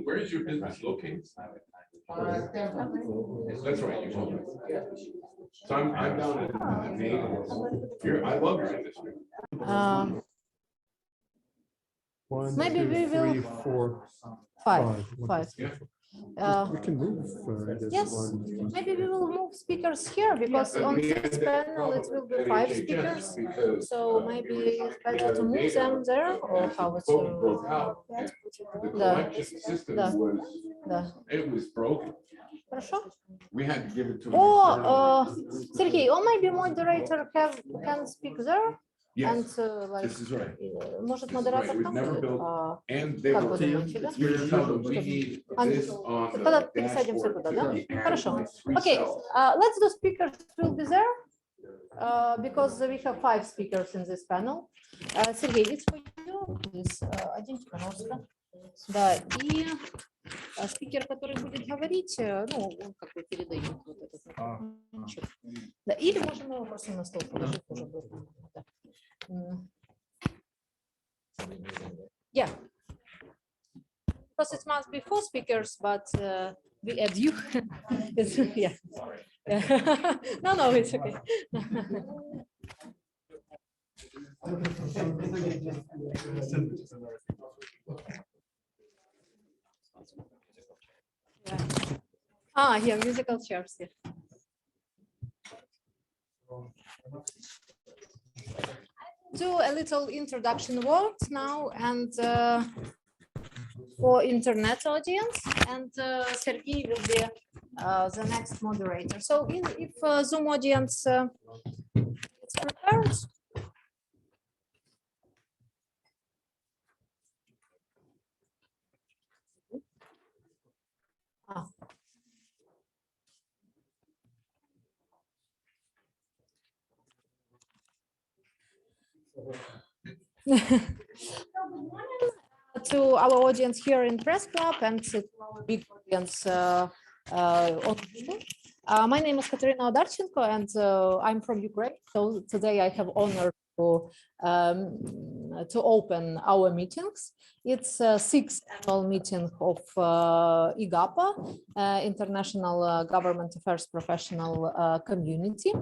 Where is your business located? That's right, you told me. So I'm down in Maine. I love your industry. Maybe we will. 2, 3, 4, Five. Yeah. we can move. Yes, maybe we will move speakers here because on this panel it will be 5 speakers. So maybe it's better to move them there, or how it's The collection system it was broken. Хорошо? We had to give it to Сергей, or maybe moderator can speak there. Yes, And like, this is right. Может, This is модератор right. It was там never будет? built. And they Как were вы думаете, да? we tell them we need this on the Тогда пересадимся туда, да? Хорошо. Okay, let's do speakers will be there. Because we have 5 speakers in this panel. Сергей, it's for you. Please, оденьте, пожалуйста. Да, и спикер, который будет говорить, ну, он как бы передает вот этот. Да, или можем его просто на стол положить, тоже будет. Да. Yeah. Because it must be 4 speakers, but we add you. Yeah. No, it's okay. Yeah, musical chairs. Yeah. Do a little introduction words now, and for internet audience, and Sergey will be the next moderator. So if Zoom audience is prepared. To our audience here in Press Club and to our big audience on Zoom. My name is Katerina Odarchenko and I'm from Ukraine. So today I have honor to open our meetings. It's a 6th annual meeting of IGAPA, International Government Affairs Professional Community.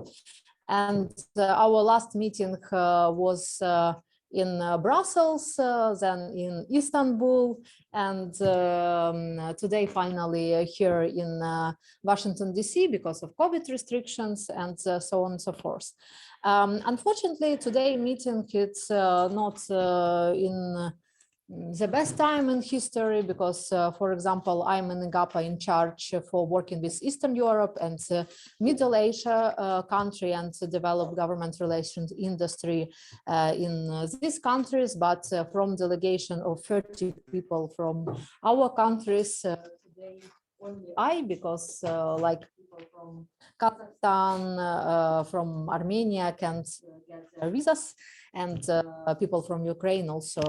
And our last meeting was in Brussels, then in Istanbul, and today finally here in Washington, D.C. because of COVID restrictions and so on and so forth. Unfortunately, today meeting it's not in the best time in history because, for example, I'm in IGAPA in charge for working with Eastern Europe and Middle Asia country and develop government relations industry in these countries, but from delegation of 30 people from our countries today only I, because like people from Kazakhstan, from Armenia can't get their visas, and people from Ukraine also,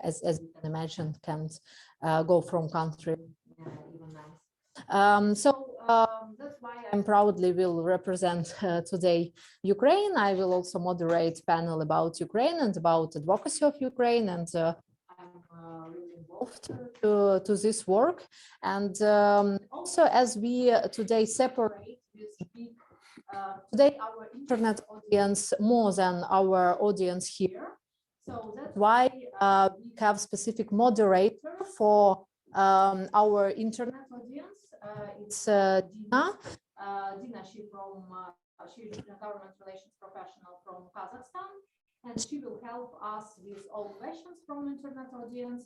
as you can imagine, can't go from country even now. So that's why I'm proudly will represent today Ukraine. I will also moderate panel about Ukraine and about advocacy of Ukraine, and I'm really involved to this work. And also, as we today separate this big, today our internet audience more than our audience here. So that's why we have specific moderator for our internet audience. It's Dina. Dina, she's a government relations professional from Kazakhstan, and she will help us with all questions from internet audience,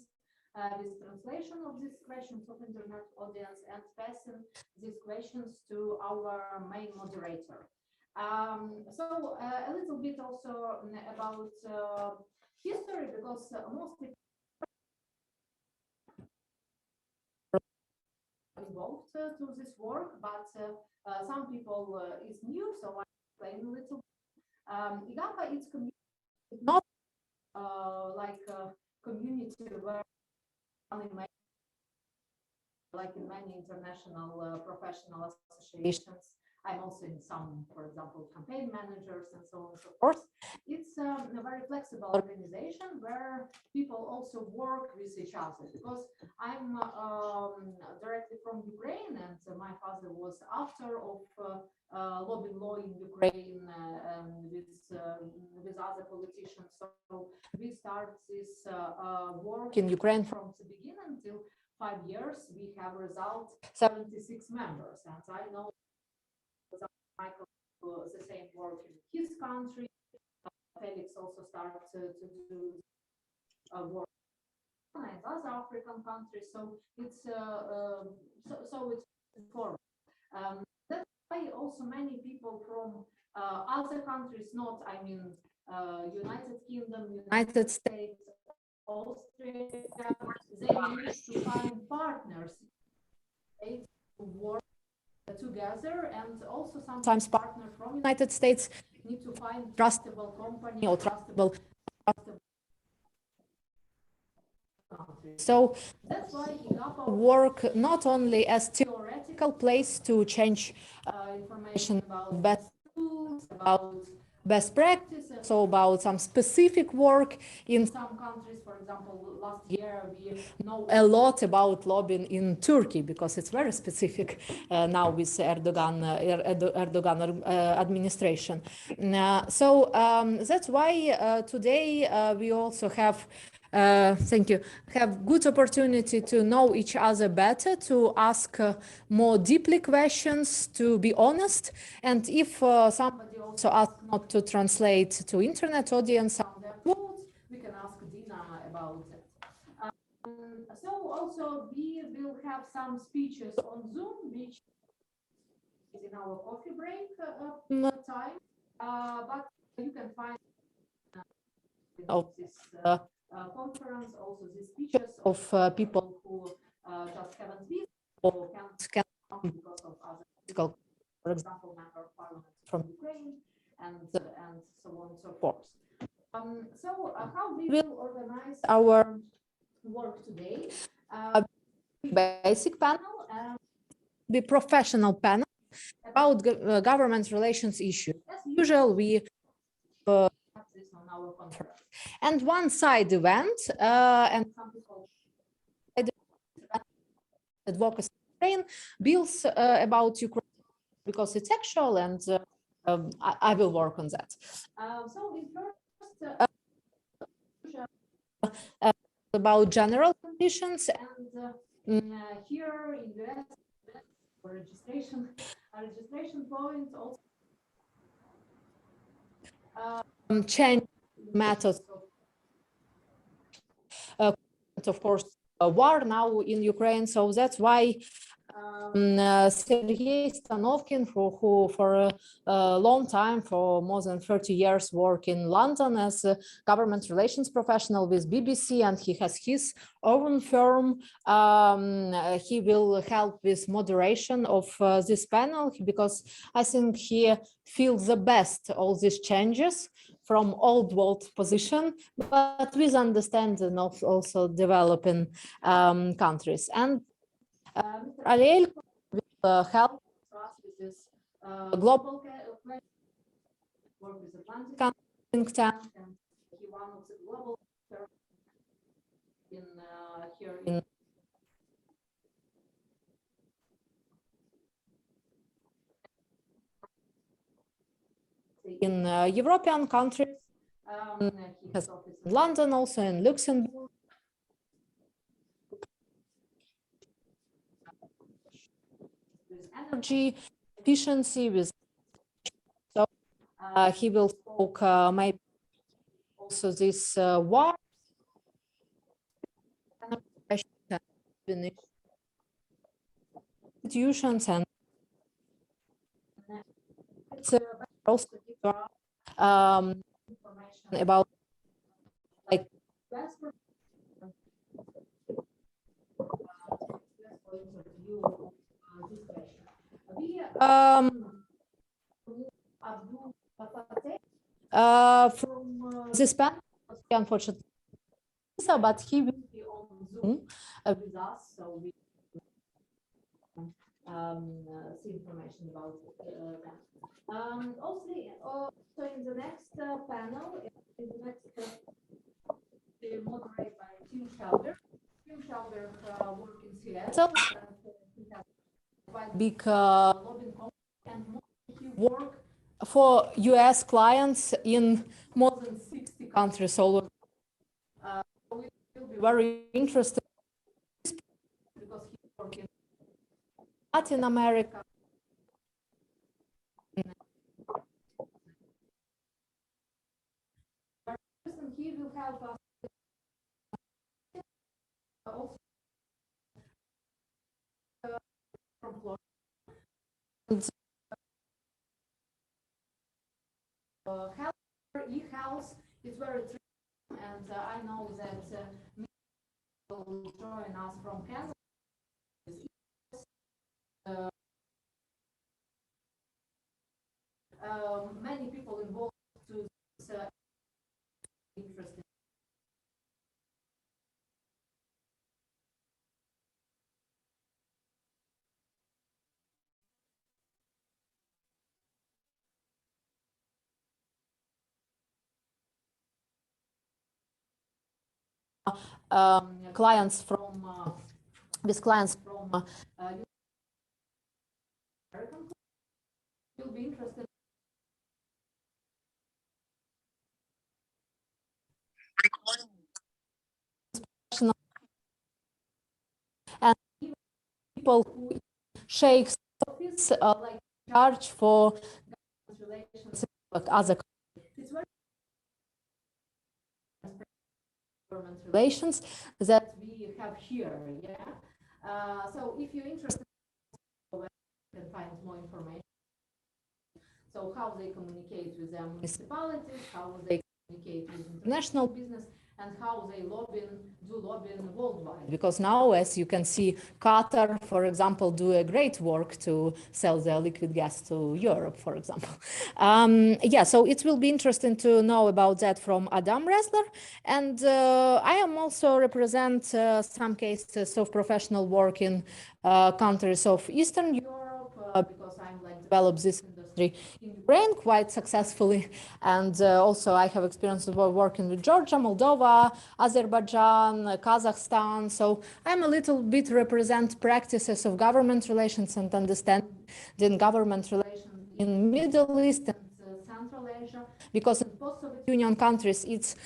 with translation of these questions of internet audience, and passing these questions to our main moderator. So a little bit also about history, because mostly involved to this work, but some people is new, so I explain a little. IGAPA is not like a community where like in many international professional associations I'm also in some, for example, campaign managers and so on and so forth. It's a very flexible organization where people also work with each other, because I'm directly from Ukraine, and my father was author of lobbing law in Ukraine with other politicians. So we start this work in Ukraine from the beginning until 5 years. We have result 76 members, and I know Michael the same work in his country. Felix also started to do work in other African countries. So it's it's forward. That's why also many people from other countries, not I mean United Kingdom, United States, Austria, they need to find partners to work together, and also sometimes partners from United States need to find trustable company or trustable country. So that's why IGAPA work not only as theoretical place to change information about best tools, about best practice, so about some specific work in some countries. For example, last year we know a lot about lobbying in Turkey, because it's very specific now with Erdogan administration. So that's why today we also have thank you. Have good opportunity to know each other better, to ask more deeply questions, to be honest. And if somebody also asks not to translate to internet audience on their quotes, we can ask Dina about it. So also we will have some speeches on Zoom, which is in our coffee break time. But you can find this conference also the speeches of people who just haven't visited or can't come because of other political, for example, member of parliament from Ukraine, and so on and so forth. So how we will organize our work today? Basic panel and the professional panel about government relations issues. As usual, we have this on our conference. And one side event, and some people advocacy bills about Ukraine, because it's actual, and I will work on that. So in first, about general conditions, and here in the US, for registration point also change methods of course war now in Ukraine. So that's why Sergei Stanovkin, who for a long time, for more than 30 years, worked in London as a government relations professional with BBC, and he has his own firm. He will help with moderation of this panel, because I think he feels the best all these changes from old world position, but with understanding of also developing countries. And Mr. Alelko will help us with this global work with Atlantic think tank, and he one of the global in here in European countries. He has office in London, also in Luxembourg. With energy efficiency, with so he will talk maybe also this war institutions, and it's also information about like from this panel, unfortunately, but he will be on Zoom with us, so we see information about that. Also in the next panel, in the next moderated by Tim Shelder. Tim Shelder works in Seattle and he has quite big lobbying company, and he work for US clients in more than 60 countries all over. So it will be very interesting because he works in Latin America. He will help us also from Florida. E-health is very tricky, and I know that many people will join us from Canada. Many people involved to this interesting. Clients from with clients from American will be interested. And people who shakes office like charge for relations with other government relations that we have here. Yeah. So if you're interested, you can find more information. So how they communicate with the municipalities, how they communicate with international business, and how they do lobbying worldwide. Because now, as you can see, Qatar, for example, do a great work to sell their liquid gas to Europe, for example. Yeah, so it will be interesting to know about that from Adam Ressler. And I am also represent some cases of professional work in countries of Eastern Europe, because I'm like developed this industry in Ukraine quite successfully, and also I have experience of working with Georgia, Moldova, Azerbaijan, Kazakhstan. So I'm a little bit represent practices of government relations and understanding government relations in Middle East and Central Asia, because in post-Soviet Union countries it's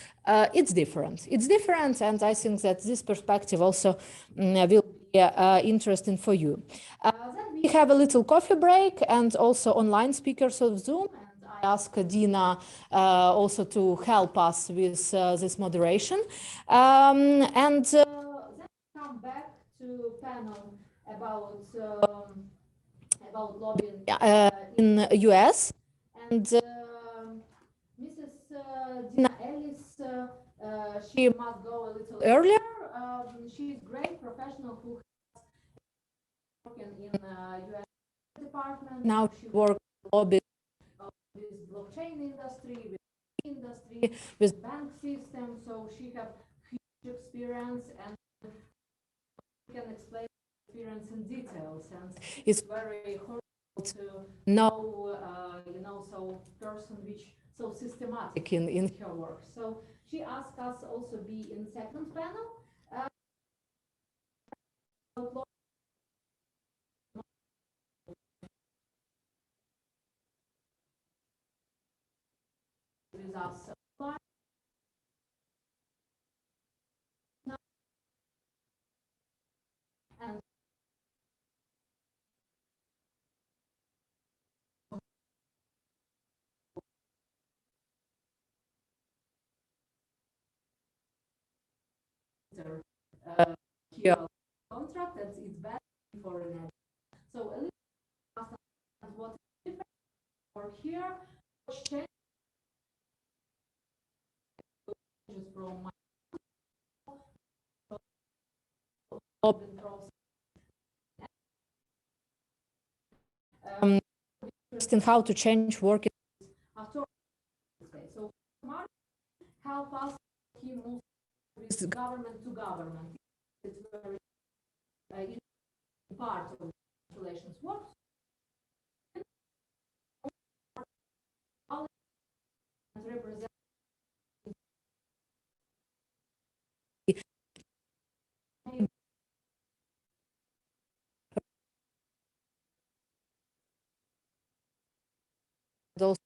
different. It's different, and I think that this perspective also will be interesting for you. Then we have a little coffee break and also online speakers of Zoom. And I ask Dina also to help us with this moderation. And then come back to panel about lobbying in US. And Mrs. Dina Ellis, she must go a little earlier. She's a great professional who has worked in US department. Now she works lobbying with blockchain industry, with bank system. So she has huge experience and can explain experience in details. And it's very horrible to know, so person which so systematic in her work. So she asked us also be in second panel. With us. And here contract and it's better for an edit. So a little what is different for here, changes from my interesting how to change work after. So help us he moves with government to government. It's very part of relation. relations work. Represent those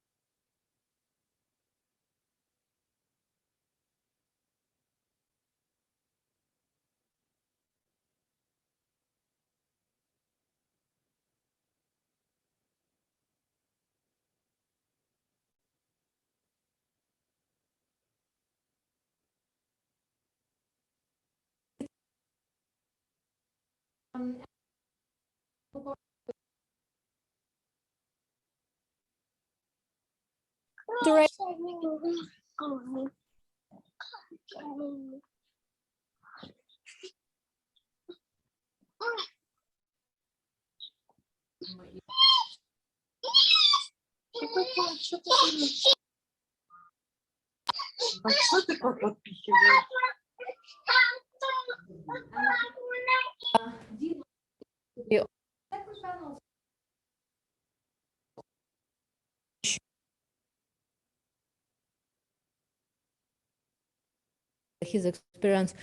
А что ты как подпихиваешь? his experience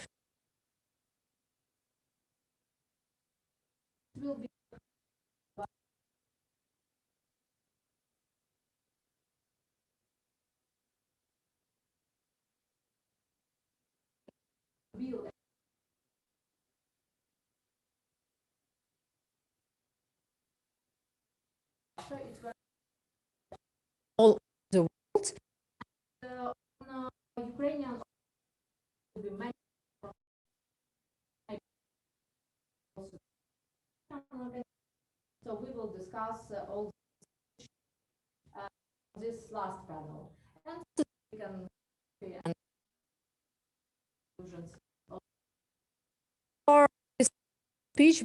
will be all the world. Ukrainian will be many. So we will discuss all this last panel, and we can and conclusions or this speech.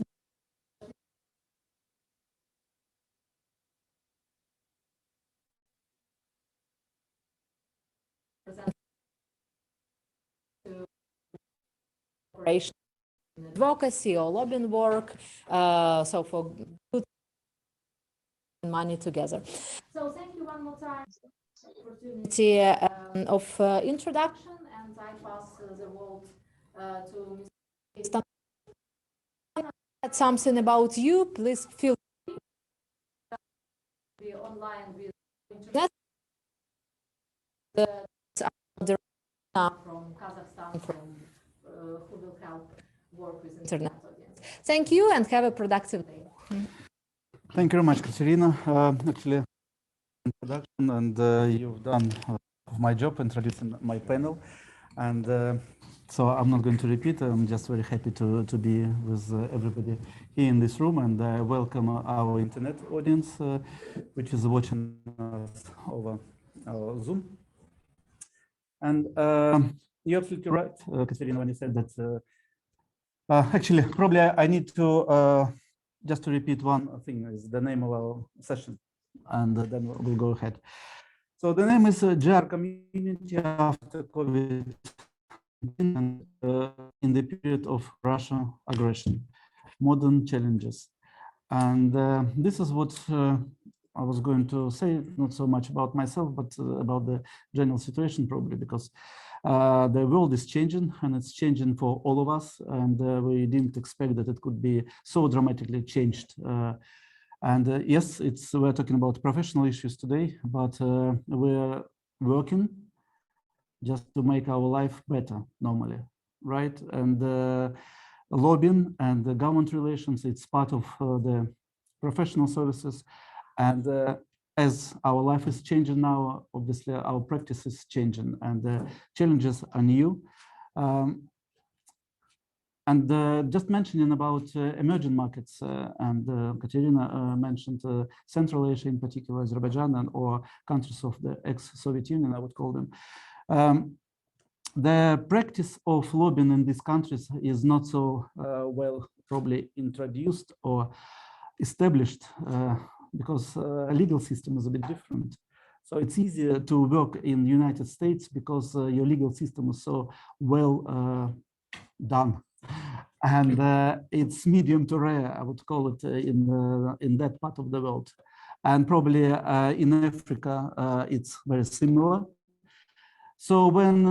Operation, advocacy or lobbying work, so for good money together. So thank you one more time for the opportunity of introduction, and I pass the word to Mr. Something about you, please feel free to be online with internet. From Kazakhstan, who will help work with internet audience. Thank you and have a productive day. Thank you very much, Katerina. Actually, introduction, and you've done my job introducing my panel, and so I'm not going to repeat. I'm just very happy to be with everybody here in this room, and I welcome our internet audience, which is watching us over our Zoom. And you're absolutely right, Katerina, when you said that. Actually, probably I need to just to repeat one thing, is the name of our session, and then we'll go ahead. So the name is GR Community After COVID in the period of Russian aggression, modern challenges. And this is what I was going to say, not so much about myself, but about the general situation, probably, because the world is changing, and it's changing for all of us, and we didn't expect that it could be so dramatically changed. And yes, we're talking about professional issues today, but we're working just to make our life better normally, right? And lobbying and the government relations, it's part of the professional services. And as our life is changing now, obviously our practice is changing, and the challenges are new. And just mentioning about emerging markets, and Katerina mentioned Central Asia, in particular Azerbaijan, or countries of the ex-Soviet Union, I would call them. The practice of lobbying in these countries is not so well probably introduced or established, because a legal system is a bit different. So it's easier to work in the United States because your legal system is so well done. and it's medium to rare, I would call it, in that part of the world. And probably in Africa, it's very similar. So when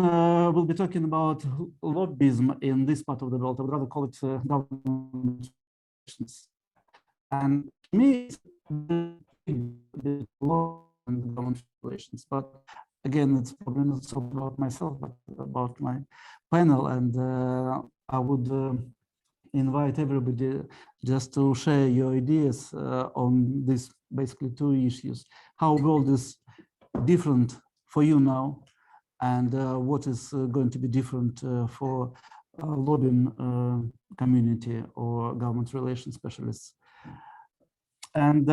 we'll be talking about lobbyism in this part of the world, I would rather call it government relations. And to me, it's the law and government relations. But again, it's probably not so about myself, but about my panel. And I would invite everybody just to share your ideas on these basically two issues. How world is different for you now, and what is going to be different for lobbying community or government relations specialists. And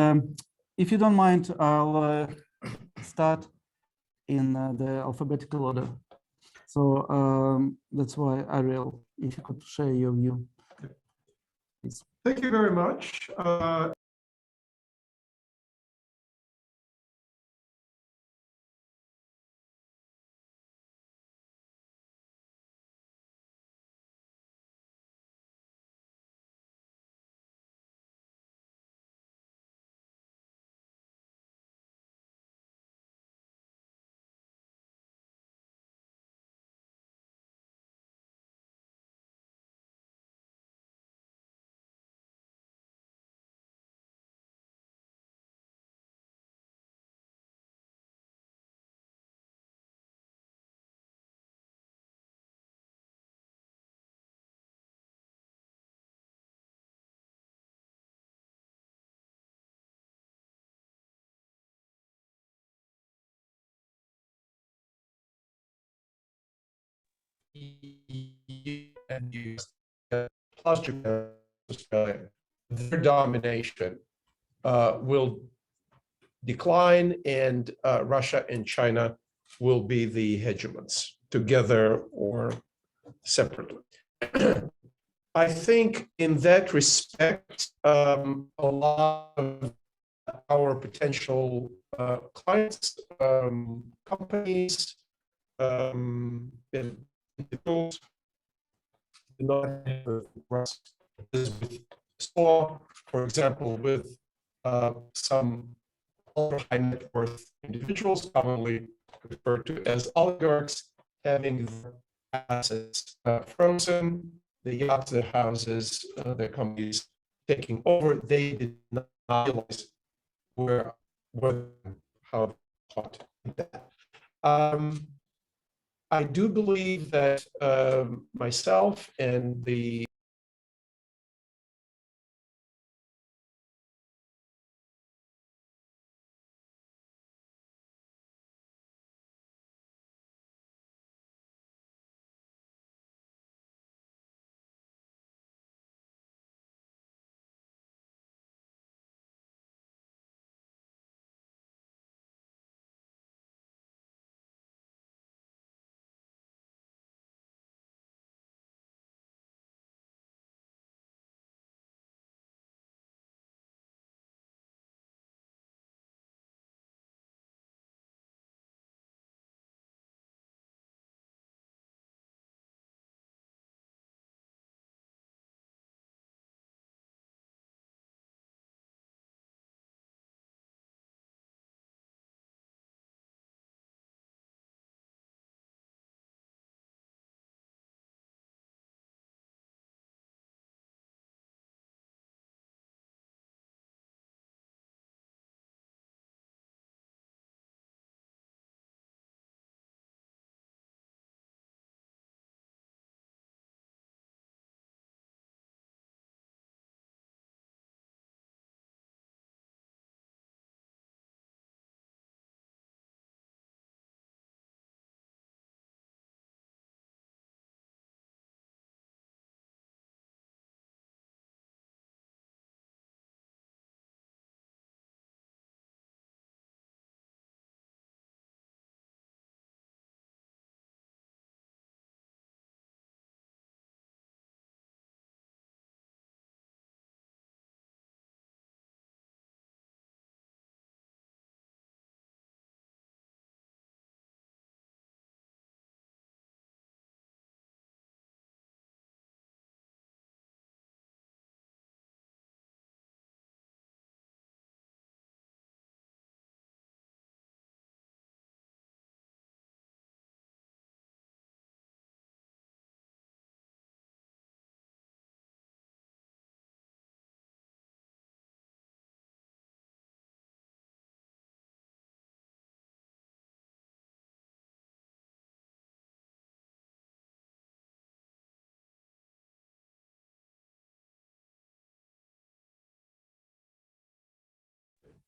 if you don't mind, I'll start in the alphabetical order. So that's why, Ariel, if you could share your view. Please. Thank you very much. And US, plus Japan, Australia, their domination will decline, and Russia and China will be the hegemons, together or separately. I think in that respect, a lot of our potential clients, companies, individuals do not have trust with law, for example, with some ultra high net worth individuals, commonly referred to as oligarchs, having their assets frozen, the yachts, the houses, their companies taking over. They did not realize how hot that. I do believe that myself and the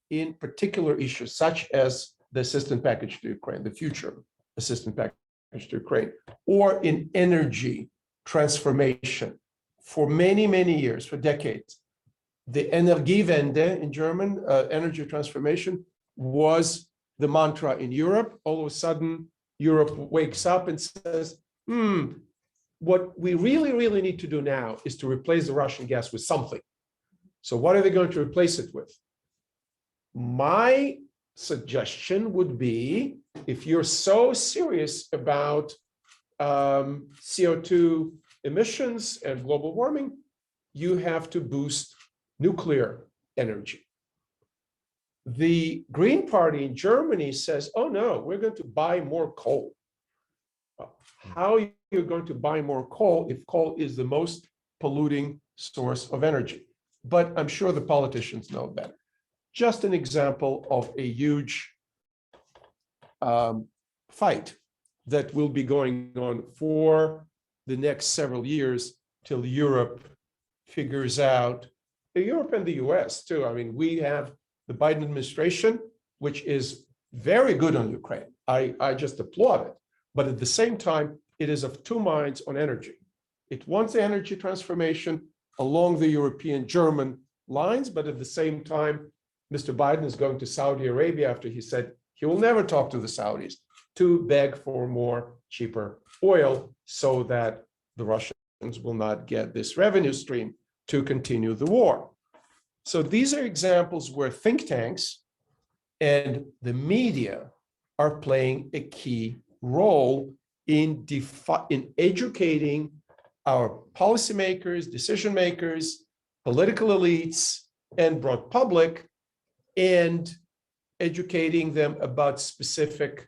in particular issues such as the assistance package to Ukraine, the future assistance package to Ukraine, or in energy transformation for many, many years, for decades. The Energiewende in German, energy transformation, was the mantra in Europe. All of a sudden, Europe wakes up and says, what we really, really need to do now is to replace the Russian gas with something. So what are they going to replace it with? My suggestion would be, if you're so serious about CO2 emissions and global warming, you have to boost nuclear energy. The Green Party in Germany says, oh no, we're going to buy more coal. How are you going to buy more coal if coal is the most polluting source of energy? But I'm sure the politicians know better. Just an example of a huge fight that will be going on for the next several years till Europe figures out, Europe and the US too. I mean, we have the Biden administration, which is very good on Ukraine. I just applaud it. But at the same time, it is of two minds on energy. It wants the energy transformation along the European-German lines, but at the same time, Mr. Biden is going to Saudi Arabia after he said he will never talk to the Saudis to beg for more cheaper oil so that the Russians will not get this revenue stream to continue the war. So these are examples where think tanks and the media are playing a key role in educating our policymakers, decision makers, political elites, and broad public, and educating them about specific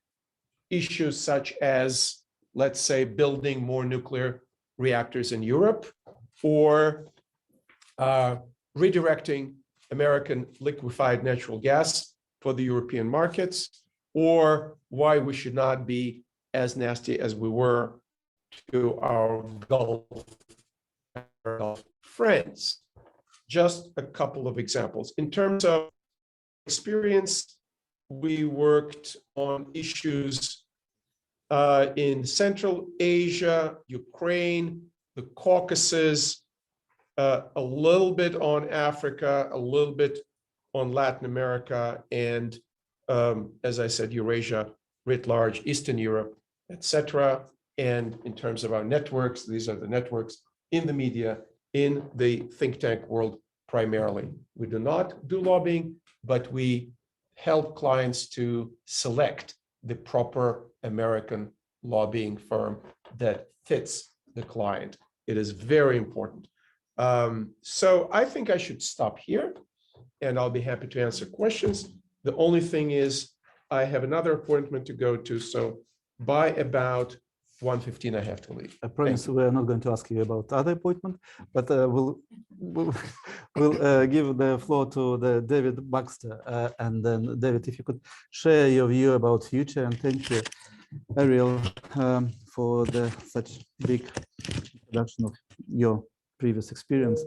issues such as, let's say, building more nuclear reactors in Europe, or redirecting American liquefied natural gas for the European markets, or why we should not be as nasty as we were to our Gulf friends. Just a couple of examples. In terms of experience, we worked on issues in Central Asia, Ukraine, the Caucasus, a little bit on Africa, a little bit on Latin America, and as I said, Eurasia writ large, Eastern Europe, etc. And in terms of our networks, these are the networks in the media, in the think tank world primarily. We do not do lobbying, but we help clients to select the proper American lobbying firm that fits the client. It is very important. So I think I should stop here, and I'll be happy to answer questions. The only thing is I have another appointment to go to, so by about 1:15 I have to leave. I promise we are not going to ask you about other appointment, but we'll give the floor to the David Baxter, and then David, if you could share your view about future, and thank you, Ariel, for such big introduction of your previous experience.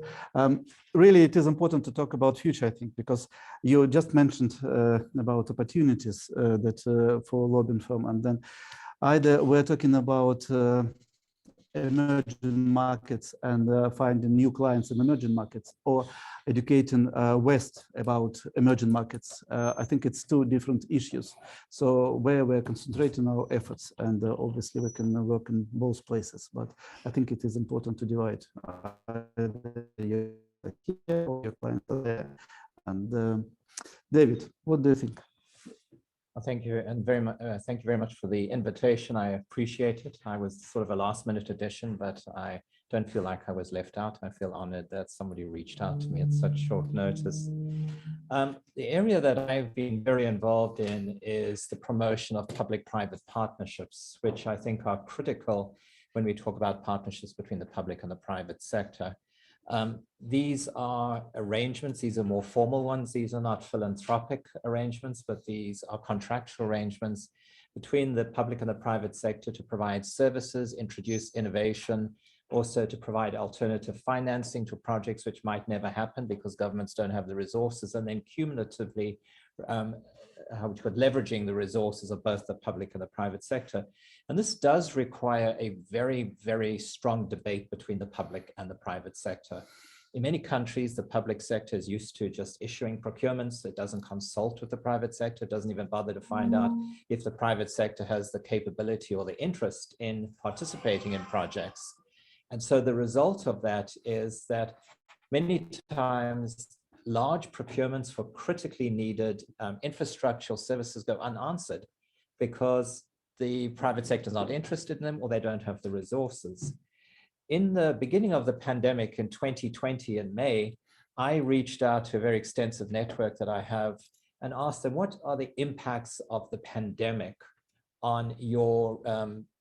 Really, it is important to talk about future, I think, because you just mentioned about opportunities that for lobbying firm, and then either we're talking about emerging markets and finding new clients in emerging markets, or educating West about emerging markets. I think it's two different issues. So where we're concentrating our efforts, and obviously we can work in both places, but I think it is important to divide your clients there. And David, what do you think? Well, thank you, and thank you very much for the invitation. I appreciate it. I was sort of a last-minute addition, but I don't feel like I was left out. I feel honored that somebody reached out to me at such short notice. The area that I've been very involved in is the promotion of public-private partnerships, which I think are critical when we talk about partnerships between the public and the private sector. These are arrangements, these are more formal ones, these are not philanthropic arrangements, but these are contractual arrangements between the public and the private sector to provide services, introduce innovation, also to provide alternative financing to projects which might never happen because governments don't have the resources, and then cumulatively leveraging the resources of both the public and the private sector. And this does require a very, very strong debate between the public and the private sector. In many countries, the public sector is used to just issuing procurements. It doesn't consult with the private sector, it doesn't even bother to find out if the private sector has the capability or the interest in participating in projects. And so the result of that is that many times large procurements for critically needed infrastructural services go unanswered because the private sector is not interested in them or they don't have the resources. In the beginning of the pandemic in 2020 in May, I reached out to a very extensive network that I have and asked them, what are the impacts of the pandemic on your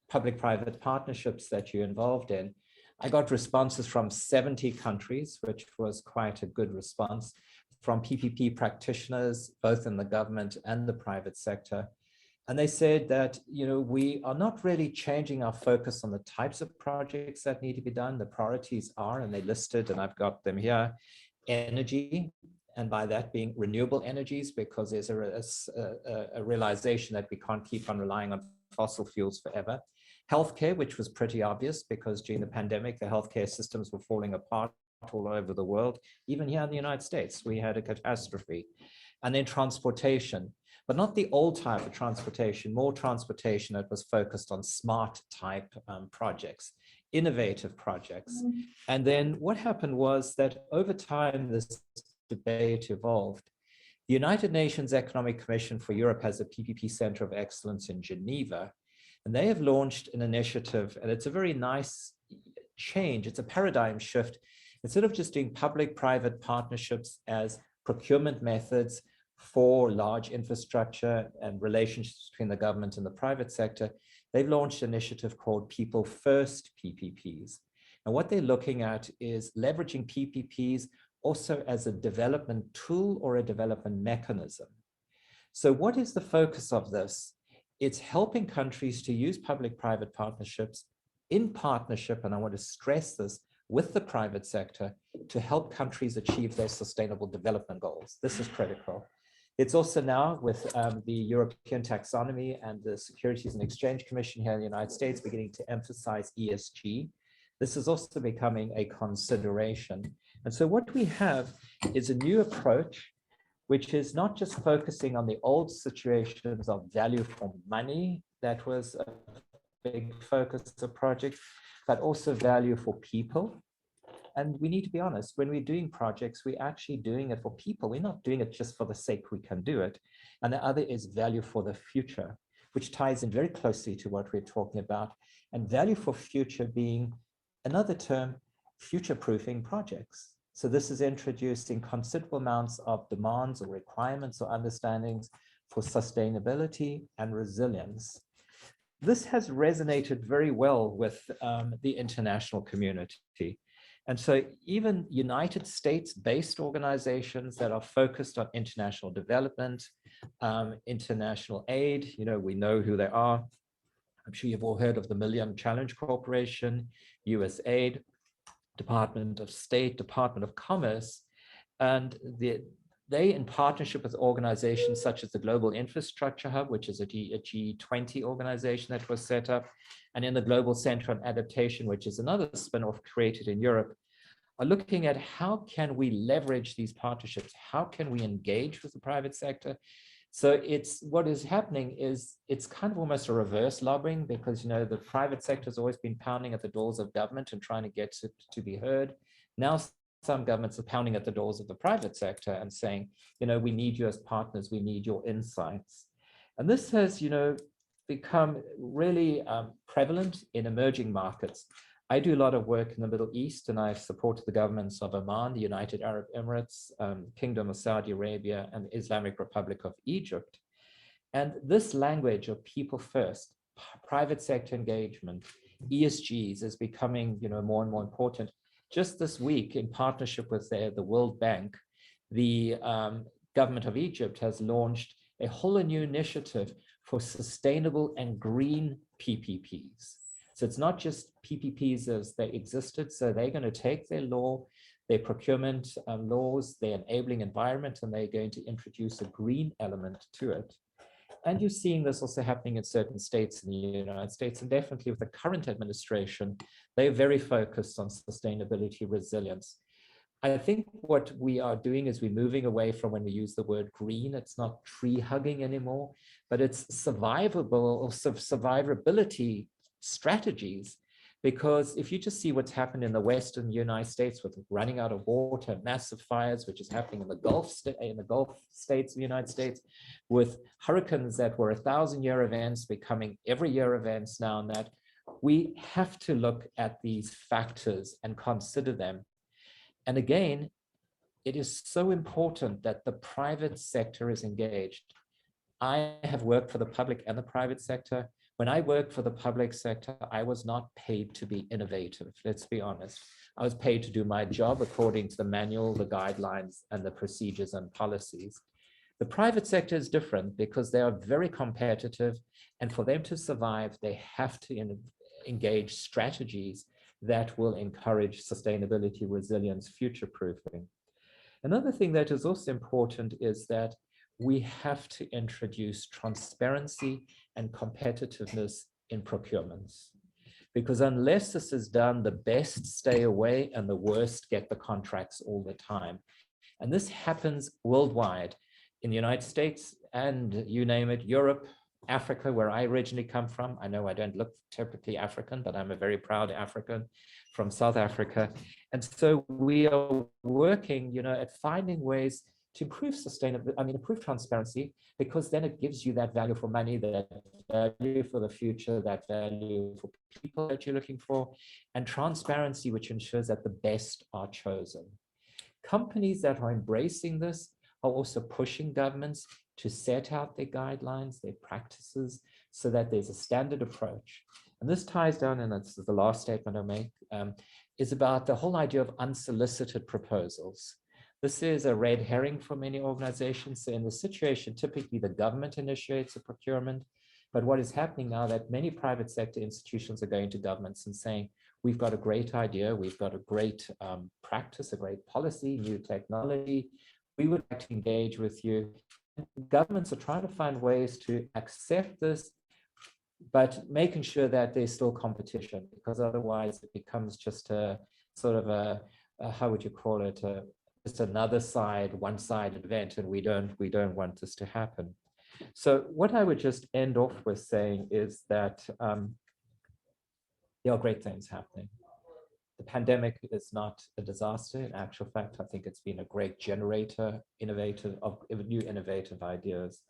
public-private partnerships that you're involved in? I got responses from 70 countries, which was quite a good response, from PPP practitioners, both in the government and the private sector. And they said that, we are not really changing our focus on the types of projects that need to be done. The priorities are, and they listed, and I've got them here, energy, and by that being renewable energies, because there's a realization that we can't keep on relying on fossil fuels forever. Healthcare, which was pretty obvious because during the pandemic, the healthcare systems were falling apart all over the world. Even here in the United States, we had a catastrophe. And then transportation, but not the old type of transportation, more transportation that was focused on smart type projects, innovative projects. And then what happened was that over time, this debate evolved. The United Nations Economic Commission for Europe has a PPP Center of Excellence in Geneva, and they have launched an initiative, and it's a very nice change. It's a paradigm shift. Instead of just doing public-private partnerships as procurement methods for large infrastructure and relationships between the government and the private sector, they've launched an initiative called People First PPPs. And what they're looking at is leveraging PPPs also as a development tool or a development mechanism. So what is the focus of this? It's helping countries to use public-private partnerships in partnership, and I want to stress this, with the private sector to help countries achieve their sustainable development goals. This is critical. It's also now with the European taxonomy and the Securities and Exchange Commission here in the United States beginning to emphasize ESG. This is also becoming a consideration. And so what we have is a new approach, which is not just focusing on the old situations of value for money, that was a big focus of projects, but also value for people. And we need to be honest, when we're doing projects, we're actually doing it for people. We're not doing it just for the sake we can do it. And the other is value for the future, which ties in very closely to what we're talking about. And value for future being another term, future-proofing projects. So this is introducing considerable amounts of demands or requirements or understandings for sustainability and resilience. This has resonated very well with the international community. And so even United States-based organizations that are focused on international development, international aid, we know who they are. I'm sure you've all heard of the Million Challenge Corporation, USAID, Department of State, Department of Commerce, and they, in partnership with organizations such as the Global Infrastructure Hub, which is a G20 organization that was set up, and in the Global Center on Adaptation, which is another spin-off created in Europe, are looking at how can we leverage these partnerships? How can we engage with the private sector? So what is happening is it's kind of almost a reverse lobbying because, the private sector has always been pounding at the doors of government and trying to get it to be heard. Now, some governments are pounding at the doors of the private sector and saying, we need you as partners, we need your insights. And this has, become really prevalent in emerging markets. I do a lot of work in the Middle East, and I've supported the governments of Oman, the United Arab Emirates, Kingdom of Saudi Arabia, and the Islamic Republic of Egypt. And this language of people first, private sector engagement, ESGs is becoming, more and more important. Just this week, in partnership with the World Bank, the government of Egypt has launched a whole new initiative for sustainable and green PPPs. So it's not just PPPs as they existed. So they're going to take their law, their procurement laws, their enabling environment, and they're going to introduce a green element to it. And you're seeing this also happening in certain states in the United States, and definitely with the current administration, they're very focused on sustainability resilience. I think what we are doing is we're moving away from when we use the word green, it's not tree hugging anymore, but it's survivable or survivability strategies. Because if you just see what's happened in the Western United States with running out of water, massive fires, which is happening in the Gulf states of the United States, with hurricanes that were 1,000-year events becoming every year events now, and that we have to look at these factors and consider them. And again, it is so important that the private sector is engaged. I have worked for the public and the private sector. When I worked for the public sector, I was not paid to be innovative, let's be honest. I was paid to do my job according to the manual, the guidelines, and the procedures and policies. The private sector is different because they are very competitive, and for them to survive, they have to engage strategies that will encourage sustainability, resilience, future-proofing. Another thing that is also important is that we have to introduce transparency and competitiveness in procurements. Because unless this is done, the best stay away and the worst get the contracts all the time. And this happens worldwide in the United States and you name it, Europe, Africa, where I originally come from. I know I don't look typically African, but I'm a very proud African from South Africa. And so we are working, at finding ways to improve sustainability, improve transparency, because then it gives you that value for money, that value for the future, that value for people that you're looking for, and transparency, which ensures that the best are chosen. Companies that are embracing this are also pushing governments to set out their guidelines, their practices, so that there's a standard approach. And this ties down, and this is the last statement I'll make, is about the whole idea of unsolicited proposals. This is a red herring for many organizations. So in the situation, typically the government initiates a procurement, but what is happening now that many private sector institutions are going to governments and saying, we've got a great idea, we've got a great practice, a great policy, new technology, we would like to engage with you. Governments are trying to find ways to accept this, but making sure that there's still competition, because otherwise it becomes just a sort of a how would you call it, just another one-sided event, and we don't want this to happen. So what I would just end off with saying is that there are great things happening. The pandemic is not a disaster. In actual fact, I think it's been a great generator, of new innovative ideas.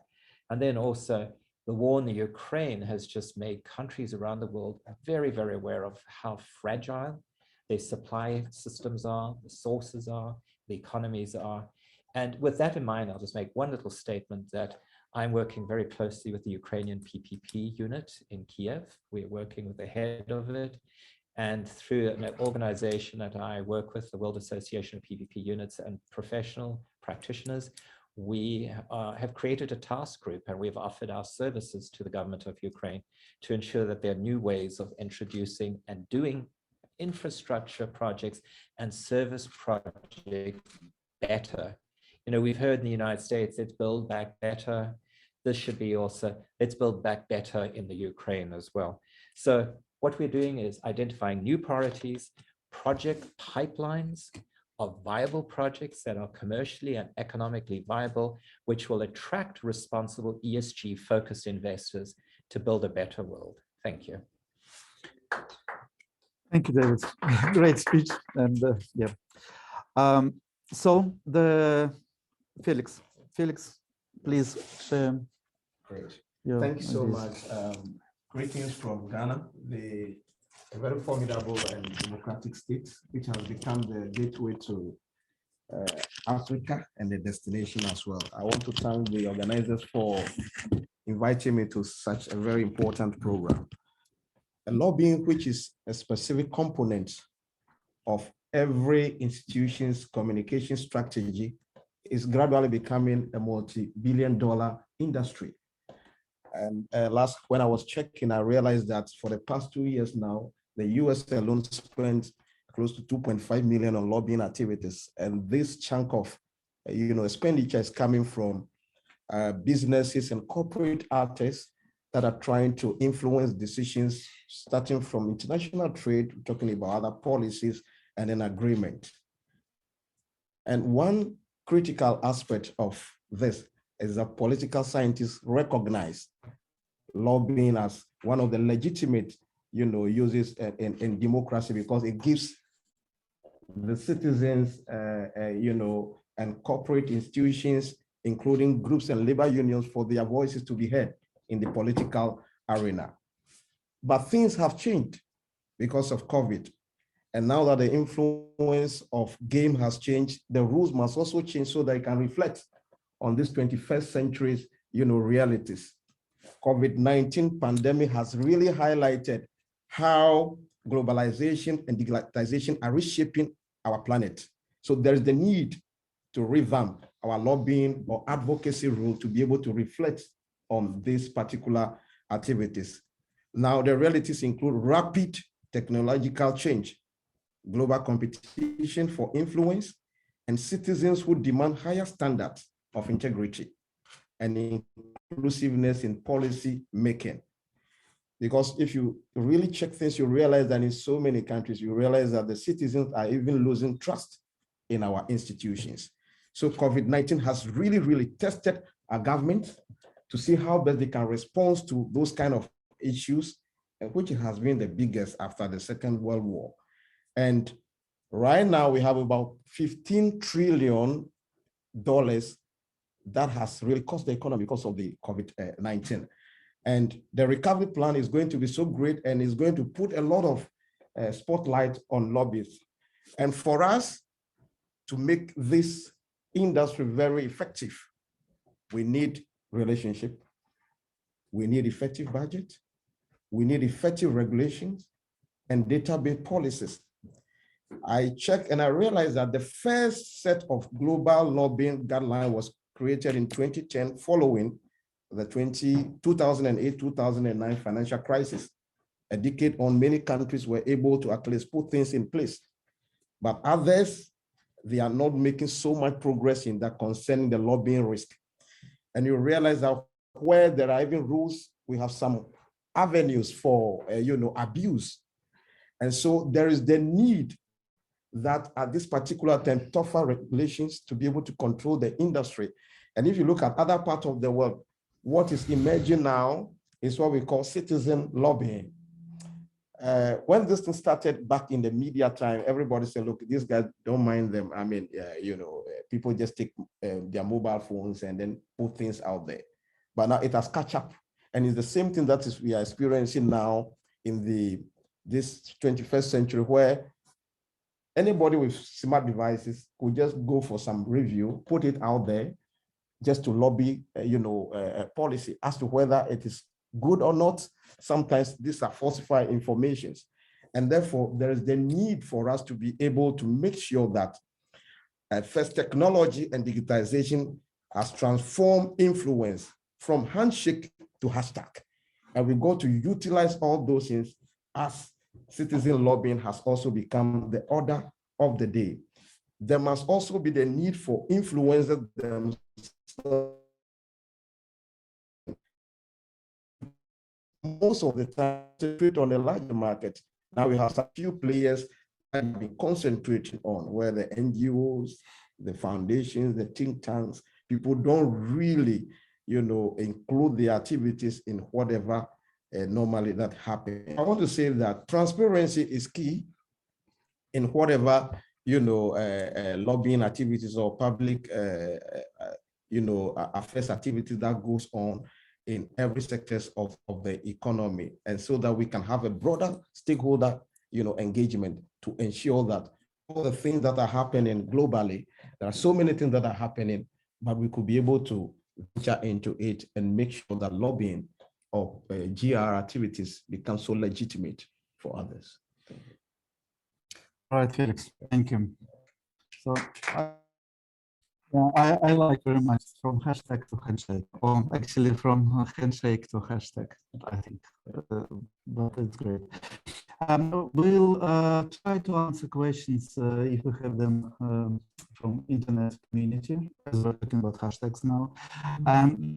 And then also the war in the Ukraine has just made countries around the world very, very aware of how fragile their supply systems are, the sources are, the economies are. And with that in mind, I'll just make one little statement that I'm working very closely with the Ukrainian PPP unit in Kiev. We're working with the head of it. And through an organization that I work with, the World Association of PPP Units and Professional Practitioners, we have created a task group, and we've offered our services to the government of Ukraine to ensure that there are new ways of introducing and doing infrastructure projects and service projects better. We've heard in the United States, let's build back better. This should be also, let's build back better in the Ukraine as well. So what we're doing is identifying new priorities, project pipelines of viable projects that are commercially and economically viable, which will attract responsible ESG-focused investors to build a better world. Thank you. Thank you, David. Great speech. And so Felix, please share. Great. Thank you so much. Greetings from Ghana, a very formidable and democratic state, which has become the gateway to Africa and the destination as well. I want to thank the organizers for inviting me to such a very important program. And lobbying, which is a specific component of every institution's communication strategy, is gradually becoming a multi-billion-dollar industry. And when I was checking, I realized that for the past 2 years now, the US alone spent close to 2.5 million on lobbying activities. And this chunk of expenditure is coming from businesses and corporate actors that are trying to influence decisions, starting from international trade, talking about other policies, and then agreement. And one critical aspect of this is that political scientists recognize lobbying as one of the legitimate, uses in democracy, because it gives the citizens, and corporate institutions, including groups and labor unions, for their voices to be heard in the political arena. But things have changed because of COVID. And now that the influence of game has changed, the rules must also change so that it can reflect on this 21st century's, realities. COVID-19 pandemic has really highlighted how globalization and digitalization are reshaping our planet. So there's the need to revamp our lobbying or advocacy rule to be able to reflect on these particular activities. Now, the realities include rapid technological change, global competition for influence, and citizens who demand higher standards of integrity and inclusiveness in policy making. Because if you really check things, you realize that in so many countries, you realize that the citizens are even losing trust in our institutions. So COVID-19 has really, really tested our government to see how best they can respond to those kind of issues, which has been the biggest after the Second World War. And right now we have about $15 trillion that has really cost the economy because of the COVID-19. And the recovery plan is going to be so great and is going to put a lot of spotlight on lobbyists. And for us to make this industry very effective, we need relationship, we need effective budget, we need effective regulations and database policies. I checked and I realized that the first set of global lobbying guidelines was created in 2010 following the 2008-2009 financial crisis. A decade on, many countries were able to at least put things in place, but others, they are not making so much progress in that concerning the lobbying risk. And you realize that where there are even rules, we have some avenues for abuse. And so there is the need that at this particular time, tougher regulations to be able to control the industry. And if you look at other parts of the world, what is emerging now is what we call citizen lobbying. When this thing started back in the media time, everybody said, look, these guys don't mind them. I mean, people just take their mobile phones and then put things out there. But now it has catch up. And it's the same thing that we are experiencing now in this 21st century, where anybody with smart devices could just go for some review, put it out there, just to lobby, a policy as to whether it is good or not. Sometimes these are falsified informations. And therefore, there is the need for us to be able to make sure that first, technology and digitization has transformed influence from handshake to hashtag. And we got to utilize all those things as citizen lobbying has also become the order of the day. There must also be the need for influencers themselves. Most of the time, concentrate on a larger market. Now we have a few players that have been concentrating on, where the NGOs, the foundations, the think tanks, people don't really, include the activities in whatever normally that happens. I want to say that transparency is key in whatever, lobbying activities or public, affairs activities that goes on in every sectors of the economy, and so that we can have a broader stakeholder, engagement to ensure that all the things that are happening globally, there are so many things that are happening, but we could be able to venture into it and make sure that lobbying or GR activities become so legitimate for others. All right, Felix, thank you. So Yeah, I like very much from hashtag to handshake, or actually from handshake to hashtag, I think, but it's great. We'll try to answer questions if we have them from internet community, as we're talking about hashtags now.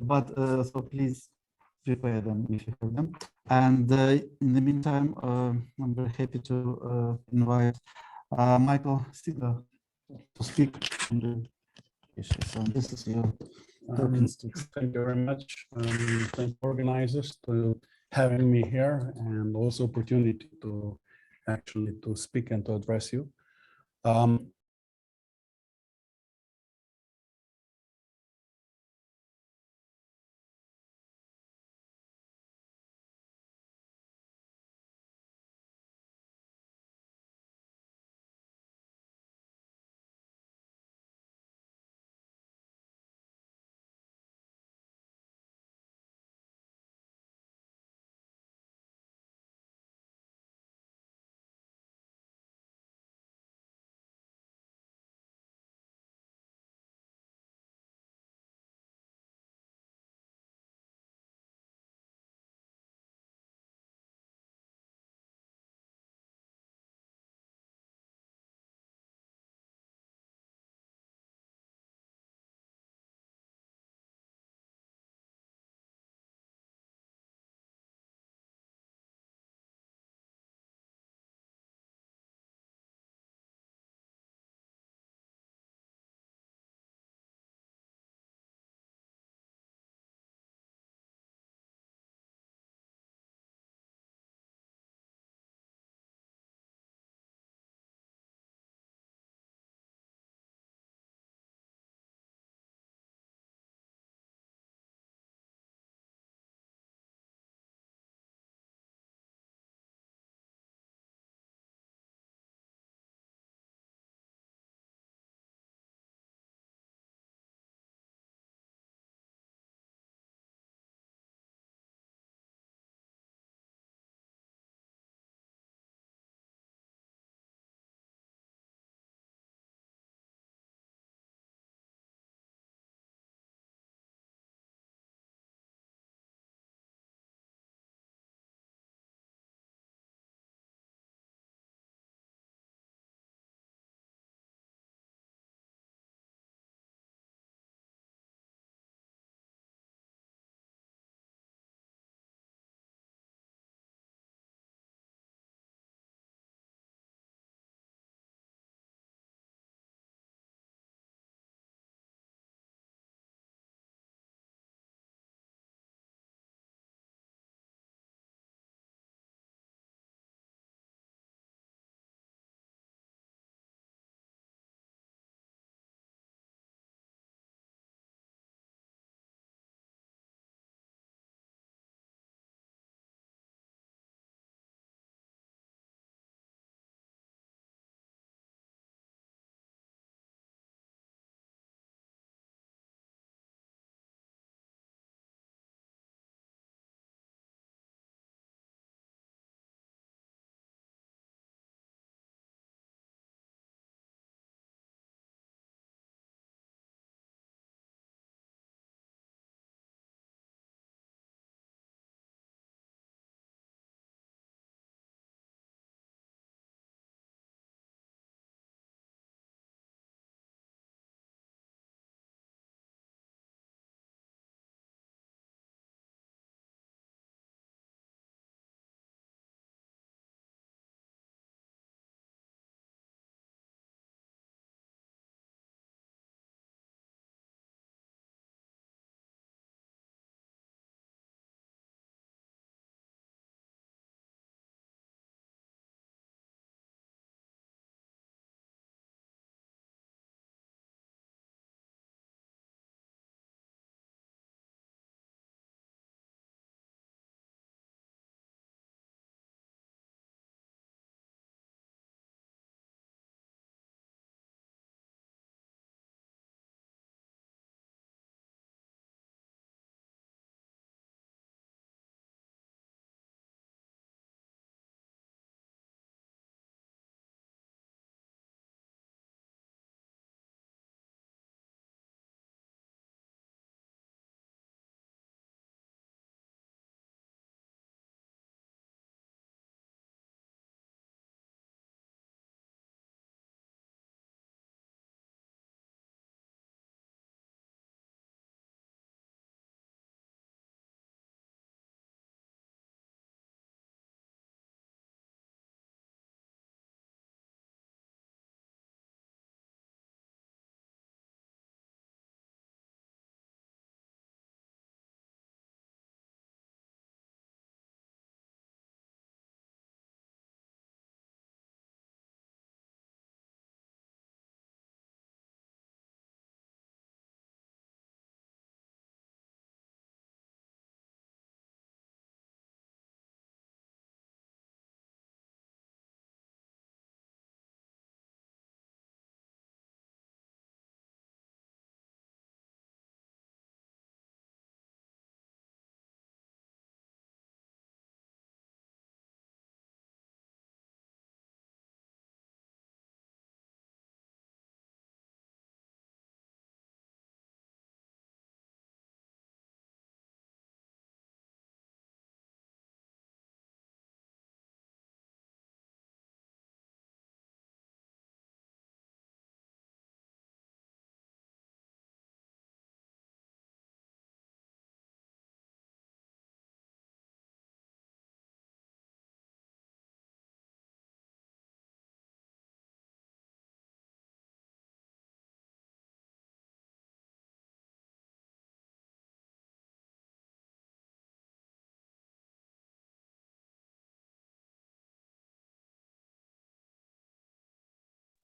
But so please prepare them if you have them. And in the meantime, I'm very happy to invite Michael Stigler to speak. So this is your token sticks. Thank you very much. Thank organizers to having me here and also opportunity to actually to speak and to address you.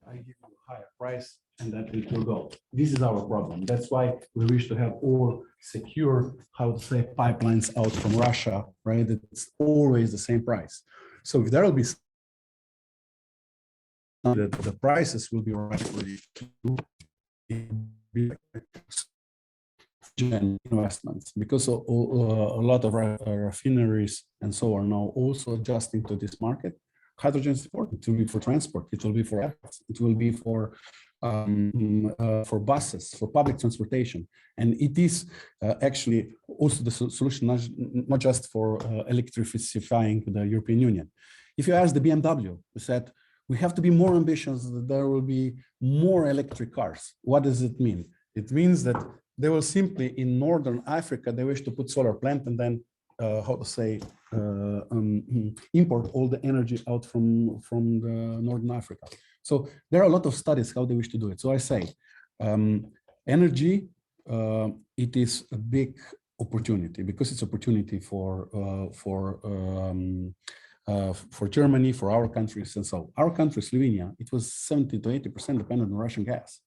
I give you a higher price and that it will go. This is our problem. That's why we wish to have all secure, how to say, pipelines out from Russia, right? It's always the same price. So if there will be the prices will be right for you investments, because a lot of refineries and so are now also adjusting to this market. Hydrogen is important. It will be for transport. It will be for airports. It will be for buses, for public transportation, and it is actually also the solution, not just for electrifying the European Union. If you ask the BMW, who said we have to be more ambitious, that there will be more electric cars. What does it mean? It means that they will simply, in Northern Africa, they wish to put solar plant and then, how to say, import all the energy out from the Northern Africa. So there are a lot of studies how they wish to do it. So I say, energy, it is a big opportunity because it's opportunity for Germany, for our countries, and so our country, Slovenia, it was 70 to 80% dependent on Russian gas,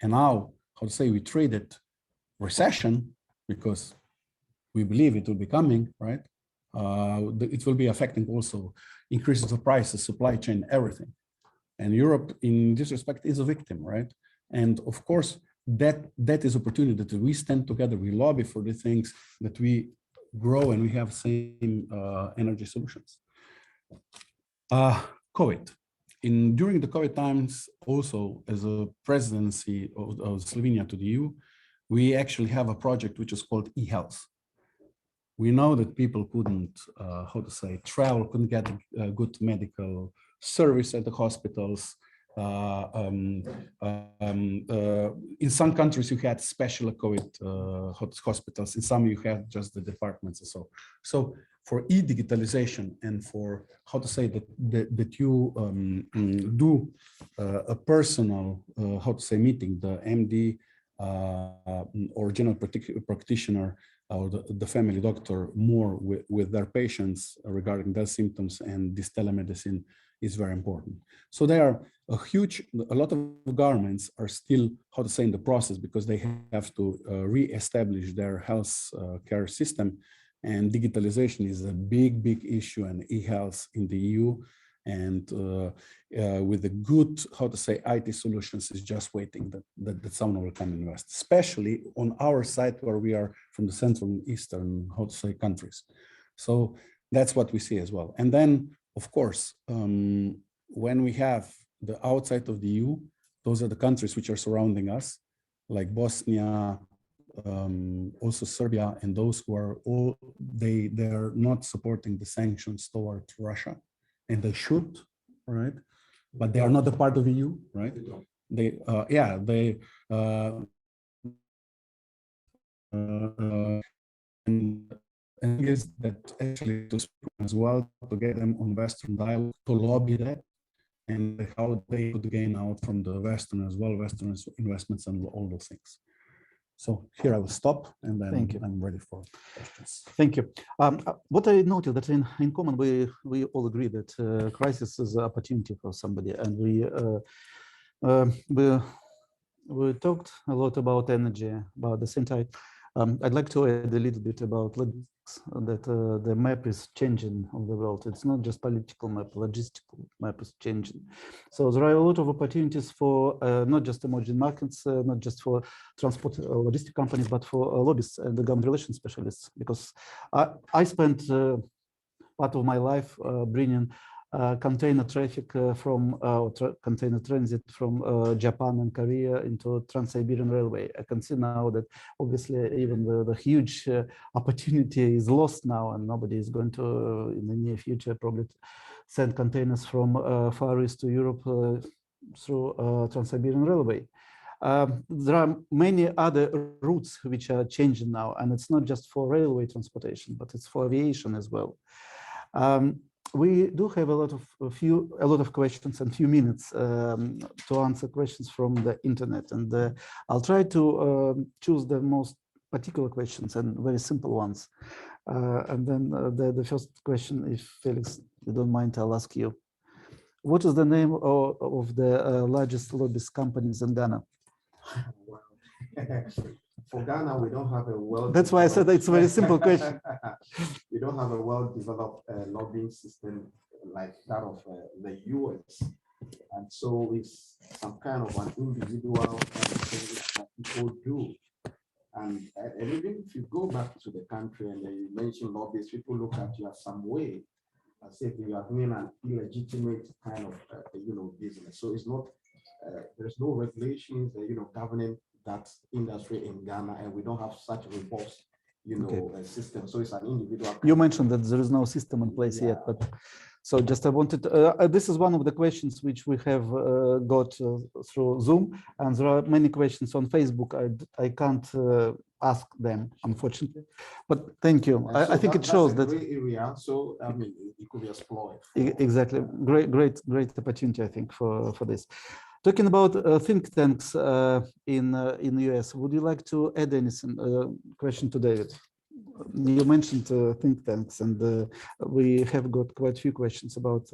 and now, how to say, we traded recession because we believe it will be coming, right? It will be affecting also increases of prices, supply chain, everything. And Europe, in this respect, is a victim, right? And of course, that is opportunity that we stand together, we lobby for the things that we grow and we have same energy solutions. COVID. During the COVID times, also as a presidency of Slovenia to the EU, we actually have a project which is called e-health. We know that people couldn't, how to say, travel, couldn't get a good medical service at the hospitals. In some countries, you had special COVID hospitals. In some, you had just the departments and so. So for e-digitalization and for, how to say, that you do a personal, how to say, meeting, the MD or general practitioner or the family doctor more with their patients regarding their symptoms, and this telemedicine is very important. So there are a lot of governments are still, how to say, in the process because they have to re-establish their health care system, and digitalization is a big issue, and e-health in the EU, and with the good, how to say, IT solutions is just waiting that someone will come and invest, especially on our side where we are from the Central and Eastern, how to say, countries. So that's what we see as well. And then, of course, when we have the outside of the EU, those are the countries which are surrounding us, like Bosnia, also Serbia, and those who are all, they're not supporting the sanctions towards Russia, and they should, right? But they are not a part of the EU, right? They, yeah, they, and is that actually to speak as well, to get them on Western dialogue, to lobby that, and how they could gain out from the Western as well, Western investments and all those things. So here I will stop, and then I'm ready for questions. Thank you. What I noted that in common, we all agree that crisis is an opportunity for somebody, and we talked a lot about energy, but at the same time, I'd like to add a little bit about logistics, that the map is changing on the world. It's not just political map, logistical map is changing. So there are a lot of opportunities for not just emerging markets, not just for transport logistic companies, but for lobbyists and the government relations specialists, because I spent part of my life bringing container traffic from container transit from Japan and Korea into Trans-Siberian Railway. I can see now that obviously even the huge opportunity is lost now, and nobody is going to, in the near future, probably send containers from Far East to Europe through Trans-Siberian Railway. There are many other routes which are changing now, and it's not just for railway transportation, but it's for aviation as well. We do have a lot of questions and few minutes to answer questions from the internet, and I'll try to choose the most particular questions and very simple ones. And then the first question, if Felix, you don't mind, I'll ask you. What is the name of the largest lobbyist companies in Ghana? For Ghana, we don't have a well. That's why I said it's a very simple question. We don't have a well-developed lobbying system like that of the US. And so it's some kind of an individual kind of thing that people do. And even if you go back to the country and you mention lobbyists, people look at you as some way, as if you are doing an illegitimate kind of business. So it's not, there's no regulations, governing that industry in Ghana, and we don't have such robust, system. So it's an individual. You mentioned that there is no system in place yet, but so just I wanted this is one of the questions which we have got through Zoom, and there are many questions on Facebook. I can't ask them, unfortunately, but thank you. So I think it shows that area. So I mean, it could be explored. Exactly, great opportunity, I think, for this. Talking about think tanks in the US, would you like to add anything? Question to David. You mentioned think tanks, and we have got quite a few questions about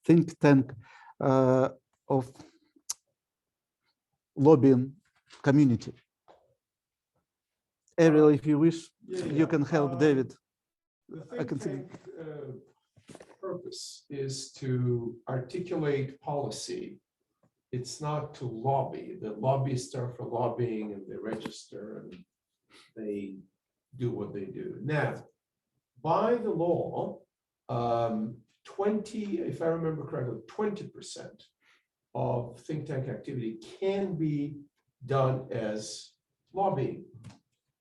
think tank of lobbying community. Ariel, if you wish, you can help David. The think tank purpose is to articulate policy. It's not to lobby. The lobbyists are for lobbying, and they register and they do what they do. Now, by the law, 20, if I remember correctly, 20% of think tank activity can be done as lobbying.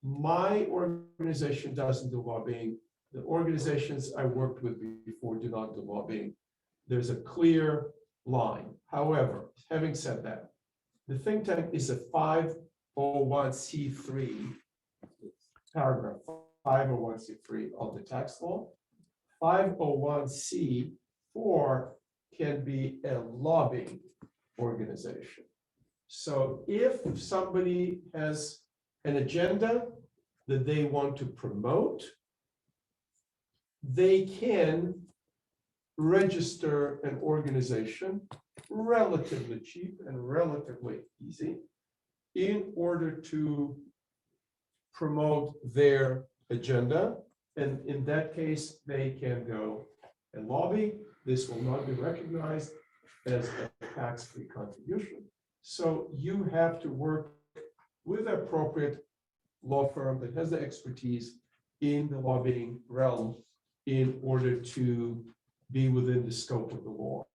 My organization doesn't do lobbying. The organizations I worked with before do not do lobbying. There's a clear line. However, having said that, the think tank is a 501c3, paragraph 501c3 of the tax law. 501c4 can be a lobbying organization. So if somebody has an agenda that they want to promote, they can register an organization relatively cheap and relatively easy in order to promote their agenda. And in that case, they can go and lobby. This will not be recognized as a tax-free contribution. So you have to work with an appropriate law firm that has the expertise in the lobbying realm in order to be within the scope of the law.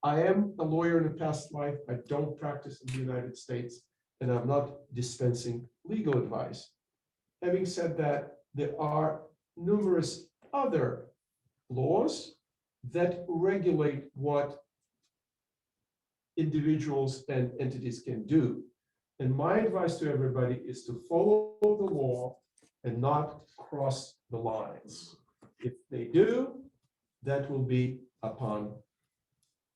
I am a lawyer in a past life. I don't practice in the United States, and I'm not dispensing legal advice. Having said that, there are numerous other laws that regulate what individuals and entities can do. And my advice to everybody is to follow the law and not cross the lines. If they do, that will be upon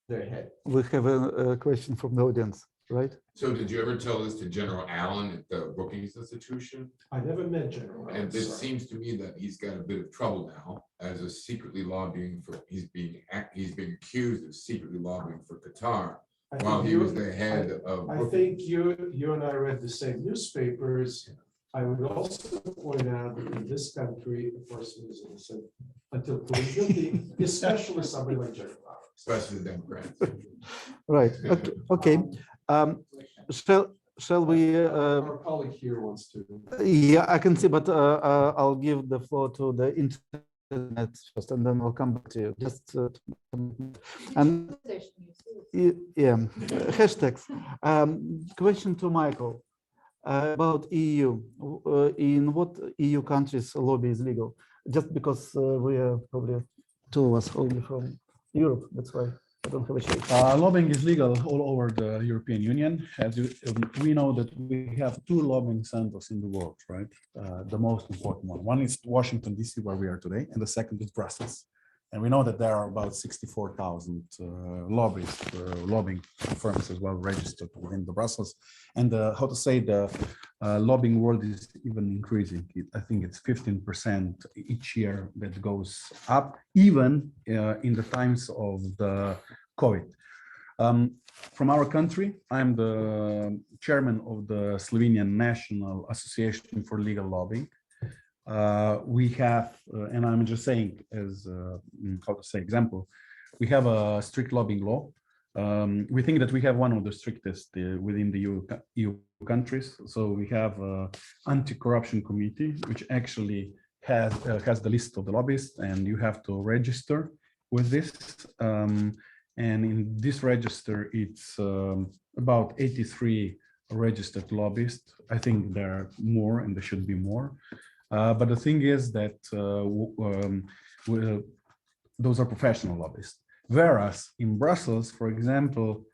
their head. We have a question from the audience, right? So did you ever tell this to General Allen at the Brookings Institution? I never met General Allen. And it seems to me that he's got a bit of trouble now as a secretly lobbying for, he's being accused of secretly lobbying for Qatar while he was the head of. I think you and I read the same newspapers. I would also point out that in this country, a person is innocent until proven guilty, especially somebody like General Allen. Especially the Democrats. Right. Okay. Shall we? Our colleague here wants to. Yeah, I can see, but I'll give the floor to the internet first, and then I'll come back to you. Just and yeah, hashtags. Question to Michael about EU. In what EU countries lobby is legal? Just because we are probably two of us only from Europe, that's why I don't have a shake. Lobbying is legal all over the European Union. As we know that we have two lobbying centers in the world, right? The most important one. One is Washington, D.C., where we are today, and the second is Brussels. And we know that there are about 64,000 lobbying firms as well registered within the Brussels. And how to say the lobbying world is even increasing. I think it's 15% each year that goes up, even in the times of the COVID. From our country, I'm the chairman of the Slovenian National Association for Legal Lobbying. We have, and I'm just saying as how to say example, we have a strict lobbying law. We think that we have one of the strictest within the EU countries. So we have an anti-corruption committee, which actually has the list of the lobbyists, and you have to register with this. And in this register, it's about 83 registered lobbyists. I think there are more, and there should be more. But the thing is that those are professional lobbyists. Whereas in Brussels, for example,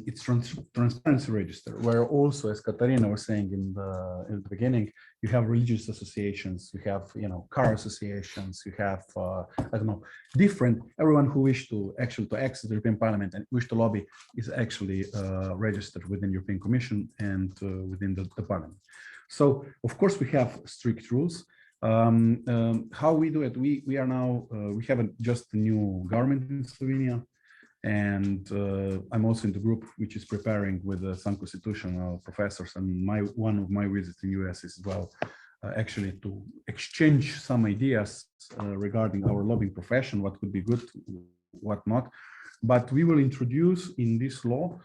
it's transparency register, where also, as Katarina was saying in the beginning, you have religious associations, you have car associations, you have I don't know, different. Everyone who wish to actually access the European Parliament and wish to lobby is actually registered within the European Commission and within the Parliament. So of course we have strict rules. How we do it? We are now we have just a new government in Slovenia, and I'm also in the group which is preparing with some constitutional professors, and one of my visits in US is as well actually to exchange some ideas regarding our lobbying profession, what would be good, what not. But we will introduce in this law,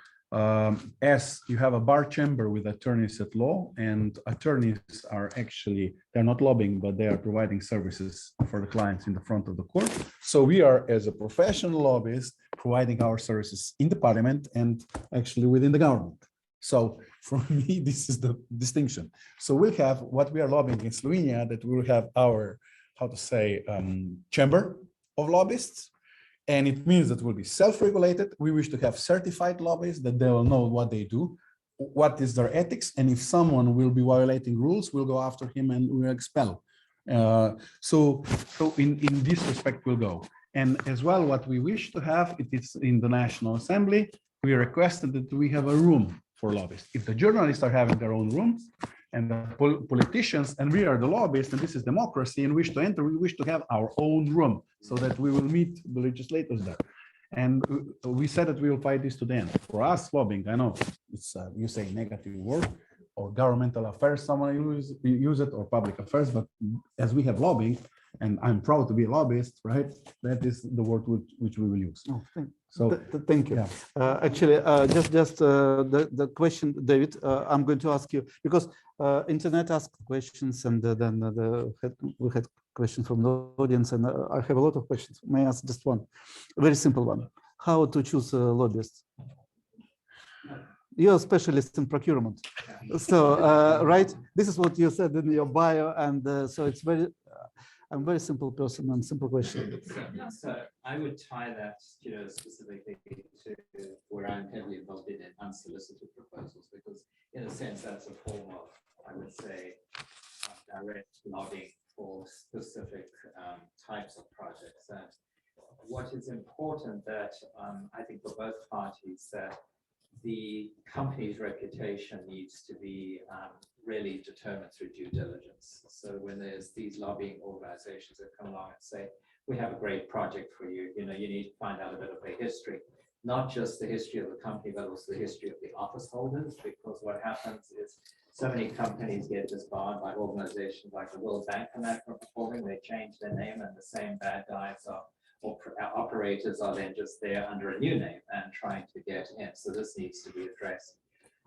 as you have a bar chamber with attorneys at law, and attorneys are actually, they're not lobbying, but they are providing services for the clients in the front of the court. So we are, as a professional lobbyist, providing our services in the parliament and actually within the government. So for me, this is the distinction. So we'll have what we are lobbying in Slovenia, that we will have our, how to say, chamber of lobbyists. And it means that we'll be self-regulated. We wish to have certified lobbyists, that they will know what they do, what is their ethics, and if someone will be violating rules, we'll go after him and we'll expel. So in this respect, we'll go. And as well, what we wish to have, it is in the National Assembly, we requested that we have a room for lobbyists. If the journalists are having their own rooms, and the politicians, and we are the lobbyists, and this is democracy, and wish to enter, we wish to have our own room so that we will meet the legislators there. And we said that we will fight this to the end. For us, lobbying, I know it's you say negative word, or governmental affairs, someone use it, or public affairs, but as we have lobbying, and I'm proud to be a lobbyist, right? That is the word which we will use. Oh, thank you. Yeah. Actually, just the question, David, I'm going to ask you, because internet asked questions, and then we had questions from the audience, and I have a lot of questions. May I ask just one, a very simple one? How to choose a lobbyist? You're a specialist in procurement, so right. This is what you said in your bio, and so it's very. I'm a very simple person and simple question. So I would tie that, specifically to where I'm heavily involved in unsolicited proposals, because in a sense that's a form of, I would say, direct lobbying for specific types of projects. And what is important that I think for both parties, that the company's reputation needs to be really determined through due diligence. So when there's these lobbying organizations that come along and say, we have a great project for you, you need to find out a bit of the history, not just the history of the company, but also the history of the office holders, because what happens is so many companies get disbarred by organizations like the World Bank and that from performing. They change their name, and the same bad guys or operators are then just there under a new name and trying to get in. So this needs to be addressed.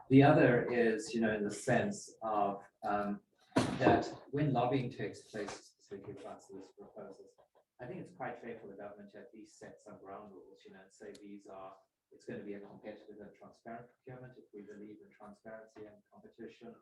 The other is, in the sense of that when lobbying takes place, specifically for unsolicited proposals, I think it's quite fair for the government to at least set some ground rules, and say it's going to be a competitive and transparent procurement if we believe in transparency and competition,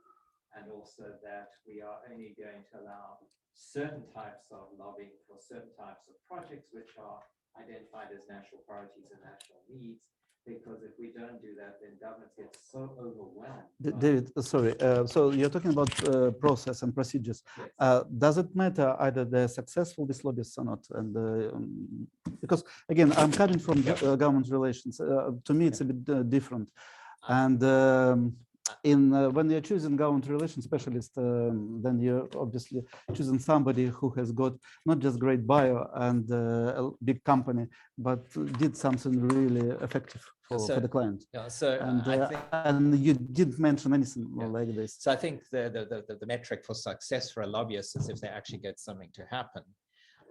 and also that we are only going to allow certain types of lobbying for certain types of projects which are identified as national priorities and national needs. Because if we don't do that, then governments get so overwhelmed. David, sorry. So you're talking about process and procedures. Yes. Does it matter either they're successful, these lobbyists, or not? And because again, I'm coming from government relations. To me, it's a bit different. And when you're choosing government relations specialist, then you're obviously choosing somebody who has got not just great bio and a big company, but did something really effective for the client. Yeah, so and you didn't mention anything like this. So I think the metric for success for a lobbyist is if they actually get something to happen.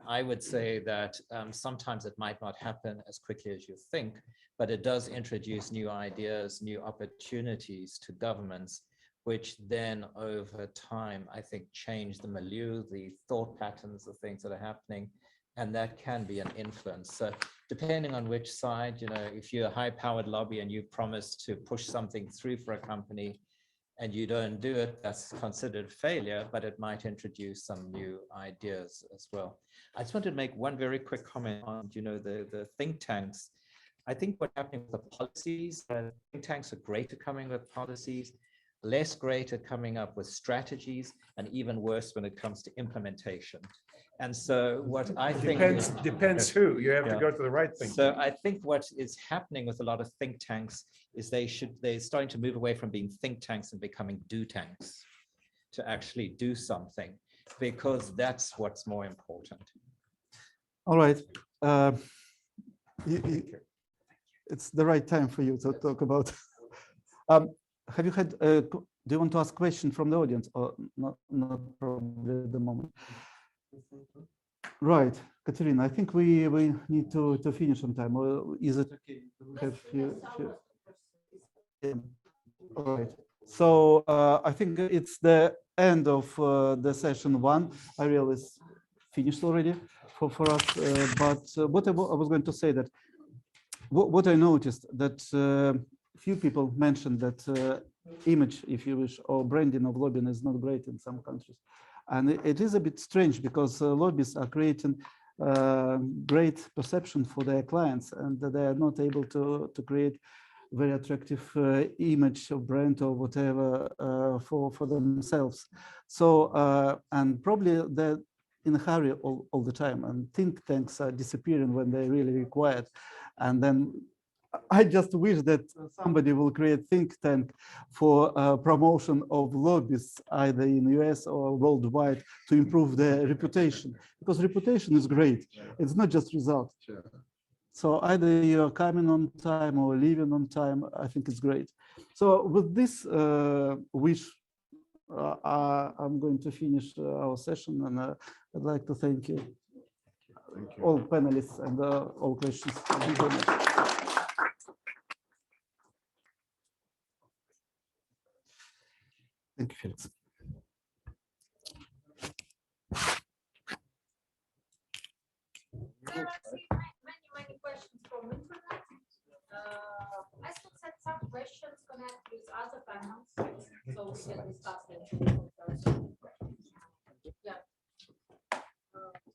I would say that sometimes it might not happen as quickly as you think, but it does introduce new ideas, new opportunities to governments, which then over time, I think, change the milieu, the thought patterns, the things that are happening, and that can be an influence. So depending on which side, you know, if you're a high-powered lobby and you promise to push something through for a company, and you don't do it, that's considered failure, but it might introduce some new ideas as well. I just wanted to make one very quick comment on, you know, the think tanks. I think what's happening with the policies, think tanks are great at coming with policies, less great at coming up with strategies, and even worse when it comes to implementation. And so what I think depends who, you have to go to the right thing. So I think what is happening with a lot of think tanks is they're starting to move away from being think tanks and becoming do tanks, to actually do something, because that's what's more important. All right. It's the right time for you to talk about. Have you had, do you want to ask a question from the audience, or not probably at the moment? Right, Katerina, I think we need to finish on time. Or is it okay? Have you, all right. So I think it's the end of the session one. I realize finished already for us. But what I was going to say that what I noticed that few people mentioned that image, if you wish, or branding of lobbying is not great in some countries. And it is a bit strange because lobbyists are creating great perception for their clients, and they are not able to create very attractive image or brand or whatever for themselves. So, and probably they're in a hurry all the time, and think tanks are disappearing when they're really required. And then I just wish that somebody will create think tank for promotion of lobbyists, either in the US or worldwide, to improve their reputation, because reputation is great. It's not just result. So either you're coming on time or leaving on time, I think it's great. So with this wish, I'm going to finish our session, and I'd like to thank you, all panelists and all questions. Thank you very much. Thank you, Felix. There are many questions from internet. I still set some questions connect with other panels, so we can discuss them. Yeah.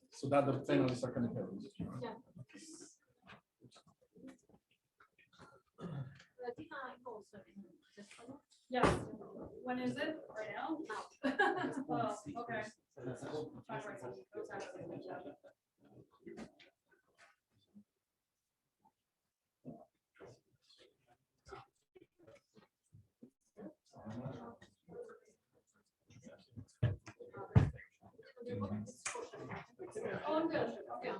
So that the panelists are connected. Yeah. Yes. When is it? Right now? Oh, okay. Oh, I'm good. Okay.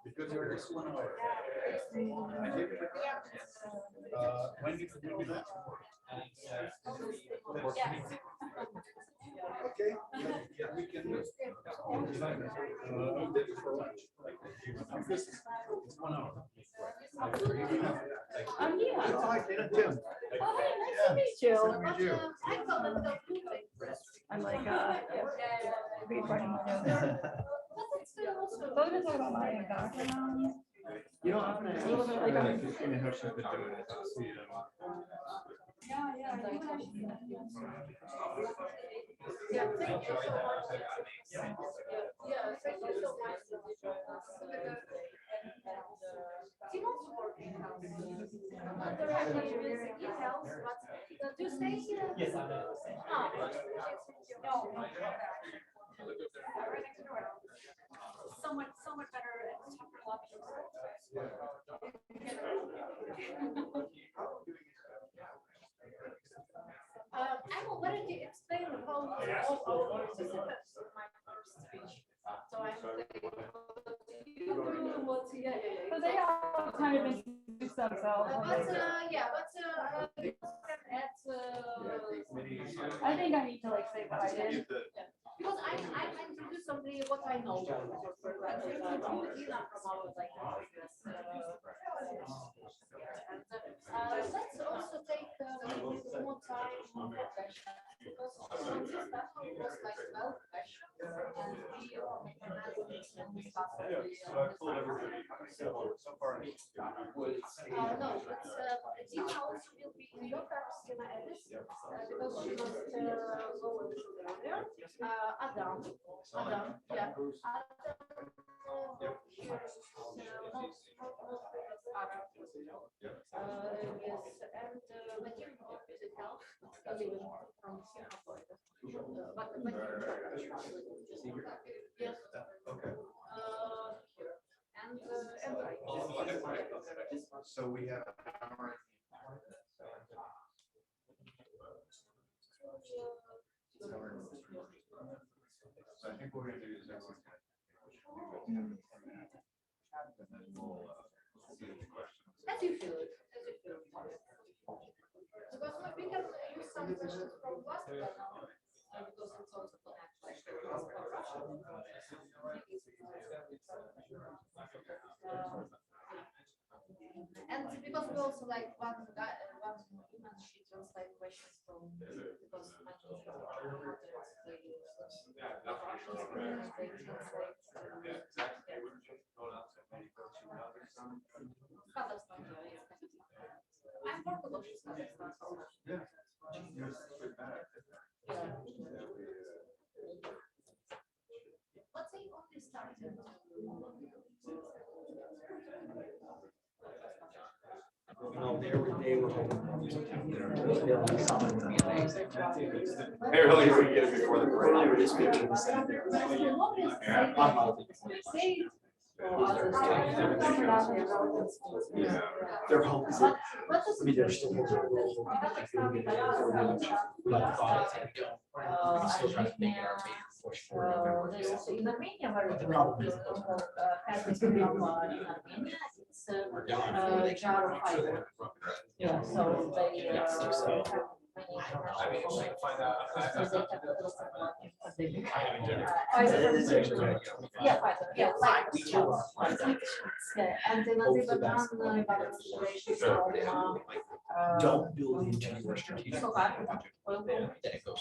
Because you're just one hour. When you can do that? Okay. Yeah, we can do it. For lunch. It's 1 hour. I'm here. Oh, I did it too. meet you. I'm like, rewriting my notes. Those are talking about my background. You know, A little bit like, Yeah, thank you so much. Yeah, thank you so much. Timo's working house. Not directly with e-health, but do you stay here? Yes. No. So much better at tougher lobbying. Emma, why don't you explain how all our participants in my first speech? So I'm so they all kind of introduce themselves. I think I need to like say what I did. Because I introduce somebody what I know. Let's also take more time on questions because this battle was like 12 questions and we no, it's Dina also will be in your person because she must go a little earlier. Adam, yeah. Yes, and when you visit health, living from Singapore. But yes. Okay. And right. So we have an hour. So I think what we're going to do is everyone can. And then we'll see the questions. As you feel it. Because we can use some questions from last panel, because it's also connected. And because we also like one human she translate questions from because my I'm Portugal, she's Kazakhstan. Yeah. Let's say only started. They were hoping. They really would get it before the break. Yeah. Their hope is that they're still still trying to make it our push for In Armenia, where the has become in Armenia, it's jar of fiber. Yeah, so they and they will even run about considerations from don't build into your strategic so that it goes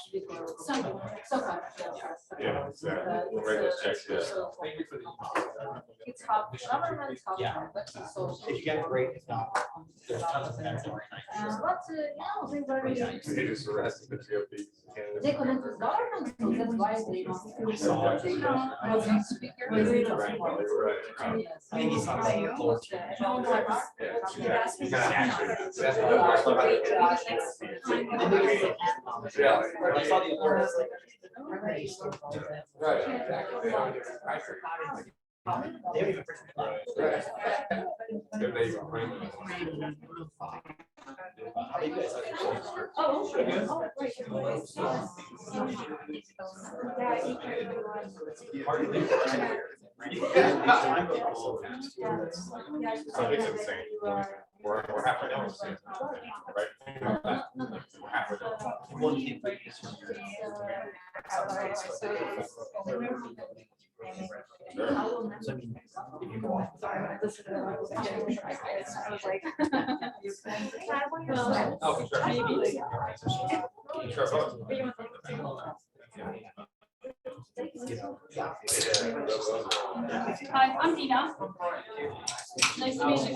far, Yeah, exactly. Right, check this. it's hard government, Yeah. If you get it great, if not, there's tons of mandatory. But they very They just arrested the GOP candidates. they connect with government, so that's why they must Maybe something. I saw the alert. Right, exactly. They don't even They haven't even written it. If they even bring them. How do you guys So it's insane. We're half an hour, right? Think about that. We're half an hour. One kid. So, I mean, if you go off. I was like, Hi, I'm Dina. Nice to meet you too.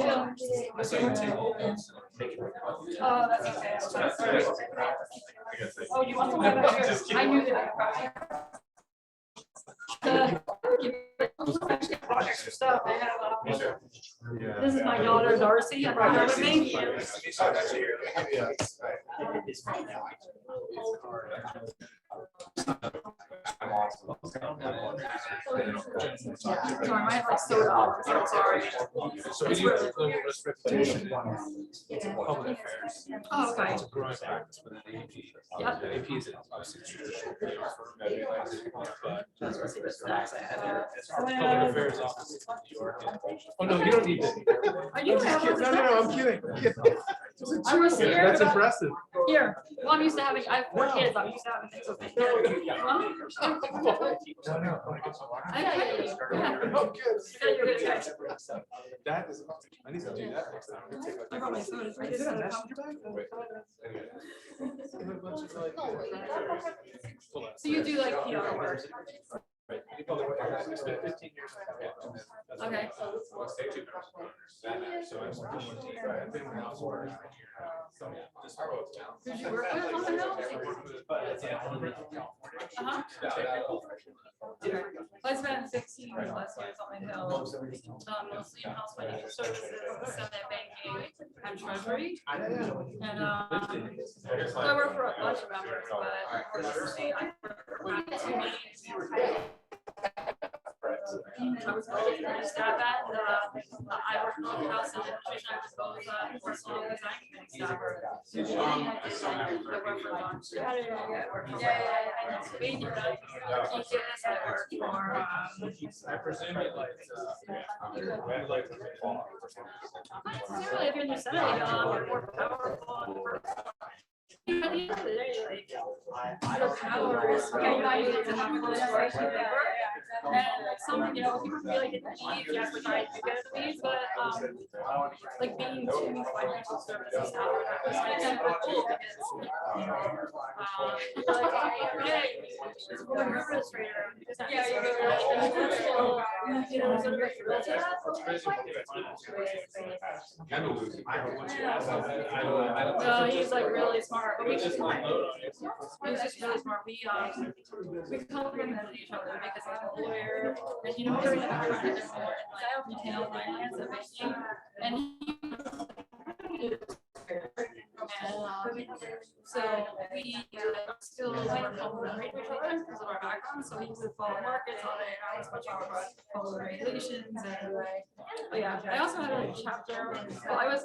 Oh, that's okay. Oh, you want some of yours? I knew that. Extra stuff. I have, this is my daughter Darcy. I'm her with me. Sorry, I have like soda. I'm sorry. So we do global risk reputation. Public affairs. Oh, okay. It's a growing practice within the AP. Yep. The AP is obviously traditional. But it's public affairs office in New York. Oh, no, you don't need to. Are you? No, I'm kidding. I was scared. That's impressive. Here. Well, I'm used to having, I have 4 kids. I'm used to having things with me. Well, I got you. Yeah. Oh, good. You're good, guys. That is, I need to do that next time. I brought my sodas. I just had a cup. So you do like PR work? Okay. Did you work with someone else? I spent 16 plus years on the Hill, mostly in house financial services, Senate banking, and treasury. And I work for a bunch of members, but unfortunately, I work for too many. I was always going to staff at, I worked in the house and administration, I was both personal design committee staffer. I worked for John. I worked for Pennsylvania, EKS, I worked for, I presume you like not necessarily if you're in the Senate, you're more powerful. At the end of the day, like, your power is, okay, you're not able to have a close relationship with work. And like some, you know, people feel like it's easy, yes, which I do get the weeds, but like being to financial services staff, it's like super cool because you're like, oh, hey, it's for an administrator. Yeah, you're really, you know, sort of like thrilled to that. No, he's like really smart, but we just he's just really smart. We complement each other because I'm a lawyer and you know we're in retail finance and banking and so we still are complementary to each other because of our background. So we would follow markets all day. I was much more about follow the regulations and but yeah. I also had a chapter. Well, I was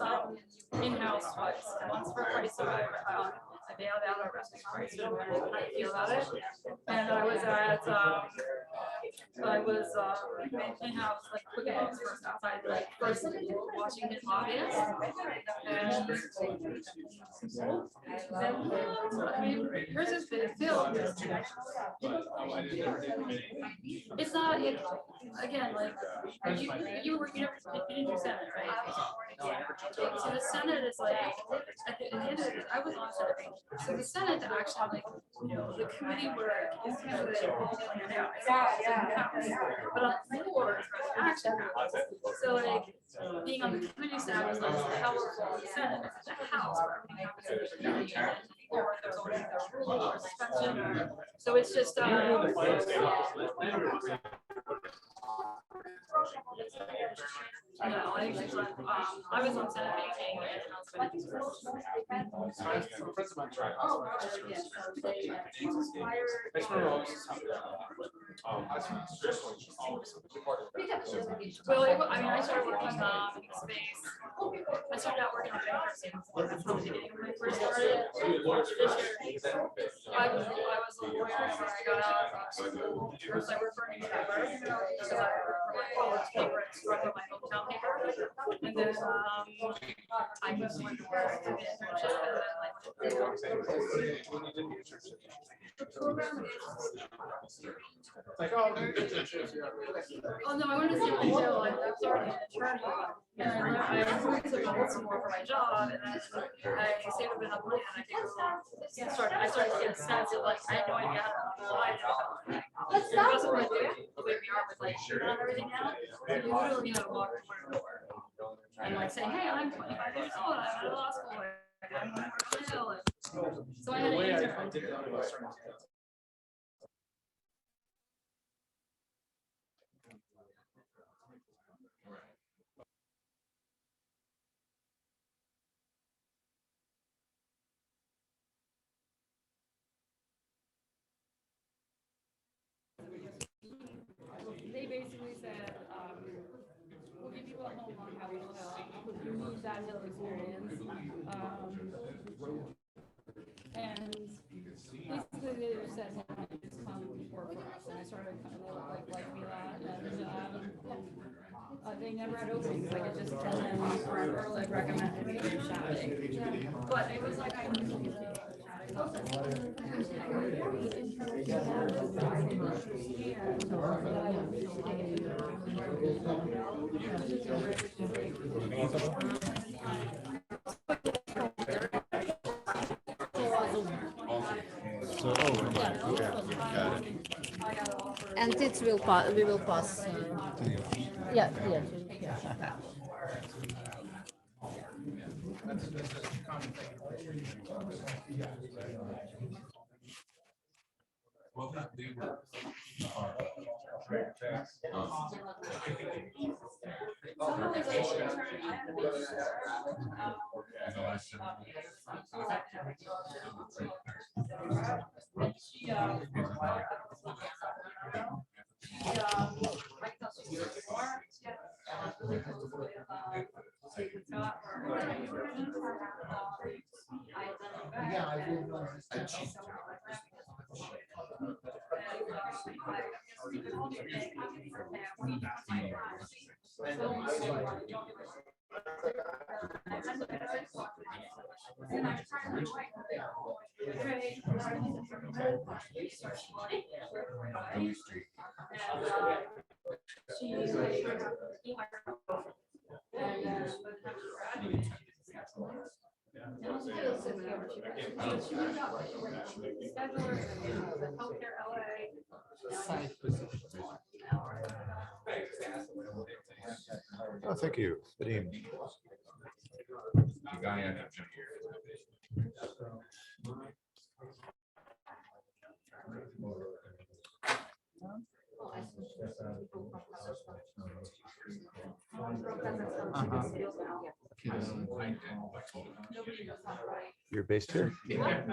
in-house twice. Once for Chrysler, I bailed out our rescue Chrysler and learned how to feel about it. And I was at in-house like QuickBooks first outside like first Washington lobbyists. And then I mean hers is been filmed. It's not again like you didn't do Senate, right? So the Senate is like at the end of it, I was on Senate. So the Senate to actually like you know the committee work is usually planned out. But on the floor is where the action happens. So like being on the committee staff is like powerful in the Senate. It's the House where everything happens in the committee and or there's always a rule or suspension. So it's just no, I usually I was on Senate banking and house financial services. Well, I mean, I started working in space. I started out working on bankruptcy. That's from the beginning when I first started. I was a lawyer when I got out of school. First, I worked for a newspaper because I worked for my college paper and struck on my hometown paper. And then I just went to work to the internship and then like Oh, no, I wanted to see what they do. Like, I was already an attorney. And I learned, I improved some more for my job, and then I saved a bit of money, and I could I started to get a sense of like, I had no idea why I wasn't what I do, the way we are with like, on everything now. So you literally, walk door to door. And like say, hey, I'm 25 years old, I'm out of law school, I'm going to jail. So I had an answer. They basically said, we'll give you a home on Capitol Hill. You need that Hill experience. And basically they just said, hey, just come work for us. And I started kind of like me that. And they never had openings. Like it just told them forever, like recommended me to shopping. But it was like I And it will pass. We will pass. Yeah. Oh, thank you. Vadim. You're based here?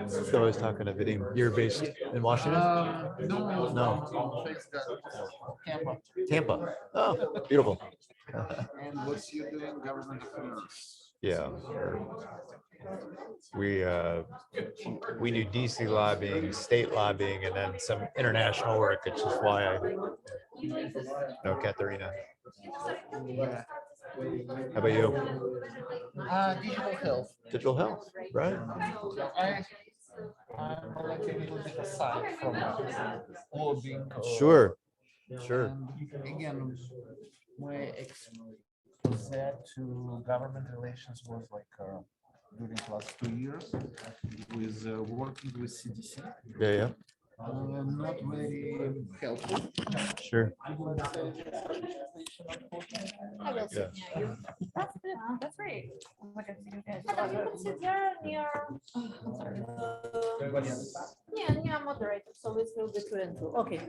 So I was talking to Vadim. You're based in Washington? No. Tampa. Tampa. Oh, beautiful. And what's you doing? Government affairs. Yeah. We do DC lobbying, state lobbying, and then some international work. It's just why I know Katharina. Yeah. How about you? Digital health. Digital health, right? I'm like a little bit aside from lobbying. Sure. Sure. And again, my expose to government relations was like during the last 2 years with working with CDC. Yeah. Not very helpful. Sure. I will sit near you. That's good. That's great. Like I see you guys. Madam, you can sit there near. Near moderator, so it will be 2 and 2. Okay.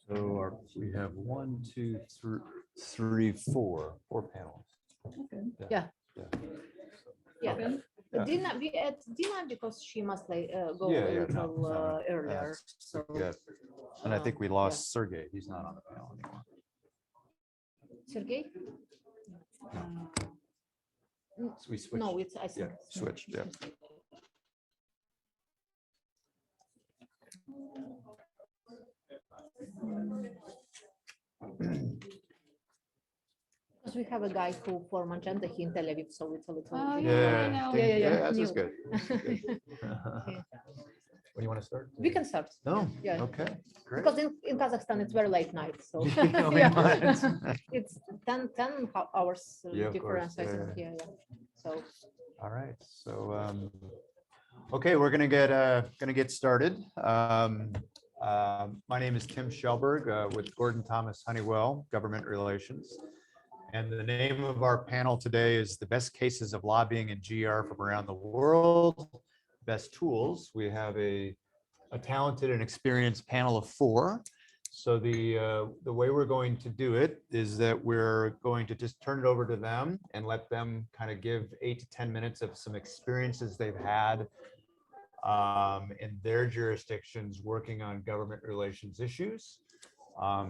So we have 1, 2, 3, 4 panels. Yeah. Dina, we add Dina because she must go a little earlier. So. And I think we lost Sergey. He's not on the panel anymore. Sergey? We switched. No, it's, I think. Yeah, switched, yeah. Because we have a guy who for Magenta, he in Tel Aviv, so it's a little. Oh, Yeah, yeah, I know. That's new. just good. That's good. Yeah. What do you want to start? We can start. No, Yeah. okay, great. Because in Kazakhstan, it's very late night, so Oh, yeah. yeah. It's 10 hours Yeah, of difference, course. I think. Yeah. Yeah, So All right, so, okay, we're gonna get started. My name is Tim Shelberg with Gordon Thomas Honeywell, Government Relations. And the name of our panel today is the best cases of lobbying and GR from around the world, best tools. We have a talented and experienced panel of 4. So the way we're going to do it is that we're going to just turn it over to them and let them kind of give 8 to 10 minutes of some experiences they've had in their jurisdictions working on government relations issues.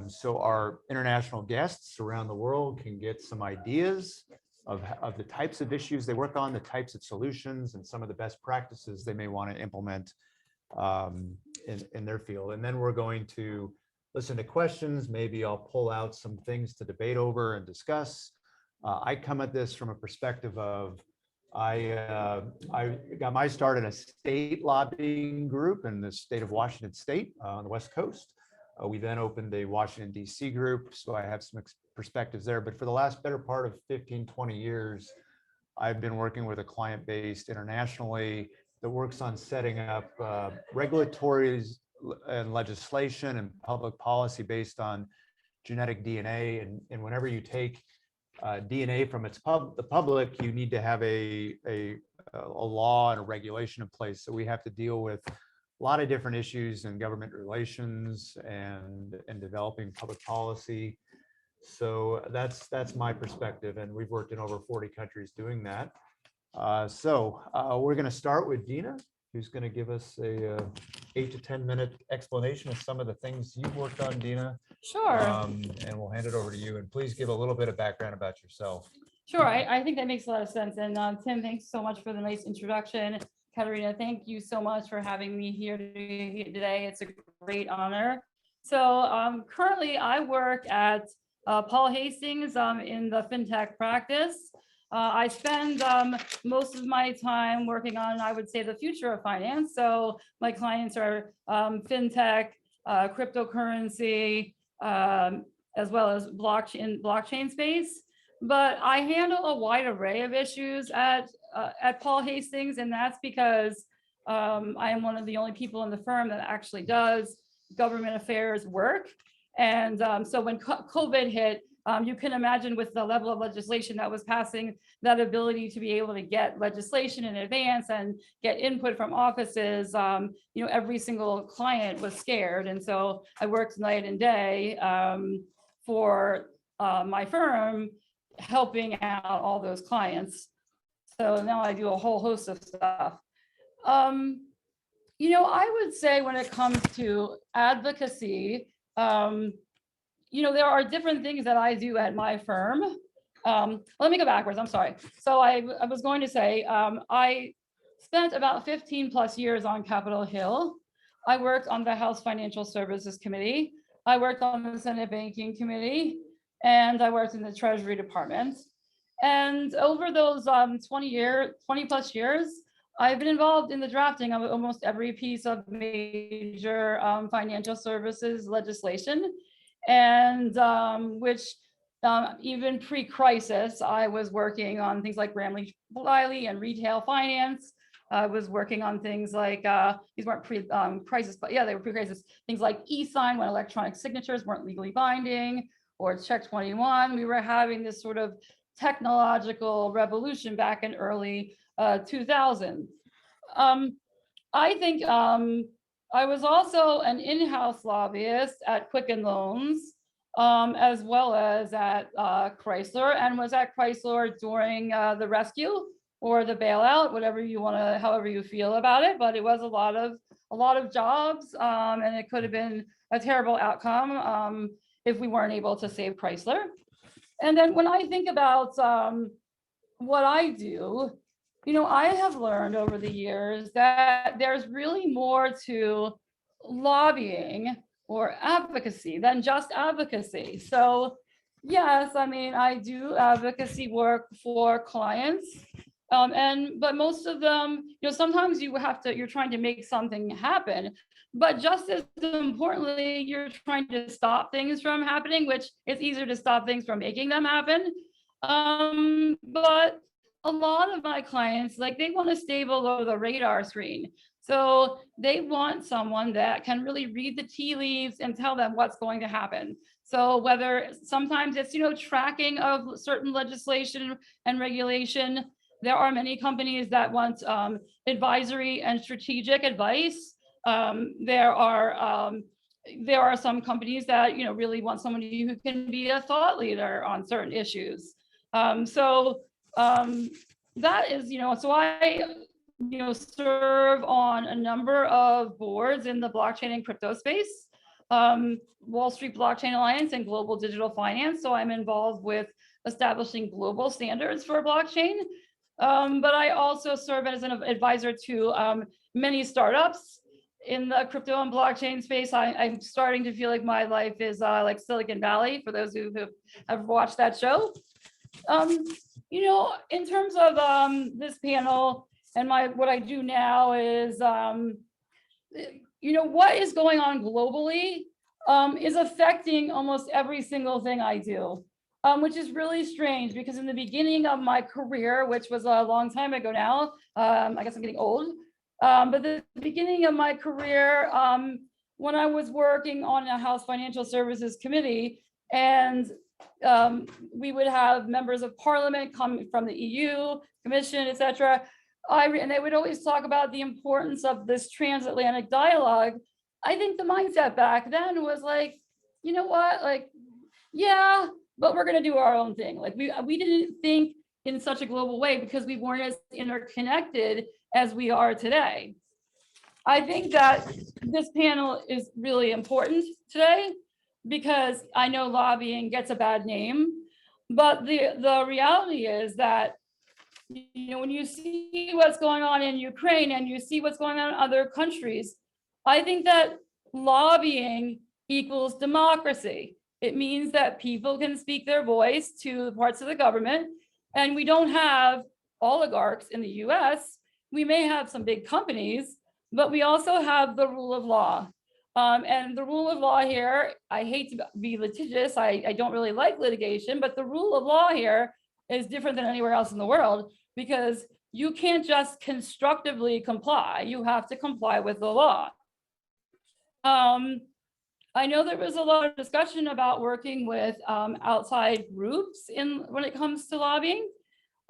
So our international guests around the world can get some ideas of the types of issues they work on, the types of solutions, and some of the best practices they may want to implement in their field. And then we're going to listen to questions. Maybe I'll pull out some things to debate over and discuss. I come at this from a perspective of I got my start in a state lobbying group in the state of Washington State on the West Coast. We then opened a Washington, D.C. group, so I have some perspectives there. But for the last better part of 15, 20 years, I've been working with a client based internationally that works on setting up regulatory and legislation and public policy based on genetic DNA. And whenever you take DNA from the public, you need to have a law and a regulation in place. So we have to deal with a lot of different issues in government relations and developing public policy. So that's my perspective, and we've worked in over 40 countries doing that. So we're going to start with Dina, who's going to give us a 8 to 10 minute explanation of some of the things you've worked on, Dina. Sure. And we'll hand it over to you. And please give a little bit of background about yourself. Sure, I think that makes a lot of sense. And Tim, thanks so much for the nice introduction. Katerina, thank you so much for having me here today. It's a great honor. So currently I work at Paul Hastings in the FinTech practice. I spend most of my time working on, I would say, the future of finance. So my clients are FinTech, cryptocurrency, as well as blockchain space. But I handle a wide array of issues at Paul Hastings, and that's because I am one of the only people in the firm that actually does government affairs work. And so when COVID hit, you can imagine with the level of legislation that was passing, that ability to be able to get legislation in advance and get input from offices, every single client was scared. And so I worked night and day for my firm, helping out all those clients. So now I do a whole host of stuff. I would say when it comes to advocacy, there are different things that I do at my firm. Let me go backwards, I'm sorry. So I was going to say, I spent about 15 plus years on Capitol Hill. I worked on the House Financial Services Committee. I worked on the Senate Banking Committee, and I worked in the Treasury Department. And over those 20 plus years, I've been involved in the drafting of almost every piece of major financial services legislation. And which even pre-crisis, I was working on things like Bramley-Bliley and retail finance. I was working on things like, these weren't pre-crisis, but yeah, they were pre-crisis. Things like e-sign when electronic signatures weren't legally binding, or Check 21. We were having this sort of technological revolution back in early 2000. I think I was also an in-house lobbyist at Quicken Loans, as well as at Chrysler, and was at Chrysler during the rescue or the bailout, whatever you want to, however you feel about it. But it was a lot of jobs, and it could have been a terrible outcome if we weren't able to save Chrysler. And then when I think about what I do, I have learned over the years that there's really more to lobbying or advocacy than just advocacy. So yes, I mean, I do advocacy work for clients. But most of them, sometimes you're trying to make something happen, but just as importantly, you're trying to stop things from happening, which it's easier to stop things from making them happen. But a lot of my clients, like, they want to stay below the radar screen. So they want someone that can really read the tea leaves and tell them what's going to happen. So whether sometimes it's, tracking of certain legislation and regulation. There are many companies that want advisory and strategic advice. There are some companies that, really want somebody who can be a thought leader on certain issues. That is, so I, serve on a number of boards in the blockchain and crypto space, Wall Street Blockchain Alliance and Global Digital Finance. So I'm involved with establishing global standards for blockchain. But I also serve as an advisor to many startups in the crypto and blockchain space. I'm starting to feel like my life is like Silicon Valley, for those who have watched that show. In terms of this panel and what I do now is, what is going on globally is affecting almost every single thing I do. Which is really strange, because in the beginning of my career, which was a long time ago now, I guess I'm getting old, but the beginning of my career, when I was working on a House Financial Services Committee, and we would have members of Parliament come from the EU, Commission, etc. And they would always talk about the importance of this transatlantic dialogue. I think the mindset back then was like, you know what, like, yeah, but we're going to do our own thing. Like, we didn't think in such a global way because we weren't as interconnected as we are today. I think that this panel is really important today because I know lobbying gets a bad name, but the reality is that, when you see what's going on in Ukraine and you see what's going on in other countries, I think that lobbying equals democracy. It means that people can speak their voice to the parts of the government, and we don't have oligarchs in the US. We may have some big companies, but we also have the rule of law. And the rule of law here, I hate to be litigious, I don't really like litigation, but the rule of law here is different than anywhere else in the world, because you can't just constructively comply, you have to comply with the law. I know there was a lot of discussion about working with outside groups when it comes to lobbying.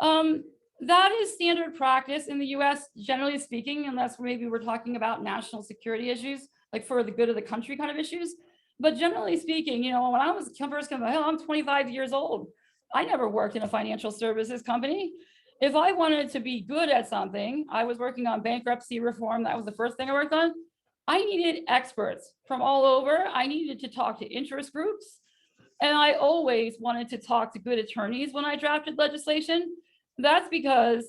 That is standard practice in the US, generally speaking, unless maybe we're talking about national security issues, like for the good of the country kind of issues. But generally speaking, when I was first coming, I'm 25 years old. I never worked in a financial services company. If I wanted to be good at something, I was working on bankruptcy reform. That was the first thing I worked on. I needed experts from all over. I needed to talk to interest groups. And I always wanted to talk to good attorneys when I drafted legislation. That's because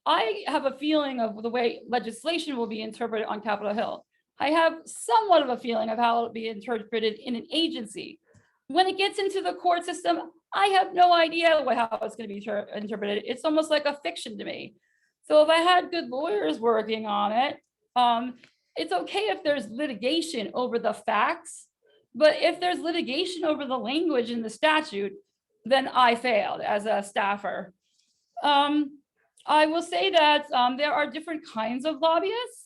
I have a feeling of the way legislation will be interpreted on Capitol Hill. I have somewhat of a feeling of how it'll be interpreted in an agency. When it gets into the court system, I have no idea how it's going to be interpreted. It's almost like a fiction to me. So if I had good lawyers working on it, it's okay if there's litigation over the facts, but if there's litigation over the language in the statute, then I failed as a staffer. I will say that there are different kinds of lobbyists.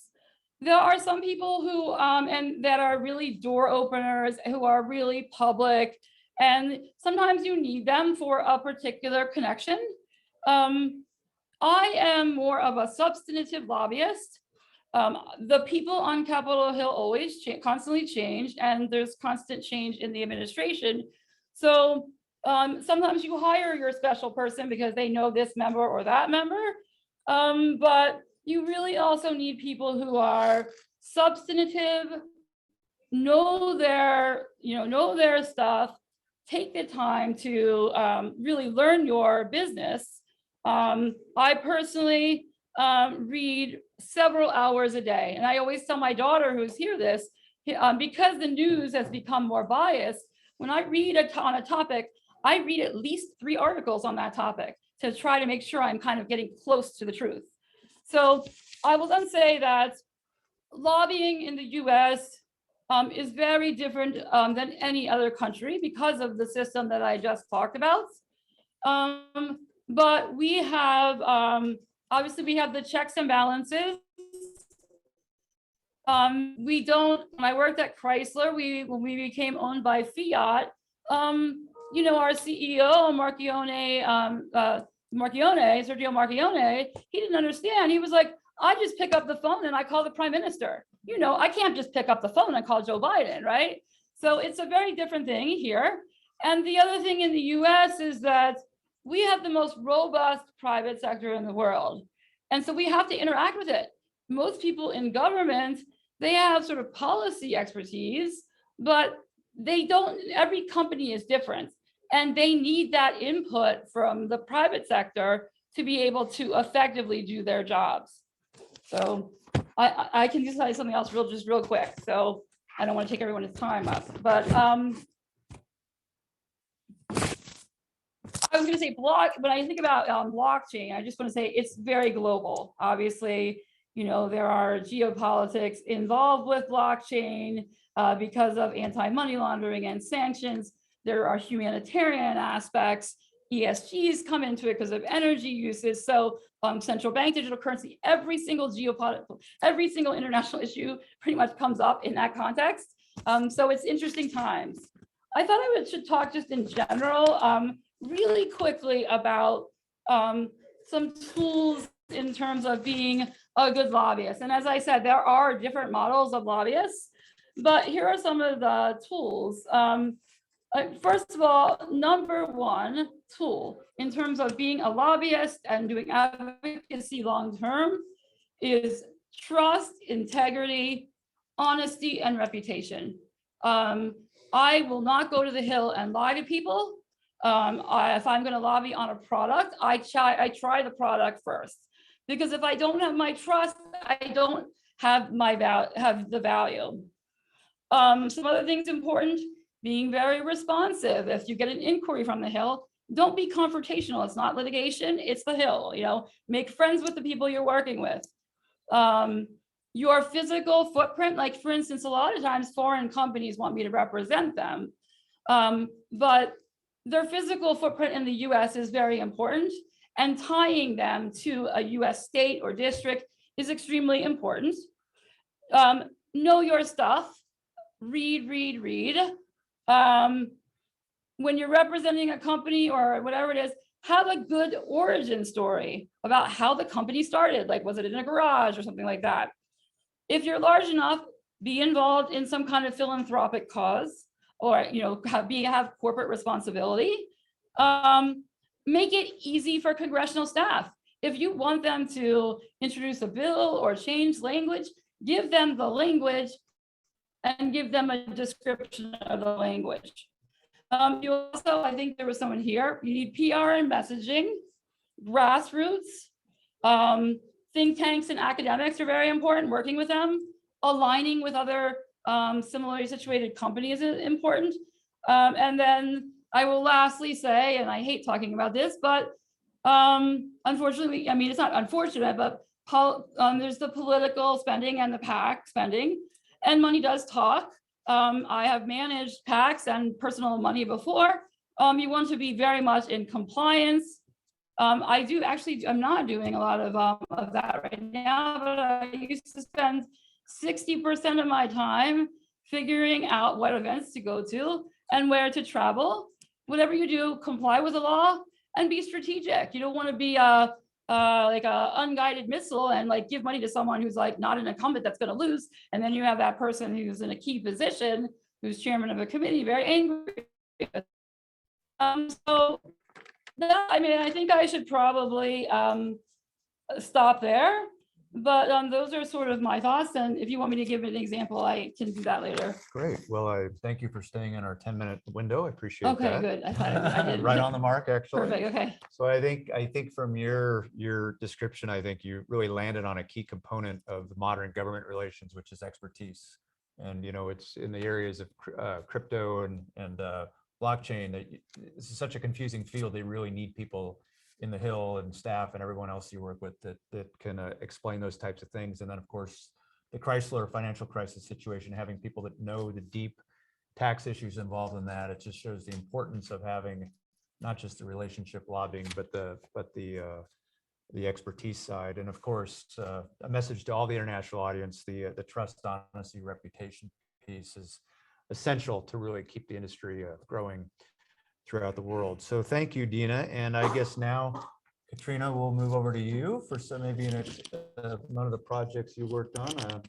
There are some people who, and that are really door openers, who are really public, and sometimes you need them for a particular connection. I am more of a substantive lobbyist. The people on Capitol Hill always constantly change, and there's constant change in the administration. So sometimes you hire your special person because they know this member or that member, but you really also need people who are substantive, know their stuff, take the time to really learn your business, I personally read several hours a day. And I always tell my daughter who's hear this, because the news has become more biased, when I read on a topic, I read at least 3 articles on that topic to try to make sure I'm kind of getting close to the truth. So I will then say that lobbying in the US is very different than any other country because of the system that I just talked about. But we have, obviously we have the checks and balances. We don't, when I worked at Chrysler, when we became owned by Fiat, you know, our CEO, Sergio Marchionne, he didn't understand. He was like, I just pick up the phone and I call the prime minister. You know, I can't just pick up the phone and call Joe Biden, right? So it's a very different thing here. And the other thing in the US is that we have the most robust private sector in the world. And so we have to interact with it. Most people in government, they have sort of policy expertise, but they don't, every company is different. And they need that input from the private sector to be able to effectively do their jobs. So I can decide something else real quick. So I don't want to take everyone's time up, but I was going to say when I think about blockchain, I just want to say it's very global. Obviously, you know, there are geopolitics involved with blockchain because of anti-money laundering and sanctions. There are humanitarian aspects. ESGs come into it because of energy uses. So central bank digital currency, every single international issue pretty much comes up in that context. So it's interesting times. I thought should talk just in general, really quickly about some tools in terms of being a good lobbyist. And as I said, there are different models of lobbyists, but here are some of the tools. First of all, number one tool in terms of being a lobbyist and doing advocacy long-term is trust, integrity, honesty, and reputation. I will not go to the Hill and lie to people. If I'm going to lobby on a product, I try the product first, because if I don't have my trust, I don't have the value. Some other things important: being very responsive. If you get an inquiry from the Hill, don't be confrontational. It's not litigation, it's the Hill. You know, make friends with the people you're working with. Your physical footprint, like for instance, a lot of times foreign companies want me to represent them, but their physical footprint in the US is very important, and tying them to a US state or district is extremely important. Know your stuff, read. When you're representing a company or whatever it is, have a good origin story about how the company started. Like, was it in a garage or something like that? If you're large enough, be involved in some kind of philanthropic cause, or, you know, have corporate responsibility. Make it easy for congressional staff. If you want them to introduce a bill or change language, give them the language and give them a description of the language. You also, I think there was someone here, you need PR and messaging, grassroots, think tanks and academics are very important, working with them, aligning with other similarly situated companies is important. And then I will lastly say, and I hate talking about this, but unfortunately, I mean, it's not unfortunate, but there's the political spending and the PAC spending, and money does talk. I have managed PACs and personal money before. You want to be very much in compliance. I'm not doing a lot of that right now, but I used to spend 60% of my time figuring out what events to go to and where to travel. Whatever you do, comply with the law and be strategic. You don't want to be like a unguided missile and like give money to someone who's like not an incumbent that's going to lose, and then you have that person who's in a key position, who's chairman of a committee, very angry. So that, I mean, I think I should probably stop there. But those are sort of my thoughts. And if you want me to give an example, I can do that later. Great. Well, I thank you for staying in our 10-minute window. I appreciate Okay, that. good. I thought I did. Right on the mark, actually. Perfect. Okay. So I think from your description, I think you really landed on a key component of modern government relations, which is expertise. And it's in the areas of crypto and blockchain that this is such a confusing field. They really need people in the Hill and staff and everyone else you work with that can explain those types of things. And then, of course, the Chrysler financial crisis situation, having people that know the deep tax issues involved in that, it just shows the importance of having not just the relationship lobbying, but the expertise side. And of course, a message to all the international audience, the trust, honesty, reputation piece is essential to really keep the industry growing throughout the world. So thank you, Dina. And I guess now, Katrina, we'll move over to you for some maybe one of the projects you worked on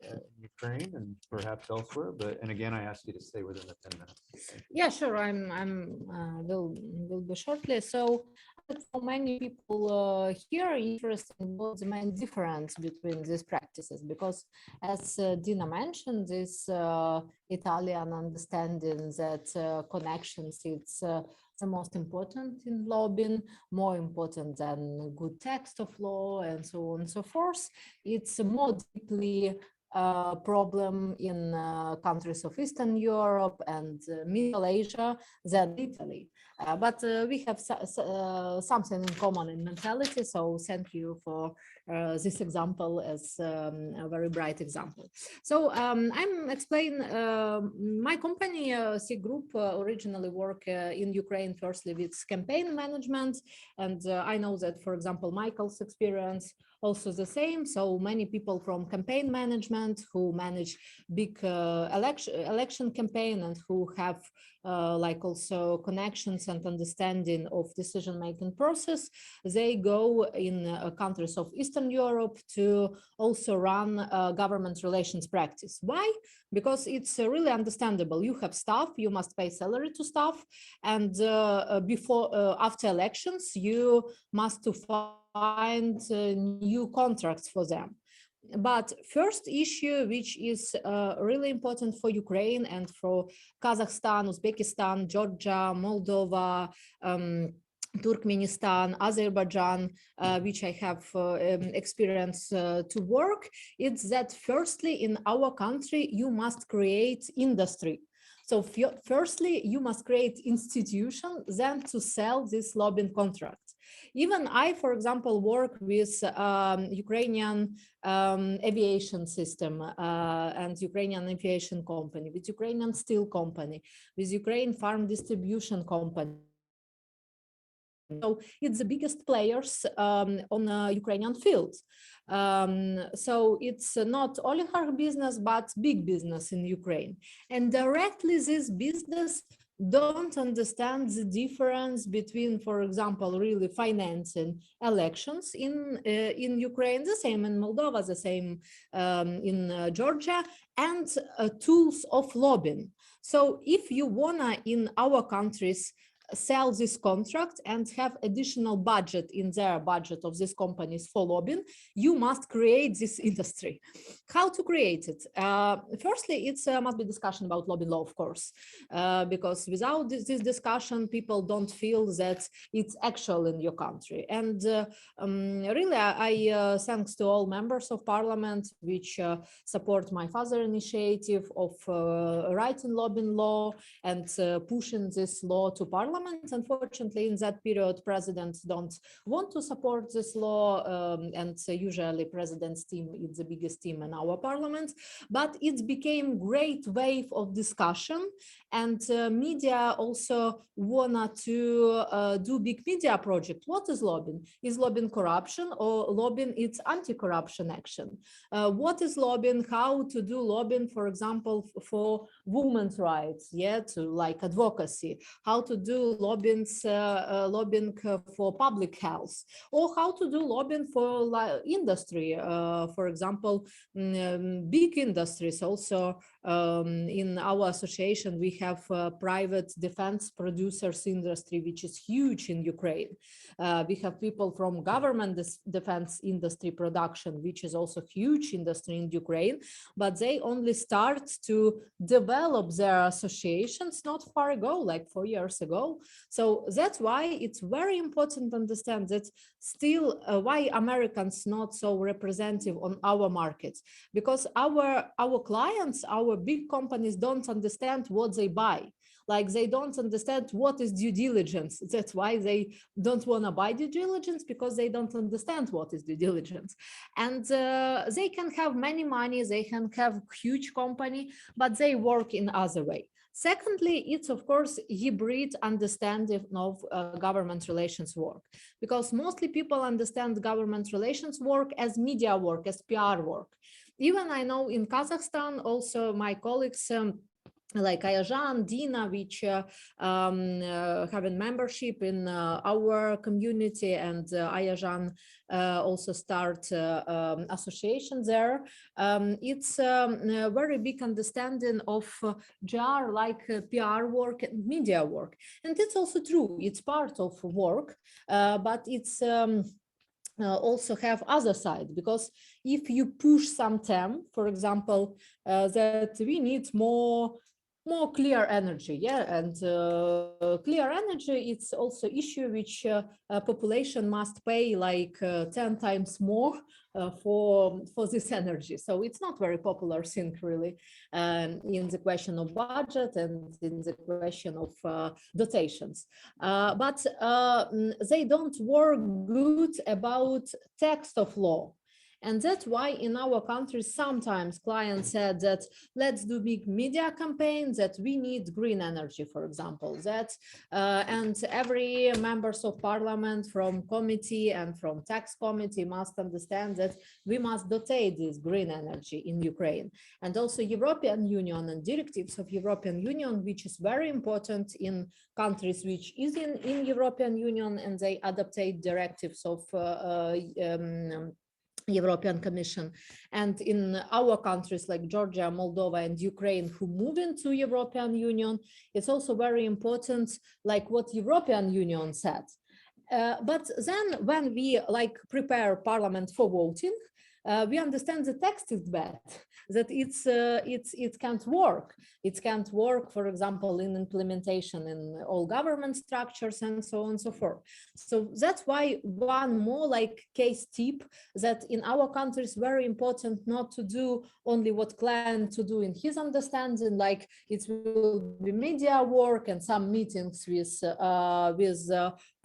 in Ukraine and perhaps elsewhere. And again, I ask you to stay within the 10 minutes. Yeah, sure. Will be shortly. So for many people here interesting was the main difference between these practices, because as Dina mentioned, this Italian understanding that connections, it's the most important in lobbying, more important than good text of law and so on and so forth. It's more deeply problem in countries of Eastern Europe and Middle Asia than Italy. But we have something in common in mentality. So thank you for this example as a very bright example. So I'm explain my company, C Group, originally work in Ukraine firstly with campaign management. And I know that, for example, Michael's experience also the same. So many people from campaign management who manage big election campaign and who have like also connections and understanding of decision-making process, they go in countries of Eastern Europe to also run government relations practice. Why? Because it's really understandable. You have staff, you must pay salary to staff, and after elections, you must to find new contracts for them. But first issue, which is really important for Ukraine and for Kazakhstan, Uzbekistan, Georgia, Moldova, Turkmenistan, Azerbaijan, which I have experience to work, it's that firstly in our country, you must create industry. So firstly, you must create institution, then to sell this lobbying contract. Even I, for example, work with Ukrainian aviation system and Ukrainian aviation company, with Ukrainian steel company, with Ukraine farm distribution company. So it's the biggest players on Ukrainian field. So it's not oligarch business, but big business in Ukraine. And directly this business don't understand the difference between, for example, really financing elections in Ukraine, the same in Moldova, the same in Georgia, and tools of lobbying. So if you wanna in our countries sell this contract and have additional budget in their budget of these companies for lobbying, you must create this industry. How to create it? Firstly, it must be discussion about lobbying law, of course, because without this discussion, people don't feel that it's actual in your country. And really, I thanks to all members of parliament which support my father initiative of writing lobbying law and pushing this law to parliament. Unfortunately, in that period, presidents don't want to support this law, and usually president's team is the biggest team in our parliament. But it became great wave of discussion, and media also wanted to do big media project. What is lobbying? Is lobbying corruption, or lobbying it's anti-corruption action? What is lobbying? How to do lobbying, for example, for women's rights? Yeah, to like advocacy. How to do lobbying for public health, or how to do lobbying for industry, for example, big industries also in our association, we have private defense producers industry, which is huge in Ukraine. We have people from government defense industry production, which is also huge industry in Ukraine, but they only start to develop their associations not far ago, like 4 years ago. So that's why it's very important to understand that still why Americans not so representative on our markets, because our clients, our big companies don't understand what they buy. Like they don't understand what is due diligence. That's why they don't want to buy due diligence, because they don't understand what is due diligence. And they can have many money, they can have huge company, but they work in other way. Secondly, it's of course hybrid understanding of government relations work, because mostly people understand government relations work as media work, as PR work. Even I know in Kazakhstan, also my colleagues like Ayajan, Dina, which have a membership in our community, and Ayajan also start association there. It's a very big understanding of GR like PR work and media work. And it's also true, it's part of work, but it's also have other side, because if you push some term, for example, that we need more clear energy, and clear energy, it's also issue which population must pay like 10 times more for this energy. So it's not very popular thing really in the question of budget and in the question of dotations. But they don't work good about text of law. And that's why in our country, sometimes clients said that let's do big media campaigns, that we need green energy, for example, that and every members of parliament from committee and from tax committee must understand that we must dotate this green energy in Ukraine. And also European Union and directives of European Union, which is very important in countries which is in European Union, and they adaptate directives of European Commission. And in our countries like Georgia, Moldova, and Ukraine, who move into European Union, it's also very important, like what European Union said. But then when we like prepare parliament for voting, we understand the text is bad, that it can't work. It can't work, for example, in implementation in all government structures and so on and so forth. So that's why one more like case tip, that in our country is very important not to do only what client to do in his understanding, like it will be media work and some meetings with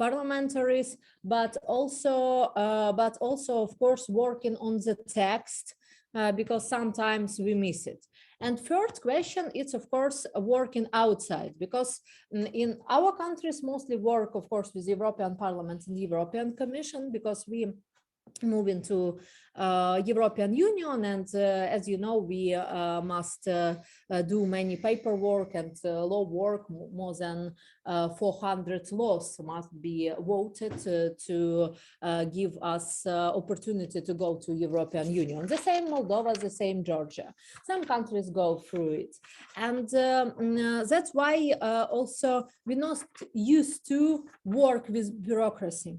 parliamentaries, but also of course working on the text, because sometimes we miss it. And third question, it's of course working outside, because in our countries mostly work, of course, with European Parliament and European Commission, because we move into European Union, and as you know, we must do many paperwork and law work. More than 400 laws must be voted to give us opportunity to go to European Union. The same Moldova, the same Georgia. Some countries go through it, and that's why also we're not used to work with bureaucracy.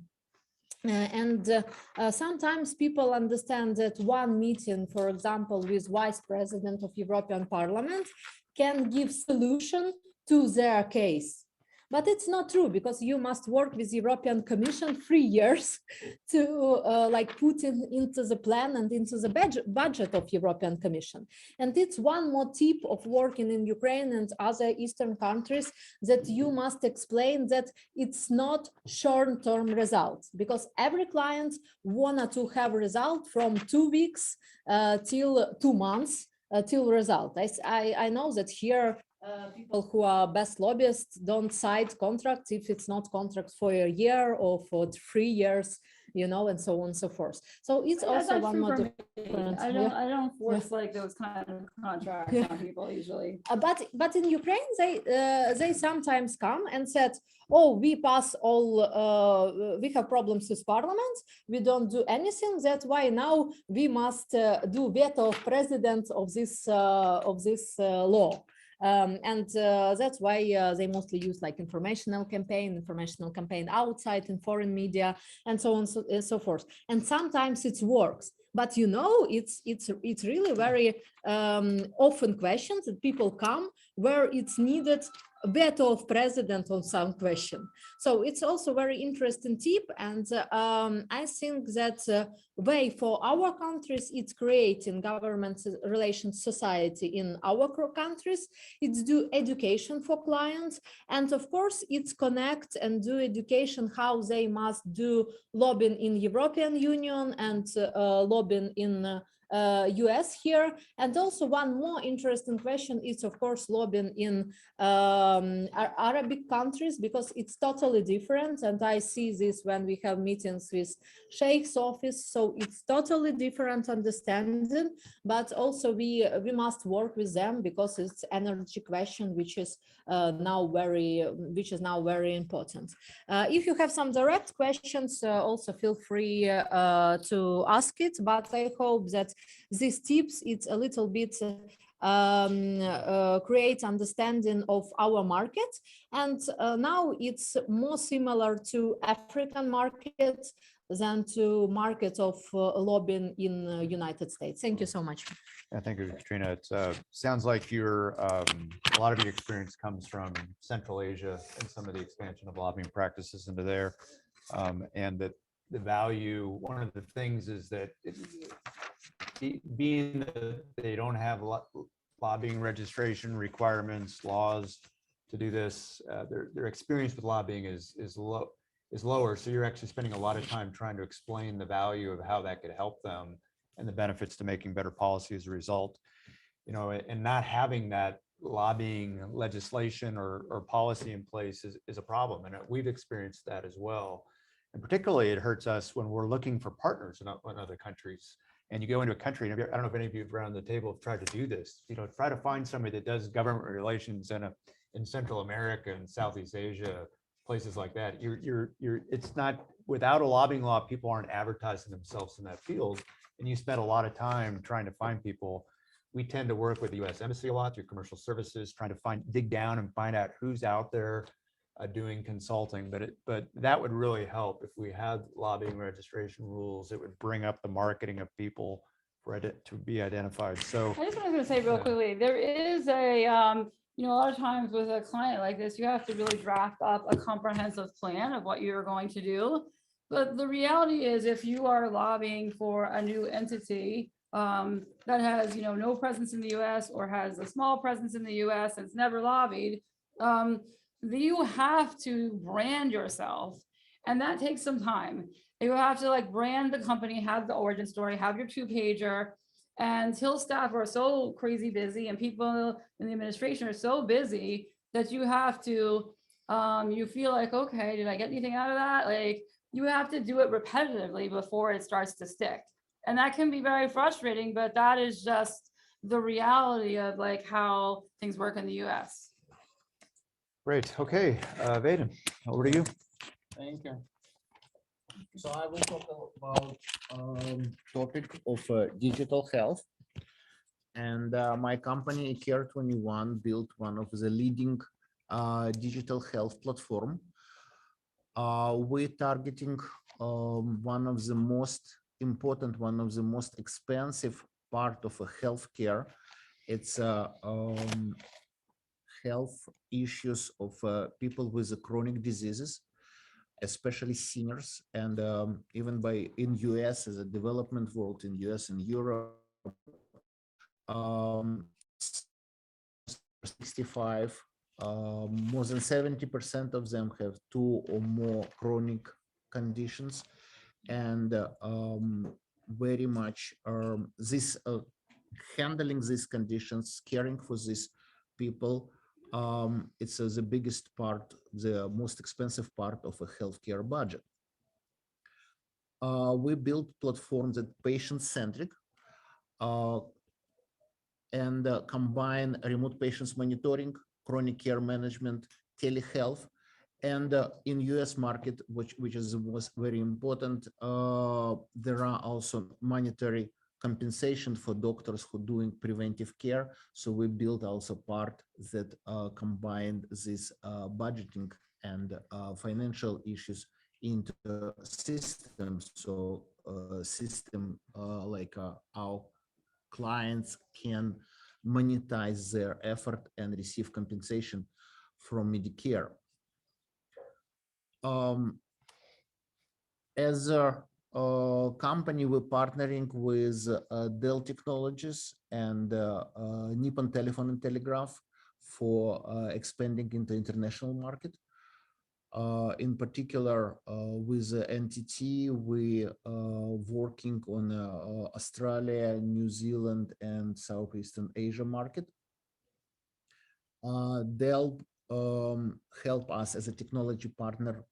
And sometimes people understand that one meeting, for example, with Vice President of European Parliament can give solution to their case. But it's not true, because you must work with European Commission 3 years to like put into the plan and into the budget of European Commission. And it's one more tip of working in Ukraine and other Eastern countries, that you must explain that it's not short-term results, because every client wanted to have result from 2 weeks till 2 months till result. I know that here people who are best lobbyists don't sign contracts if it's not contracts for a year or for 3 years. you know, and so on and so forth. So it's Yeah, also that's one true more for me. difference. I don't force like those kind of contracts on people usually. But in Ukraine, they sometimes come and said, oh, we pass all, we have problems with parliament, we don't do anything, that's why now we must do veto of president of this law. And that's why they mostly use like informational campaign outside in foreign media, and so on and so forth. And sometimes it works, but you know, it's really very often questions that people come where it's needed a veto of president on some question. So it's also very interesting tip, and I think that way for our countries, it's creating government relations society in our countries. It's do education for clients, and of course it's connect and do education how they must do lobbying in European Union and lobbying in US here. And also one more interesting question is of course lobbying in Arabic countries, because it's totally different, and I see this when we have meetings with Sheikh's office, so it's totally different understanding, but also we must work with them because it's energy question which is now very important. If you have some direct questions, also feel free to ask it, but I hope that these tips, it's a little bit create understanding of our market, and now it's more similar to African markets than to market of lobbying in United States. Thank you so much. Yeah, thank you, Katrina. It sounds like your a lot of your experience comes from Central Asia and some of the expansion of lobbying practices into there, and that the value. One of the things is that being that they don't have lobbying registration requirements, laws to do this, their experience with lobbying is lower. So you're actually spending a lot of time trying to explain the value of how that could help them and the benefits to making better policy as a result. You know, and not having that lobbying legislation or policy in place is a problem. And we've experienced that as well. And particularly it hurts us when we're looking for partners in other countries. And you go into a country, and I don't know if any of you around the table have tried to do this, you know, try to find somebody that does government relations in Central America and Southeast Asia, places like that. It's not, without a lobbying law, people aren't advertising themselves in that field. And you spend a lot of time trying to find people. We tend to work with the US Embassy a lot through commercial services, trying to dig down and find out who's out there doing consulting, but that would really help if we had lobbying registration rules. It would bring up the marketing of people for it to be identified. So I just was going to say real quickly, there is a you know, a lot of times with a client like this, you have to really draft up a comprehensive plan of what you're going to do. But the reality is, if you are lobbying for a new entity that has, you know, no presence in the US or has a small presence in the US and it's never lobbied, you have to brand yourself, and that takes some time. You have to like brand the company, have the origin story, have your 2-pager, and Hill staff are so crazy busy and people in the administration are so busy that you have to, you feel like, okay, did I get anything out of that? Like, you have to do it repetitively before it starts to stick. And that can be very frustrating, but that is just the reality of like how things work in the US. great. Okay, Vaden, over to you. Thank you. So I will talk about topic of digital health. And my company, Care21, built one of the leading digital health platform. We're targeting one of the most important, one of the most expensive part of a healthcare. It's health issues of people with chronic diseases, especially seniors, and even in US, as a development world, in US and Europe, 65, more than 70% of them have 2 or more chronic conditions, and very much this handling these conditions, caring for these people, it's the biggest part, the most expensive part of a healthcare budget. we built platforms that patient-centric and combine remote patients monitoring, chronic care management, telehealth, and in US market, which was very important, there are also monetary compensation for doctors who doing preventive care. So we built also part that combined this budgeting and financial issues into system. So system like our clients can monetize their effort and receive compensation from Medicare. As a company, we're partnering with Dell Technologies and Nippon Telephone and Telegraph for expanding into international market. In particular, with NTT, we working on Australia, New Zealand, and Southeastern Asia market. Dell help us as a technology partner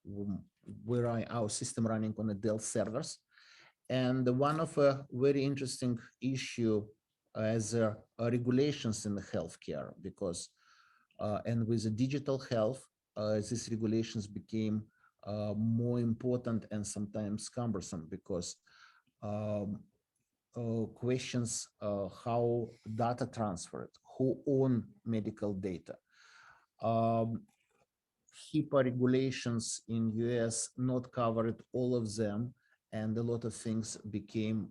where our system running on the Dell servers. And one of a very interesting issue as regulations in the healthcare, because and with the digital health, these regulations became more important and sometimes cumbersome because questions how data transferred, who own medical data. HIPAA regulations in US not covered all of them, and a lot of things became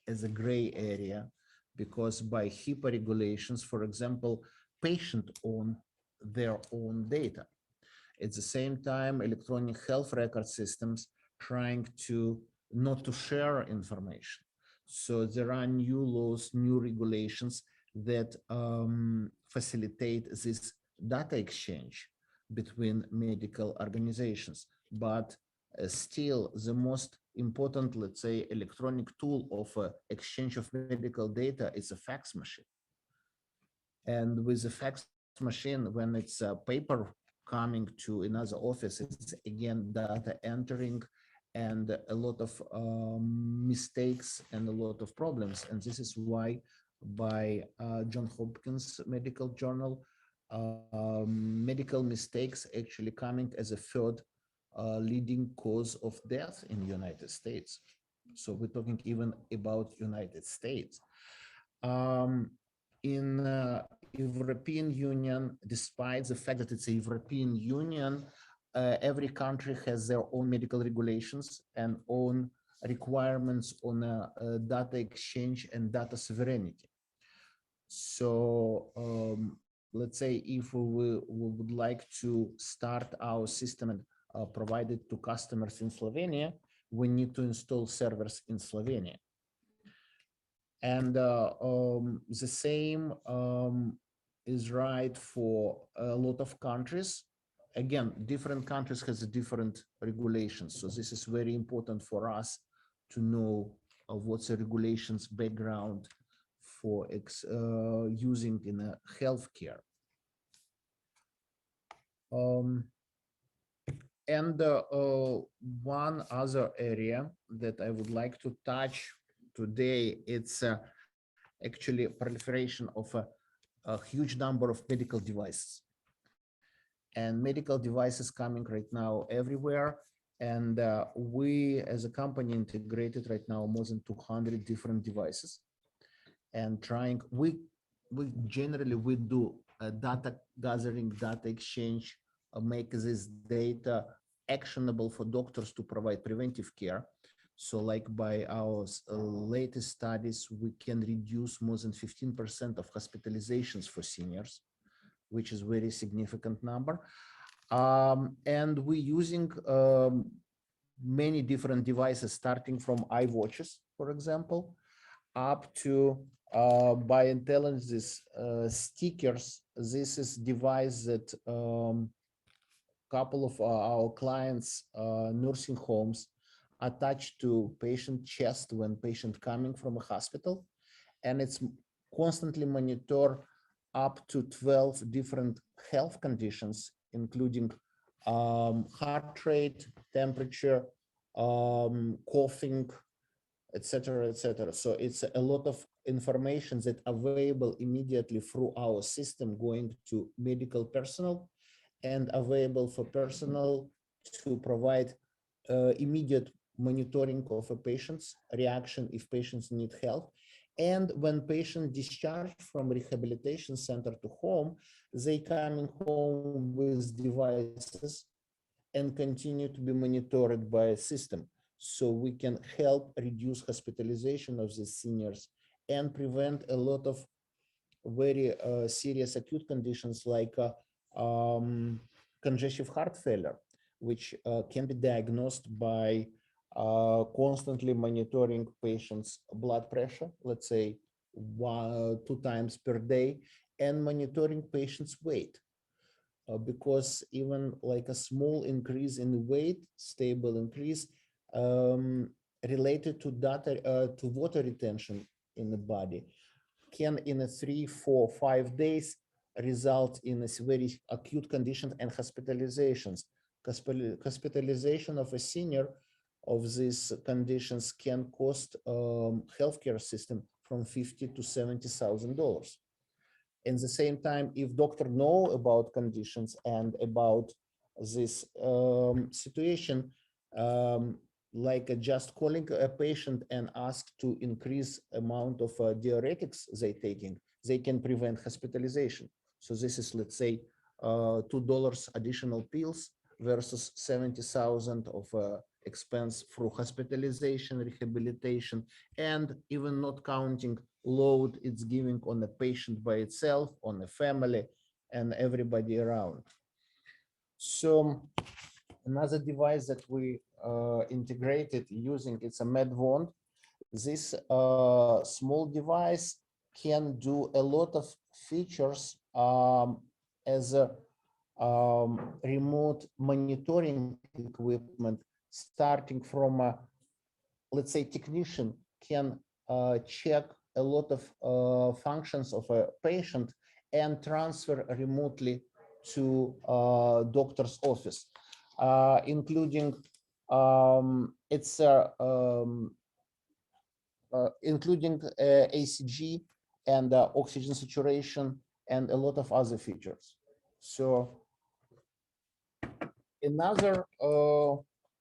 as a gray area because by HIPAA regulations, for example, patient own their own data. At the same time, electronic health record systems trying to not to share information. So there are new laws, new regulations that facilitate this data exchange between medical organizations. But still, the most important, let's say, electronic tool of exchange of medical data is a fax machine. And with the fax machine, when it's a paper coming to another office, it's again data entering and a lot of mistakes and a lot of problems. And this is why by Johns Hopkins Medical Journal, medical mistakes actually coming as a third leading cause of death in the United States. So we're talking even about United States. In European Union, despite the fact that it's a European Union, every country has their own medical regulations and own requirements on data exchange and data sovereignty. So let's say if we would like to start our system and provide it to customers in Slovenia, we need to install servers in Slovenia. And the same is right for a lot of countries. Again, different countries has different regulations. So this is very important for us to know what's the regulations background for using in a healthcare. And one other area that I would like to touch today, it's actually proliferation of a huge number of medical devices. And medical devices coming right now everywhere. And we as a company integrated right now more than 200 different devices. And trying, we generally do data gathering, data exchange, make this data actionable for doctors to provide preventive care. So like by our latest studies, we can reduce more than 15% of hospitalizations for seniors, which is very significant number. And we're using many different devices, starting from iWatches, for example, up to by intelligence stickers. This is device that couple of our clients, nursing homes, attached to patient chest when patient coming from a hospital, and it's constantly monitor up to 12 different health conditions, including heart rate, temperature, coughing, etc., etc. So it's a lot of information that available immediately through our system going to medical personnel and available for personnel to provide immediate monitoring of a patient's reaction if patients need help. And when patient discharged from rehabilitation center to home, they coming home with devices and continue to be monitored by a system. So we can help reduce hospitalization of the seniors and prevent a lot of very serious acute conditions like congestive heart failure, which can be diagnosed by constantly monitoring patients' blood pressure, let's say 2 times per day, and monitoring patients' weight. Because even like a small increase in weight, stable increase, related to to water retention in the body, can in a 3, 4, 5 days result in a very acute condition and hospitalizations. Hospitalization of a senior of these conditions can cost healthcare system from $50,000 to $70,000. At the same time, if doctor know about conditions and about this situation, like just calling a patient and ask to increase amount of diuretics they taking, they can prevent hospitalization. So this is, let's say, $2 additional pills versus 70,000 of expense through hospitalization, rehabilitation, and even not counting load it's giving on the patient by itself, on the family, and everybody around. So another device that we integrated using, it's a MedWand. This small device can do a lot of features as a remote monitoring equipment, starting from a, let's say, technician can check a lot of functions of a patient and transfer remotely to doctor's office, including including ACG and oxygen saturation and a lot of other features. So another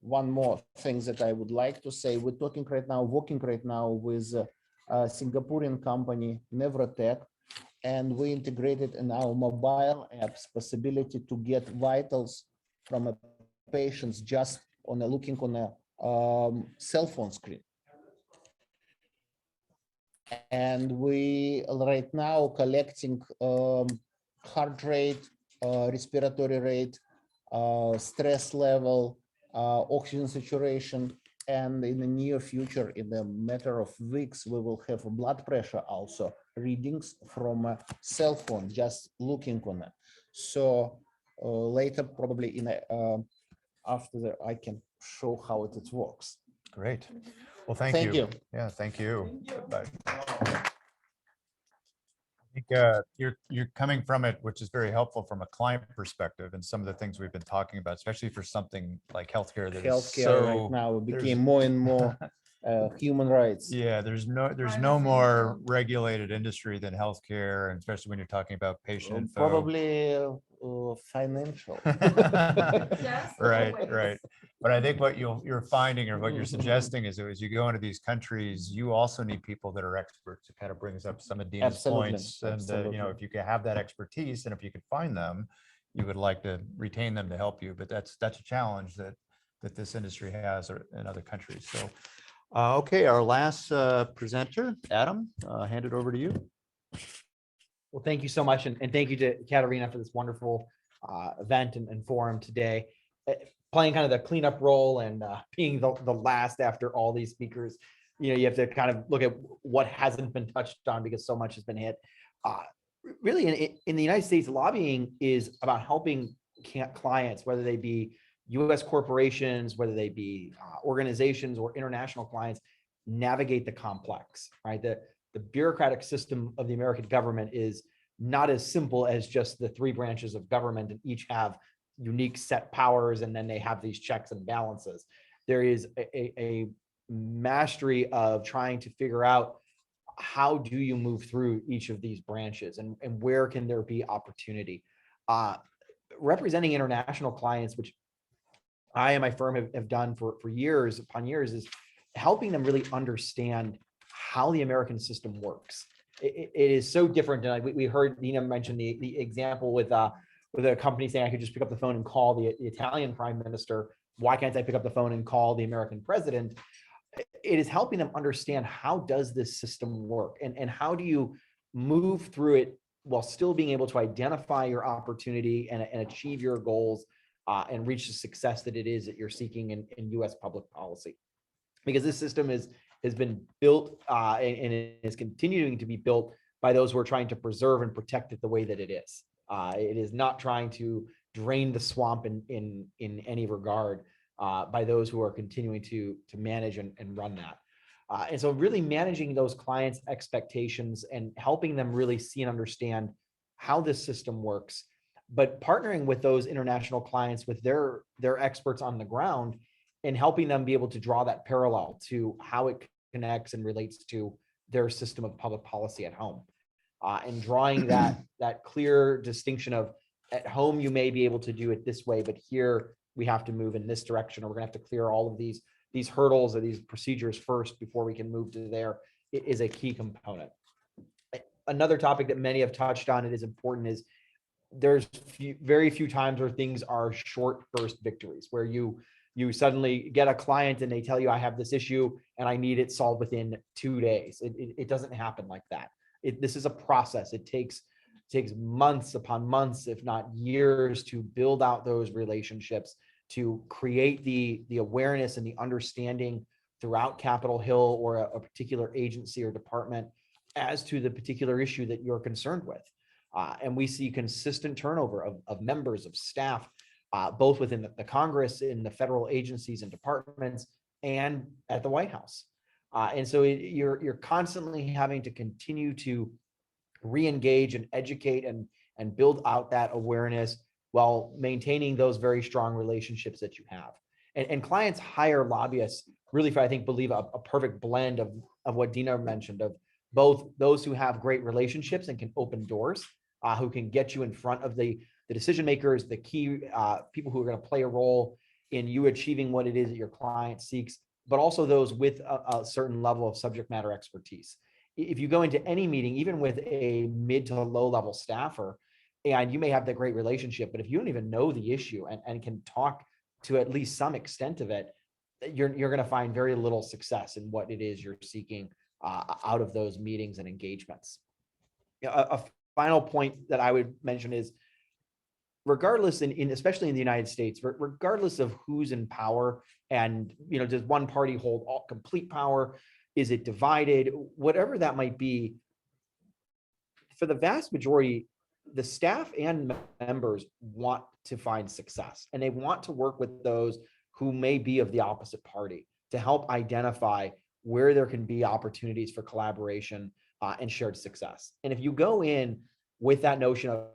one more thing that I would like to say, we're talking right now, working right now with a Singaporean company, Nevrotech, and we integrated in our mobile apps possibility to get vitals from a patients just on a looking on a cell phone screen. And we right now collecting heart rate, respiratory rate, stress level, oxygen saturation, and in the near future, in a matter of weeks, we will have a blood pressure also readings from a cell phone, just looking on it. So later, probably in after that, I can show how it works. Great. Well, thank you. Yeah, thank you. Bye. I think you're coming from it, which is very helpful from a client perspective, and some of the things we've been talking about, especially for something like healthcare. That Healthcare is so, right now became more and more human rights. Yeah, there's no more regulated industry than healthcare, and especially when you're talking about patient info. Probably financial. Right. But I think what you're finding, or what you're suggesting, is as you go into these countries, you also need people that are experts. It kind of brings up some of Dina's points, and you know, if you can have that expertise, and if you can find them, you would like to retain them to help you. But that's a challenge that this industry has in other countries. So. Okay, our last presenter, Adam, hand it over to you. Well, thank you so much. And thank you to Katerina for this wonderful event and forum today. Playing kind of the cleanup role and being the last after all these speakers, you know, you have to kind of look at what hasn't been touched on because so much has been hit. Really, in the United States, lobbying is about helping clients, whether they be U.S. corporations, whether they be organizations or international clients, navigate the complex, right? The bureaucratic system of the American government is not as simple as just the 3 branches of government, and each have unique set powers, and then they have these checks and balances. there is a mastery of trying to figure out how do you move through each of these branches and where can there be opportunity. Representing international clients, which I and my firm have done for years upon years, is helping them really understand how the American system works. It is so different. And we heard Nina mention the example with a company saying I could just pick up the phone and call the Italian prime minister. Why can't I pick up the phone and call the American president? It is helping them understand how does this system work and how do you move through it while still being able to identify your opportunity and achieve your goals and reach the success that it is that you're seeking in U.S. public policy. Because this system has been built and it is continuing to be built by those who are trying to preserve and protect it the way that it is. It is not trying to drain the swamp in any regard by those who are continuing to manage and run that. And so really managing those clients' expectations and helping them really see and understand how this system works, but partnering with those international clients with their experts on the ground and helping them be able to draw that parallel to how it connects and relates to their system of public policy at home. And drawing that clear distinction of at home, you may be able to do it this way, but here we have to move in this direction, or we're gonna have to clear all of these hurdles or these procedures first before we can move to there. It is a key component. Another topic that many have touched on, it is important, is there's very few times where things are short burst victories, where you suddenly get a client and they tell you I have this issue and I need it solved within 2 days. It doesn't happen like that. This is a process. It takes months upon months, if not years, to build out those relationships, to create the awareness and the understanding throughout Capitol Hill or a particular agency or department as to the particular issue that you're concerned with. And we see consistent turnover of members, of staff, both within the Congress, in the federal agencies and departments, and at the White House. And so you're constantly having to continue to re-engage and educate and build out that awareness while maintaining those very strong relationships that you have. And clients hire lobbyists really for, I think, believe a perfect blend of what Dina mentioned, of both those who have great relationships and can open doors, who can get you in front of the decision makers, the key people who are going to play a role in you achieving what it is that your client seeks, but also those with a certain level of subject matter expertise. If you go into any meeting, even with a mid to low level staffer, and you may have that great relationship, but if you don't even know the issue and can talk to at least some extent of it, you're going to find very little success in what it is you're seeking out of those meetings and engagements. A final point that I would mention is, regardless especially in the United States, regardless of who's in power, and does one party hold complete power? Is it divided? Whatever that might be, for the vast majority, the staff and members want to find success, and they want to work with those who may be of the opposite party to help identify where there can be opportunities for collaboration and shared success. And if you go in with that notion of,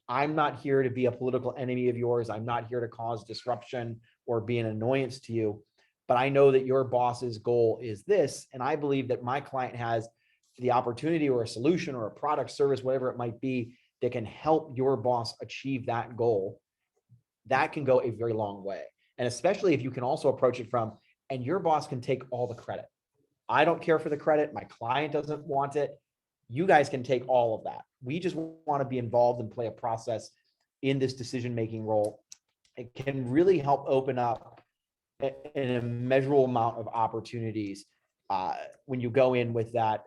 I'm not here to be a political enemy of yours, I'm not here to cause disruption or be an annoyance to you, but I know that your boss's goal is this, and I believe that my client has the opportunity or a solution or a product, service, whatever it might be, that can help your boss achieve that goal, that can go a very long way. And especially if you can also approach it from, and your boss can take all the credit. I don't care for the credit. My client doesn't want it. You guys can take all of that. We just want to be involved and play a process in this decision-making role. It can really help open up an immeasurable amount of opportunities when you go in with that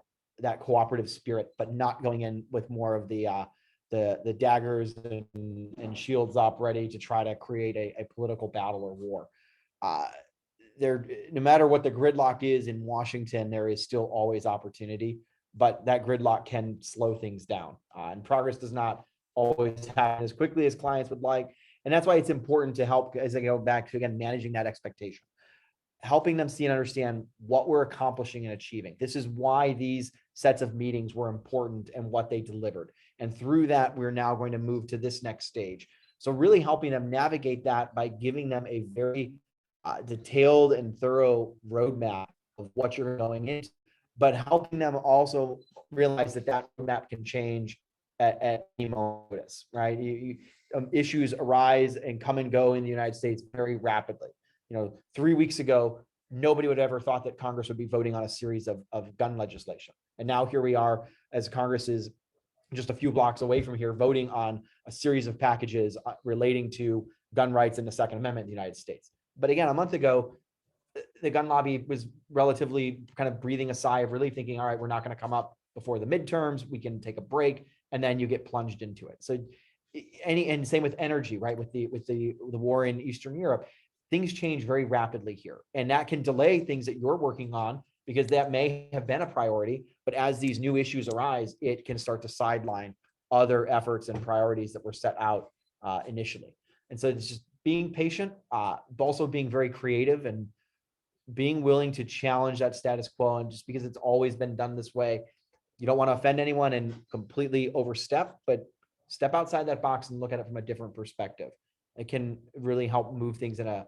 cooperative spirit, but not going in with more of the daggers and shields up, ready to try to create a political battle or war. No matter what the gridlock is in Washington, there is still always opportunity, but that gridlock can slow things down. And progress does not always happen as quickly as clients would like. And that's why it's important to help, as I go back to, again, managing that expectation, helping them see and understand what we're accomplishing and achieving. This is why these sets of meetings were important and what they delivered. And through that, we're now going to move to this next stage. So really helping them navigate that by giving them a very detailed and thorough roadmap of what you're going into, but helping them also realize that that roadmap can change at any moment, right? Issues arise and come and go in the United States very rapidly. 3 weeks ago, nobody would have ever thought that Congress would be voting on a series of gun legislation. And now here we are, as Congress is just a few blocks away from here, voting on a series of packages relating to gun rights and the Second Amendment in the United States. But again, a month ago, the gun lobby was relatively kind of breathing a sigh of relief, thinking, all right, we're not going to come up before the midterms, we can take a break, and then you get plunged into it. So and same with energy, right? With the war in Eastern Europe, things change very rapidly here. And that can delay things that you're working on because that may have been a priority, but as these new issues arise, it can start to sideline other efforts and priorities that were set out initially. And so it's just being patient, but also being very creative and being willing to challenge that status quo. And just because it's always been done this way, you don't want to offend anyone and completely overstep, but step outside that box and look at it from a different perspective. It can really help move things in a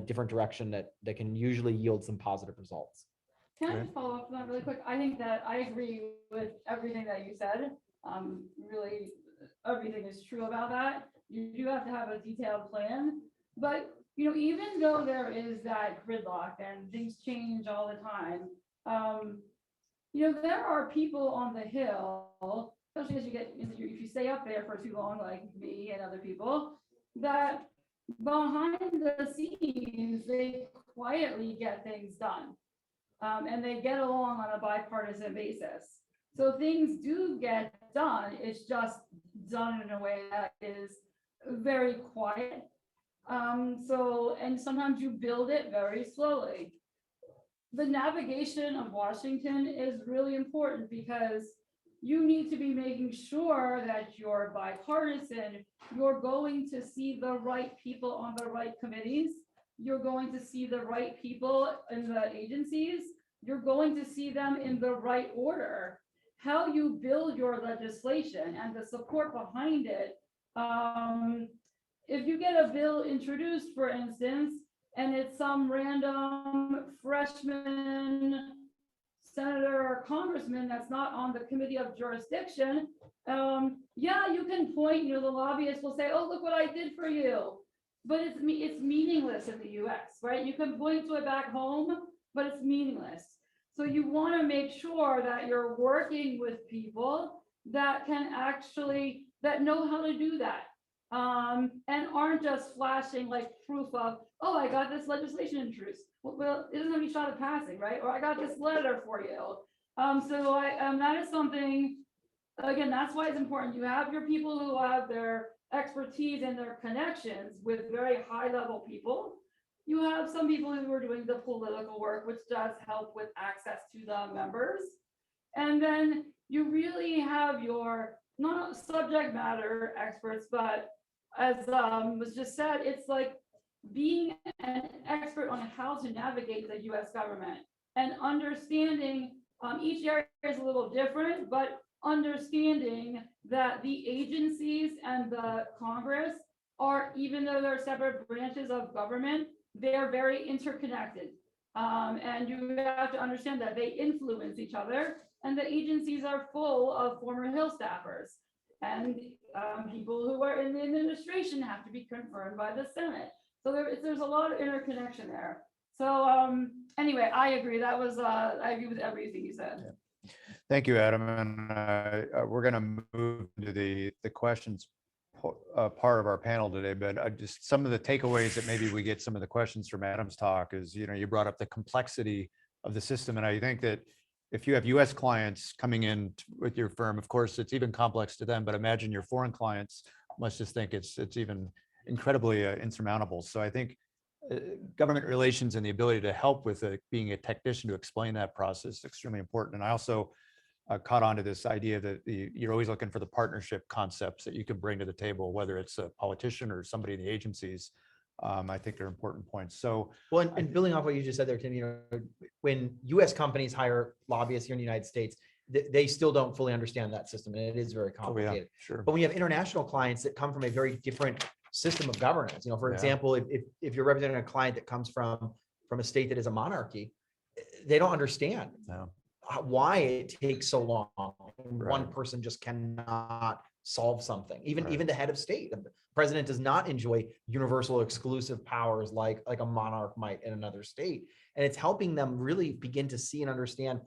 different direction that can usually yield some positive results. Can I just follow up on that really quick? I think that I agree with everything that you said. Really, everything is true about that. You do have to have a detailed plan, but even though there is that gridlock and things change all the time, there are people on the Hill, especially as you get into if you stay up there for too long, like me and other people, that behind the scenes they quietly get things done, and they get along on a bipartisan basis. So things do get done. It's just done in a way that is very quiet. And sometimes you build it very slowly. The navigation of Washington is really important because you need to be making sure that you're bipartisan. You're going to see the right people on the right committees. You're going to see the right people in the agencies. You're going to see them in the right order. How you build your legislation and the support behind it. If you get a bill introduced, for instance, and it's some random freshman senator or congressman that's not on the committee of jurisdiction, yeah, you can point, the lobbyists will say, oh, look what I did for you. But it's meaningless in the US, right? You can point to it back home, but it's meaningless. So you want to make sure that you're working with people that can actually, that know how to do that. And aren't just flashing like proof of, oh, I got this legislation introduced. Well, it doesn't have any shot of passing, right? Or I got this letter for you. That is something, again, that's why it's important. You have your people who have their expertise and their connections with very high level people. You have some people who are doing the political work, which does help with access to the members. And then you really have your, not subject matter experts, but as was just said, it's like being an expert on how to navigate the US government and understanding each area is a little different, but understanding that the agencies and the Congress are, even though they're separate branches of government, they are very interconnected. And you have to understand that they influence each other, and the agencies are full of former Hill staffers. And people who are in the administration have to be confirmed by the Senate. So there's a lot of interconnection there. So anyway, I agree. I agree with everything you said. Yeah. Thank you, Adam. And we're going to move to the questions part of our panel today, but just some of the takeaways that maybe we get some of the questions from Adam's talk is, you brought up the complexity of the system. And I think that if you have US clients coming in with your firm, of course, it's even complex to them, but imagine your foreign clients must just think it's even incredibly insurmountable. So I think government relations and the ability to help with being a technician to explain that process is extremely important. And I also caught on to this idea that you're always looking for the partnership concepts that you can bring to the table, whether it's a politician or somebody in the agencies. I think they're important points. So, well, and building off what you just said there, Tim, when US companies hire lobbyists here in the United States, they still don't fully understand that system, and it is very complicated. Oh, yeah, sure. But when you have international clients that come from a very different system of governance. For Yeah. example, if you're representing a client that comes from a state that is a monarchy, they don't understand No. why it takes so long. One Right. person just cannot solve something. Even Right. even the head of state, the president does not enjoy universal exclusive powers like a monarch might in another state. And it's helping them really begin to see and understand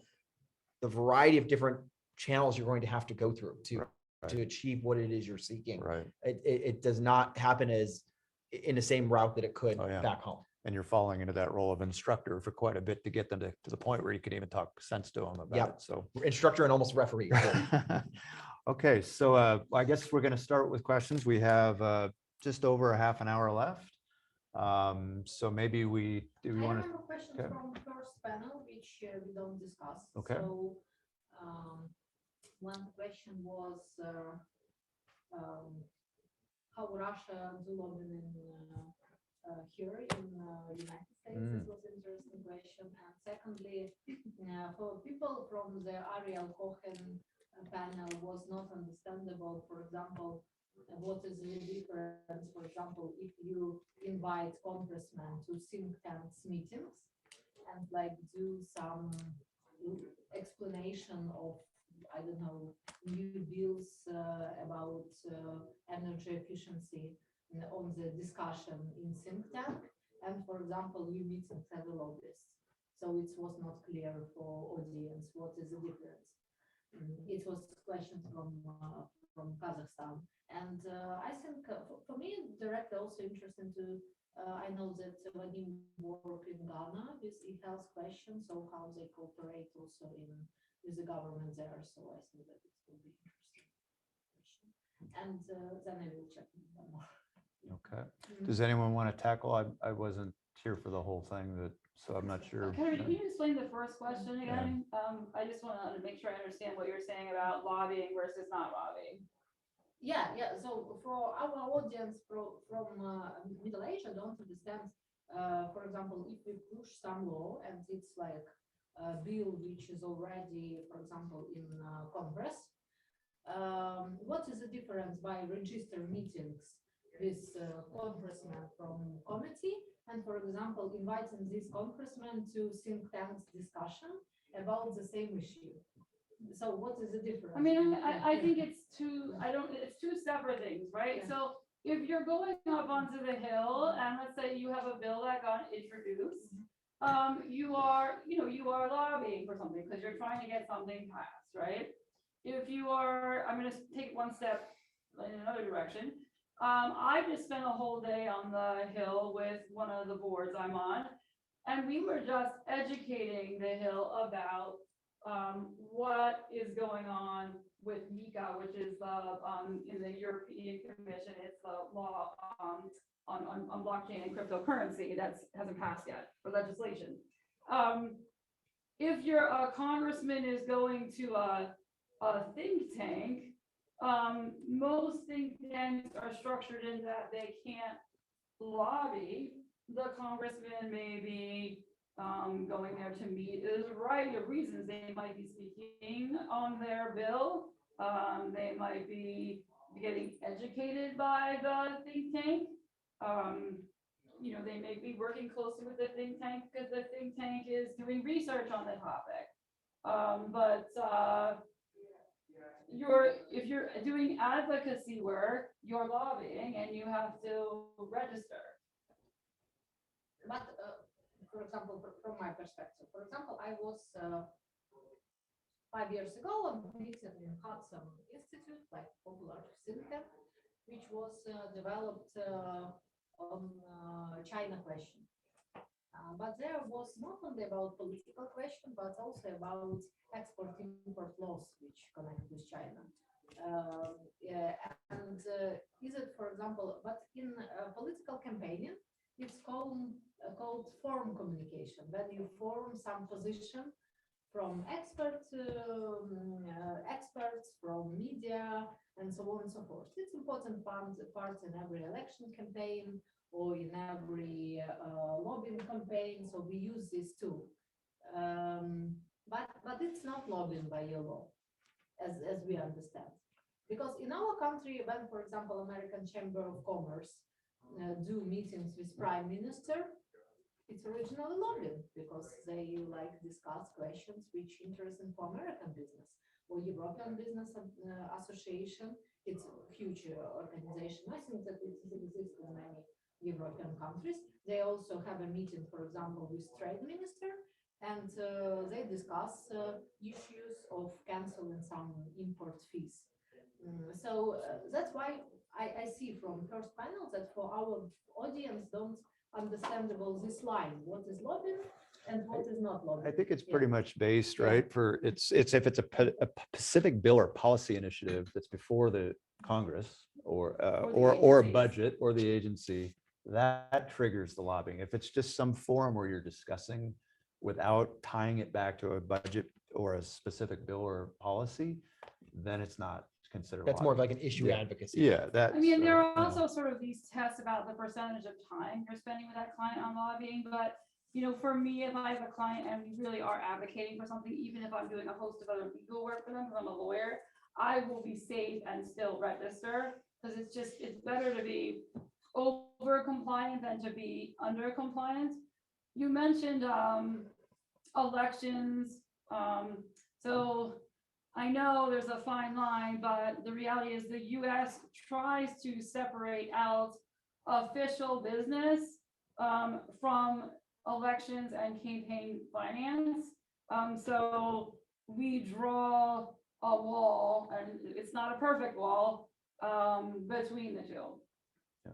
the variety of different channels you're going to have to go through to achieve what it is you're seeking. Right. It does not happen as in the same route that it could Oh, yeah. back home. And you're falling into that role of instructor for quite a bit to get them to the point where you can even talk sense to them about Yep. it. So. Instructor and almost referee. Okay, so I guess we're going to start with questions. We have just over a half an hour left. So maybe do we want to? I have a question from first panel, which we don't discuss. Okay. So one question was how Russia do lobbying here in United States. This was an interesting question. And secondly, for people from the Ariel Cohen panel was not understandable. For example, what is the difference, for example, if you invite congressmen to think tanks meetings and do some explanation of, I don't know, new bills about energy efficiency on the discussion in think tank, and for example, you meetings have a lobbyists. So it was not clear for audience what is the difference. It was questions from Kazakhstan, and I think for me directly also interesting to. I know that when you work in Ghana with e-health questions, so how they cooperate also with the government there. So I think that it will be interesting question, and then I will check one more. Okay. Does anyone want to tackle? I wasn't here for the whole thing, so I'm not sure. Katerina, can you explain the first question again? I just want to make sure I understand what you're saying about lobbying versus not lobbying. Yeah. So for our audience from Middle Asia, don't understand. For example, if we push some law and it's like a bill which is already, for example, in Congress, what is the difference by register meetings with congressmen from committee and, for example, inviting this congressman to think tanks discussion about the same issue? So what is the difference? I mean, I think it's two separate things, right? Yeah. So if you're going up onto the hill and let's say you have a bill that got introduced, you are lobbying for something because you're trying to get something passed, right? If you are, I'm going to take one step in another direction. I just spent a whole day on the hill with one of the boards I'm on, and we were just educating the hill about what is going on with MiCA, which is in the European Commission. It's the law on blockchain and cryptocurrency that hasn't passed yet for legislation. If a congressman is going to a think tank, most think tanks are structured in that they can't lobby. The congressman may be going there to meet. There's a variety of reasons. They might be speaking on their bill. They might be getting educated by the think tank. They may be working closely with the think tank because the think tank is doing research on the topic. If you're doing advocacy work, you're lobbying and you have to register. But for example, from my perspective, for example, I was 5 years ago on meeting in Hudson Institute, like popular think tank, which was developed on China question. But there was not only about political question, but also about export-import laws which connect with China. Is it, for example, but in political campaigning, it's called form communication, when you form some position from experts, from media, and so on and so forth. It's important part in every election campaign or in every lobbying campaign. So we use this tool, but it's not lobbying by your law, as we understand, because in our country, when, for example, American Chamber of Commerce do meetings with Prime Minister, it's originally lobbying because they like discuss questions which interesting for American business or European Business Association. It's a huge organization. I think that it exists in many European countries. They also have a meeting, for example, with trade minister, and they discuss issues of canceling some import fees. So that's why I see from first panel that for our audience don't understandable this line, what is lobbying and what is not lobbying. I think it's pretty much based, right, for it's if it's a specific bill or policy initiative that's before the Congress or a budget or the agency, that triggers the lobbying. If it's just some forum where you're discussing without tying it back to a budget or a specific bill or policy, then it's not considered. That's more of like an issue advocacy. Yeah, that. I mean, there are also sort of these tests about the percentage of time you're spending with that client on lobbying, but you know, for me, if I have a client and we really are advocating for something, even if I'm doing a host of other legal work for them, because I'm a lawyer, I will be safe and still register, because it's better to be over compliant than to be under compliant. You mentioned elections. So I know there's a fine line, but the reality is the US tries to separate out official business from elections and campaign finance. So we draw a wall, and it's not a perfect wall, between the two.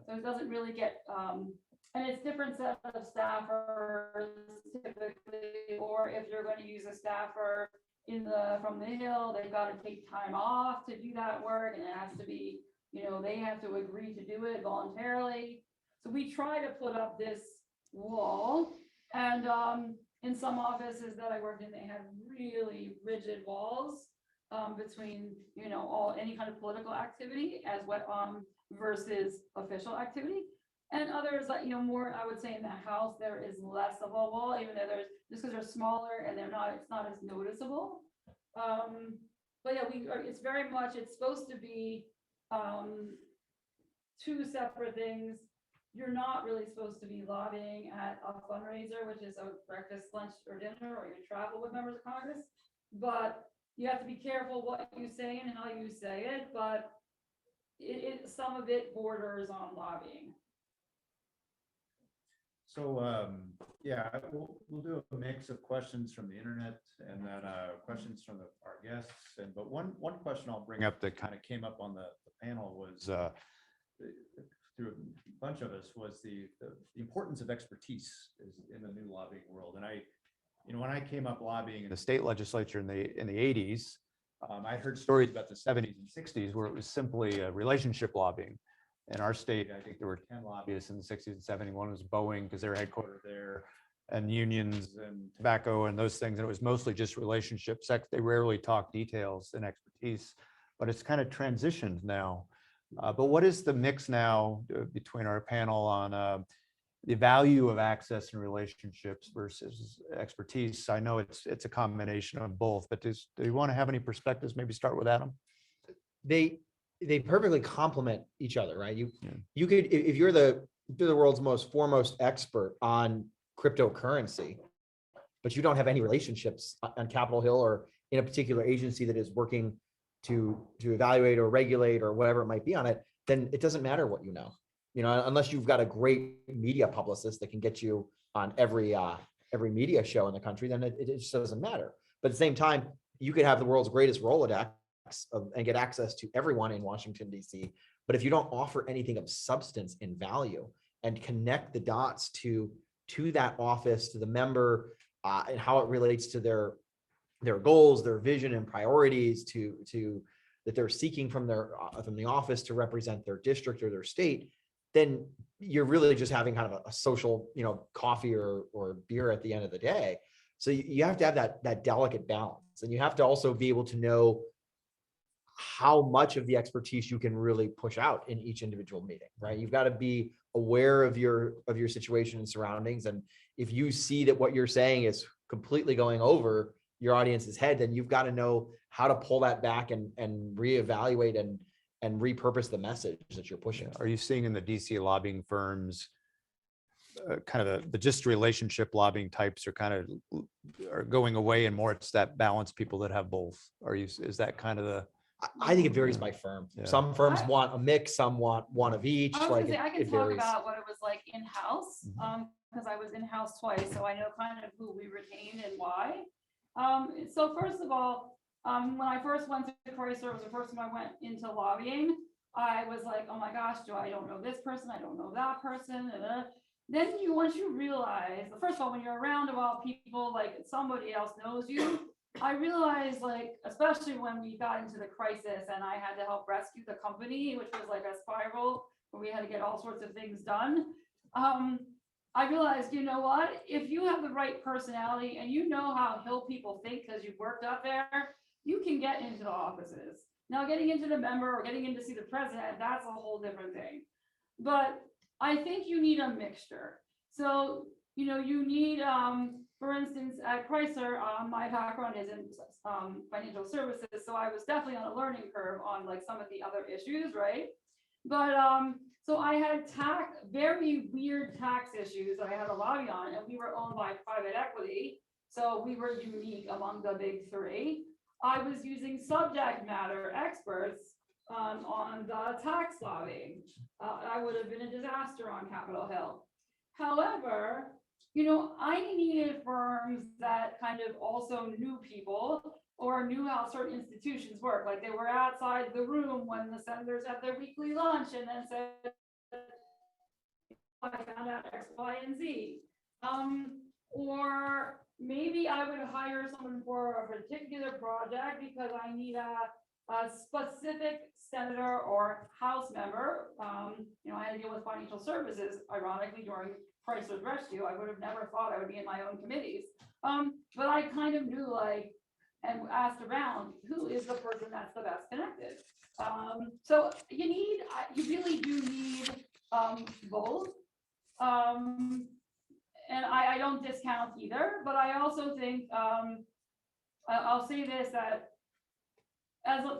So it doesn't really get, and it's different set of staffers typically, or if you're going to use a staffer from the Hill, they've got to take time off to do that work, and it has to be, you know, they have to agree to do it voluntarily. So we try to put up this wall, and in some offices that I worked in, they had really rigid walls between, you know, any kind of political activity as what versus official activity. And others, like, you know, more, I would say in the House, there is less of a wall, even though there's, just because they're smaller and it's not as noticeable. But yeah, it's very much, it's supposed to be two separate things. You're not really supposed to be lobbying at a fundraiser, which is a breakfast, lunch, or dinner, or you travel with members of Congress. But you have to be careful what you say and how you say it, but some of it borders on lobbying. So yeah, we'll do a mix of questions from the internet and then questions from our guests. But one question I'll bring up that kind of came up on the panel was through a bunch of us was the importance of expertise in the new lobbying world. And you know, when I came up lobbying in the state legislature in the 80s, I heard stories about the 70s and 60s where it was simply relationship lobbying. In our state, I think there were 10 lobbyists in the 60s and 70s. One was Boeing because they're headquartered there, and unions and tobacco and those things. And it was mostly just relationships. They rarely talk details and expertise, but it's kind of transitioned now. But what is the mix now between our panel on the value of access and relationships versus expertise? I know it's a combination of both, but do you want to have any perspectives? Maybe start with Adam. They perfectly complement each other, right? You could, if you're the world's most foremost expert on cryptocurrency, but you don't have any relationships on Capitol Hill or in a particular agency that is working to evaluate or regulate or whatever it might be on it, then it doesn't matter what you know. You know, unless you've got a great media publicist that can get you on every media show in the country, then it just doesn't matter. But at the same time, you could have the world's greatest Rolodex and get access to everyone in Washington, D.C. But if you don't offer anything of substance and value and connect the dots to that office, to the member, and how it relates to their goals, their vision and priorities, to that they're seeking from the office to represent their district or their state, then you're really just having kind of a social, you know, coffee or beer at the end of the day. So you have to have that delicate balance, and you have to also be able to know how much of the expertise you can really push out in each individual meeting, right? You've got to be aware of your situation and surroundings. And if you see that what you're saying is completely going over your audience's head, then you've got to know how to pull that back and reevaluate and repurpose the message that you're pushing. Are you seeing in the DC lobbying firms kind of the just relationship lobbying types are going away, and more it's that balance people that have both? Is that kind of the? I think it varies by firm. Yeah. Some firms want a mix, some want one of each. I was Like gonna say, I can it talk varies. about what it was like in-house, because I was in-house twice, so I know kind of who we retained and why. So first of all, when I first went to Chrysler, it was the first time I went into lobbying. I was like, oh my gosh, I don't know this person, I don't know that person. Then once you realize, first of all, when you're around a lot of people, like somebody else knows you, I realized, like, especially when we got into the crisis and I had to help rescue the company, which was like a spiral where we had to get all sorts of things done. I realized, you know what, if you have the right personality and you know how Hill people think because you've worked up there, you can get into the offices. Now, getting into the member or getting in to see the president, that's a whole different thing. But I think you need a mixture. So, you need, for instance, at Chrysler, my background is in financial services, so I was definitely on a learning curve on like some of the other issues, right? But so I had very weird tax issues that I had to lobby on, and we were owned by private equity, so we were unique among the big three. I was using subject matter experts on the tax lobbying. I would have been a disaster on Capitol Hill. However, I needed firms that kind of also knew people or knew how certain institutions work. Like they were outside the room when the senators had their weekly lunch and then said, I found out X, Y, and Z. Or maybe I would hire someone for a particular project because I need a specific senator or House member. I had to deal with financial services, ironically, during Chrysler's rescue. I would have never thought I would be in my own committees. But I kind of knew, like, and asked around, who is the person that's the best connected? So you really do need both. And I don't discount either, but I also think, I'll say this, that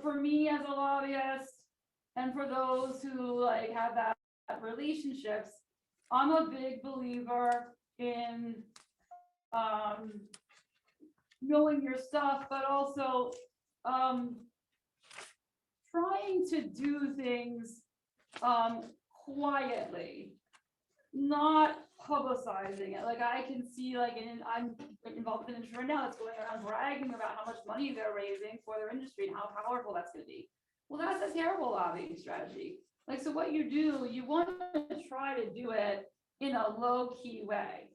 for me as a lobbyist, and for those who like have that relationships, I'm a big believer in knowing your stuff, but also trying to do things quietly, not publicizing it. Like I can see, like, I'm involved with an industry right now that's going around bragging about how much money they're raising for their industry and how powerful that's going to be. Well, that's a terrible lobbying strategy. Like, so what you do, you want to try to do it in a low key way.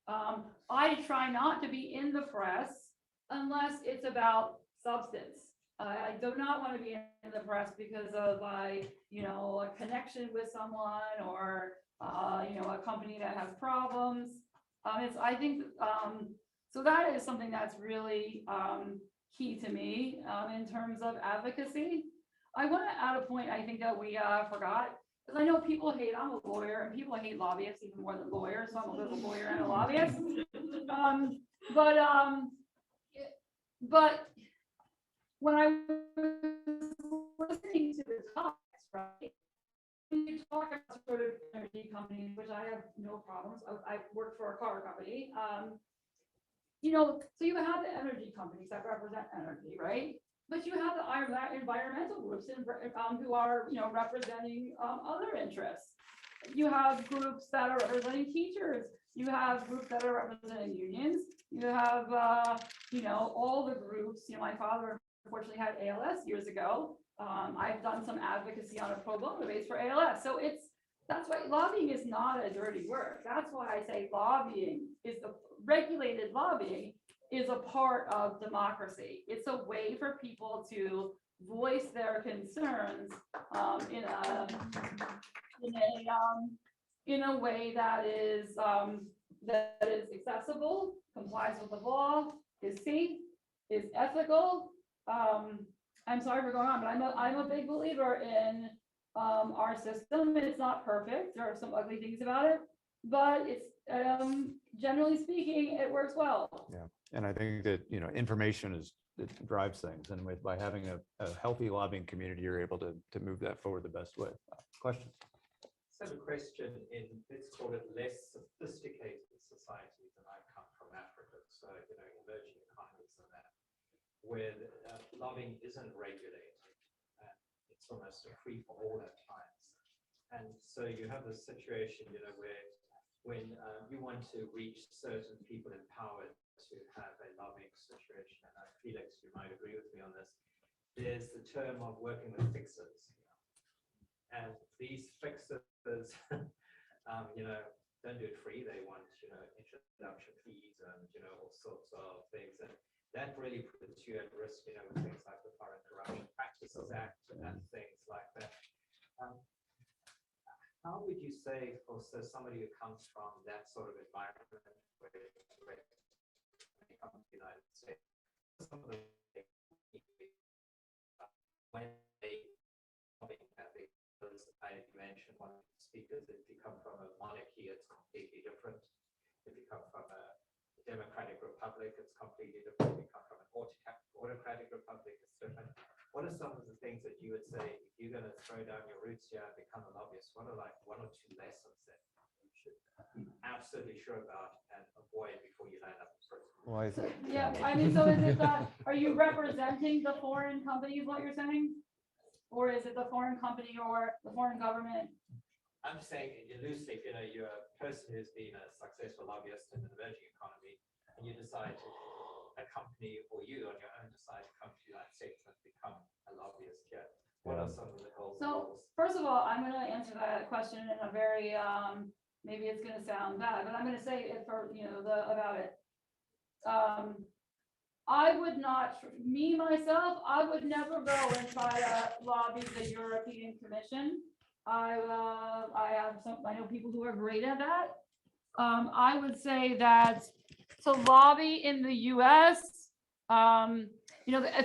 I try not to be in the press unless it's about substance. I do not want to be in the press because of a connection with someone or a company that has problems. I think so that is something that's really key to me in terms of advocacy. I want to add a point I think that we forgot, because I know people hate, I'm a lawyer and people hate lobbyists even more than lawyers, so I'm a little lawyer and a lobbyist. But when I was listening to the talks, right, you talk about sort of energy companies, which I have no problems. I work for a car company. So you have the energy companies that represent energy, right? But you have the environmental groups who are, representing other interests. You have groups that are representing teachers. You have groups that are representing unions. You have, all the groups. My father unfortunately had ALS years ago. I've done some advocacy on a pro bono base for ALS. So that's why lobbying is not a dirty work. That's why I say regulated lobbying is a part of democracy. It's a way for people to voice their concerns in a way that is accessible, complies with the law, is safe, is ethical. I'm sorry for going on, but I'm a big believer in our system. It's not perfect. There are some ugly things about it, but it's generally speaking, it works well. Yeah, and I think that information is drives things. And by having a healthy lobbying community, you're able to move that forward the best way. Questions? I have a question in, let's call it less sophisticated societies, and I come from Africa, so, emerging economies and that, where lobbying isn't regulated. It's almost a free for all at times. And so you have this situation, where when you want to reach certain people in power to have a lobbying situation, and Felix, you might agree with me on this, there's the term of working with fixers. And these fixers, don't do it free. They want, introduction fees and, all sorts of things. And that really puts you at risk, with things like the Foreign Corrupt Practices Act and things like that. How would you say, for somebody who comes from that sort of environment, where they come to the United States, some of the when they I mentioned one of the speakers, if you come from a monarchy, it's completely different. If you come from a democratic republic, it's completely different. If you come from an autocratic republic, it's different. What are some of the things that you would say, if you're going to throw down your roots here and become a lobbyist, what are like one or two lessons that you should be absolutely sure about and avoid before you land up in prison? Well, Yeah, I mean, so is it that, are you representing the foreign company is what you're saying? Or is it the foreign company or the foreign government? I'm saying loosely, you're a person who's been a successful lobbyist in an emerging economy, and you decide to, a company or you on your own decide to come to the United States and become a lobbyist here. What are some of the goals? So first of all, I'm going to answer that question in a very, maybe it's going to sound bad, but I'm going to say it for, about it. I would not, myself, I would never go and try to lobby the European Commission. I know people who are great at that. I would say that to lobby in the US,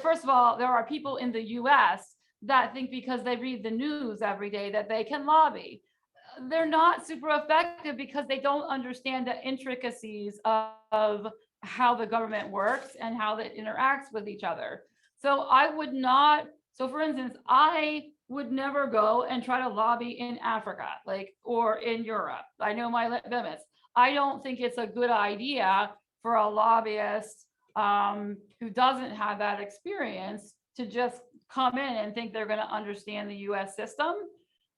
first of all, there are people in the US that think because they read the news every day that they can lobby. They're not super effective because they don't understand the intricacies of how the government works and how it interacts with each other. So I would not, for instance, I would never go and try to lobby in Africa, or in Europe. I know my limits. I don't think it's a good idea for a lobbyist who doesn't have that experience to just come in and think they're going to understand the US system,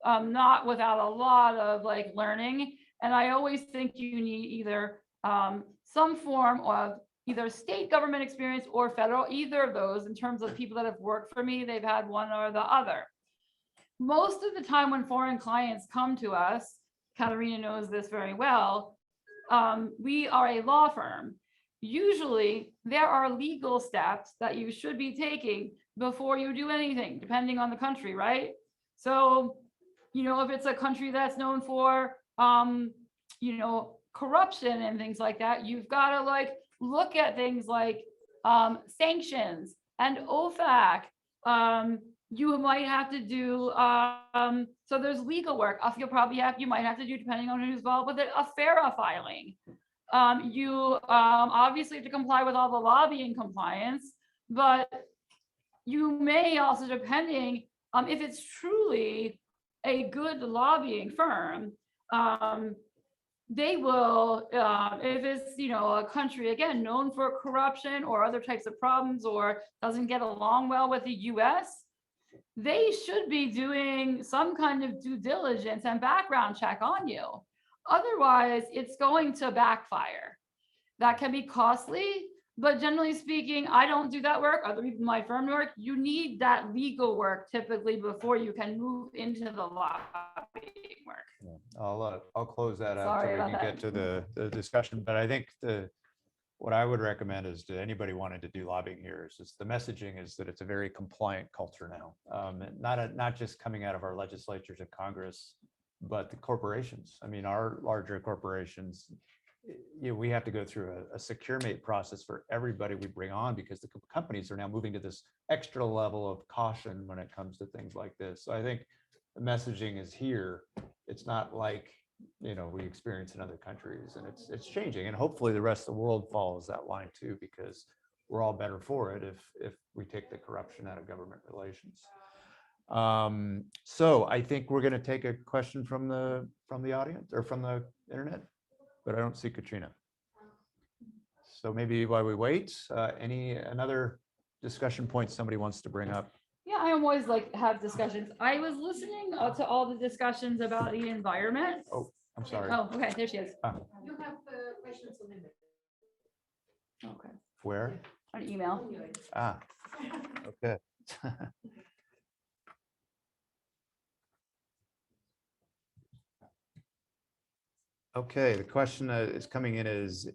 not without a lot of learning. And I always think you need either some form of either state government experience or federal, either of those. In terms of people that have worked for me, they've had one or the other. Most of the time when foreign clients come to us, Katerina knows this very well, we are a law firm. Usually there are legal steps that you should be taking before you do anything, depending on the country, right? So, if it's a country that's known for, corruption and things like that, you've got to look at things like sanctions and OFAC. You might have to do, so there's legal work. You might have to do, depending on who's involved with it, a FARA filing. You obviously have to comply with all the lobbying compliance, but you may also, depending if it's truly a good lobbying firm, they will, if it's, a country, again, known for corruption or other types of problems or doesn't get along well with the US, they should be doing some kind of due diligence and background check on you. Otherwise, it's going to backfire. That can be costly, but generally speaking, I don't do that work. Other people in my firm work. You need that legal work typically before you can move into the lobbying work. Yeah. I'll close that out Sorry so we about can get to the discussion. But I think what I would recommend is to anybody wanting to do lobbying here is just the messaging is that it's a very compliant culture now, not just coming out of our legislatures and Congress, but the corporations. I mean, our larger corporations, we have to go through a secure-mate process for everybody we bring on because the companies are now moving to this extra level of caution when it comes to things like this. So I think the messaging is here. It's not like, we experience in other countries, and it's changing. And hopefully the rest of the world follows that line too, because we're all better for it if we take the corruption out of government relations. So I think we're going to take a question from the audience or from the internet, but I don't see Katrina. So maybe while we wait, another discussion point somebody wants to bring up? Yeah, I always like have discussions. I was listening to all the discussions about the environment. Oh, I'm sorry. Oh, okay, there she is. You have questions on email. Okay, Where? on email. Ah, okay. Okay, the question is coming in is,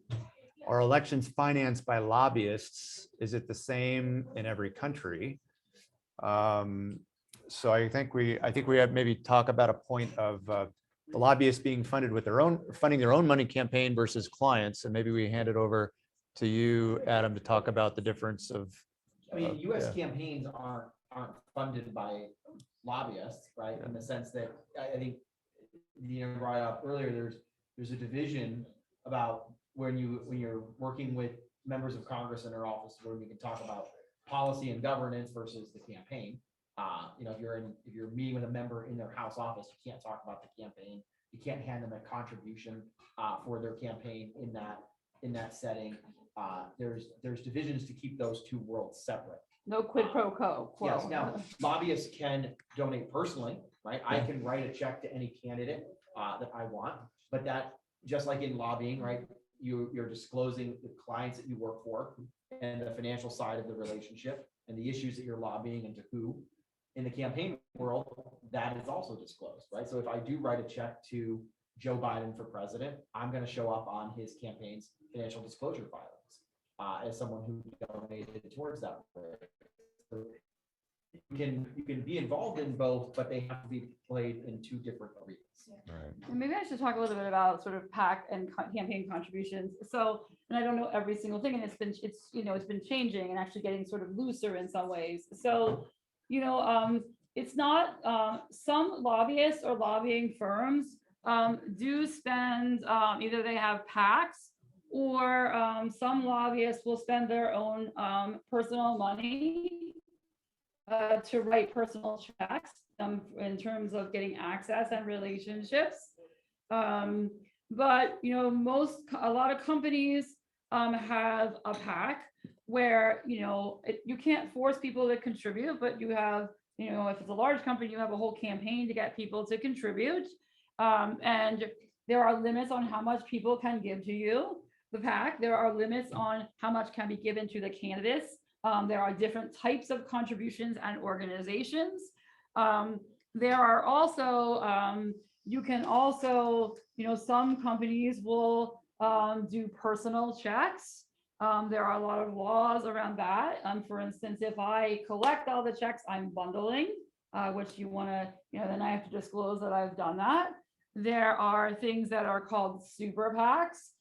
are elections financed by lobbyists? Is it the same in every country? So I think we have maybe talk about a point of the lobbyists being funded with funding their own money campaign versus clients, and maybe we hand it over to you, Adam, to talk about the difference of. I mean, US yeah. campaigns aren't funded by lobbyists, right? In the sense that I think brought up earlier, there's a division about when you're working with members of Congress in their office, where we can talk about policy and governance versus the campaign. If you're meeting with a member in their House office, you can't talk about the campaign. You can't hand them a contribution for their campaign in that setting. There's divisions to keep those two worlds separate. No quid pro quo. Yes. Now, lobbyists can donate personally, right? I can write a check to any candidate that I want, but that, just like in lobbying, right? You're disclosing the clients that you work for and the financial side of the relationship and the issues that you're lobbying and to who. In the campaign world, that is also disclosed, right? So if I do write a check to Joe Biden for president, I'm going to show up on his campaign's financial disclosure filings as someone who donated towards that. So you can be involved in both, but they have to be played in two different arenas. Right. And maybe I should talk a little bit about sort of PAC and campaign contributions. So, and I don't know every single thing, and it's been changing and actually getting sort of looser in some ways. So, it's not some lobbyists or lobbying firms do spend either they have PACs or some lobbyists will spend their own personal money to write personal checks in terms of getting access and relationships. But a lot of companies have a PAC where you can't force people to contribute, but you have if it's a large company, you have a whole campaign to get people to contribute, and there are limits on how much people can give to you, the PAC. There are limits on how much can be given to the candidates. There are different types of contributions and organizations. There are also, you can also, some companies will do personal checks. There are a lot of laws around that. For instance, if I collect all the checks, I'm bundling, which you want to, then I have to disclose that I've done that. There are things that are called super PACs,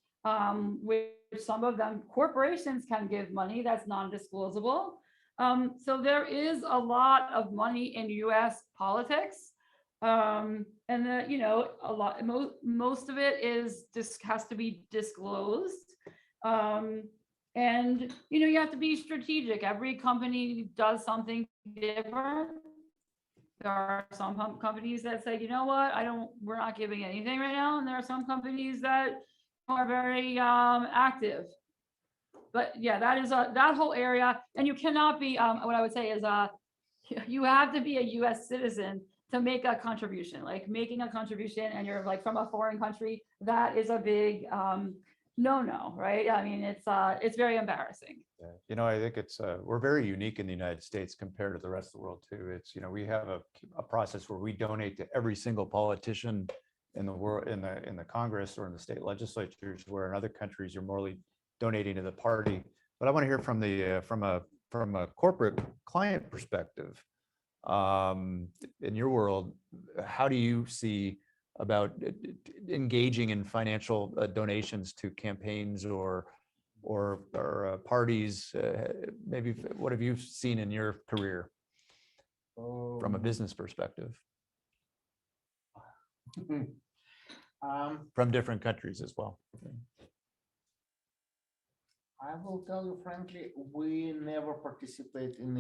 which some of them corporations can give money that's non-disclosable. So there is a lot of money in US politics. And most of it has to be disclosed. And you have to be strategic. Every company does something different. There are some companies that say, you know what, we're not giving anything right now. And there are some companies that are very active. But yeah, that is that whole area. And you cannot be, what I would say is you have to be a US citizen to make a contribution. Like making a contribution and you're like from a foreign country, that is a big no, right? I mean, it's very embarrassing. Yeah. I think we're very unique in the United States compared to the rest of the world too. It's, we have a process where we donate to every single politician in the world, in the Congress or in the state legislatures, where in other countries you're morely donating to the party. But I want to hear from from a corporate client perspective. In your world, how do you see about engaging in financial donations to campaigns or parties? Maybe what have you seen in your career from a business perspective? From different countries as well. I will tell you frankly, we never participate in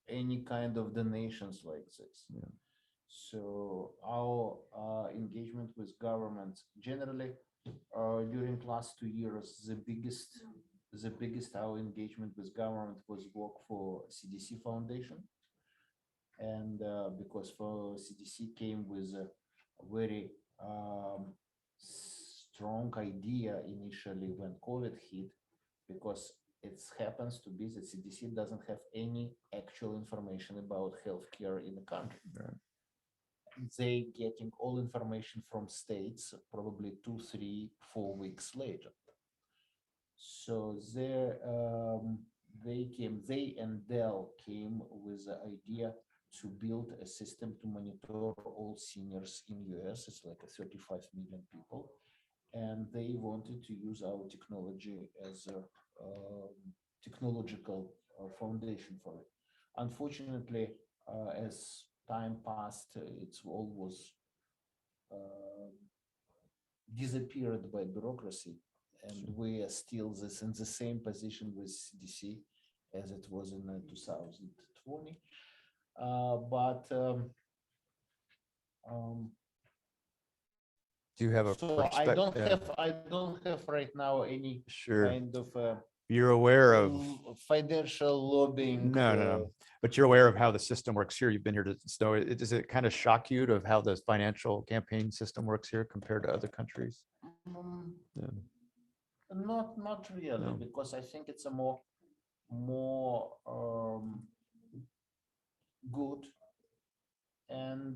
any kind of donations like this. Yeah. So our engagement with government generally during last 2 years, the biggest our engagement with government was work for CDC Foundation, and because for CDC came with a very strong idea initially when COVID hit, because it happens to be that CDC doesn't have any actual information about healthcare in the country. Right. They getting all information from states probably 2, 3, 4 weeks later. So they and Dell came with the idea to build a system to monitor all seniors in US. It's like a 35 million people. And they wanted to use our technology as a technological foundation for it. Unfortunately, as time passed, it's all was disappeared by bureaucracy, and we are still in the same position with CDC as it was in 2020. Do you have a So perspective? I don't have right now any Sure. kind of You're aware of financial lobbying. no. But you're aware of how the system works here. You've been here to so does it kind of shock you to how the financial campaign system works here compared to other countries? Yeah. Not really, No. because I think it's a more good, and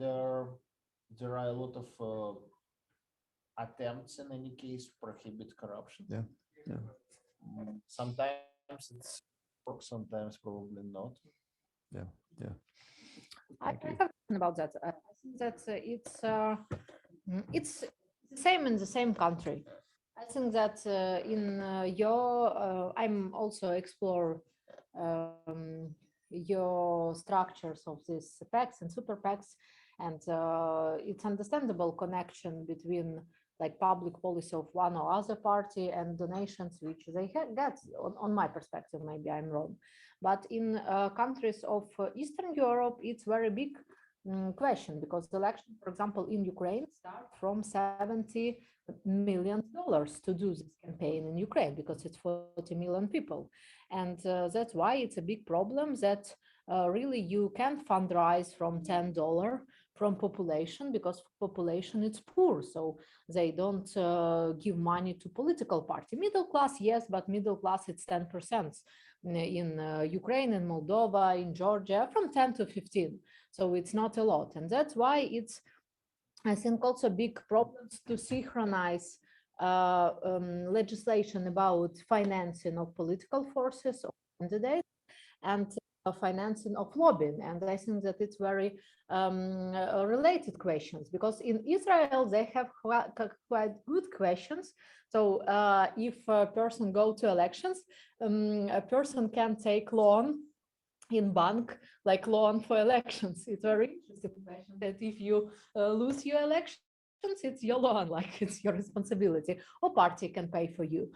there are a lot of attempts in any case to prohibit corruption. Yeah. Yeah. Sometimes it's works, sometimes probably not. Yeah. Yeah. I have a question about that. I think that it's the same in the same country. I think that in I'm also explore your structures of these PACs and super PACs, and it's understandable connection between like public policy of one or other party and donations which they get. On my perspective, maybe I'm wrong, but in countries of Eastern Europe, it's very big question, because the election, for example, in Ukraine start from $70 million to do this campaign in Ukraine, because it's 40 million people. And that's why it's a big problem that really you can't fundraise from $10 from population, because population is poor. So they don't give money to political party. Middle class, yes, but middle class, it's 10%. In Ukraine, in Moldova, in Georgia, from 10 to 15. So it's not a lot. And that's why it's, I think, also big problems to synchronize legislation about financing of political forces or candidates and financing of lobbying. And I think that it's very related questions, because in Israel, they have quite good questions. So if a person go to elections, a person can take loan in bank, like loan for elections. It's very interesting question that if you lose your elections, it's your loan, like it's your responsibility, or party can pay for you.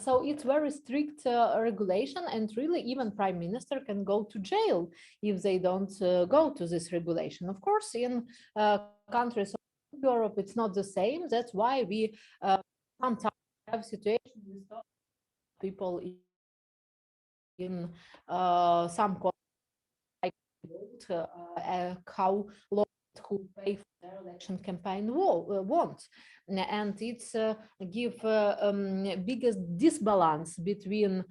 So it's very strict regulation, and really even prime minister can go to jail if they don't go to this regulation. Of course, in countries of Europe, it's not the same. That's why we sometimes have situations with people in some like how long who pay for their election campaign want, and it's give biggest disbalance between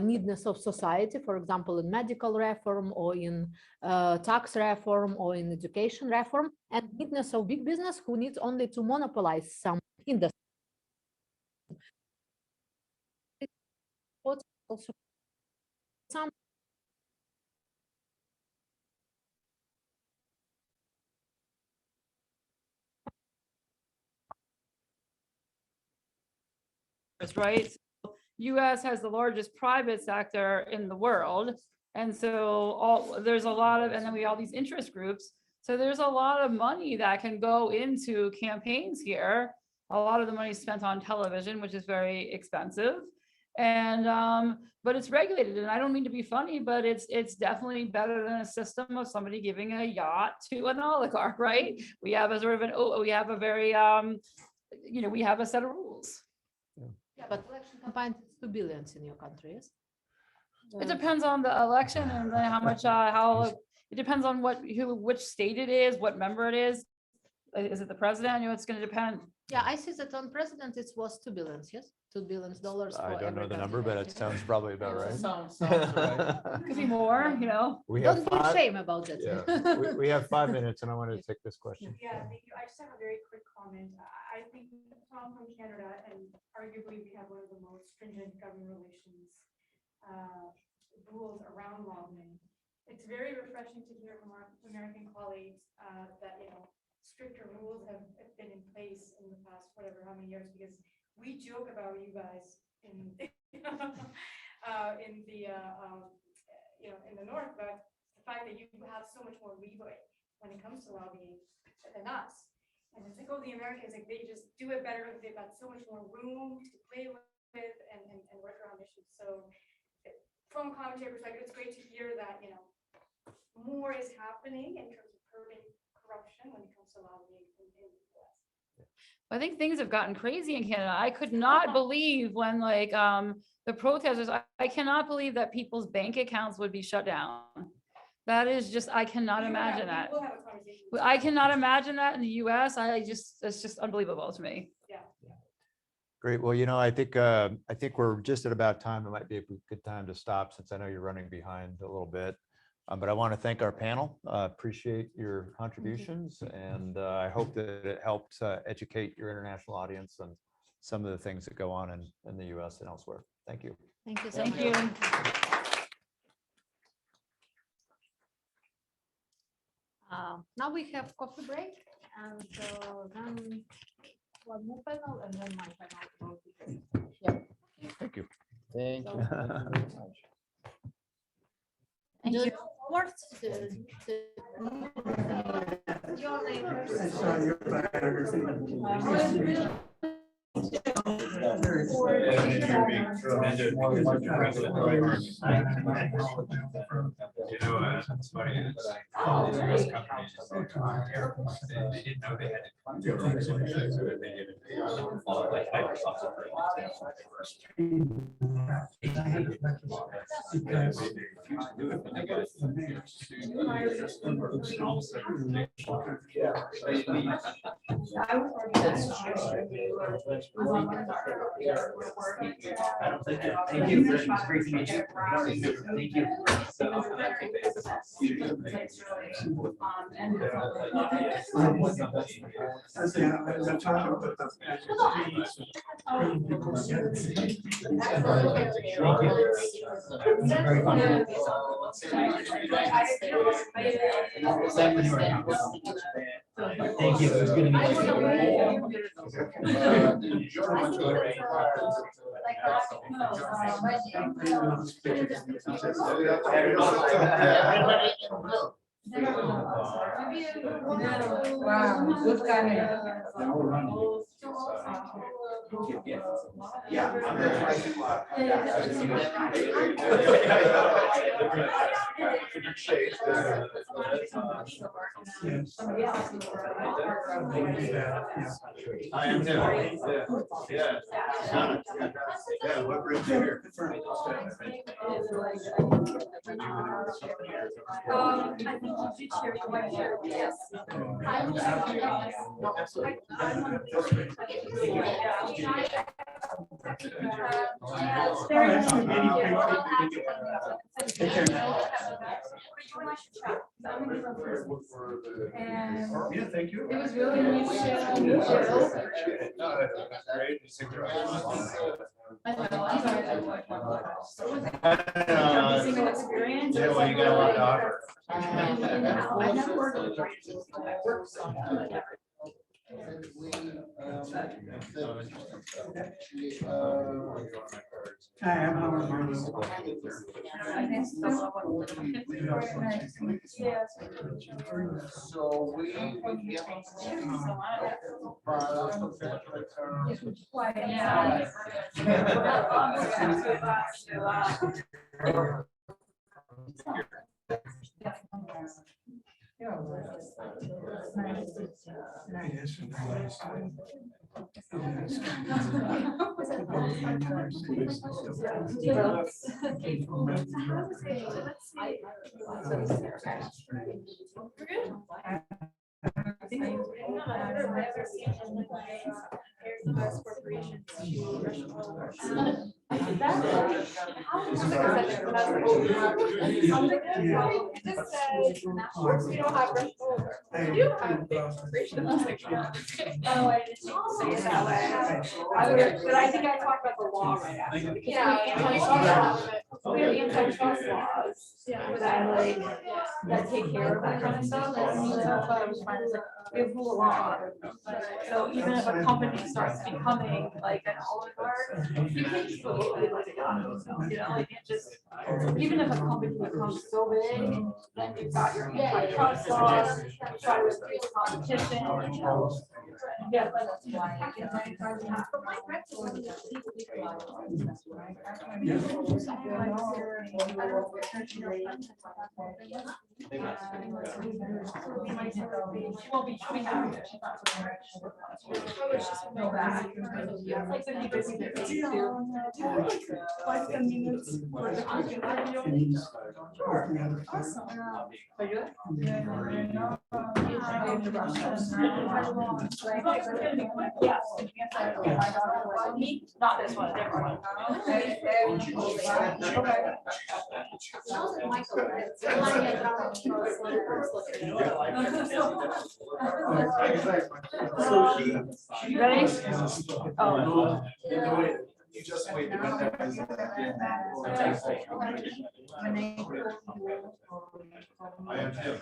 needness of society, for example, in medical reform or in tax reform or in education reform, and needness of big business who needs only to monopolize some industry. Also some right? So US has the largest private sector in the world. And so there's a lot of, and then we have all these interest groups. So there's a lot of money that can go into campaigns here. A lot of the money is spent on television, which is very expensive. And, but it's regulated, and I don't mean to be funny, but it's definitely better than a system of somebody giving a yacht to an oligarch, right? We have a sort of we have a very, we have a set of rules. Yeah, but election campaign is 2 billion in your country, yes? It depends on the election and then how much, it depends on which state it is, what member it is. Is it the president? It's going to depend. Yeah, I see that on president it was 2 billion, yes? $2 billion. I don't know the number, but it sounds probably about right. Sounds right. Could be more, We have Don't be five, shame about that. yeah, we have 5 minutes and I wanted to take this question. Yeah, thank you. I just have a very quick comment. I think Tom from Canada, and arguably we have one of the most stringent government relations rules around lobbying. It's very refreshing to hear from our American colleagues that, stricter rules have been in place in the past, whatever, how many years, because we joke about you guys in in the North, but the fact that you have so much more leeway when it comes to lobbying than us. And it's like, oh, the Americans, like they just do it better. They've got so much more room to play with and work around issues. So from a commentary perspective, it's great to hear that, more is happening in terms of curbing corruption when it comes to lobbying in the US. I think things have gotten crazy in Canada. I could not believe when the protesters, I cannot believe that people's bank accounts would be shut down. That is just, I cannot imagine that. We'll have a conversation. I cannot imagine that in the US. It's just unbelievable to me. Yeah. Great. Well, I think we're just at about time. It might be a good time to stop since I know you're running behind a little bit. But I want to thank our panel. Appreciate your contributions, and I hope that it helped educate your international audience on some of the things that go on in the US and elsewhere. Thank you. Thank you so Thank much. you. Now we have coffee break, and then one more panel, and then my panel. Yeah. Thank you. Thank you. Do you know what your neighbors? It's funny. US companies, they didn't know they had to do it, so they did it. Like Microsoft. Thank you. It's great to meet you. Thank you. Thank you. It was good to meet Wow, good guy. I am too. Yeah. Yeah, what brings you here? Yes. Yeah, thank you. It was really nice to meet you. Single experience. Yeah, well, you got a lot to offer. I never worked with But I think I talked about the law right after. We have antitrust laws that take care of that kind of stuff. And so I thought it was fine. It's like, we have rule of law. So even if a company starts becoming like an oligarch, you can't just go like a guy. You know, like it just, even if a company becomes so big, then you've got your antitrust laws, you try to reduce competition. Yeah, but that's why. Not this one, different one. Ready? Oh. You just wait. I am too.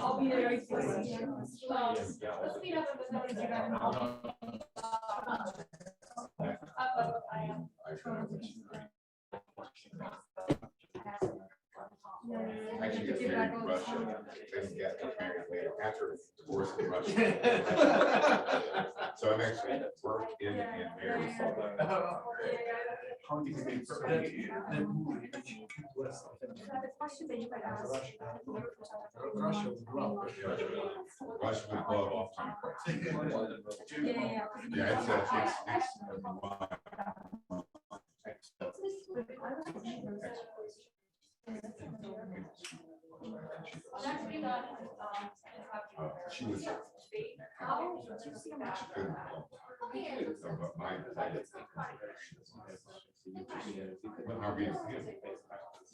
I'll be there. Let's meet up Actually, got married in Russia, then got married later after divorce in Russia. So I've actually worked in and married. Russia would love off time. Yeah, she was.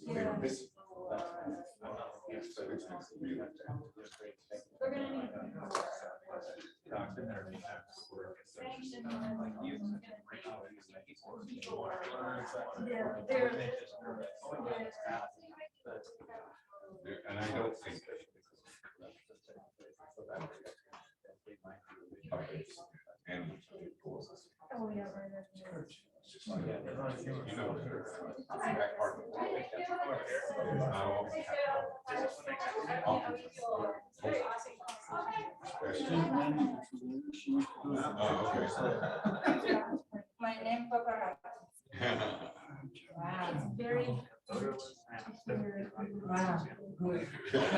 They were missing. And I don't think and Oh, yeah, you know, that part of the world is not always okay. My name Papa. Wow, it's very. Wow.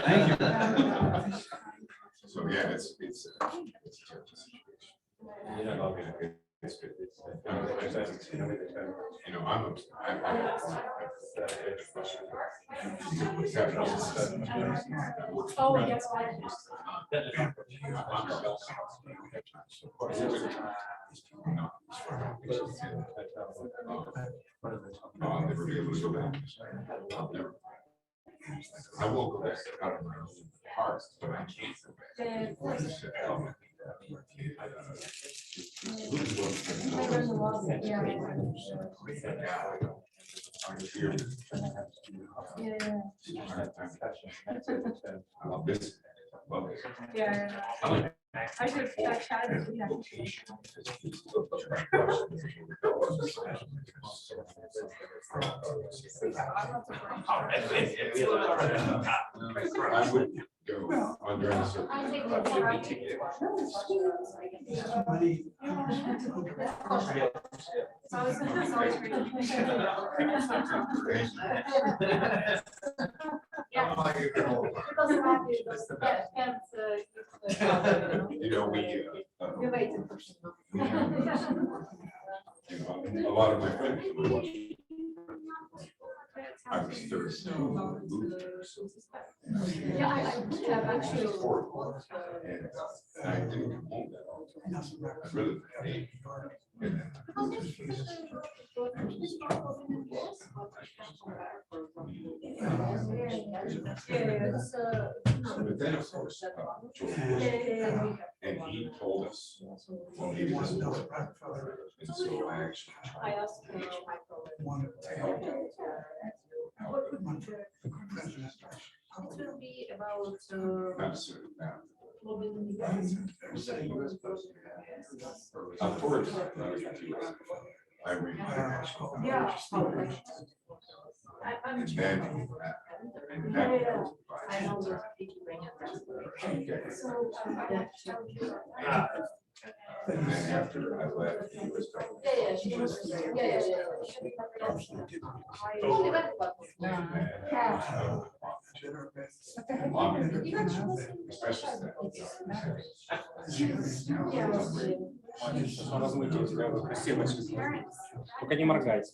Thank you. So yeah, it's a situation. You know, Oh, yes. I'll never be able to go back. I'll never. I won't go back out of my own heart, but I can't go back. I'll miss it. Yeah. I should chat it. I would go under any you know, a lot of my friends, I was 13. Yeah, I have actually. And I didn't come home that often. I really didn't. But then, of course, and he told us, well, maybe this will work. And so I actually wanted to help him. It will be about I read. Yeah. And then, I know the and then after I left, he was. Только не моргайте.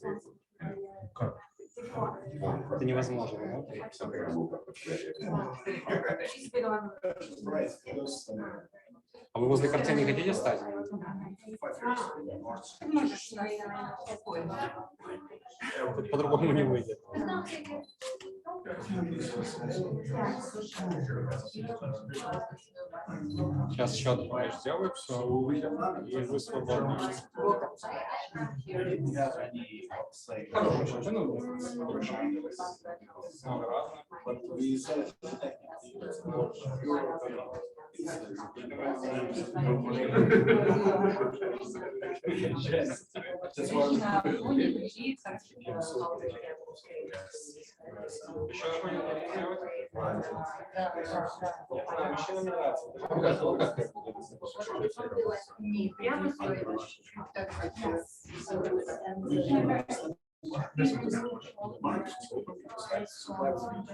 Это невозможно, А вы возле картины не хотите стать? По-другому не выйдет. Сейчас счет сделаю, все, и вы свободны.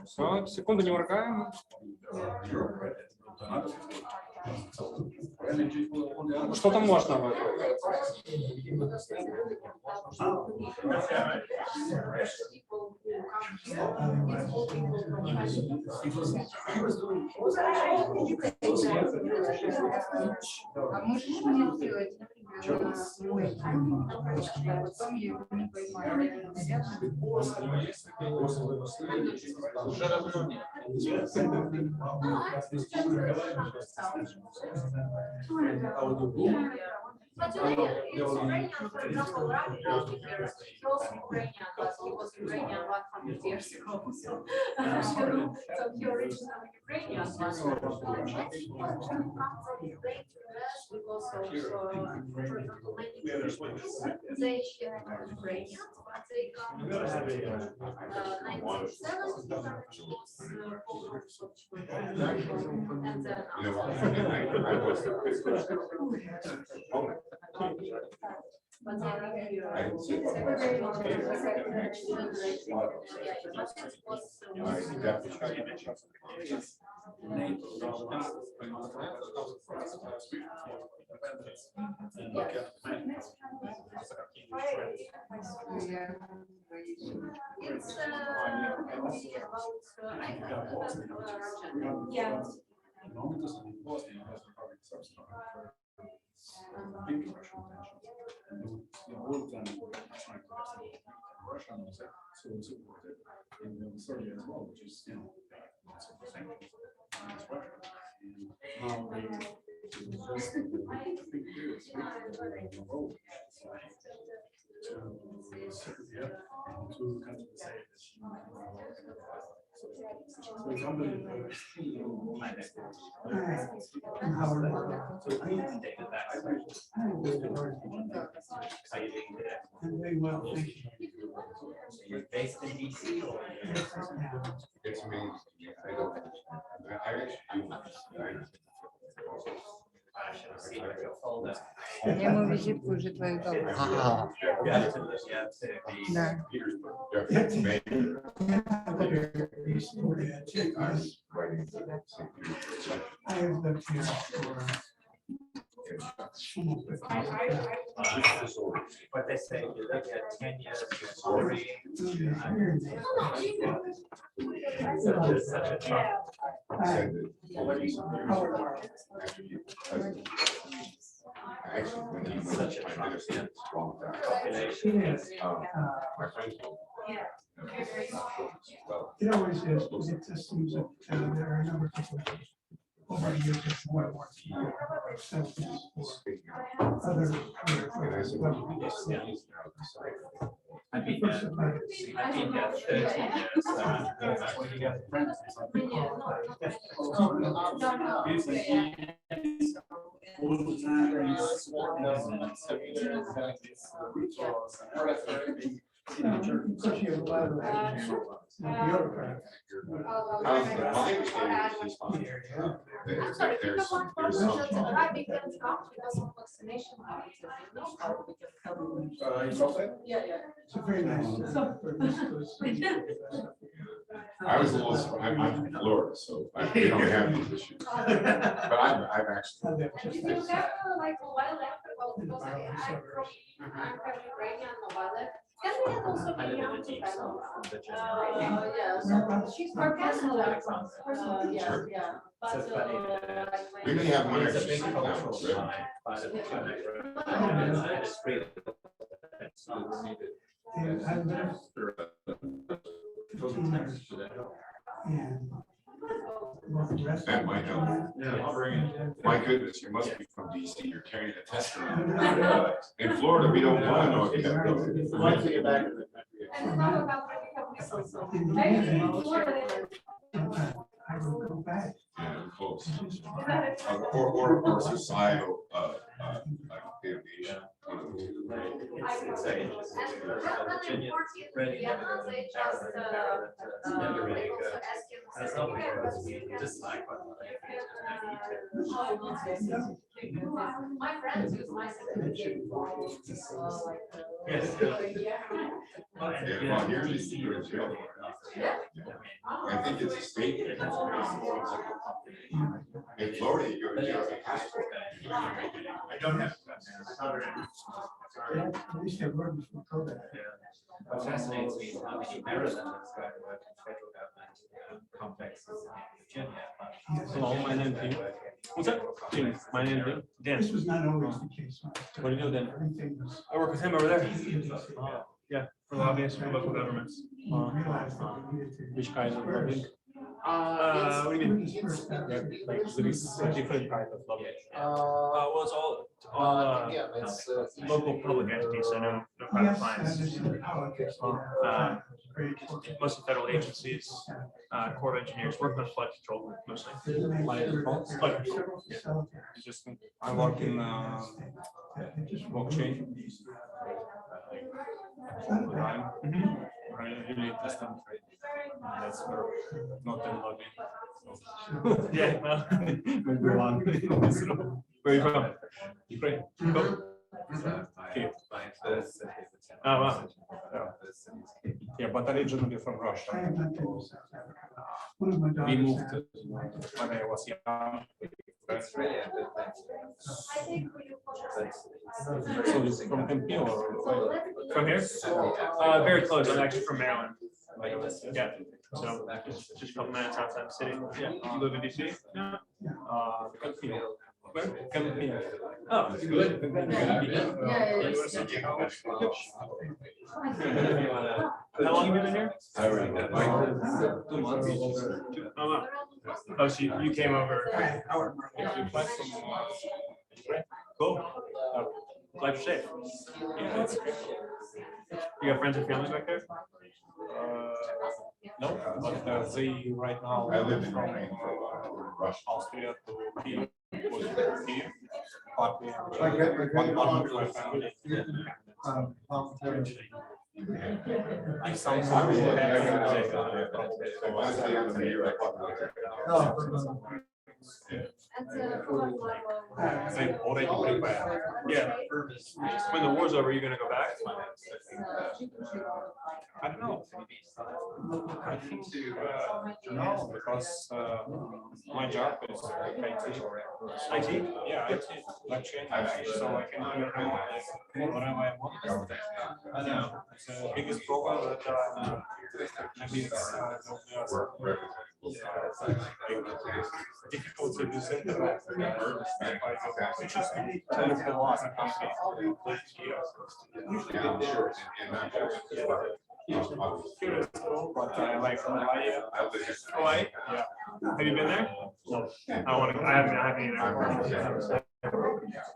Все, секунду, не моргаем. Что там можно выбрать? А можешь мне сделать, например, потом я его не поймаю. But it's Ukrainian, for example, Rabbi he was Ukrainian, but he was Ukrainian 100 years ago. So he originally Ukrainian, but because of, for example, many they Ukrainians, but they come in 1970s, and then but it's about it's big Russian tensions. And all of them were trying to have some Russia and so supported in Serbia as well, which is, lots of sanctions against Russia. And now they just, I think it's the role to Serbia to come to the same. So somebody I'm very well, thank you. You're based in DC or? It's amazing. I don't, I actually do. Я ему визит позже твоих голов. Да. I have lived here for What they say, you look at 10 years, story. Such a chunk. Actually, when he was Such a my chunk. minister, long time. My friends told me. Well, it always is, because it just seems that there are a number of people over the years that want to work here. So other. and I said, well, you can just see these now. I've been there 30 years. When you get friends. All the time, because you have a lot of bureaucrats. My understanding is this one. There's some. It's a very nice. I was a little, I'm from Florida, so we don't have these issues. But I've actually. If you have like mobile laptop, because I'm from Ukrainian mobile laptop. Can we have also be on the panel? Yes, she's for personal laptop. Sure. Yeah. So funny. We may have one It's a extra big seat now, cultural really. sign, but it's free. It's not needed. And I lived 15 years. And the rest That of might help. Yeah, I'll bring it. My goodness, you must be from DC. You're carrying a test around. In Florida, we don't want to know if you have COVID. And it's not about I will go back. Yeah, close. Or societal, like affiliation, one of the two. It's very interesting. Really never really it's never really good. And it's not because we dislike one another. my friends use my certificate for Yes. Well, here's you're in jail. I think it's a state. In Florida, you go to jail. I don't have. At least I worked before COVID. What fascinates me is how many Maryland is going to work in federal government complexes in Virginia. Hello, my name is What's that? Jim, my name is Dan. This was not always the case. What do you do then? Everything was. I work with him over there. Yeah, for lobbyists for local governments. Which kinds of lobbying? What do you mean? Yeah, like different kind of lobbying. Well, it's all local public entities. I know no private clients. Mostly federal agencies, Corps of Engineers, work on flood control mostly. Flood control. Yeah. It's just I work in blockchain. Right, really interesting. That's for not in lobbying. Yeah, well, maybe one. Where are you from? Ukraine. Go. Kyiv. Oh, wow. Yeah, but originally from Russia. We moved when I was young. That's really a good thing. So it's from MP or from here? Very close. I'm actually from Maryland. Yeah. So just a couple minutes outside the city. Yeah. You live in DC? No. Come with me. Oh, it's good. How long have you been here? I already got mine. 2 months. Oh, wow. Oh, so you came over. Cool. Glad you're safe. Yeah, that's great. You got friends and family back there? No, but they right now I lived in from Ukraine for a while, Russia. Austria to Kiev, was Kiev, partly, one part of my family. I sound They already prepared. Yeah. When the war's over, you're gonna go back? I don't know. I think no, because my job is IT. IT? Yeah, IT, blockchain, so I can do whatever I want. I know it's the biggest problem that maybe it's difficult to use internet. It's just technical loss. But like Hawaii. Hawaii? Yeah. Have you been there? No. I haven't either.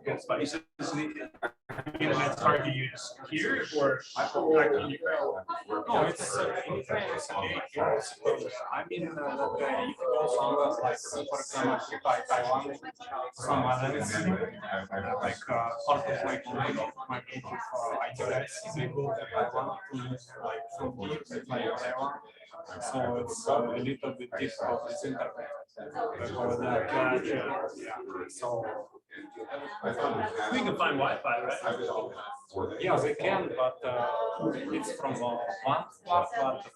Good spot. You said the internet's hard to use here or back in Ukraine? No, it's in Ukraine. It's okay. I mean, if you go somewhere like, for example, Taiwan, some others, like part of my group of IT guys, they go to Taiwan to use like from here to Taiwan. So it's a little bit difficult with internet. Gotcha. So we can find Wi-Fi, right? yeah, they can, but it's from one part, but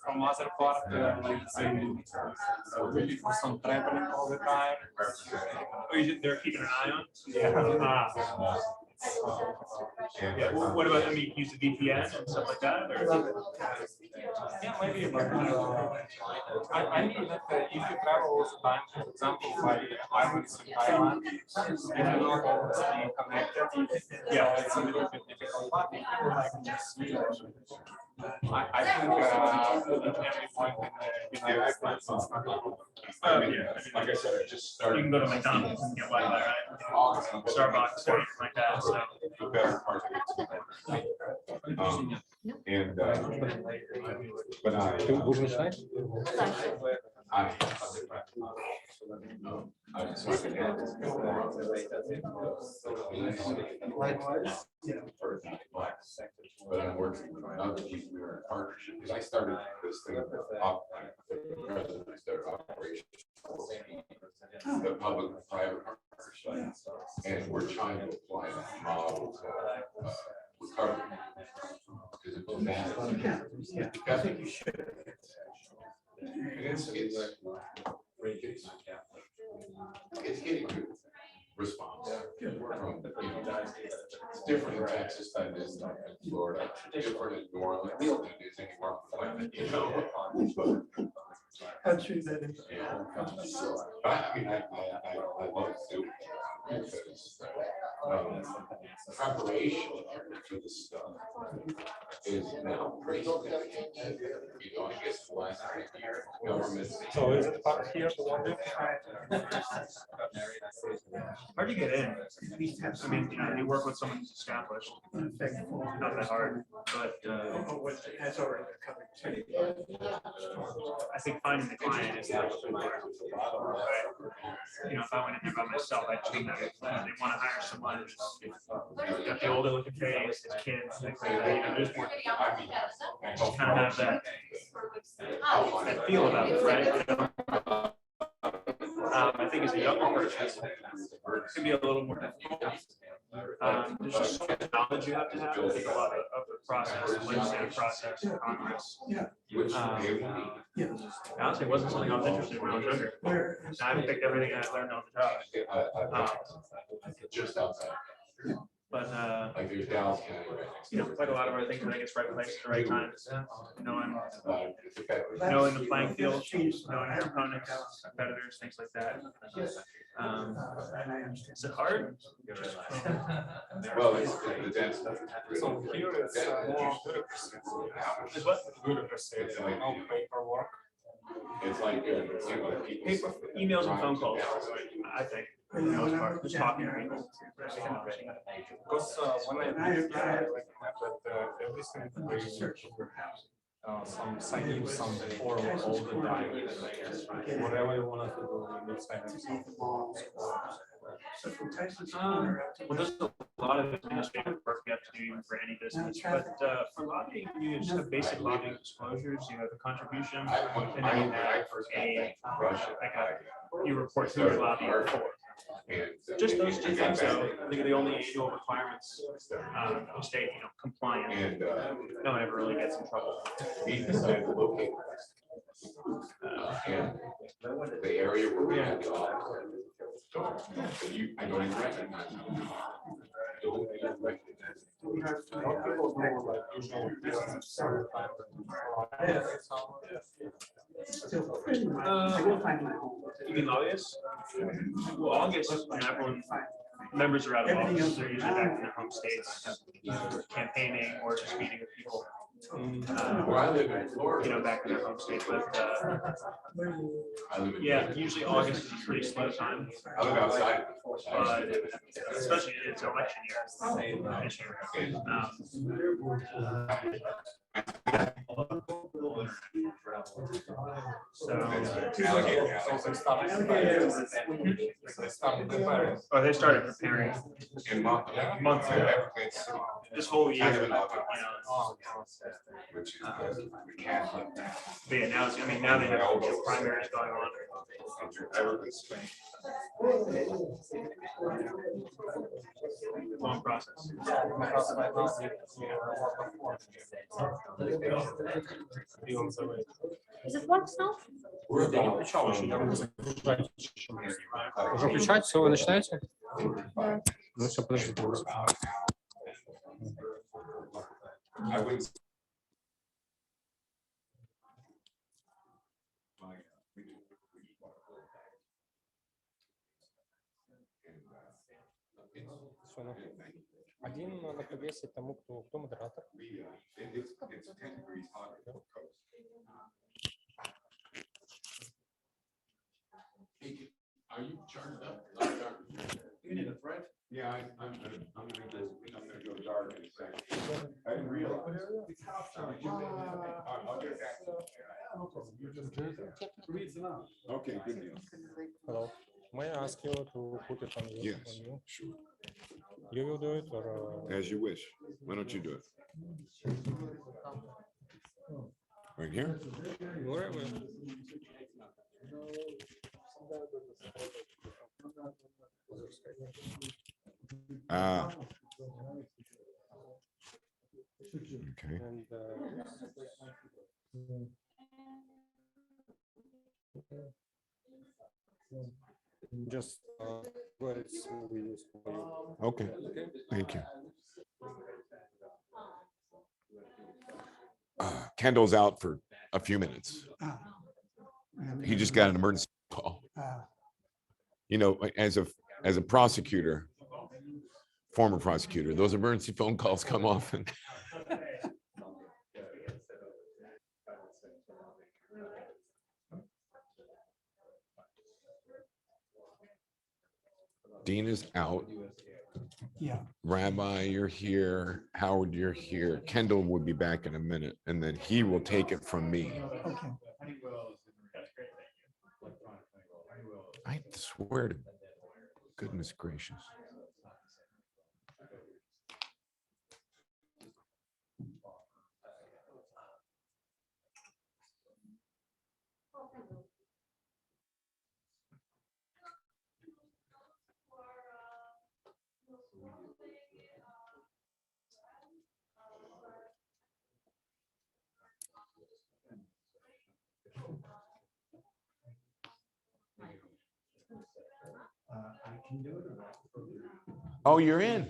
from other part, like they for some traveling all the time. They're keeping an eye on? Yeah. Yeah. What about, I mean, use the VPN and stuff like that? Or? Yeah, maybe, but I mean that if you travel all the time, for example, by islands in Thailand, you don't always be connected. Yeah, it's a little bit difficult, but if you like just I think at every point in the United States, it's not good. Like I said, I just started. You can go to McDonald's and get Wi-Fi, right? Starbucks or anything like that. So. The better part of it. And but so I can add this. But I'm working with other people who are in partnership, because I started this thing up, the president, I started operations, the public-private partnership, and we're trying to apply that model to recovery. Because it's bad. I think you should. It's getting good response. It's different in Texas than it is in Florida, different in New Orleans than it is anywhere like that, you know. How true is that? Yeah. But I mean, I love to do it because preparation for this stuff is now pretty significant. You know, I guess the last 3 years, governments. So is it part here to wonder? How'd you get in? I mean, you work with someone who's established. Not that hard, but That's already covered. I think finding the client is not too hard. You know, if I went in there by myself, I'd treat them. They want to hire someone who's got the older looking face, his kids, things like that. You know, there's more. Just kind of have that feel about it, right? You know? I think as a younger person, it can be a little more difficult. There's just so much knowledge you have to have. I think a lot of the process, the legislative process, Congress. Honestly, it wasn't something I was interested in when I was younger. I haven't picked everything I learned on the job. Just outside. But Like there's Dallas County right next you know, door. like a lot of our things, I think it's right place at the right time. Knowing the playing field, knowing your opponents, competitors, things like that. Is it hard? Well, it's the density. So here it's more bureaucracy. It's what? Bureaucracy. No paperwork. It's like Paper, emails and phone calls, I think. For the most part, just talking to people. Because when I like that everything some signing some form all the time. Whatever you want to do, you need signing something. Well, there's a lot of administrative work you have to do even for any business, but for lobbying, you just have basic lobbying disclosures. You have a contribution, and then you have you report to your lobbying for. Just those two things, though, I think are the only annual requirements to stay, compliant. And no one ever really gets in trouble. We decided to locate and the area where we had the office. So I don't even recognize them. Don't even recognize You mean lobbyists? Well, August, everyone, members are out of office. They're usually back in their home states, either campaigning or just meeting with people. Where I live in Florida, Back in their home state, but yeah, usually August is a pretty slow time. I live outside. But especially it's election year this year. Oh, they started preparing in months ago. This whole year, which is we can't let that. But yeah, now they have primaries going on. Long process. Is it works now? Уже включать, все, вы начинаете? Ну все, подождите. Один надо повесить тому, кто модератор. Are you charged up? You need a thread? Yeah, I'm gonna go dark in a second. I didn't realize. I'll get that. Okay, good deal. Hello. May I ask you to put it on you? Yes, sure. You will do it, or As you wish. Why don't you do it? Right here? wherever. Ah. Okay. And just where it's we use for you. Okay. Thank you. Kendall's out for a few minutes. He just got an emergency call. You know, as a prosecutor, former prosecutor, those emergency phone calls come often. Dean is out. Yeah. Rabbi, you're here. Howard, you're here. Kendall would be back in a minute, and then he will take it from me. Okay. I swear to goodness gracious. Oh, you're in.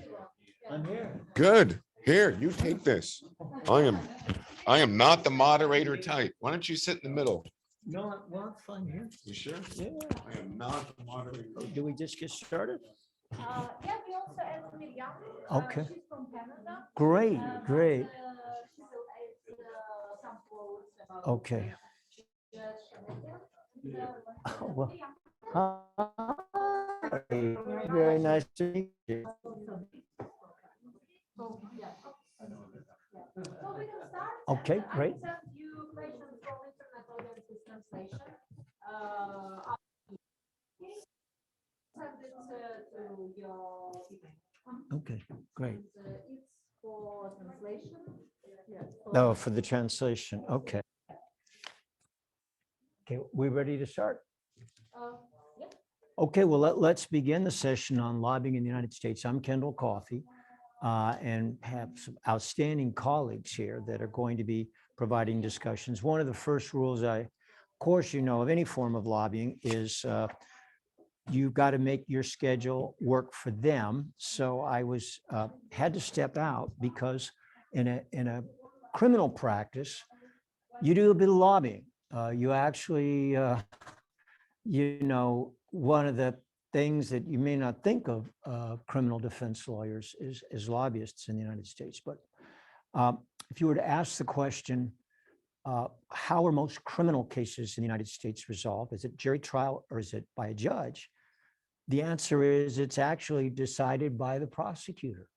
I'm here. Good. Here, you take this. I am not the moderator type. Why don't you sit in the middle? No, well, it's fine here. You sure? Yeah. I am not the moderator. Do we just get started? Yeah, we also asked Miriam. Okay. She's from Canada. Great, great. She will add some quotes about. Okay. Well, hi. Very nice to meet you. Okay, great. Okay, great. It's for translation. No, for the translation. Okay. Okay, we ready to start? Yeah. Okay, well, let's begin the session on lobbying in the United States. I'm Kendall Coffey, and have some outstanding colleagues here that are going to be providing discussions. One of the first rules of course, you know, of any form of lobbying is you've got to make your schedule work for them. So I had to step out because in a criminal practice, you do a bit of lobbying. You actually, you know, one of the things that you may not think of criminal defense lawyers is lobbyists in the United States. But if you were to ask the question, how are most criminal cases in the United States resolved? Is it jury trial or is it by a judge? The answer is it's actually decided by the prosecutor,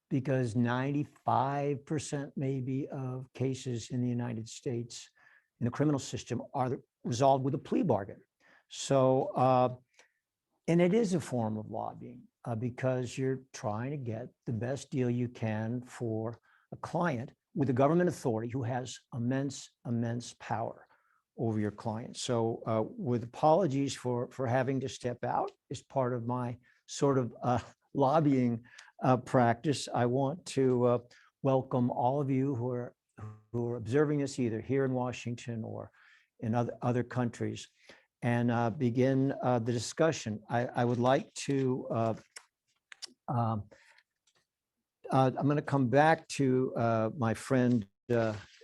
because 95% maybe of cases in the United States in the criminal system are resolved with a plea bargain. So, and it is a form of lobbying because you're trying to get the best deal you can for a client with a government authority who has immense power over your client. So with apologies for having to step out as part of my sort of lobbying practice, I want to welcome all of you who are observing this either here in Washington or in other countries, and begin the discussion. I would like to, I'm going to come back to my friend,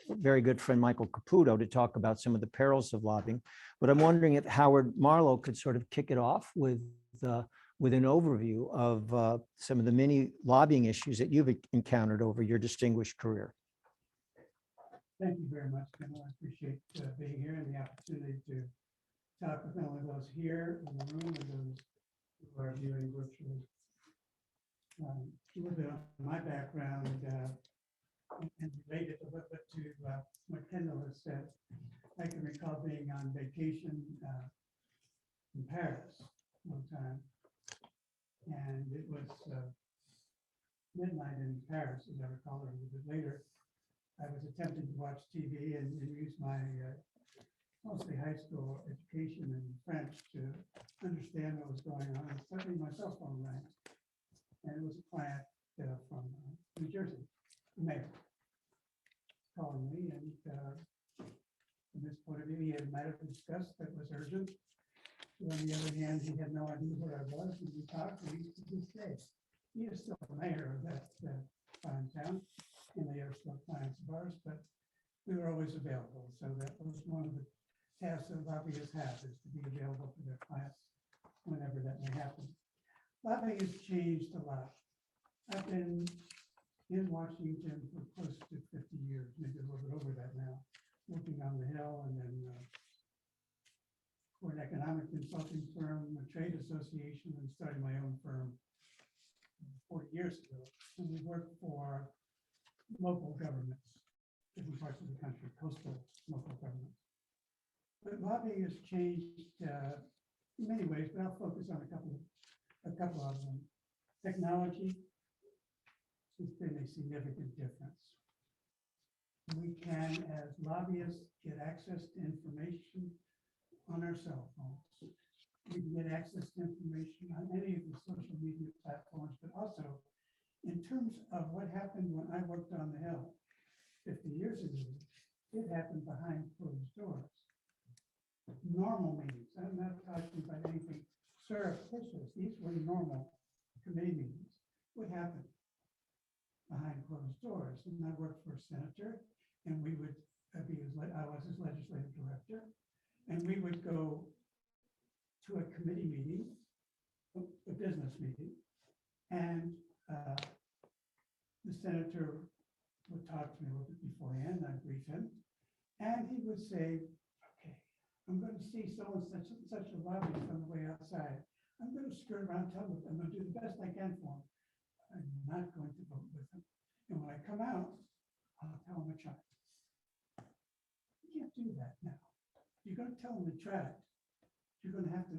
very good friend, Michael Caputo, to talk about some of the perils of lobbying. But I'm wondering if Howard Marlowe could sort of kick it off with an overview of some of the many lobbying issues that you've encountered over your distinguished career. Thank you very much, Kendall. I appreciate being here and the opportunity to talk with not only those here in the room, but those who are viewing virtually. A little bit on my background and related a little bit to what Kendall has said. I can recall being on vacation in Paris one time, and it was midnight in Paris, as I recall, or a little bit later. I was attempting to watch TV and use my mostly high school education in French to understand what was going on. And suddenly my cell phone rang, and it was a client from New Jersey, the mayor, calling me. And from this point of view, he had a matter to discuss that was urgent. But on the other hand, he had no idea where I was, and we talked, and to this day, he is still the mayor of that fine town, and they are still clients of ours, but we were always available. So that was one of the tasks that lobbyists have, is to be available for their clients whenever that may happen. Lobbying has changed a lot. I've been in Washington for close to 50 years, maybe a little bit over that now, working on the Hill, and then for an economic consulting firm, a trade association, and starting my own firm 40 years ago. And we worked for local governments, different parts of the country, coastal local governments. But lobbying has changed in many ways, but I'll focus on a couple of them. Technology has been a significant difference. We can, as lobbyists, get access to information on our cell phones. We can get access to information on any of the social media platforms, but also in terms of what happened when I worked on the Hill 50 years ago, it happened behind closed doors. Normal meetings. I'm not talking about anything surreptitious. These were normal committee meetings. What happened? behind closed doors. And I worked for a senator, and we would I was his legislative director, and we would go to a committee meeting, a business meeting, and the senator would talk to me a little bit beforehand. I'd brief him, and he would say, "Okay, I'm going to see so and such a lobbyist on the way outside. I'm going to skirt around, tell them I'm going to do the best I can for him. I'm not going to vote with him. And when I come out, I'll tell him a try." You can't do that now. If you're going to tell them to try, you're going to have to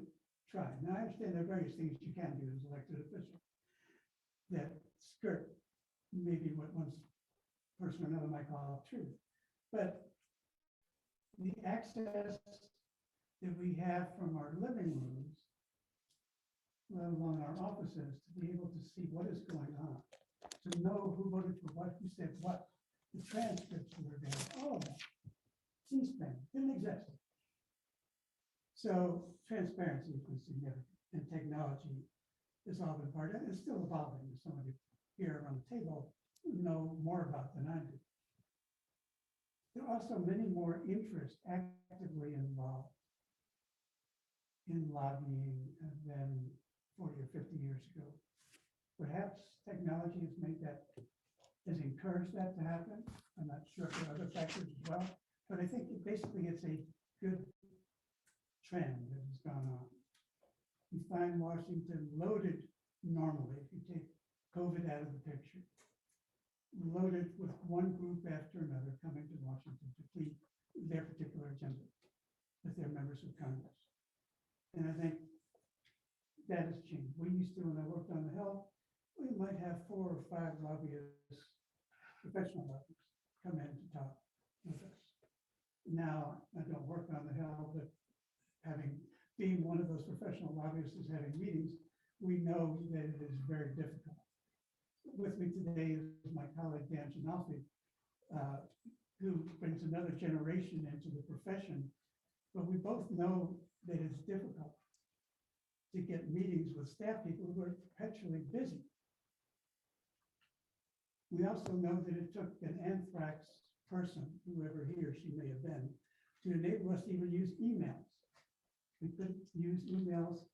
try. Now, I understand there are various things you can do as elected official that skirt maybe what one person or another might call truth. But the access that we have from our living rooms, let alone our offices, to be able to see what is going on, to know who voted for what, who said what, the transcripts that are there, all of that. C-SPAN didn't exist. So transparency has been significant, and technology has all been part of it. It's still evolving. As some of you here around the table know more about than I do. There are also many more interests actively involved in lobbying than 40 or 50 years ago. Perhaps technology has made that, has encouraged that to happen. I'm not sure if there are other factors as well, but I think basically it's a good trend that has gone on. You find Washington loaded normally, if you take COVID out of the picture, loaded with one group after another coming to Washington to plead their particular agenda with their members of Congress. And I think that has changed. We used to, when I worked on the Hill, we might have 4 or 5 lobbyists, professional lobbyists, come in to talk with us. Now, I don't work on the Hill, but being one of those professional lobbyists is having meetings, we know that it is very difficult. With me today is my colleague Dan Chinalfi, who brings another generation into the profession, but we both know that it's difficult to get meetings with staff people who are perpetually busy. We also know that it took an anthrax person, whoever he or she may have been, to enable us to even use emails. We couldn't use emails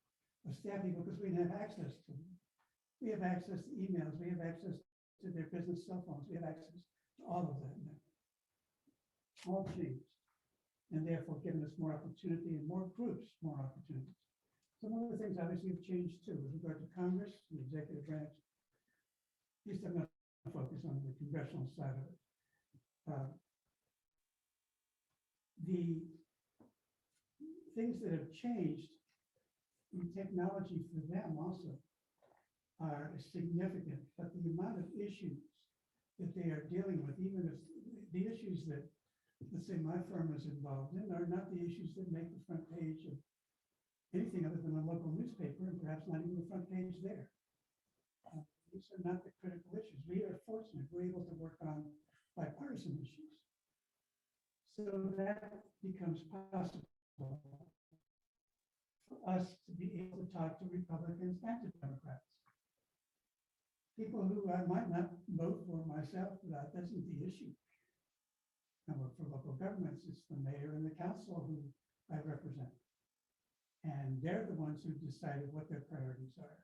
of staff people because we didn't have access to them. We have access to emails. We have access to their business cell phones. We have access to all of that now. All changed, and therefore given us more opportunity and more groups, more opportunities. Some other things obviously have changed too with regard to Congress, the executive branch. At least I'm not focused on the congressional side of it. The things that have changed in technology for them also are significant, but the amount of issues that they are dealing with, even if the issues that, let's say, my firm is involved in are not the issues that make the front page of anything other than a local newspaper, and perhaps not even the front page there. These are not the critical issues. We are fortunate we're able to work on bipartisan issues. So that becomes possible for us to be able to talk to Republicans and to Democrats. People who I might not vote for myself, but that isn't the issue. I work for local governments. It's the mayor and the council who I represent. And they're the ones who decided what their priorities are.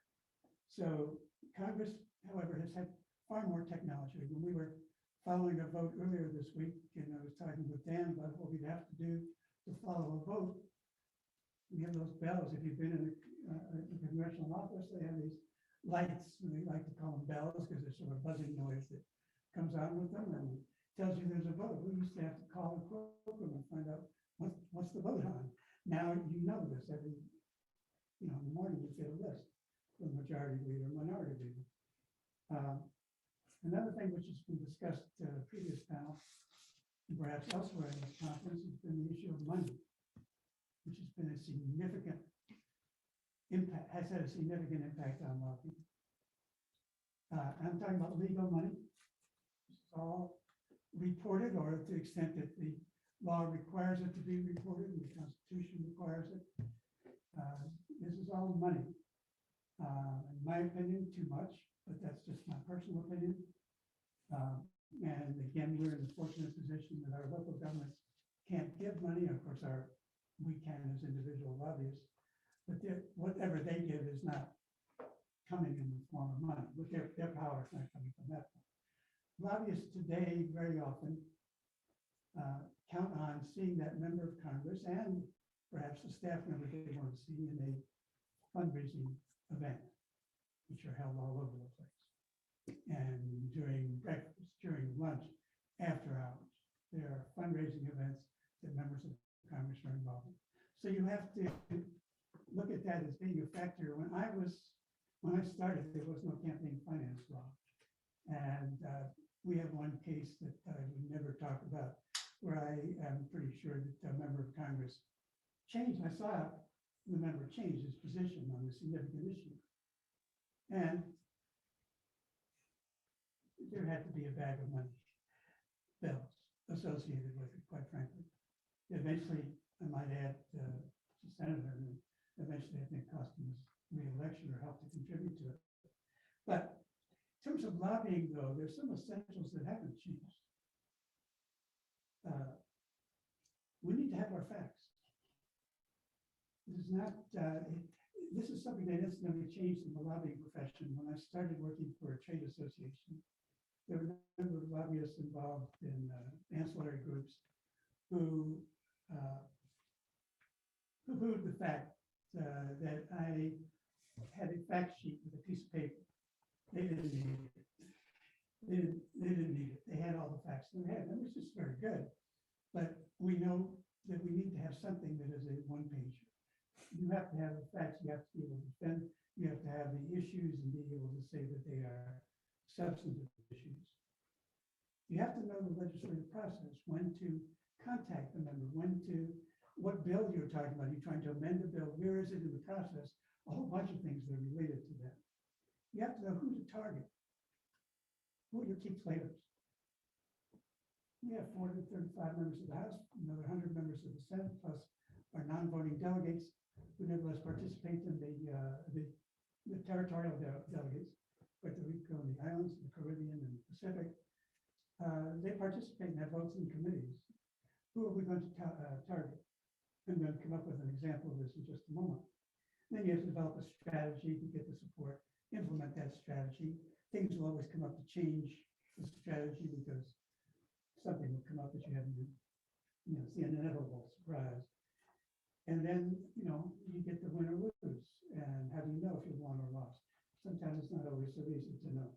So Congress, however, has had far more technology. When we were following a vote earlier this week, and I was talking with Dan about what we'd have to do to follow a vote, we have those bells. If you've been in a congressional office, they have these lights, and they like to call them bells because there's sort of a buzzing noise that comes out with them and tells you there's a vote. We used to have to call the program and find out what's the vote on. Now you know this every, in the morning you get a list for majority leader, minority leader. Another thing which has been discussed in the previous panel, and perhaps elsewhere in this conference, has been the issue of money, which has been a significant impact, has had a significant impact on lobbying. I'm talking about legal money. It's all reported, or to the extent that the law requires it to be reported, and the Constitution requires it. This is all money. In my opinion, too much, but that's just my personal opinion. And again, we're in the fortunate position that our local governments can't give money. Of course, we can as individual lobbyists, but whatever they give is not coming in the form of money. But their power is not coming from that. Lobbyists today very often count on seeing that member of Congress and perhaps the staff member they want to see in a fundraising event, which are held all over the place. And during breakfast, during lunch, after hours, there are fundraising events that members of Congress are involved in. So you have to look at that as being a factor. When I started, there was no campaign finance law. And we have one case that we never talk about, where I am pretty sure that a member of Congress changed. I saw the member change his position on a significant issue. And there had to be a bag of money bills associated with it, quite frankly. Eventually, I might add, the senator, and eventually I think cost him his re-election or helped to contribute to it. But in terms of lobbying, though, there's some essentials that haven't changed. We need to have our facts. This is not, this is something that instantly changed in the lobbying profession. When I started working for a trade association, there were a number of lobbyists involved in ancillary groups who poo-pooed the fact that I had a fact sheet with a piece of paper. They didn't need it. They didn't need it. They had all the facts in their head. It was just very good. But we know that we need to have something that is a one-pager. You have to have the facts. You have to be able to defend. You have to have the issues and be able to say that they are substantive issues. You have to know the legislative process, when to contact the member, what bill you're talking about. You're trying to amend the bill. Where is it in the process? A whole bunch of things that are related to that. You have to know who to target. Who are your key players? We have 435 members of the House, another 100 members of the Senate, plus our non-voting delegates who nevertheless participate in the territorial delegates, Puerto Rico and the islands, the Caribbean and the Pacific. They participate and have votes in committees. Who are we going to target? I'm going to come up with an example of this in just a moment. Then you have to develop a strategy to get the support, implement that strategy. Things will always come up to change the strategy because something will come up that you haven't, it's the inevitable surprise. And then, you get the win or lose. And how do you know if you won or lost? Sometimes it's not always so easy to know.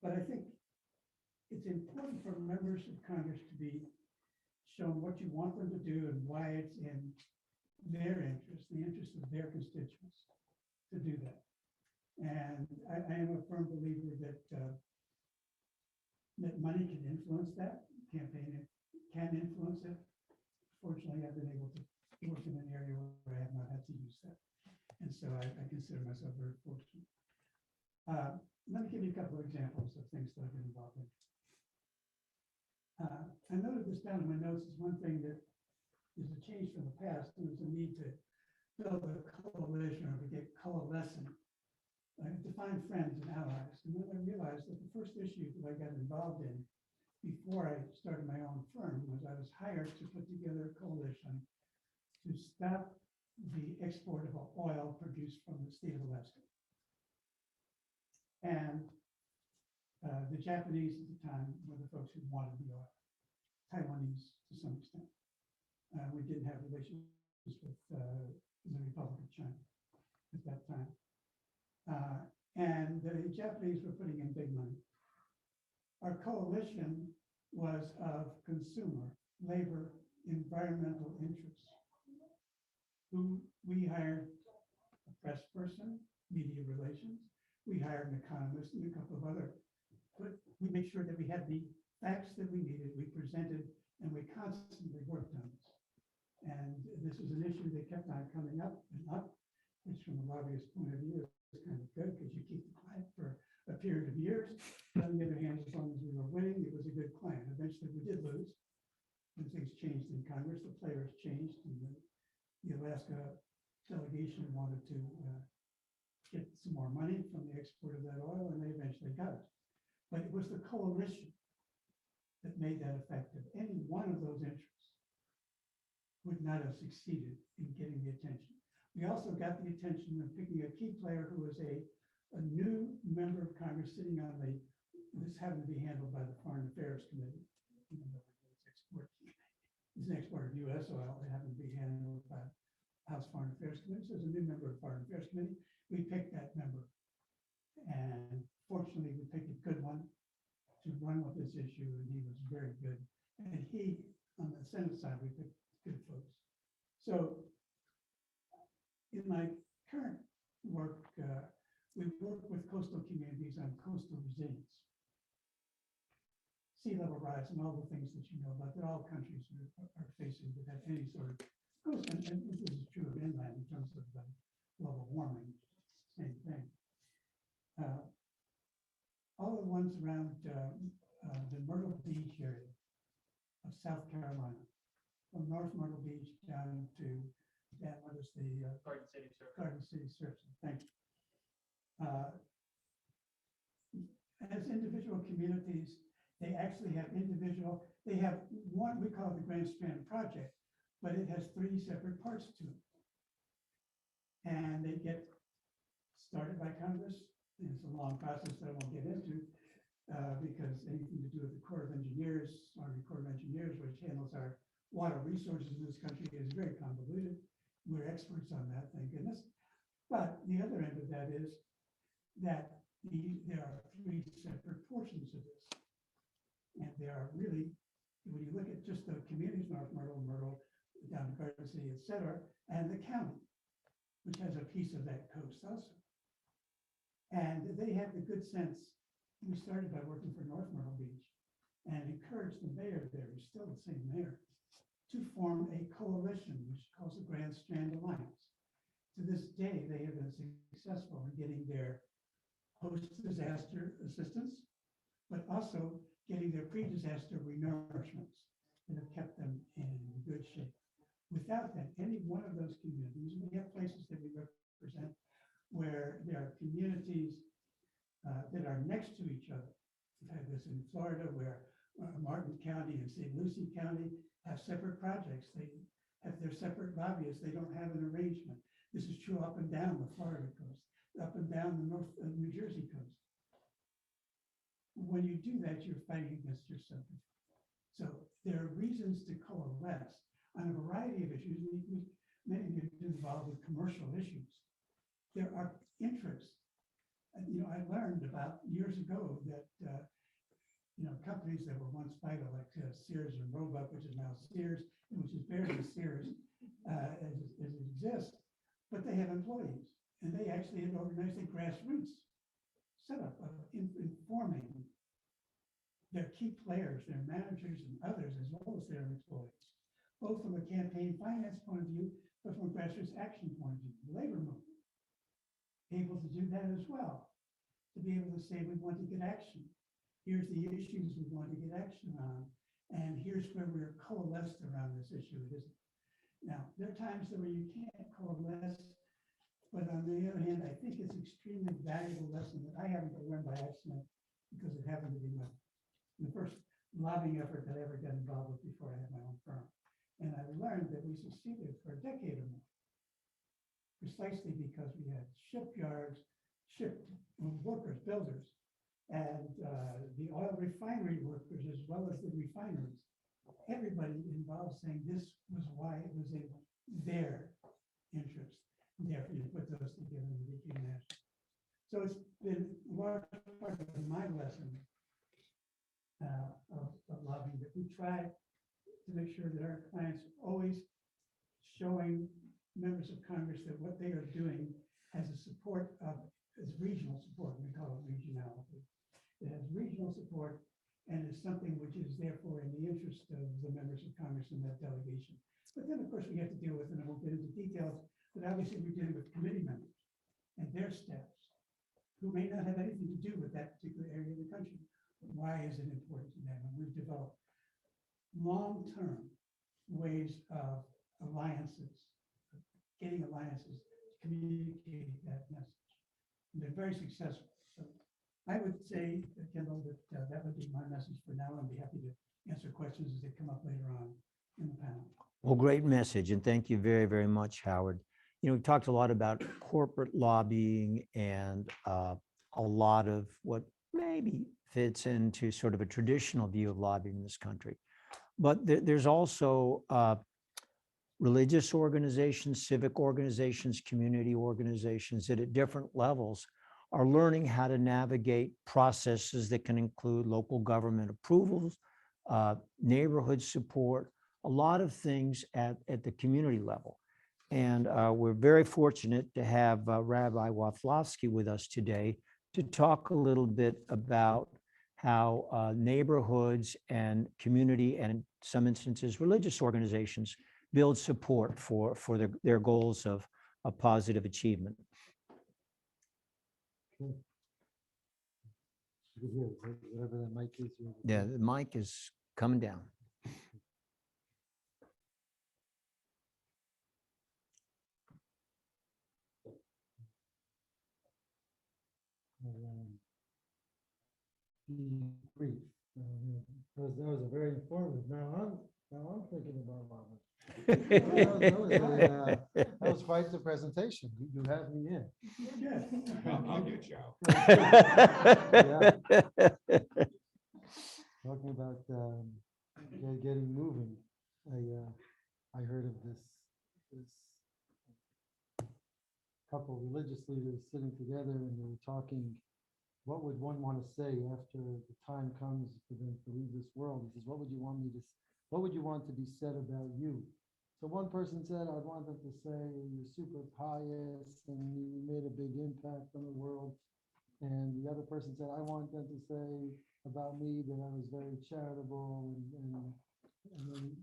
But I think it's important for members of Congress to be shown what you want them to do and why it's in their interest, the interest of their constituents, to do that. And I am a firm believer that that money can influence that. Campaign can influence it. Fortunately, I've been able to work in an area where I have not had to use that. And so I consider myself very fortunate. Let me give you a couple of examples of things that I've been involved in. I noted this down in my notes as one thing that is a change from the past, and there's a need to build a coalition or to get coalescing, to find friends and allies. And then I realized that the first issue that I got involved in before I started my own firm was I was hired to put together a coalition to stop the export of oil produced from the state of Alaska. And the Japanese at the time were the folks who wanted the oil, Taiwanese to some extent. We didn't have relations with the Republic of China at that time. And the Japanese were putting in big money. Our coalition was of consumer, labor, environmental interests. Who we hired a press person, media relations. We hired an economist and a couple of other. But we made sure that we had the facts that we needed. We presented, and we constantly worked on this. And this was an issue that kept on coming up and up, which from a lobbyist point of view is kind of good because you keep the client for a period of years. But on the other hand, as long as we were winning, it was a good client. Eventually, we did lose. When things changed in Congress, the players changed, and the Alaska delegation wanted to get some more money from the export of that oil, and they eventually got it. but it was the coalition that made that effective. Any one of those interests would not have succeeded in getting the attention. We also got the attention of picking a key player who was a new member of Congress sitting on this happened to be handled by the Foreign Affairs Committee, even though it's an exporter of U.S. oil. It happened to be handled by House Foreign Affairs Committee. So as a new member of the Foreign Affairs Committee, we picked that member. And fortunately, we picked a good one to run with this issue, and he was very good. And he, on the Senate side, we picked good folks. So in my current work, we work with coastal communities on coastal resilience, sea level rise, and all the things that you know about that all countries are facing that have any sort of coast. And this is true of inland in terms of global warming, same thing. All the ones around the Myrtle Beach area of South Carolina, from North Myrtle Beach down to what is the Garden City Circle. Thank you. As individual communities, they actually have they have one, we call it the Grand Strand Project, but it has 3 separate parts to it. And they get started by Congress, and it's a long process that I won't get into, because anything to do with the Corps of Engineers, Army Corps of Engineers, which handles our water resources in this country, is very convoluted. We're experts on that, thank goodness. But the other end of that is that there are 3 separate portions of this. And they are really, when you look at just the communities, North Myrtle, down to Garden City, et cetera, and the county, which has a piece of that coast also. And they had the good sense, we started by working for North Myrtle Beach and encouraged the mayor there, who's still the same mayor, to form a coalition, which calls the Grand Strand Alliance. To this day, they have been successful in getting their post-disaster assistance, but also getting their pre-disaster renourishments that have kept them in good shape. Without that, any one of those communities, we have places that we represent where there are communities that are next to each other. We've had this in Florida where Martin County and St. Lucie County have separate projects. They have their separate lobbyists. They don't have an arrangement. This is true up and down the Florida coast, up and down the New Jersey coast. When you do that, you're fighting against yourself. So there are reasons to coalesce on a variety of issues. Many of you are involved with commercial issues. There are interests. I learned about years ago that companies that were once vital, like Sears and Roebuck, which is now Sears, and which is barely Sears as it exists, but they have employees, and they actually had organized a grassroots setup of informing their key players, their managers and others, as well as their employees, both from a campaign finance point of view, but from a grassroots action point of view, the labor movement, able to do that as well, to be able to say, we want to get action. Here's the issues we want to get action on, and here's where we're coalesced around this issue. It isn't. Now, there are times where you can't coalesce, but on the other hand, I think it's an extremely valuable lesson that I happened to learn by accident because it happened to be the first lobbying effort that I ever got involved with before I had my own firm. And I learned that we succeeded for a decade or more, precisely because we had shipyards, workers, builders, and the oil refinery workers, as well as the refineries. Everybody involved saying this was why it was in their interest. Therefore, you put those together and became national. So it's been a large part of my lesson of lobbying, that we try to make sure that our clients are always showing members of Congress that what they are doing has a support of, as regional support, we call it regionality. It has regional support and is something which is therefore in the interest of the members of Congress in that delegation. But then, of course, we have to deal with, and I won't get into details, but obviously we're dealing with committee members and their staffs who may not have anything to do with that particular area of the country. But why is it important to them? And we've developed long-term ways of alliances, getting alliances to communicate that message. And they're very successful. So I would say, Kendall, that that would be my message for now. I'd be happy to answer questions as they come up later on in the panel. Well, great message, and thank you very, very much, Howard. You know, we talked a lot about corporate lobbying and a lot of what maybe fits into sort of a traditional view of lobbying in this country. But there's also religious organizations, civic organizations, community organizations that at different levels are learning how to navigate processes that can include local government approvals, neighborhood support, a lot of things at the community level. And we're very fortunate to have Rabbi Waflowski with us today to talk a little bit about how neighborhoods and community, and in some instances, religious organizations build support for their goals of positive achievement. Whatever that mic is. Yeah, the mic is coming down. Be brief. That was a very informative. Now I'm thinking about Mama. That was quite the presentation. You have me in. I'll get you out. Yeah. Talking about getting moving. I heard of this couple religious leaders sitting together, and they were talking. What would one want to say after the time comes for them to leave this world? He says, what would you want to be said about you? So one person said, I'd want them to say you're super pious and you made a big impact on the world. And the other person said, I want them to say about me that I was very charitable. And then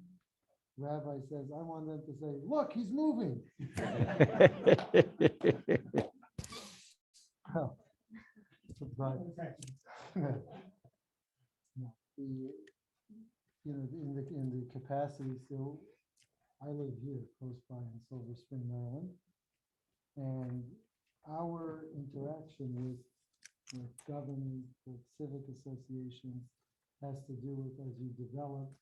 Rabbi says, I want them to say, look, he's moving. Well, but in the capacity, so I live here close by in Silver Spring, Maryland, and our interaction with government, with civic associations, has to do with, as you develop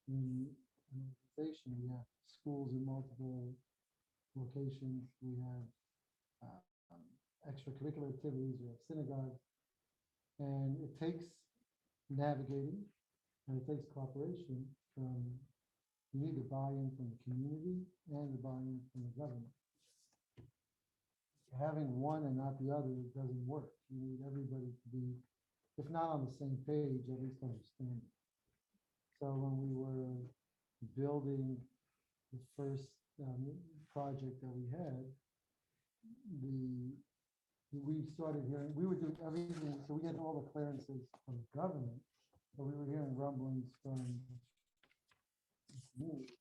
in an organization, we have schools in multiple locations, we have extracurricular activities, we have synagogues, and it takes navigating, and it takes cooperation from, you need the buy-in from the community and the buy-in from the government. Having one and not the other doesn't work. You need everybody to be, if not on the same page, at least understanding. So when we were building the first project that we had, we started hearing, we were doing everything, so we had all the clearances from the government, but we were hearing rumblings from the community.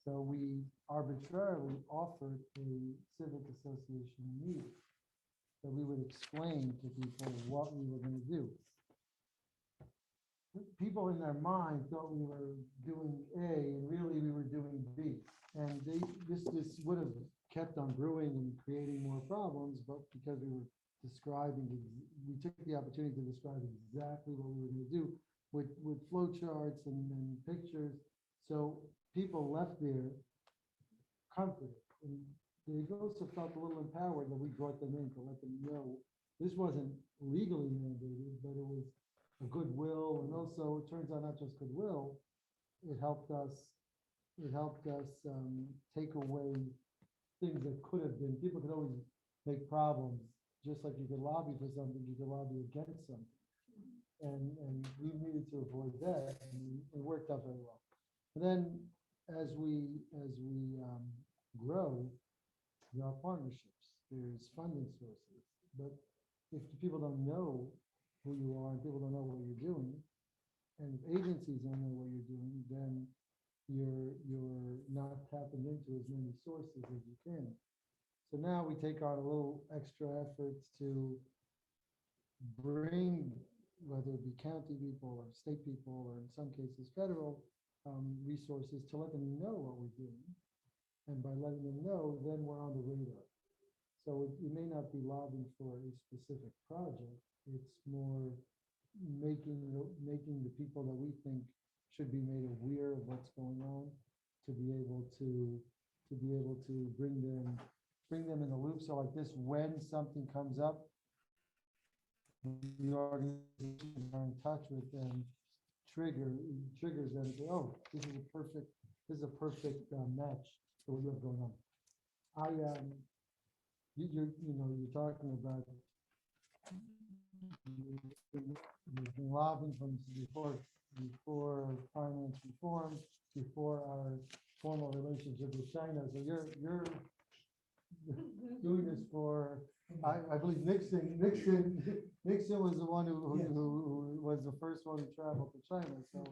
So we arbitrarily offered a civic association meeting, that we would explain to people what we were going to do. People in their mind thought we were doing A, and really we were doing B. And this would have kept on brewing and creating more problems, but because we were describing, we took the opportunity to describe exactly what we were going to do with flow charts and pictures. So people left there comforted, and they also felt a little empowered that we brought them in to let them know this wasn't legally mandated, but it was a goodwill, and also it turns out not just goodwill, it helped us take away things that could have been, people could always make problems, just like you could lobby for something, you could lobby against something. And we needed to avoid that, and it worked out very well. And then as we grow, there are partnerships, there's funding sources. But if people don't know who you are and people don't know what you're doing, and if agencies don't know what you're doing, then you're not tapping into as many sources as you can. So now we take on a little extra efforts to bring, whether it be county people or state people, or in some cases federal resources, to let them know what we're doing. And by letting them know, then we're on the radar. So it may not be lobbying for a specific project. It's more making the people that we think should be made aware of what's going on, to be able to bring them in the loop. So like this, when something comes up, the organization are in touch with them, triggers them to say, oh, this is a perfect match for what you have going on. You're talking about you've been lobbying from before finance reform, before our formal relationship with China. So you're doing this for, I believe Nixon was the one who was the first one to travel to China. So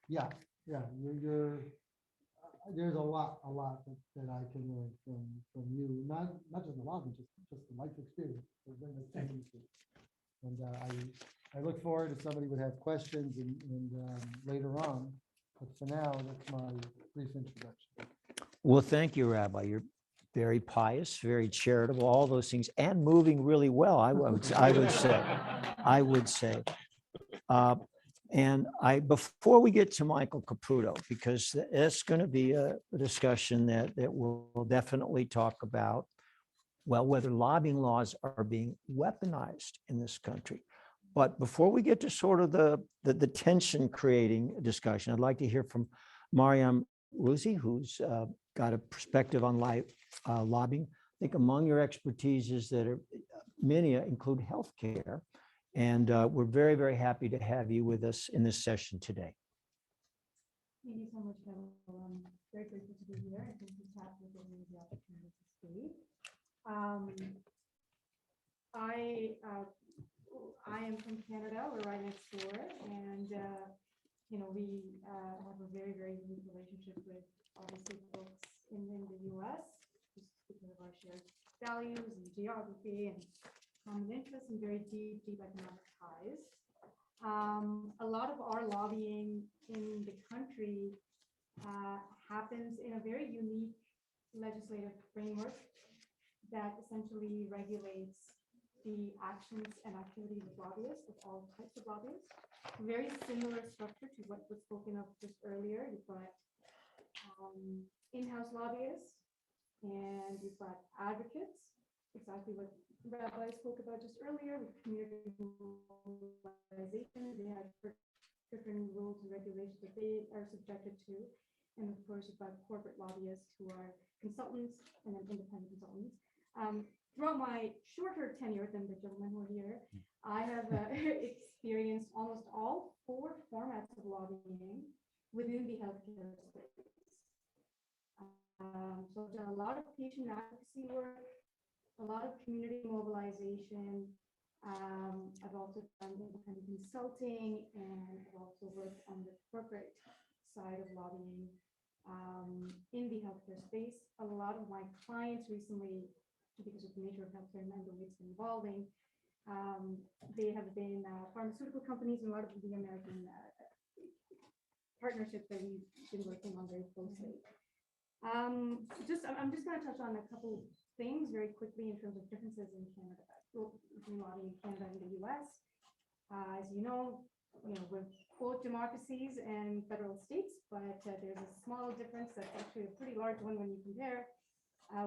yeah, you're there's a lot that I can learn from you, not just the lobby, just the life experience. And I look forward if somebody would have questions and later on, but for now, that's my brief introduction. Well, thank you, Rabbi. You're very pious, very charitable, all those things, and moving really well. I would say. And before we get to Michael Caputo, because it's going to be a discussion that we'll definitely talk about, well, whether lobbying laws are being weaponized in this country. But before we get to sort of the tension creating discussion, I'd like to hear from Mariam Ruzi, who's got a perspective on lobbying. I think among your expertises that are many include healthcare. And we're very, very happy to have you with us in this session today. Thank you so much, Kevin. I'm very grateful to be here. I think this happens when we have the opportunity to speak. I am from Canada. We're right next door, and we have a very, very unique relationship with obviously folks in the U.S. just because of our shared values and geography and common interests and very deep economic ties. A lot of our lobbying in the country happens in a very unique legislative framework that essentially regulates the actions and activities of lobbyists, of all types of lobbyists. Very similar structure to what was spoken of just earlier. You've got in-house lobbyists and you've got advocates, exactly what Rabbi spoke about just earlier with community mobilization. They have different rules and regulations that they are subjected to. And of course, you've got corporate lobbyists who are consultants and then independent consultants. Throughout my shorter tenure than the gentleman who are here, I have experienced almost all 4 formats of lobbying within the healthcare space. So I've done a lot of patient advocacy work, a lot of community mobilization. I've also done independent consulting, and I've also worked on the corporate side of lobbying in the healthcare space. A lot of my clients recently, because of the nature of healthcare and the way it's been evolving, they have been pharmaceutical companies and a lot of the American partnerships that we've been working on very closely. I'm just going to touch on a couple things very quickly in terms of differences in Canada, between lobbying in Canada and the US. As you know, we're both democracies and federal states, but there's a small difference that's actually a pretty large one when you compare.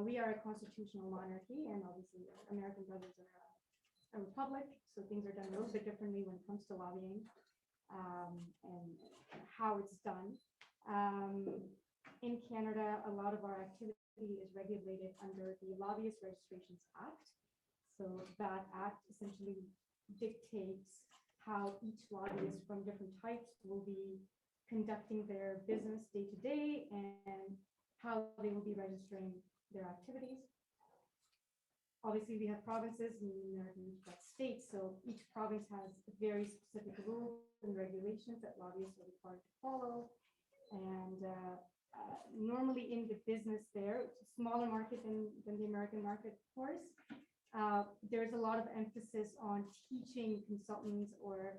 We are a constitutional monarchy, and obviously American brothers are a republic, so things are done a little bit differently when it comes to lobbying and how it's done. In Canada, a lot of our activity is regulated under the Lobbyist Registrations Act. So that act essentially dictates how each lobbyist from different types will be conducting their business day to day and how they will be registering their activities. Obviously, we have provinces and we've got states, so each province has very specific rules and regulations that lobbyists are required to follow. And normally in the business there, it's a smaller market than the American market, of course. There's a lot of emphasis on teaching consultants or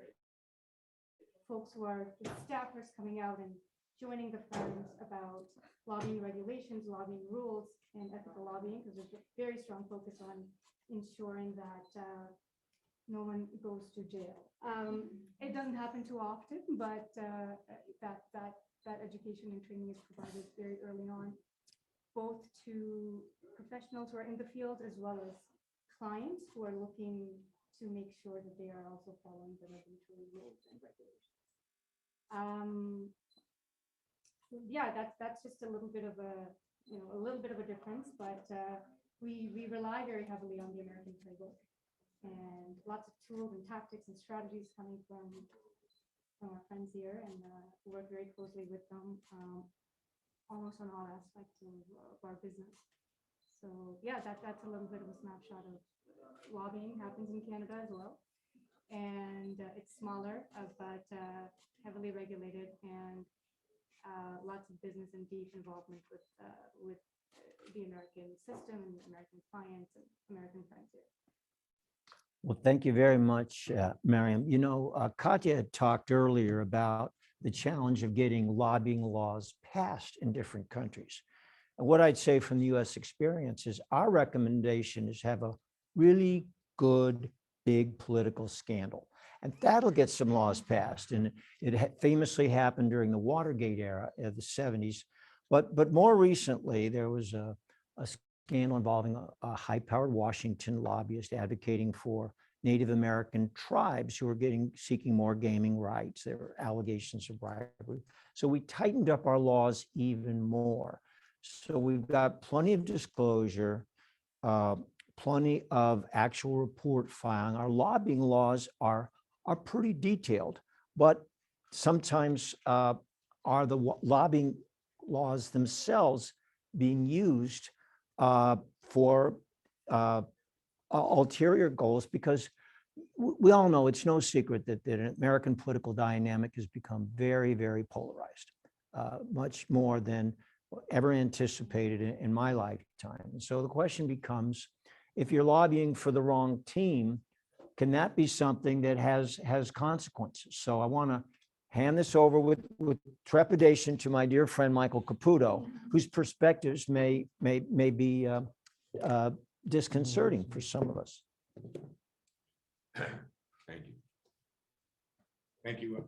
folks who are just staffers coming out and joining the friends about lobbying regulations, lobbying rules, and ethical lobbying, because there's a very strong focus on ensuring that no one goes to jail. It doesn't happen too often, but that education and training is provided very early on, both to professionals who are in the field as well as clients who are looking to make sure that they are also following the regulatory rules and regulations. Yeah, that's just a little bit of a difference, but we rely very heavily on the American playbook and lots of tools and tactics and strategies coming from our friends here, and work very closely with them almost on all aspects of our business. So yeah, that's a little bit of a snapshot of lobbying happens in Canada as well. And it's smaller, but heavily regulated, and lots of business and deep involvement with the American system and American clients and American friends here. Well, thank you very much, Mariam. You know, Katya had talked earlier about the challenge of getting lobbying laws passed in different countries. And what I'd say from the US experience is our recommendation is have a really good, big political scandal. And that'll get some laws passed. And it famously happened during the Watergate era of the 70s. But more recently, there was a scandal involving a high-powered Washington lobbyist advocating for Native American tribes who were seeking more gaming rights. There were allegations of bribery. So we tightened up our laws even more. So we've got plenty of disclosure, plenty of actual report filing. Our lobbying laws are pretty detailed, but sometimes are the lobbying laws themselves being used for ulterior goals, because we all know it's no secret that the American political dynamic has become very, very polarized, much more than ever anticipated in my lifetime. And so the question becomes, if you're lobbying for the wrong team, can that be something that has consequences? So I want to hand this over with trepidation to my dear friend Michael Caputo, whose perspectives may be disconcerting for some of us. Thank you. Thank you.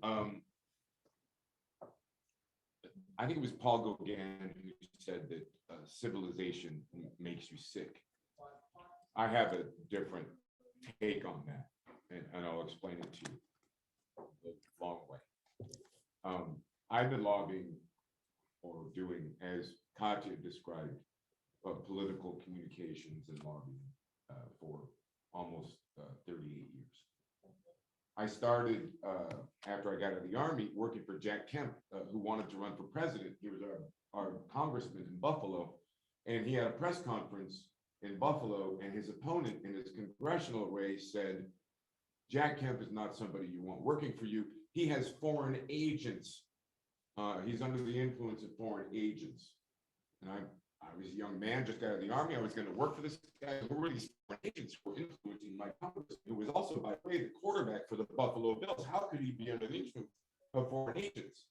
I think it was Paul Gauguin who said that civilization makes you sick. I have a different take on that, and I'll explain it to you the long way. I've been lobbying or doing, as Katya described, political communications and lobbying for almost 38 years. I started after I got out of the Army working for Jack Kemp, who wanted to run for president. He was our congressman in Buffalo, and he had a press conference in Buffalo, and his opponent in his congressional race said, Jack Kemp is not somebody you want working for you. He has foreign agents. He's under the influence of foreign agents. And I was a young man, just got out of the Army. I was going to work for this guy. Who were these foreign agents who were influencing my congressman, who was also, by the way, the quarterback for the Buffalo Bills? How could he be under the influence of foreign agents?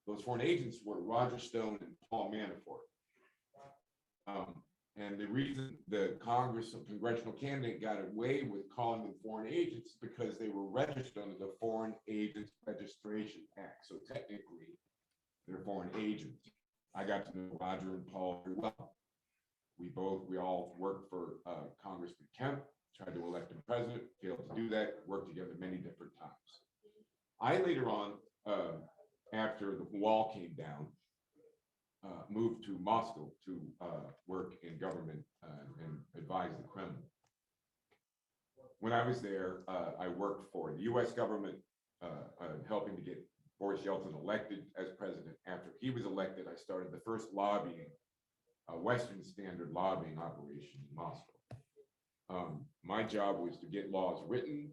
Those foreign agents were Roger Stone and Paul Manafort. And the reason the congressional candidate got away with calling them foreign agents is because they were registered under the Foreign Agents Registration Act. So technically, they're foreign agents. I got to know Roger and Paul very well. We all worked for Congressman Kemp, tried to elect him president, failed to do that, worked together many different times. I later on, after the wall came down, moved to Moscow to work in government and advise the Kremlin. When I was there, I worked for the US government, helping to get Boris Yeltsin elected as president. After he was elected, I started the first lobbying, Western standard lobbying operation in Moscow. My job was to get laws written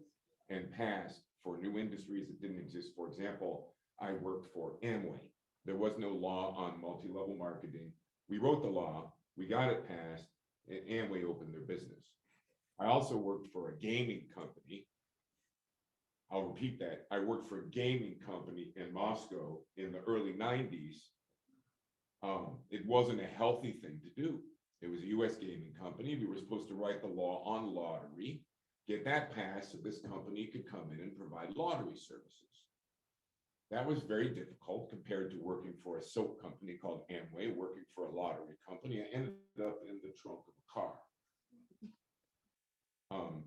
and passed for new industries that didn't exist. For example, I worked for Amway. There was no law on multi-level marketing. We wrote the law, we got it passed, and Amway opened their business. I also worked for a gaming company I'll repeat that. I worked for a gaming company in Moscow in the early 90s. It wasn't a healthy thing to do. It was a US gaming company. We were supposed to write the law on lottery, get that passed so this company could come in and provide lottery services. That was very difficult compared to working for a soap company called Amway, working for a lottery company. I ended up in the trunk of a car.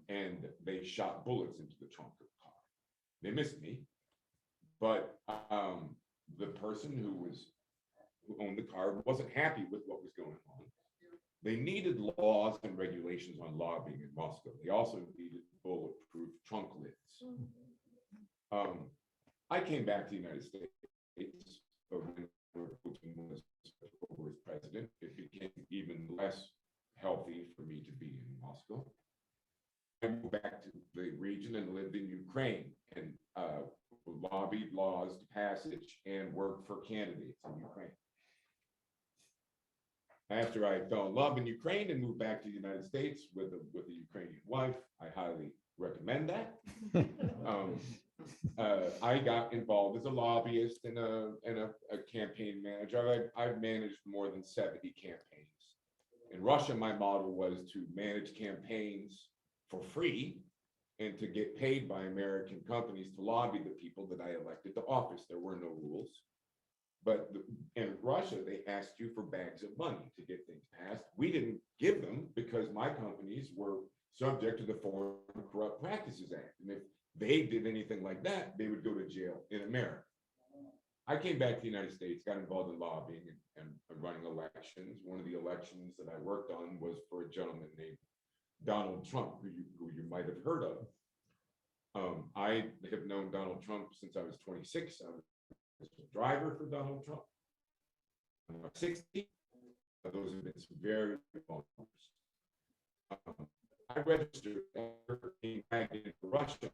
And they shot bullets into the trunk of the car. They missed me, but the person who owned the car wasn't happy with what was going on. They needed laws and regulations on lobbying in Moscow. They also needed bulletproof trunk lids. I came back to the United States when Putin was president. It became even less healthy for me to be in Moscow. I moved back to the region and lived in Ukraine and lobbied laws to passage and worked for candidates in Ukraine. After I fell in love in Ukraine and moved back to the United States with a Ukrainian wife, I highly recommend that. I got involved as a lobbyist and a campaign manager. I've managed more than 70 campaigns. In Russia, my model was to manage campaigns for free and to get paid by American companies to lobby the people that I elected to office. There were no rules. But in Russia, they asked you for bags of money to get things passed. We didn't give them because my companies were subject to the Foreign Corrupt Practices Act. And if they did anything like that, they would go to jail in America. I came back to the United States, got involved in lobbying and running elections. One of the elections that I worked on was for a gentleman named Donald Trump, who you might have heard of. I have known Donald Trump since I was 26. I was a driver for Donald Trump. I'm 60. Those have been some very long numbers. I registered after being back into Russia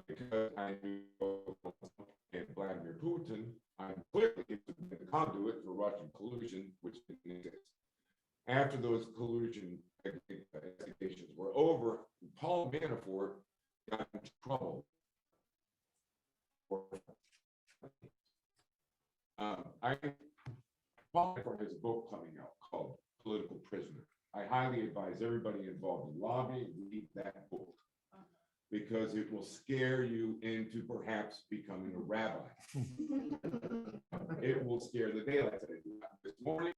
because I knew and Vladimir Putin. I'm clearly the conduit for Russian collusion, which didn't exist. After those collusion investigations were over, Paul Manafort got into trouble. Paul Manafort has a book coming out called Political Prisoner. I highly advise everybody involved in lobbying read that book because it will scare you into perhaps becoming a rabbi. It will scare the daylights out of you. This morning,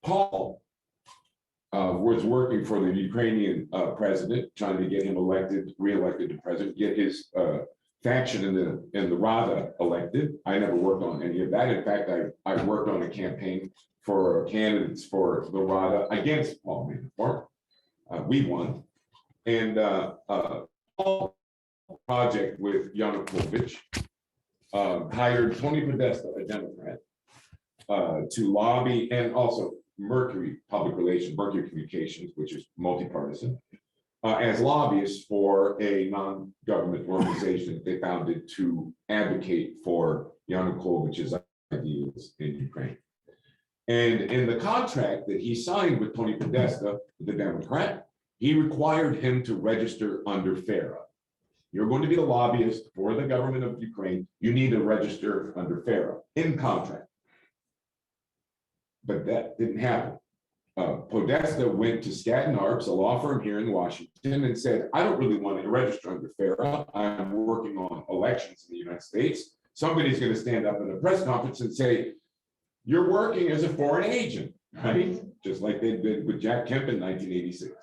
Paul was working for the Ukrainian president, trying to get him re-elected to president, get his faction in the Rada elected. I never worked on any of that. In fact, I worked on a campaign for candidates for the Rada against Paul Manafort. We won. And Paul project with Yanukovych hired Tony Podesta, a Democrat, to lobby, and also Mercury Public Relations, Mercury Communications, which is multi-partisan, as lobbyists for a non-government organization that they founded to advocate for Yanukovych's ideas in Ukraine. And in the contract that he signed with Tony Podesta, the Democrat, he required him to register under FARA. You're going to be a lobbyist for the government of Ukraine. You need to register under FARA in contract. But that didn't happen. Podesta went to Skadden Arps, a law firm here in Washington, and said, I don't really want to register under FARA. I'm working on elections in the United States. Somebody's going to stand up in a press conference and say, you're working as a foreign agent, right? Just like they did with Jack Kemp in 1986.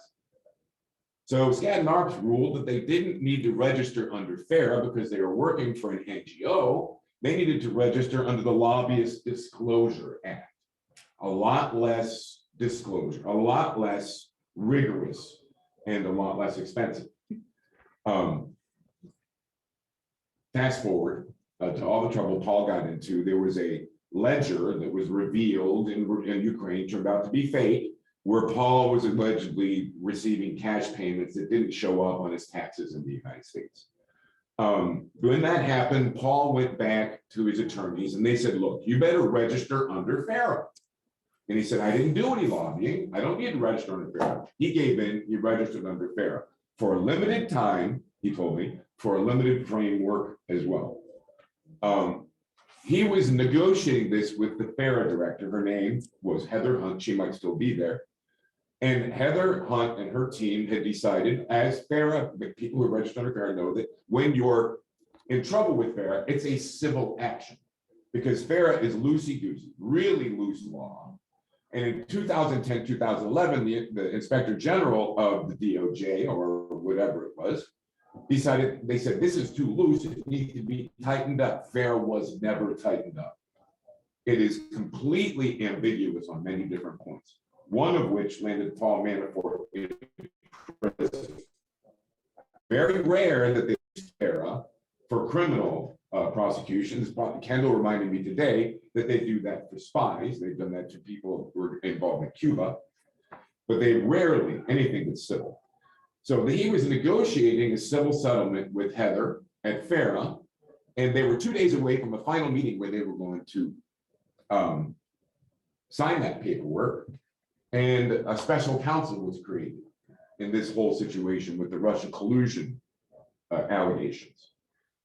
So Skadden Arps ruled that they didn't need to register under FARA because they were working for an NGO. They needed to register under the Lobbyist Disclosure Act. A lot less disclosure, a lot less rigorous, and a lot less expensive. fast forward to all the trouble Paul got into, there was a ledger that was revealed in Ukraine, turned out to be fake, where Paul was allegedly receiving cash payments that didn't show up on his taxes in the United States. When that happened, Paul went back to his attorneys and they said, look, you better register under FARA. And he said, I didn't do any lobbying. I don't need to register under FARA. He gave in, he registered under FARA for a limited time, he told me, for a limited framework as well. He was negotiating this with the FARA director. Her name was Heather Hunt. She might still be there. And Heather Hunt and her team had decided, as FARA, the people who are registered under FARA know that when you're in trouble with FARA, it's a civil action because FARA is loosey-goosey, really loose law. And in 2010, 2011, the Inspector General of the DOJ or whatever it was, decided, they said, this is too loose, it needs to be tightened up. FARA was never tightened up. It is completely ambiguous on many different points, one of which landed Paul Manafort in prison. Very rare that they use FARA for criminal prosecutions. Kendall reminded me today that they do that for spies. They've done that to people who were involved in Cuba, but they rarely anything that's civil. So he was negotiating a civil settlement with Heather at FARA, and they were 2 days away from a final meeting where they were going to sign that paperwork, and a special counsel was created in this whole situation with the Russian collusion allegations.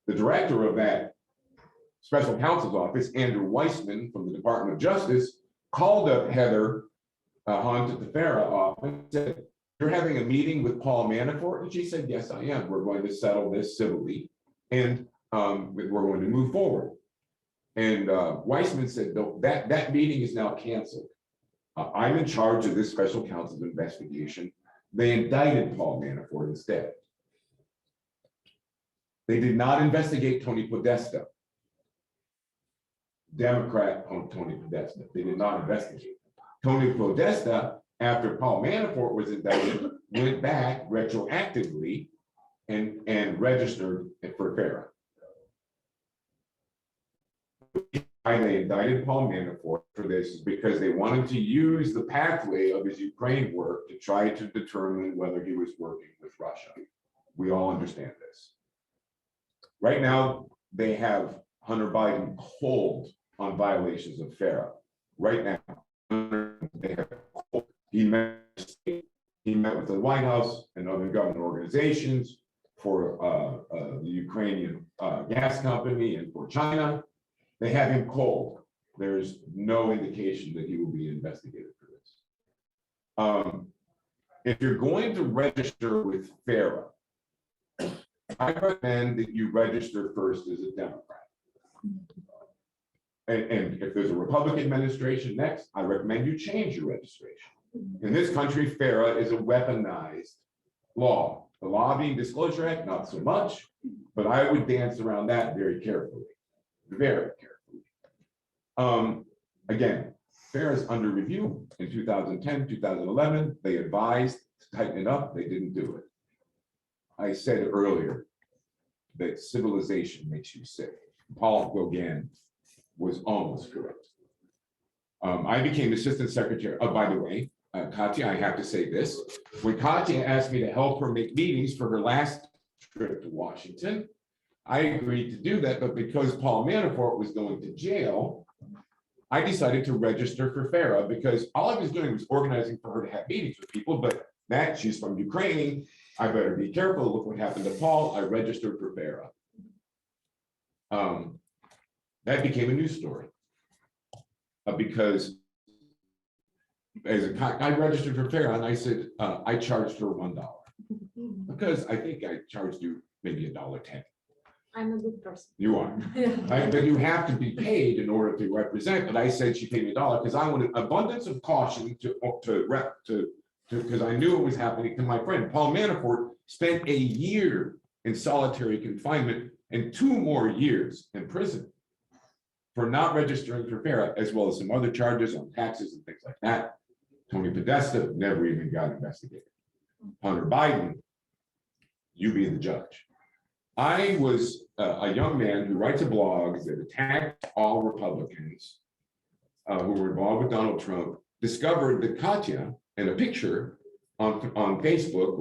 The director of that special counsel's office, Andrew Weissman from the Department of Justice, called up Heather Hunt at the FARA office and said, you're having a meeting with Paul Manafort? And she said, yes, I am. We're going to settle this civilly, and we're going to move forward. And Weissman said, no, that meeting is now canceled. I'm in charge of this special counsel's investigation. They indicted Paul Manafort instead. They did not investigate Tony Podesta. Democrat Tony Podesta. They did not investigate. Tony Podesta, after Paul Manafort was indicted, went back retroactively and registered for FARA. Why they indicted Paul Manafort for this is because they wanted to use the pathway of his Ukraine work to try to determine whether he was working with Russia. We all understand this. Right now, they have Hunter Biden cold on violations of FARA. Right now, they have cold. He met with the White House and other government organizations for the Ukrainian gas company and for China. They have him cold. There's no indication that he will be investigated for this. If you're going to register with FARA, I recommend that you register first as a Democrat. And if there's a Republican administration next, I recommend you change your registration. In this country, FARA is a weaponized law. The Lobbying Disclosure Act, not so much, but I would dance around that very carefully, very carefully. Again, FARA is under review in 2010, 2011. They advised to tighten it up. They didn't do it. I said earlier that civilization makes you sick. Paul Gauguin was almost correct. I became assistant secretary. Oh, by the way, Katya, I have to say this. When Katya asked me to help her make meetings for her last trip to Washington, I agreed to do that, but because Paul Manafort was going to jail, I decided to register for FARA because all I was doing was organizing for her to have meetings with people, but that she's from Ukraine, I better be careful. Look what happened to Paul. I registered for FARA. That became a news story because I registered for FARA and I said, I charged her $1 because I think I charged you maybe $1.10. I'm a good person. You are, but you have to be paid in order to represent. But I said she paid me $1 because I wanted abundance of caution because I knew it was happening to my friend. Paul Manafort spent a year in solitary confinement and 2 more years in prison for not registering for FARA, as well as some other charges on taxes and things like that. Tony Podesta never even got investigated. Hunter Biden, you be the judge. I was a young man who writes a blog that attacked all Republicans who were involved with Donald Trump, discovered that Katya, in a picture on Facebook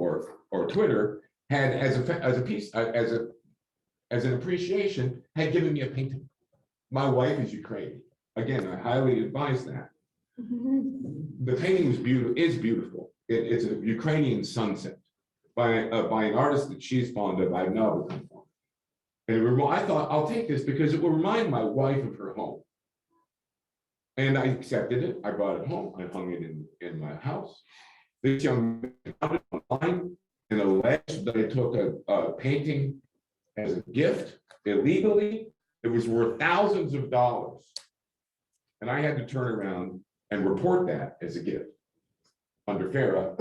or Twitter, had as an appreciation, had given me a painting. My wife is Ukrainian. Again, I highly advise that. The painting is beautiful. It's a Ukrainian sunset by an artist that she's fond of. I've never become fond of. And I thought, I'll take this because it will remind my wife of her home. And I accepted it. I brought it home. I hung it in my house. This young man found it online and alleged that I took a painting as a gift illegally. It was worth thousands of dollars. And I had to turn around and report that as a gift under FARA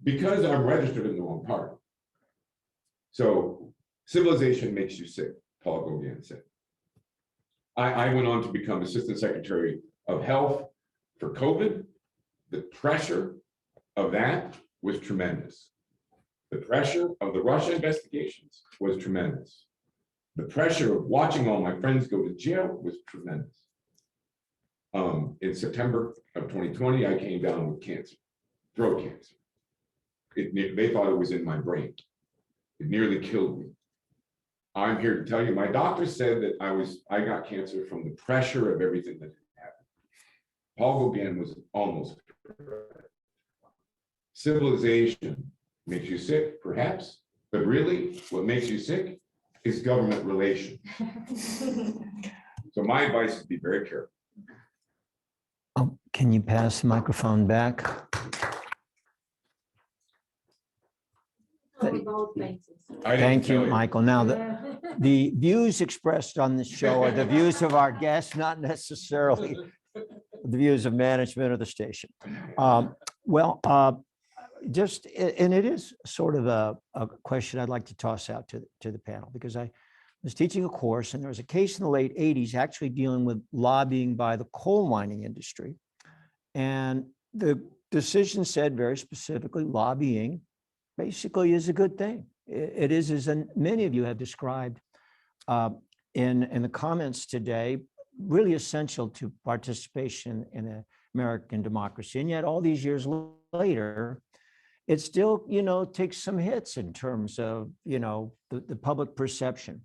because I'm registered in the wrong party. So civilization makes you sick, Paul Gauguin said. I went on to become Assistant Secretary of Health for COVID. The pressure of that was tremendous. The pressure of the Russia investigations was tremendous. The pressure of watching all my friends go to jail was tremendous. In September of 2020, I came down with cancer, throat cancer. They thought it was in my brain. It nearly killed me. I'm here to tell you, my doctor said that I got cancer from the pressure of everything that happened. Paul Gauguin was almost correct. Civilization makes you sick, perhaps, but really what makes you sick is government relations. So my advice is be very careful. Oh, can you pass the microphone back? Thank you, Michael. Now, the views expressed on this show are the views of our guests, not necessarily the views of management of the station. And it is sort of a question I'd like to toss out to the panel, because I was teaching a course and there was a case in the late 80s actually dealing with lobbying by the coal mining industry. And the decision said very specifically, lobbying basically is a good thing. It is, as many of you have described in the comments today, really essential to participation in American democracy. And yet all these years later, it still, takes some hits in terms of, the public perception.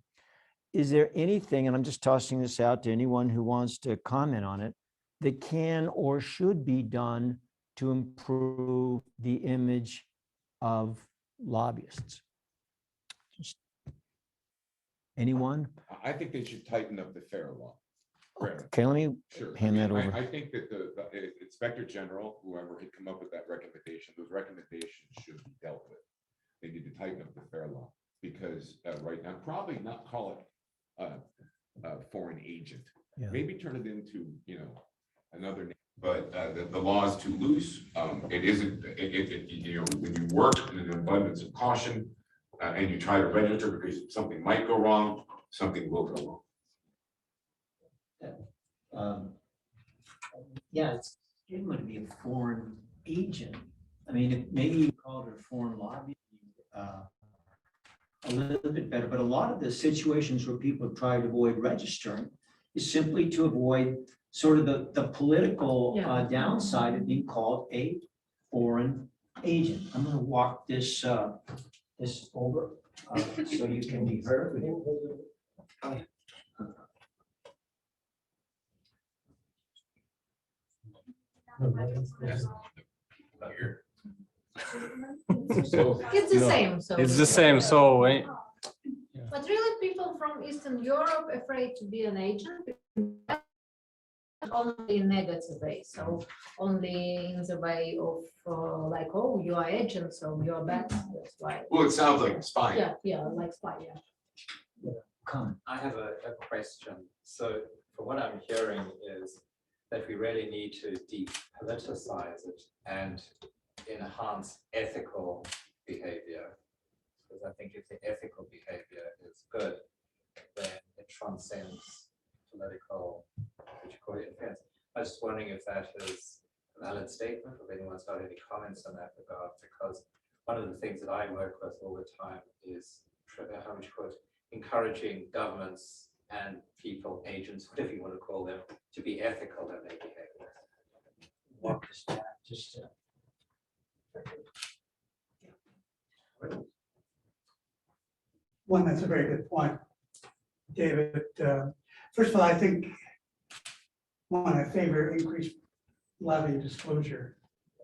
Is there anything, and I'm just tossing this out to anyone who wants to comment on it, that can or should be done to improve the image of lobbyists? Just anyone? I think they should tighten up the FARA law. Okay, let me hand that over. I think that the Inspector General, whoever had come up with that recommendation, those recommendations should be dealt with. They need to tighten up the FARA law because right now, probably not call it a foreign agent. Yeah. Maybe turn it into, another name. But the law is too loose. It isn't. When you work in an abundance of caution and you try to register because something might go wrong, something will go wrong. Yeah, it's going to be a foreign agent. I mean, maybe you call it a foreign lobby a little bit better, but a lot of the situations where people try to avoid registering is simply to avoid sort of the political downside of being called a foreign agent. I'm going to walk this this over so you can be heard. It's the same. So It's the same. So, but really, people from Eastern Europe afraid to be an agent, only in negative way. So only in the way of like, oh, you are agent, so you are bad. That's why. Well, it sounds like spy. Yeah, like spy. Yeah. I have a question. So, for what I'm hearing is that we really need to depoliticize it and enhance ethical behavior. Because I think if the ethical behavior is good, then it transcends political, what you call it, interference. I was just wondering if that is a valid statement, or if anyone's got any comments on that regard, because one of the things that I work with all the time is, how would you call it, encouraging governments and people, agents, whatever you want to call them, to be ethical in their behavior. What is that? Just One, that's a very good point, David. First of all, I think one, I favor increased lobbying disclosure.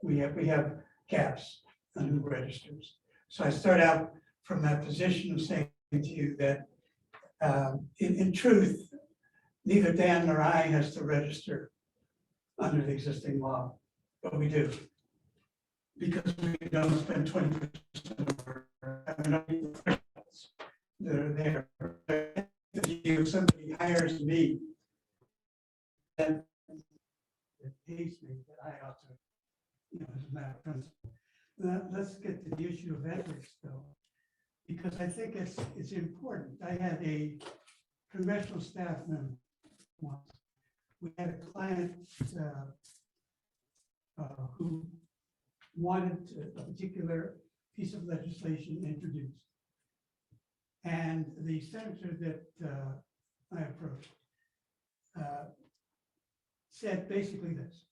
We have gaps on who registers. So I start out from that position of saying to you that in truth, neither Dan nor I has to register under the existing law, but we do. Because we don't spend 20% of our, that are there. If somebody hires me, then it pays me that I ought to, as a matter of principle. Let's get to the issue of ethics though, because I think it's important. I had a congressional staff member once. We had a client who wanted a particular piece of legislation introduced. And the senator that I approached said basically this: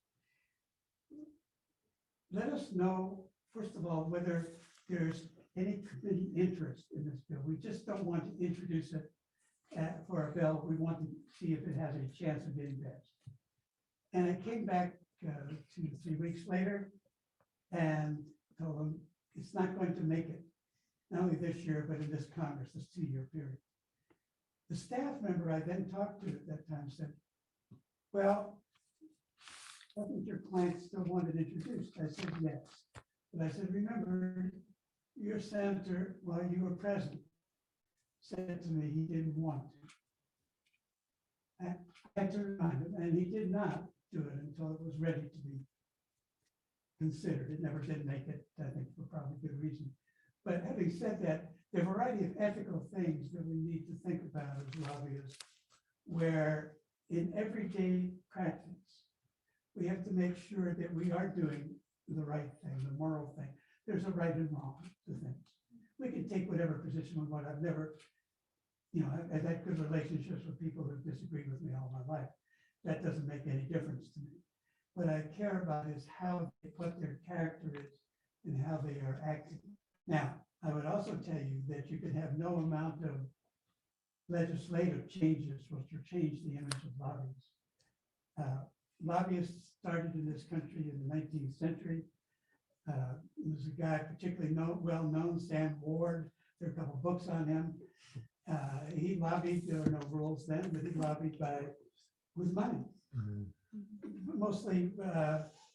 let us know, first of all, whether there's any committee interest in this bill. We just don't want to introduce it for a bill. We want to see if it has a chance of getting passed. And I came back 2 to 3 weeks later and told them it's not going to make it, not only this year, but in this Congress, this 2-year period. The staff member I then talked to at that time said, well, doesn't your client still want it introduced? I said, yes. But I said, remember, your senator, while you were present, said to me he didn't want to. I had to remind him, and he did not do it until it was ready to be considered. It never did make it, I think, for probably good reason. But having said that, there are a variety of ethical things that we need to think about as lobbyists, where in everyday practice, we have to make sure that we are doing the right thing, the moral thing. There's a right and wrong to things. We can take whatever position we want. I've never, I've had good relationships with people who disagree with me all my life. That doesn't make any difference to me. What I care about is what their character is and how they are acting. Now, I would also tell you that you can have no amount of legislative changes which will change the image of lobbyists. Lobbyists started in this country in the 19th century. There's a guy particularly well-known, Sam Ward. There are a couple books on him. He lobbied, there were no rules then, but he lobbied with money. Mostly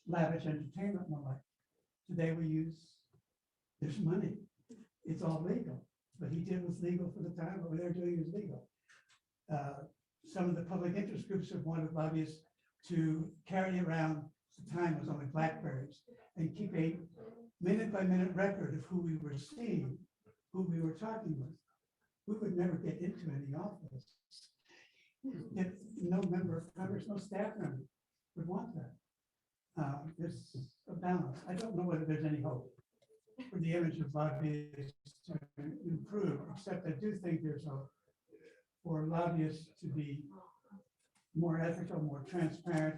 lavish entertainment and the like. Today there's money. It's all legal. What he did was legal for the time, what they're doing is legal. Some of the public interest groups have wanted lobbyists to carry around, at the time it was only BlackBerries, and keep a minute-by-minute record of who we were seeing, who we were talking with. We would never get into any office. No member of Congress, no staff member would want that. There's a balance. I don't know whether there's any hope for the image of lobbyists to improve, except I do think there's hope for lobbyists to be more ethical, more transparent.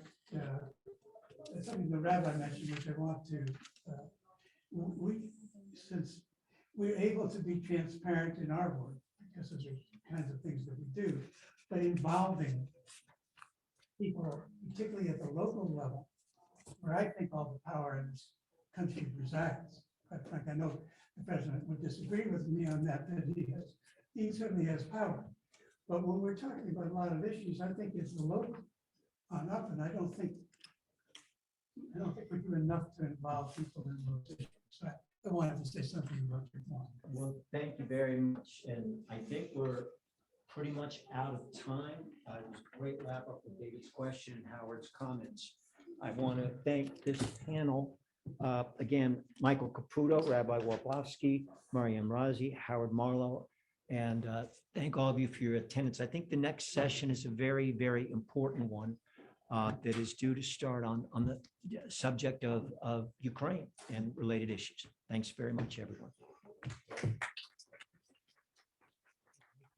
It's something the rabbi mentioned, which I want to, since we're able to be transparent in our work because of the kinds of things that we do, but involving people, particularly at the local level, where I think all the power in this country resides. Quite frankly, I know the president would disagree with me on that, but he certainly has power. But when we're talking about a lot of issues, I think it's the local enough, and I don't think we do enough to involve people in those issues. So I wanted to say something about your point. Well, thank you very much. And I think we're pretty much out of time. It was a great wrap up with David's question and Howard's comments. I want to thank this panel. Again, Michael Caputo, Rabbi Warblowski, Mariam Razi, Howard Marlowe, and thank all of you for your attendance. I think the next session is a very, very important one that is due to start on the subject of Ukraine and related issues. Thanks very much, everyone.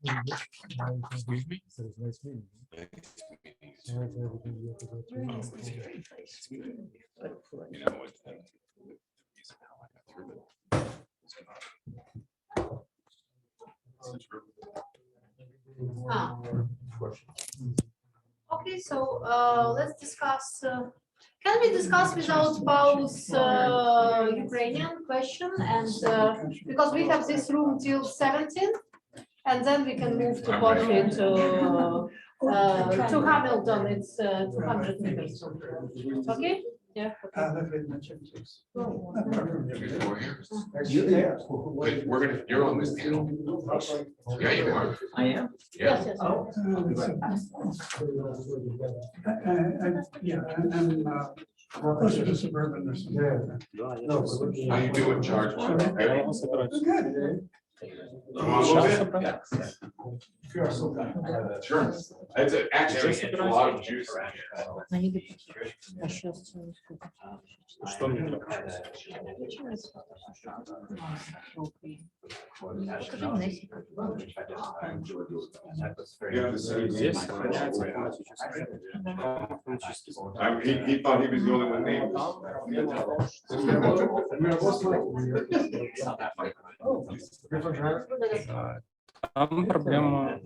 Excuse me? You know what? Okay, so let's discuss. Can we discuss without pause Ukrainian question? And because we have this room till 17, and then we can move to coffee to Hamilton. It's 200 meters. Okay. Yeah. You're on this panel. Yeah, you are. I am. Yes, yes. Oh. Closer to suburban or something. How you doing, Charge? Okay? Good. Sure. Actually, it's a lot of juice. He thought he was the only one named. Там проблема.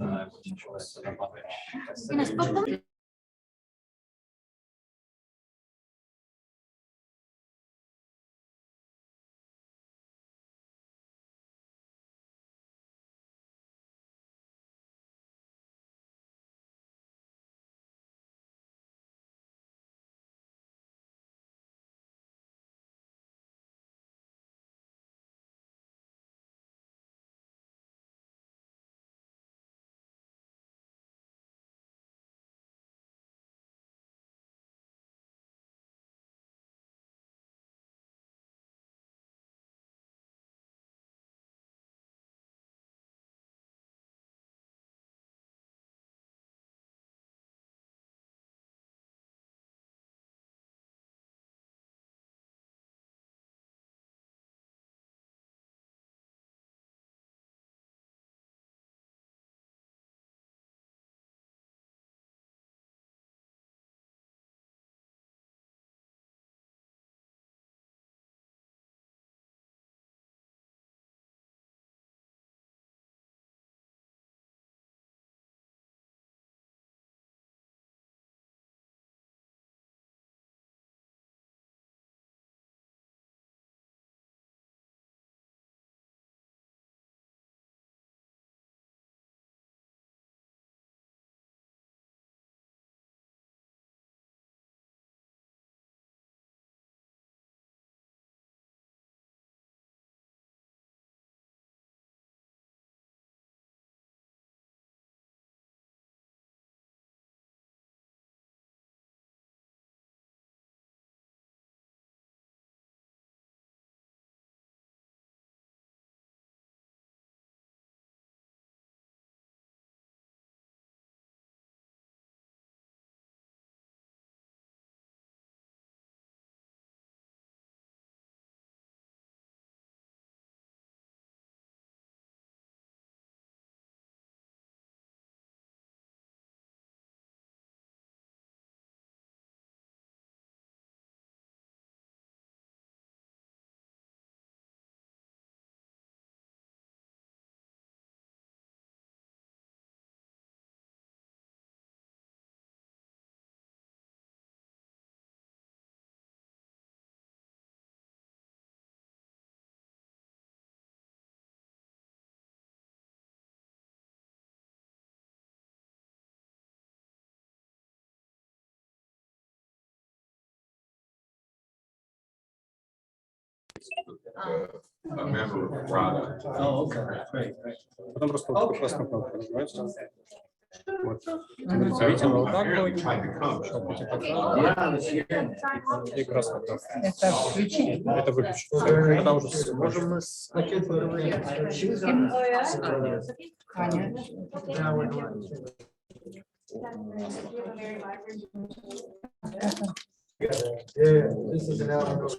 A member of RADA. Oh, okay, great, great. Потом просто вопрос на кнопку нажимаете. Вот. Видите, вот так будет. И красный кнопка. Это включить. Это выключить. Потому что Можем мы с Катей поговорить? This is an element of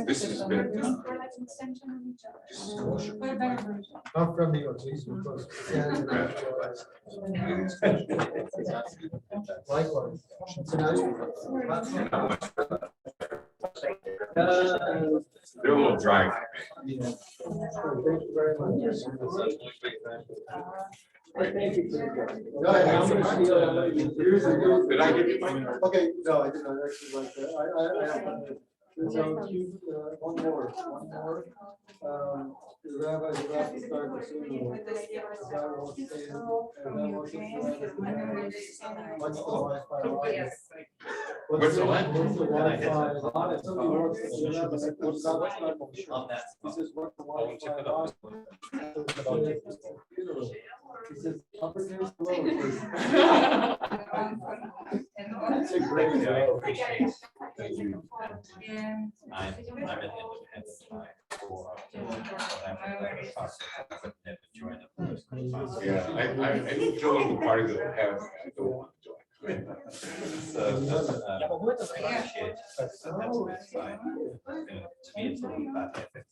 This has been. Not from the Ortiz, because. Likewise. They're a little dry. Thank you very much. Did I give you my? Okay, no, I did not actually like that. There's one more. The rabbi, you have to start the funeral. What's the Wi-Fi? What's the what? What's the Wi-Fi? Somebody wants to- He says, what's the Wi-Fi? He says, uppercase, lowercase. It's a great Yeah, I joke. appreciate it. Thank you. I'm an independent side. Yeah, I didn't feel like the party that I have. I don't want to join. So, yeah, but what does I appreciate? That's fine. To me, it's all about ethics.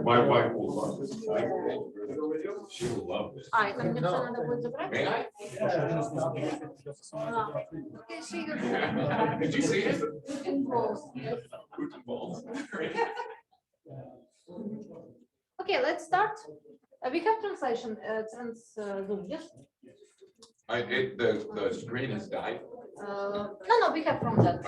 My wife will love this. She will love this. А, это мне все надо будет забрать? May I? Did you see it? Putin balls. Okay, let's start. We have translation. Zoom, yes? The screen has died. No, we have from that.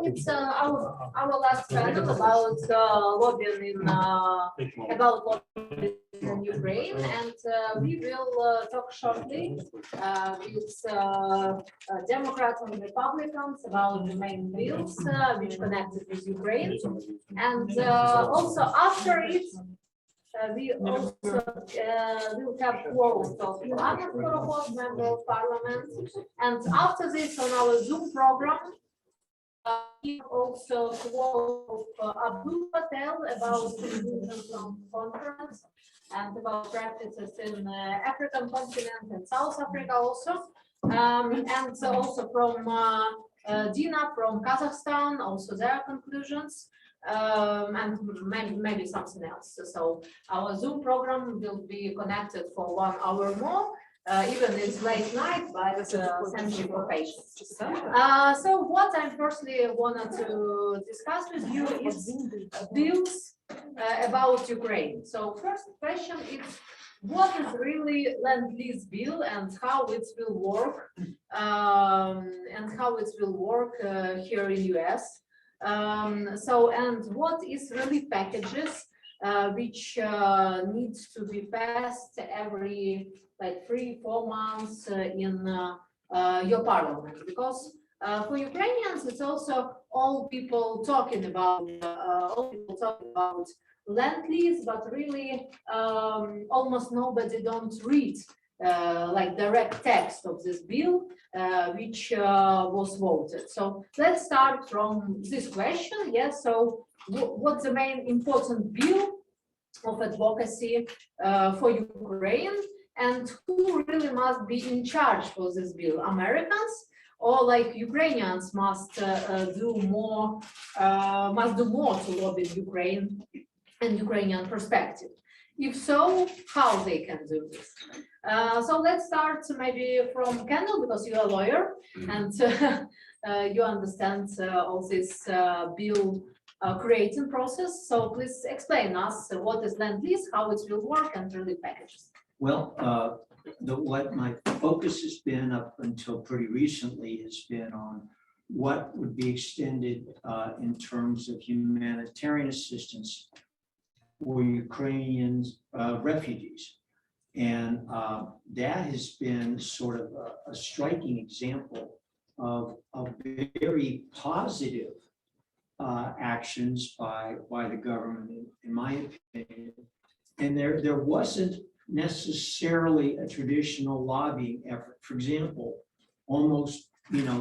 It's our last panel about lobbying in Ukraine, and we will talk shortly with Democrats and Republicans about the main bills which connected with Ukraine, and also after it. We also will have quotes of Anna Skorokhod, member of parliament, and after this on our Zoom program, also quote of Abdul Patel about the conference and about practices in African continent and South Africa also, and also from Dina from Kazakhstan, also their conclusions. And maybe something else. So our Zoom program will be connected for 1 hour more, even it's late night, but thank you for patience. So what I firstly wanted to discuss with you is bills about Ukraine. So first question is, what is really Lend-Lease bill and how it will work, here in US? And what is relief packages which needs to be passed every like 3-4 months in your parliament? Because for Ukrainians, it's also all people talking about Lend-Lease, but really almost nobody don't read like direct text of this bill, which was voted. So let's start from this question. Yes, so what's the main important bill of advocacy for Ukraine, and who really must be in charge for this bill? Americans, or like Ukrainians must do more to lobby Ukraine and Ukrainian perspective? If so, how they can do this? So let's start maybe from Kendall, because you're a lawyer and you understand all this bill creating process. So please explain us what is Lend-Lease, how it will work, and relief packages. Well, what my focus has been up until pretty recently has been on what would be extended in terms of humanitarian assistance for Ukrainian refugees. And that has been sort of a striking example of very positive actions by the government, in my opinion. And there wasn't necessarily a traditional lobbying effort. For example, almost,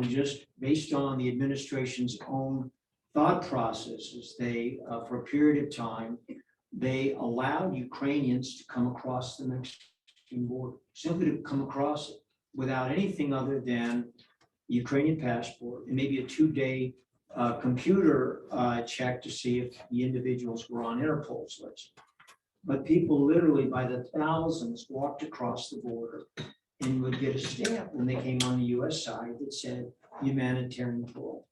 just based on the administration's own thought processes, they, for a period of time, they allowed Ukrainians to come across the Mexican border, simply to come across it without anything other than Ukrainian passport and maybe a 2-day computer check to see if the individuals were on Interpol's list. But people literally by the thousands walked across the border and would get a stamp when they came on the US side that said humanitarian parole.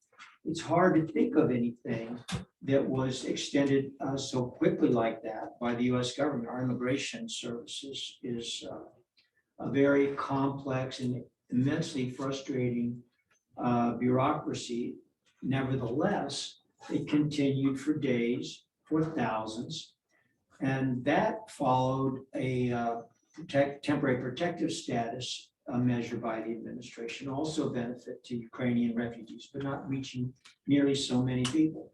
It's hard to think of anything that was extended so quickly like that by the US government. Our immigration services is a very complex and immensely frustrating bureaucracy. Nevertheless, it continued for days, for thousands, and that followed a temporary protective status measure by the administration, also benefit to Ukrainian refugees, but not reaching nearly so many people.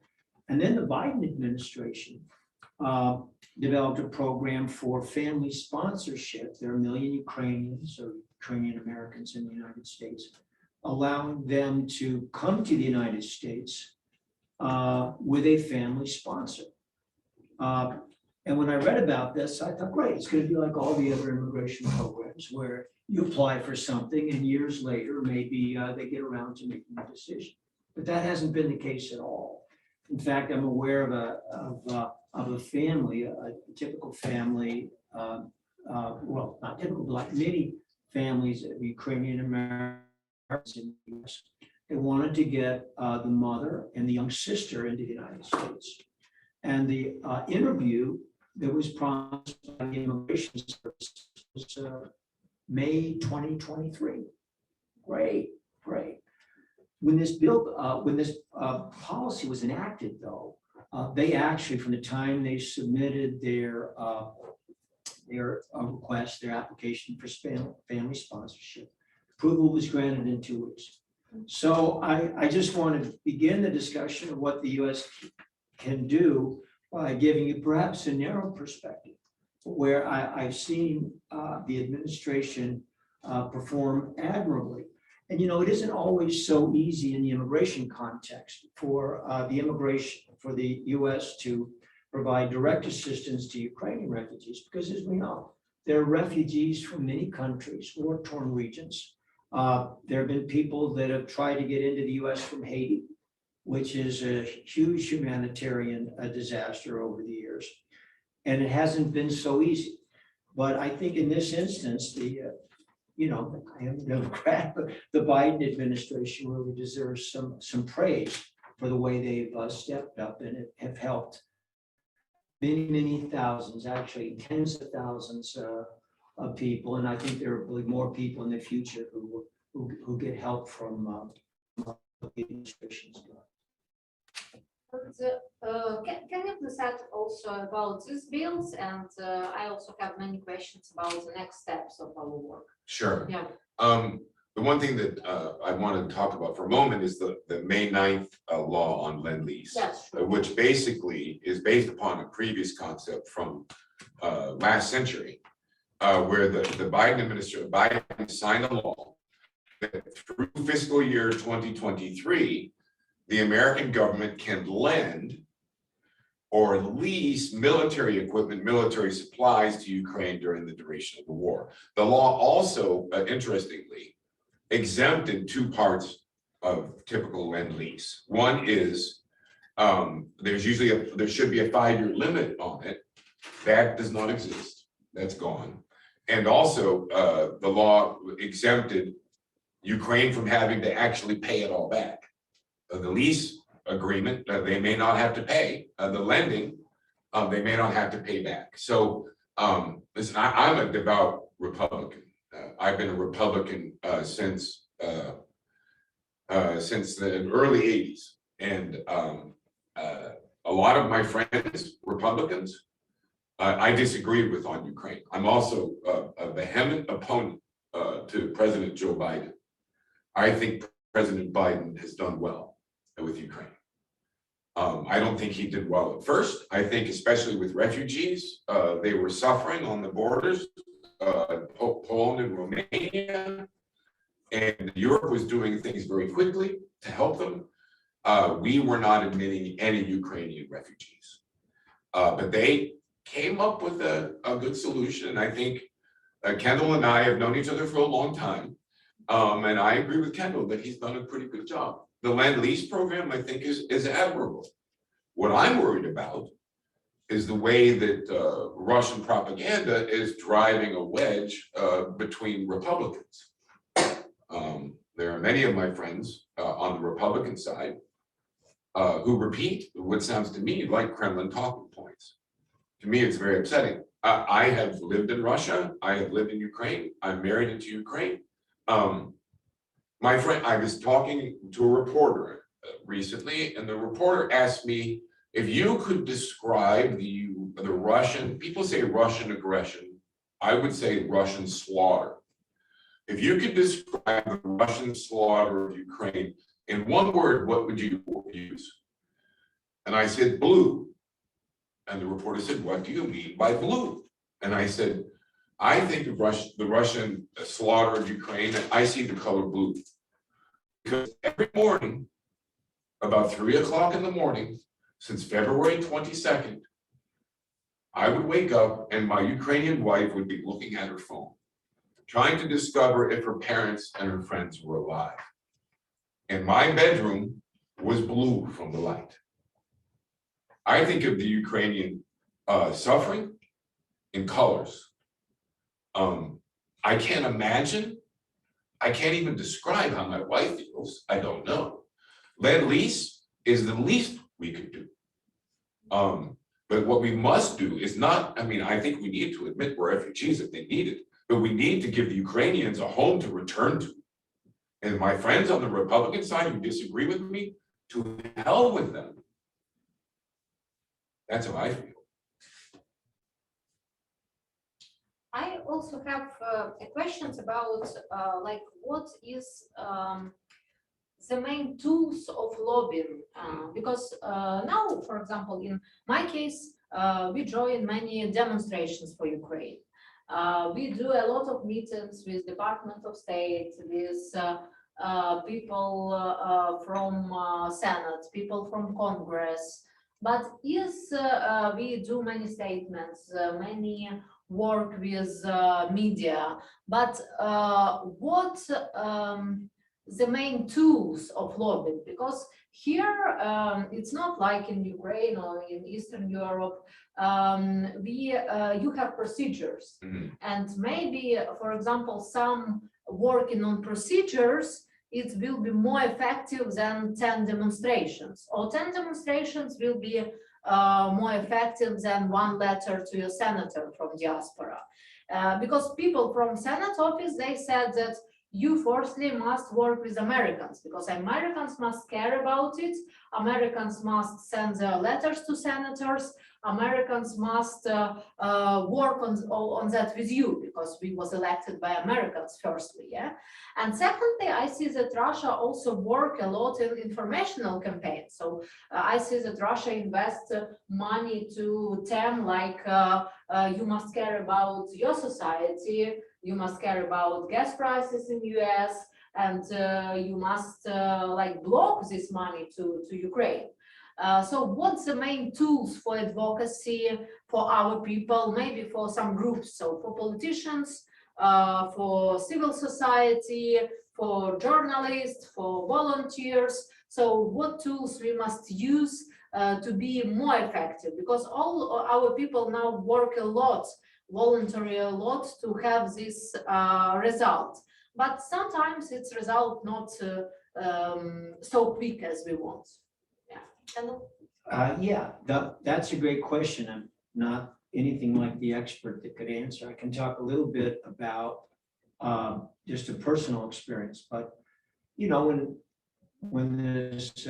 And then the Biden administration developed a program for family sponsorship. There are 1 million Ukrainians or Ukrainian Americans in the United States, allowing them to come to the United States with a family sponsor. And when I read about this, I thought, great, it's going to be like all the other immigration programs where you apply for something and years later, maybe they get around to making a decision. But that hasn't been the case at all. In fact, I'm aware of a family, a typical family, well, not typical, but like many families of Ukrainian Americans in the US. They wanted to get the mother and the young sister into the United States. And the interview that was promised by the Immigration Service was May 2023. Great, great. When this bill, when this policy was enacted, though, they actually, from the time they submitted their request, their application for family sponsorship, approval was granted in 2 weeks. So I just want to begin the discussion of what the U.S. can do by giving you perhaps a narrow perspective, where I've seen the administration perform admirably. And, it isn't always so easy in the immigration context for the U.S. to provide direct assistance to Ukrainian refugees, because as we know, there are refugees from many countries, war-torn regions. There have been people that have tried to get into the U.S. from Haiti, which is a huge humanitarian disaster over the years. And it hasn't been so easy. But I think in this instance, I am a Democrat, but the Biden administration really deserves some praise for the way they've stepped up and have helped many thousands, actually tens of thousands of people. And I think there will be more people in the future who get help from the administration's government. Can you please add also about these bills? And I also have many questions about the next steps of our work. Sure. Yeah. The one thing that I want to talk about for a moment is the May 9th law on Lend-Lease, Yes. which basically is based upon a previous concept from last century, where the Biden administration, Biden signed a law that through fiscal year 2023, the American government can lend or lease military equipment, military supplies to Ukraine during the duration of the war. The law also, interestingly, exempted 2 parts of typical lend-lease. One is there should be a 5-year limit on it. That does not exist. That's gone. And also, the law exempted Ukraine from having to actually pay it all back. The lease agreement, they may not have to pay. The lending, they may not have to pay back. So listen, I'm a devout Republican. I've been a Republican since the early 80s. And a lot of my friends, Republicans, I disagree with on Ukraine. I'm also a vehement opponent to President Joe Biden. I think President Biden has done well with Ukraine. I don't think he did well at first. I think especially with refugees, they were suffering on the borders. Poland and Romania, and Europe was doing things very quickly to help them. We were not admitting any Ukrainian refugees. But they came up with a good solution. And I think Kendall and I have known each other for a long time. And I agree with Kendall that he's done a pretty good job. The Lend Lease program, I think, is admirable. What I'm worried about is the way that Russian propaganda is driving a wedge between Republicans. There are many of my friends on the Republican side who repeat what sounds to me like Kremlin talking points. To me, it's very upsetting. I have lived in Russia. I have lived in Ukraine. I'm married into Ukraine. My friend, I was talking to a reporter recently, and the reporter asked me if you could describe the Russian, people say Russian aggression, I would say Russian slaughter. If you could describe the Russian slaughter of Ukraine in one word, what would you use? And I said, blue. And the reporter said, what do you mean by blue? And I said, I think of the Russian slaughter of Ukraine, and I see the color blue. Because every morning, about 3 o'clock in the morning, since February 22nd, I would wake up and my Ukrainian wife would be looking at her phone, trying to discover if her parents and her friends were alive. And my bedroom was blue from the light. I think of the Ukrainian suffering in colors. I can't imagine, I can't even describe how my wife feels, I don't know. Lend Lease is the least we could do. But what we must do is not, I mean, I think we need to admit we're refugees if they need it, but we need to give the Ukrainians a home to return to. And my friends on the Republican side who disagree with me, to hell with them. That's how I feel. I also have questions about like what is the main tools of lobbying, because now, for example, in my case, we join many demonstrations for Ukraine. We do a lot of meetings with Department of State, with people from Senate, people from Congress. But yes, we do many statements, many work with media. But what the main tools of lobbying? Because here it's not like in Ukraine or in Eastern Europe. You have procedures, and maybe, for example, some working on procedures, it will be more effective than 10 demonstrations, or 10 demonstrations will be more effective than one letter to your senator from diaspora. Because people from Senate office, they said that you firstly must work with Americans, because Americans must care about it. Americans must send their letters to senators. Americans must work on that with you, because we was elected by Americans firstly, yeah. And secondly, I see that Russia also work a lot in informational campaigns. So I see that Russia invests money to them, like you must care about your society, you must care about gas prices in US, and you must like block this money to Ukraine. So what's the main tools for advocacy for our people, maybe for some groups, so for politicians, for civil society, for journalists, for volunteers? So what tools we must use to be more effective? Because all our people now work a lot, voluntary a lot, to have this result. But sometimes it's result not so quick as we want. Yeah, that's a great question. I'm not anything like the expert that could answer. I can talk a little bit about just a personal experience, but you know, when this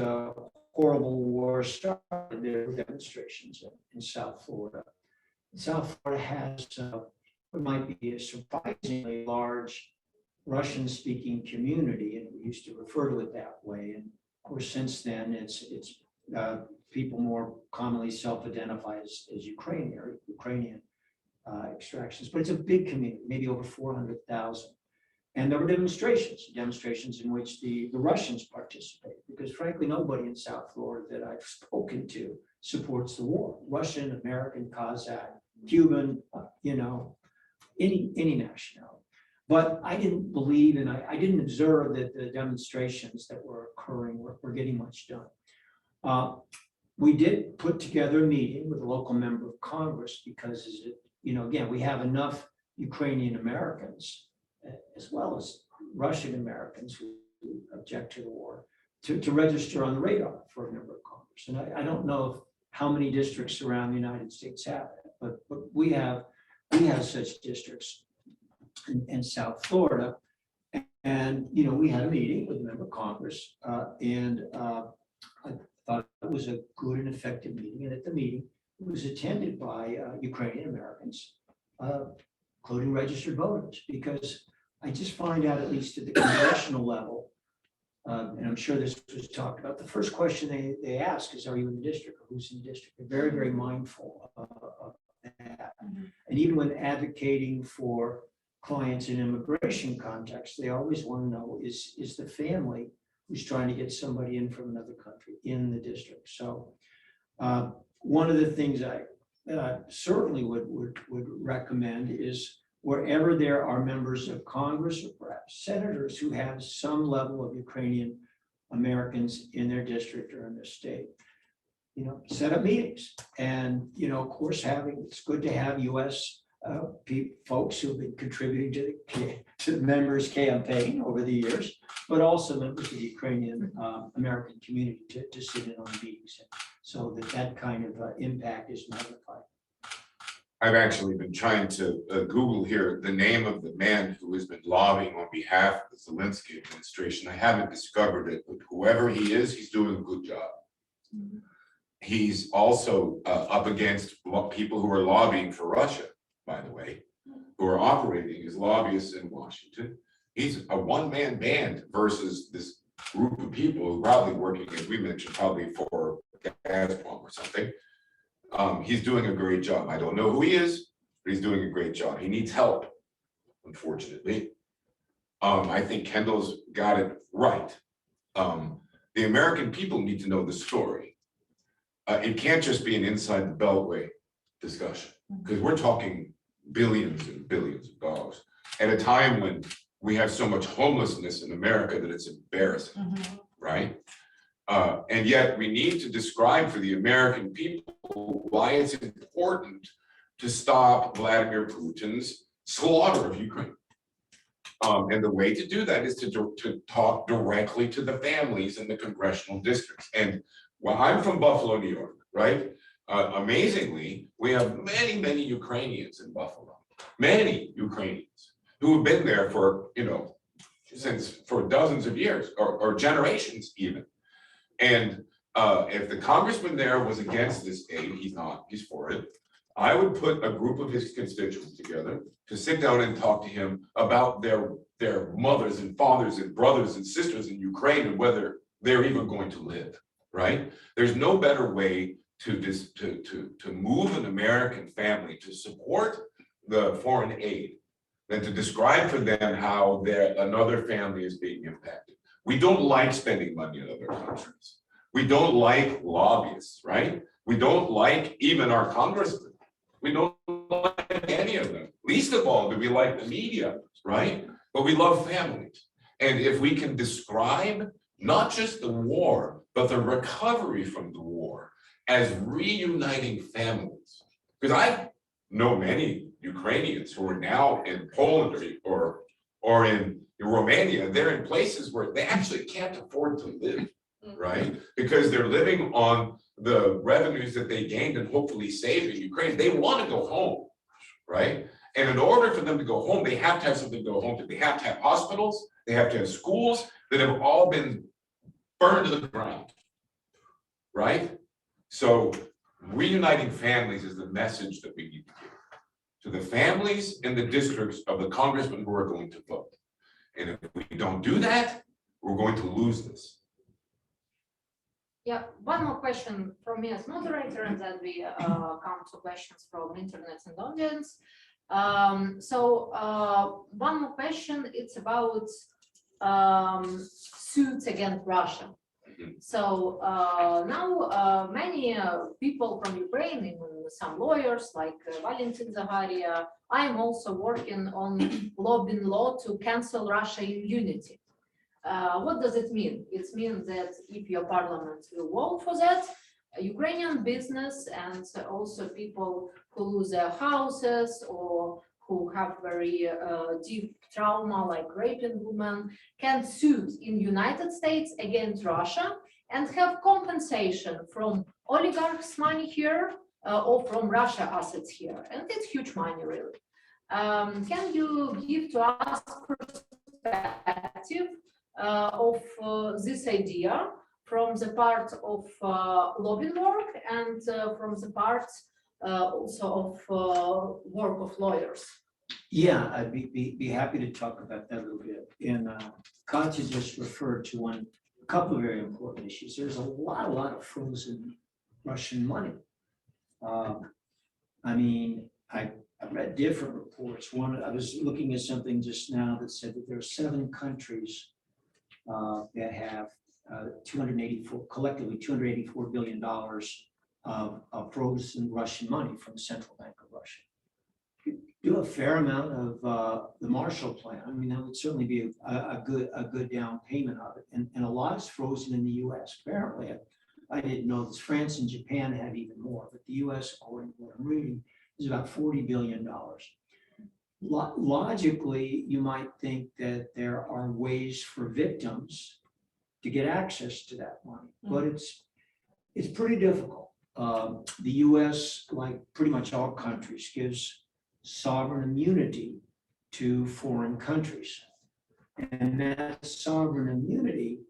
horrible war started, there were demonstrations in South Florida. South Florida has what might be a surprisingly large Russian-speaking community, and we used to refer to it that way. And of course, since then, it's people more commonly self-identify as Ukrainian. extractions, but it's a big community, maybe over 400,000. And there were demonstrations in which the Russians participated, because frankly, nobody in South Florida that I've spoken to supports the war. Russian, American, Kazakh, Cuban, any nationality. But I didn't believe, and I didn't observe that the demonstrations that were occurring were getting much done. We did put together a meeting with a local member of Congress because, again, we have enough Ukrainian Americans as well as Russian Americans who object to the war to register on the radar for a member of Congress. And I don't know how many districts around the United States have it, but we have such districts in South Florida. And, we had a meeting with a member of Congress and I thought it was a good and effective meeting. And at the meeting, it was attended by Ukrainian Americans, including registered voters, because I just find out, at least at the congressional level, and I'm sure this was talked about, the first question they ask is, are you in the district, or who's in the district? They're very, very mindful of that. And even when advocating for clients in immigration context, they always want to know, is the family who's trying to get somebody in from another country in the district? So one of the things I certainly would recommend is wherever there are members of Congress or perhaps senators who have some level of Ukrainian Americans in their district or in their state, set up meetings. And, of course, it's good to have U.S. Folks who've been contributing to the members' campaign over the years, but also members of the Ukrainian American community to sit in on meetings so that kind of impact is magnified. I've actually been trying to Google here the name of the man who has been lobbying on behalf of the Zelensky administration. I haven't discovered it, but whoever he is, he's doing a good job. Mm-hmm. He's also up against people who are lobbying for Russia, by the way, who are operating as lobbyists in Washington. He's a one-man band versus this group of people who are probably working, as we mentioned, probably for Gazprom or something. He's doing a great job. I don't know who he is, but he's doing a great job. He needs help, unfortunately. I think Kendall's got it right. The American people need to know the story. It can't just be an inside the Beltway discussion, because we're talking billions and billions of dollars at a time when we have so much homelessness in America that it's embarrassing, right? And yet we need to describe for the American people why it's important to stop Vladimir Putin's slaughter of Ukraine. And the way to do that is to talk directly to the families in the congressional districts. And I'm from Buffalo, New York, right? Amazingly, we have many, many Ukrainians in Buffalo, many Ukrainians who have been there for, for dozens of years or generations even. And if the congressman there was against this aid, he's not, he's for it, I would put a group of his constituents together to sit down and talk to him about their mothers and fathers and brothers and sisters in Ukraine and whether they're even going to live, right? There's no better way to move an American family to support the foreign aid than to describe for them how another family is being impacted. We don't like spending money in other countries. We don't like lobbyists, right? We don't like even our congressmen. We don't like any of them. Least of all, do we like the media, right? But we love families. And if we can describe not just the war, but the recovery from the war as reuniting families. Because I know many Ukrainians who are now in Poland or in Romania. They're in places where they actually can't afford to live, right? Because they're living on the revenues that they gained and hopefully saved in Ukraine. They want to go home, right? And in order for them to go home, they have to have something to go home to. They have to have hospitals, they have to have schools that have all been burned to the ground, right? So reuniting families is the message that we need to give to the families in the districts of the congressmen who are going to vote. And if we don't do that, we're going to lose this. Yeah, one more question from me as moderator, and then we come to questions from internet and audience. One more question, it's about suits against Russia. So now many people from Ukraine, even some lawyers like Valentin Zaharia, I'm also working on lobbying law to cancel Russia immunity. What does it mean? It means that if your parliament will vote for that, Ukrainian business and also people who lose their houses or who have very deep trauma like raping women can sue in United States against Russia and have compensation from oligarchs' money here or from Russia assets here. And it's huge money, really. Can you give to us perspective of this idea from the part of lobbying work and from the part also of work of lawyers? Yeah, I'd be happy to talk about that a little bit. And Katya just referred to a couple of very important issues. There's a lot of frozen Russian money. I mean, I read different reports. I was looking at something just now that said that there are 7 countries that have collectively $284 billion of frozen Russian money from the Central Bank of Russia. Do a fair amount of the Marshall Plan. I mean, that would certainly be a good down payment of it. And a lot is frozen in the US. Apparently, I didn't know this. France and Japan have even more, but the US, according to what I'm reading, is about $40 billion. Logically, you might think that there are ways for victims to get access to that money, but it's pretty difficult. The US, like pretty much all countries, gives sovereign immunity to foreign countries. And that sovereign immunity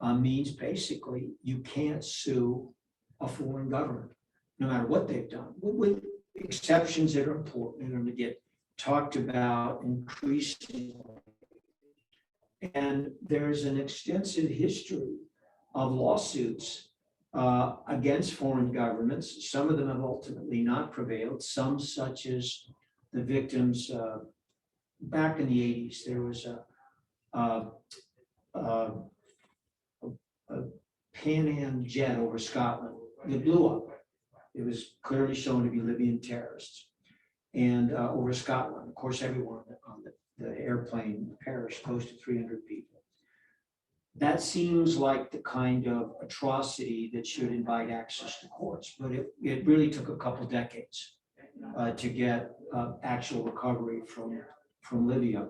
means basically you can't sue a foreign government, no matter what they've done, with exceptions that are important and are going to get talked about increasingly. And there's an extensive history of lawsuits against foreign governments. Some of them have ultimately not prevailed, some such as the victims back in the 80s. There was a Pan Am jet over Scotland that blew up. It was clearly shown to be Libyan terrorists. And over Scotland, of course, everyone on the airplane perished, close to 300 people. That seems like the kind of atrocity that should invite access to courts, but it really took a couple decades to get actual recovery from Libya.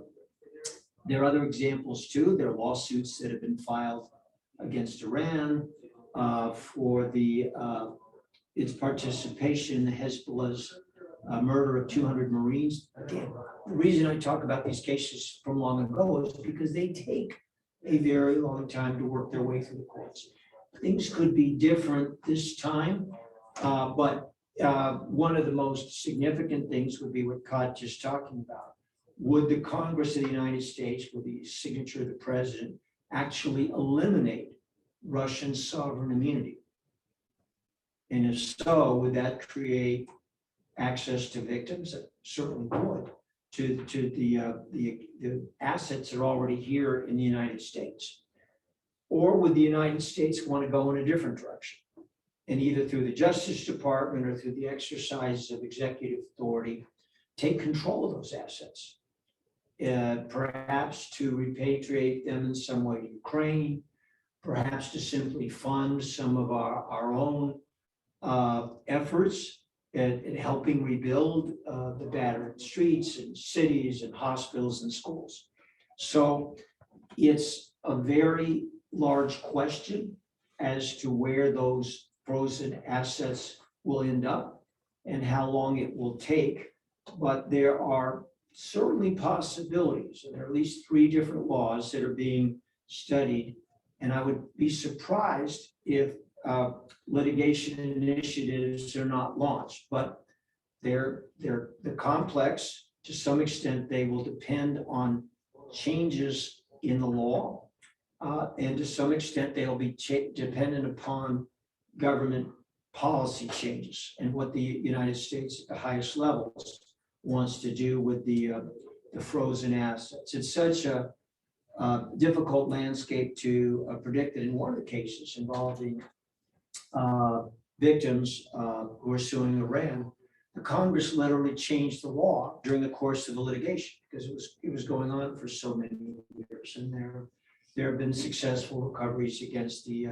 There are other examples too. There are lawsuits that have been filed against Iran for its participation in Hezbollah's murder of 200 Marines. Again, the reason I talk about these cases from long ago is because they take a very long time to work their way through the courts. Things could be different this time, but one of the most significant things would be what Katya's talking about. Would the Congress of the United States, with the signature of the president, actually eliminate Russian sovereign immunity? And if so, would that create access to victims? It certainly would, to the assets that are already here in the United States. Or would the United States want to go in a different direction? And either through the Justice Department or through the exercise of executive authority, take control of those assets. Perhaps to repatriate them in some way to Ukraine, perhaps to simply fund some of our own efforts at helping rebuild the battered streets and cities and hospitals and schools. So it's a very large question as to where those frozen assets will end up and how long it will take. But there are certainly possibilities, and there are at least 3 different laws that are being studied. And I would be surprised if litigation initiatives are not launched, but they're complex. To some extent, they will depend on changes in the law, and to some extent, they'll be dependent upon government policy changes and what the United States at the highest levels wants to do with the frozen assets. It's such a difficult landscape to predict it. In one of the cases involving victims who are suing Iran, the Congress literally changed the law during the course of the litigation because it was going on for so many years, and there have been successful recoveries against the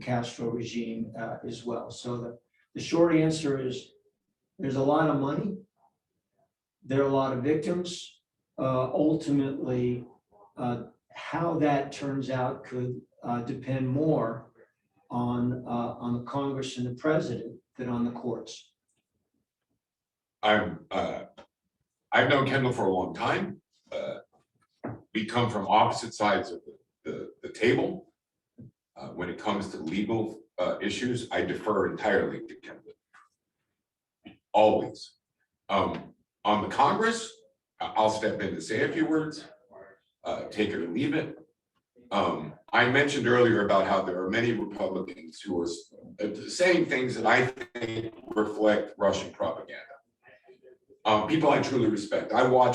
Castro regime as well. So the short answer is there's a lot of money, there are a lot of victims. Ultimately, how that turns out could depend more on the Congress and the president than on the courts. I've known Kendall for a long time. We come from opposite sides of the table. When it comes to legal issues, I defer entirely to Kendall. Always. On the Congress, I'll step in to say a few words, take it or leave it. I mentioned earlier about how there are many Republicans who are saying things that I think reflect Russian propaganda. People I truly respect. I'm about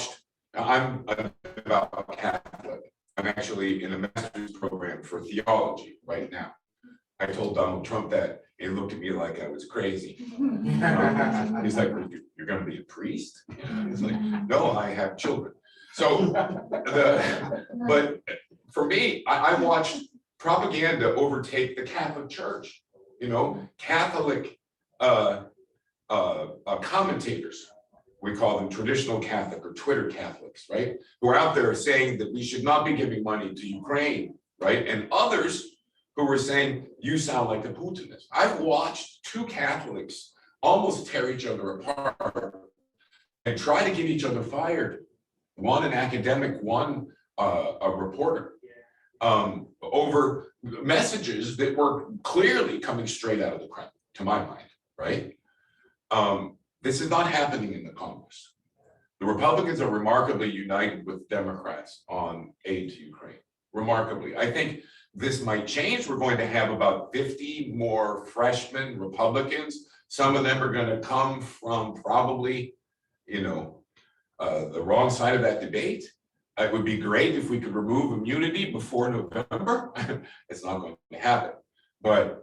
Catholic. I'm actually in a master's program for theology right now. I told Donald Trump that, and he looked at me like I was crazy. He's like, "You're going to be a priest?" He's like, "No, I have children." So, but for me, I watched propaganda overtake the Catholic Church. You know, Catholic commentators. We call them traditional Catholic or Twitter Catholics, right? Who are out there saying that we should not be giving money to Ukraine, right? And others who were saying, you sound like the Putinists. I've watched two Catholics almost tear each other apart and try to get each other fired. One an academic, one a reporter, over messages that were clearly coming straight out of the Kremlin, to my mind, right? This is not happening in the Congress. The Republicans are remarkably united with Democrats on aid to Ukraine. Remarkably. I think this might change. We're going to have about 50 more freshman Republicans. Some of them are going to come from probably, the wrong side of that debate. It would be great if we could remove immunity before November. It's not going to happen. But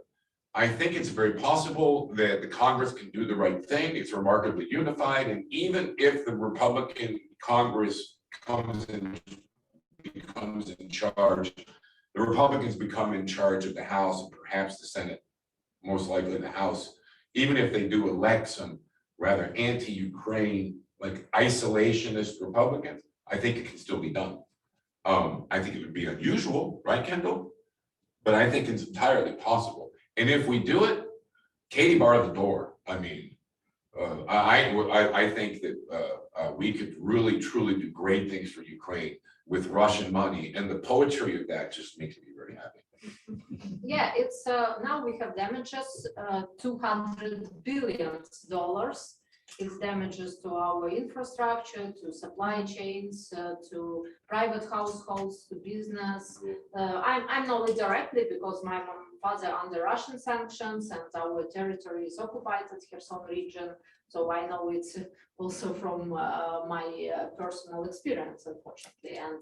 I think it's very possible that the Congress can do the right thing. It's remarkably unified. And even if the Republican Congress becomes in charge, the Republicans become in charge of the House and perhaps the Senate, most likely the House, even if they do elect some rather anti-Ukraine, like isolationist Republicans, I think it can still be done. I think it would be unusual, right, Kendall? But I think it's entirely possible. And if we do it, Katie bar the door. I mean, I think that we could really, truly do great things for Ukraine with Russian money, and the poetry of that just makes me very happy. Yeah, it's now we have damages, $200 billion. It's damages to our infrastructure, to supply chains, to private households, to business. I'm not directly because my father under Russian sanctions and our territory is occupied at Kherson region. So I know it's also from my personal experience, unfortunately. And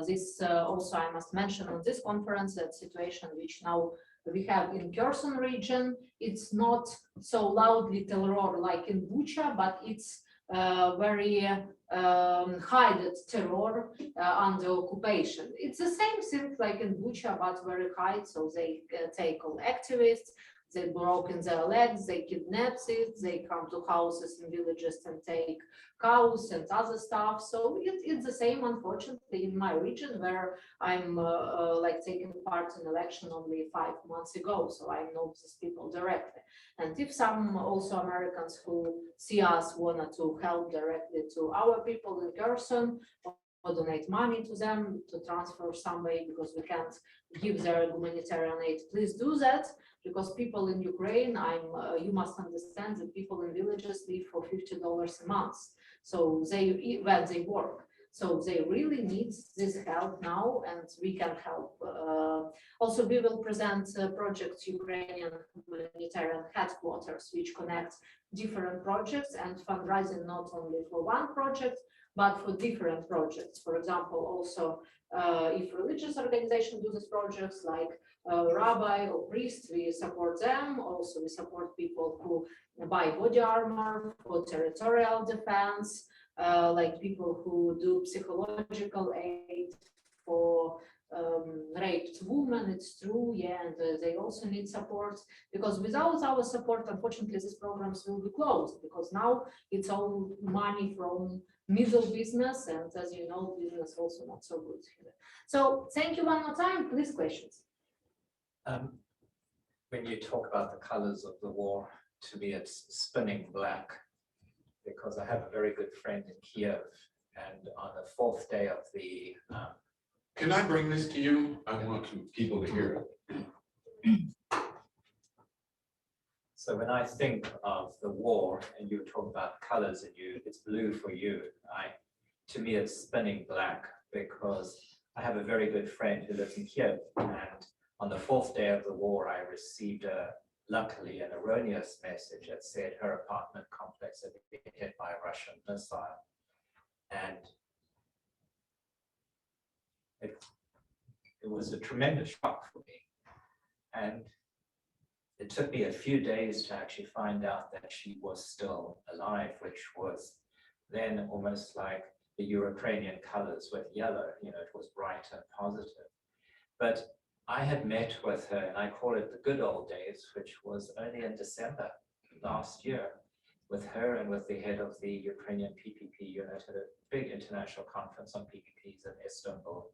this also I must mention on this conference, that situation which now we have in Kherson region, it's not so loudly terror like in Bucha, but it's very hidden terror under occupation. It's the same thing like in Bucha, but very high. So they take all activists, they broken their legs, they kidnap it, they come to houses in villages and take cows and other stuff. So it's the same, unfortunately, in my region where I'm like taking part in election only 5 months ago. So I know these people directly. And if some also Americans who see us wanted to help directly to our people in Kherson, or donate money to them to transfer some way because we can't give their humanitarian aid, please do that. Because people in Ukraine, you must understand that people in villages live for $50 a month. So when they work. So they really need this help now, and we can help. Also, we will present project Ukrainian Humanitarian Headquarters, which connects different projects and fundraising not only for one project, but for different projects. For example, also if religious organizations do these projects like rabbi or priest, we support them. Also, we support people who buy body armor for territorial defense, like people who do psychological aid for raped women. It's true, yeah, and they also need support, because without our support, unfortunately, these programs will be closed, because now it's all money from middle business, and as you know, business also not so good here. So thank you one more time. Please, questions. When you talk about the colors of the war, to me it's spinning black, because I have a very good friend in Kiev, and on the 4th day of the Can I bring this to you? I want people to hear it. So when I think of the war and you talk about colors and it's blue for you, to me it's spinning black, because I have a very good friend who lives in Kiev, and on the 4th day of the war, I received luckily an erroneous message that said her apartment complex had been hit by a Russian missile. And it was a tremendous shock for me. And it took me a few days to actually find out that she was still alive, which was then almost like the Ukrainian colors with yellow, it was bright and positive. But I had met with her, and I call it the good old days, which was only in December last year, with her and with the head of the Ukrainian PPP unit at a big international conference on PPPs in Istanbul.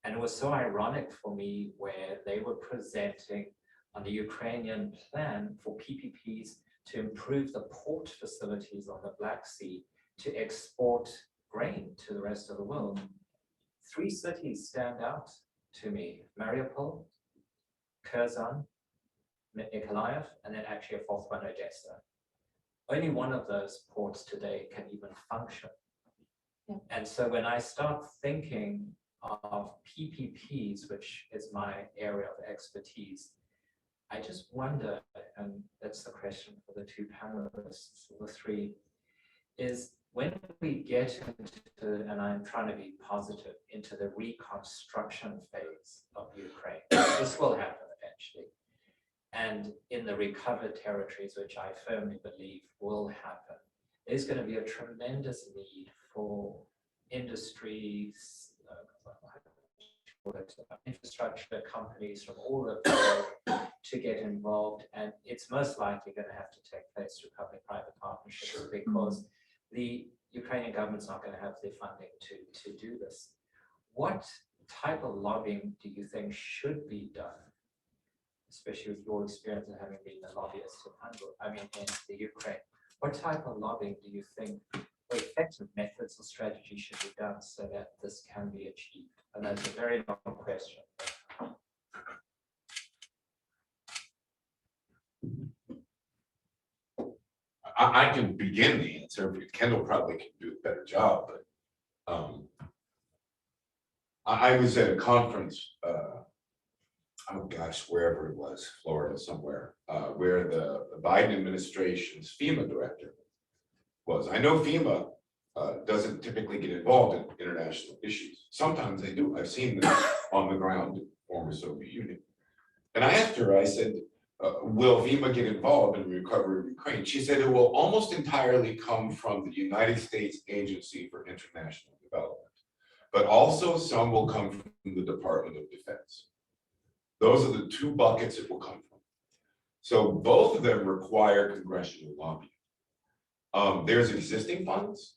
And it was so ironic for me where they were presenting on the Ukrainian plan for PPPs to improve the port facilities on the Black Sea to export grain to the rest of the world. 3 cities stand out to me: Mariupol, Kherson, Nikolaev, and then actually a 4th one, Odessa. Only one of those ports today can even function. Yeah. And so when I start thinking of PPPs, which is my area of expertise, I just wonder, and that's the question for the 2 panelists, or the 3, is when we get into, and I'm trying to be positive, into the reconstruction phase of Ukraine, this will happen eventually. And in the recovered territories, which I firmly believe will happen, there's going to be a tremendous need for industries, infrastructure companies from all over the world to get involved. And it's most likely going to have to take place through public-private partnerships, because the Ukrainian government's not going to have the funding to do this. What type of lobbying do you think should be done, especially with your experience of having been a lobbyist in Hungary, in the Ukraine? What type of lobbying do you think, or effective methods or strategies should be done so that this can be achieved? And that's a very long question. I can begin the answer, but Kendall probably can do a better job. But I was at a conference, oh gosh, wherever it was, Florida somewhere, where the Biden administration's FEMA director was. I know FEMA doesn't typically get involved in international issues. Sometimes they do. I've seen them on the ground in former Soviet Union. And I asked her, I said, will FEMA get involved in recovery of Ukraine? She said it will almost entirely come from the United States Agency for International Development, but also some will come from the Department of Defense. Those are the 2 buckets it will come from. So both of them require congressional lobbying. There's existing funds,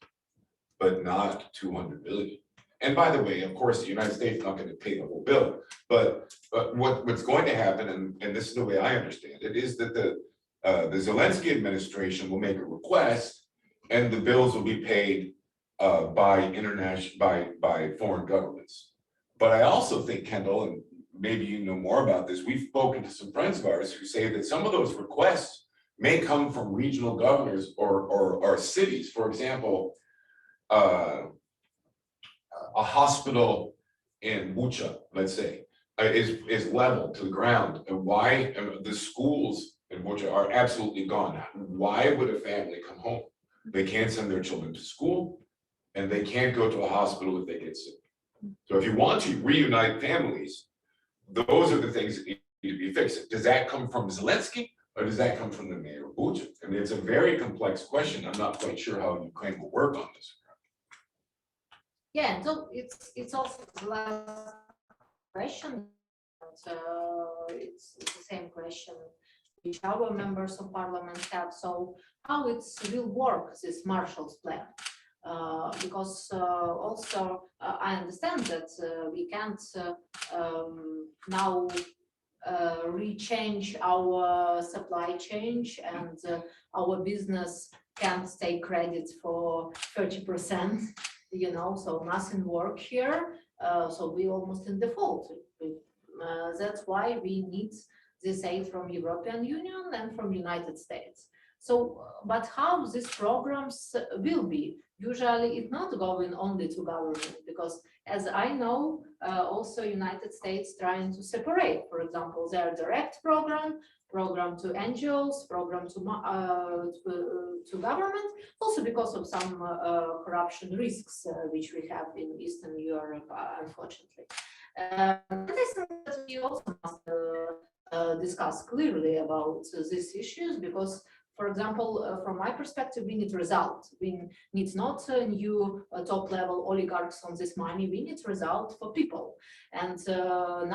but not 200 billion. And by the way, of course, the United States is not going to pay the whole bill, but what's going to happen, and this is the way I understand it, is that the Zelensky administration will make a request, and the bills will be paid by foreign governments. But I also think, Kendall, and maybe you know more about this, we've spoken to some friends of ours who say that some of those requests may come from regional governors or cities. For example, a hospital in Bucha, let's say, is leveled to the ground, and why the schools in Bucha are absolutely gone. Why would a family come home? They can't send their children to school, and they can't go to a hospital if they get sick. So if you want to reunite families, those are the things that need to be fixed. Does that come from Zelensky, or does that come from the mayor of Bucha? I mean, it's a very complex question. I'm not quite sure how Ukraine will work on this. Yeah, so it's also the last question. It's the same question which our members of parliament have. So how it will work, this Marshall's Plan? Because also I understand that we can't now rechange our supply chain, and our business can't take credit for 30%, you know, so nothing work here. So we almost in default. That's why we need this aid from European Union and from United States. So, but how these programs will be? Usually it's not going only to government, because as I know, also United States trying to separate, for example, their direct program to NGOs, program to government, also because of some corruption risks which we have in Eastern Europe, unfortunately. But I think that we also must discuss clearly about these issues, because, for example, from my perspective, we need result. We need not new top-level oligarchs on this money. We need result for people. And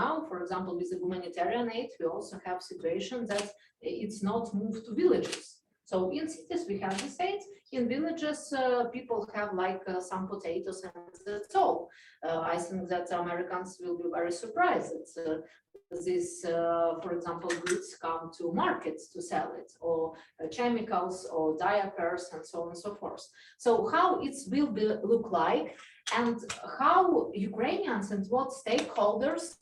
now, for example, with the humanitarian aid, we also have situation that it's not moved to villages. So in cities we have this aid. In villages, people have like some potatoes, and that's all. I think that Americans will be very surprised that this, for example, goods come to markets to sell it, or chemicals, or diapers, and so on and so forth. So how it will look like, and how Ukrainians and what stakeholders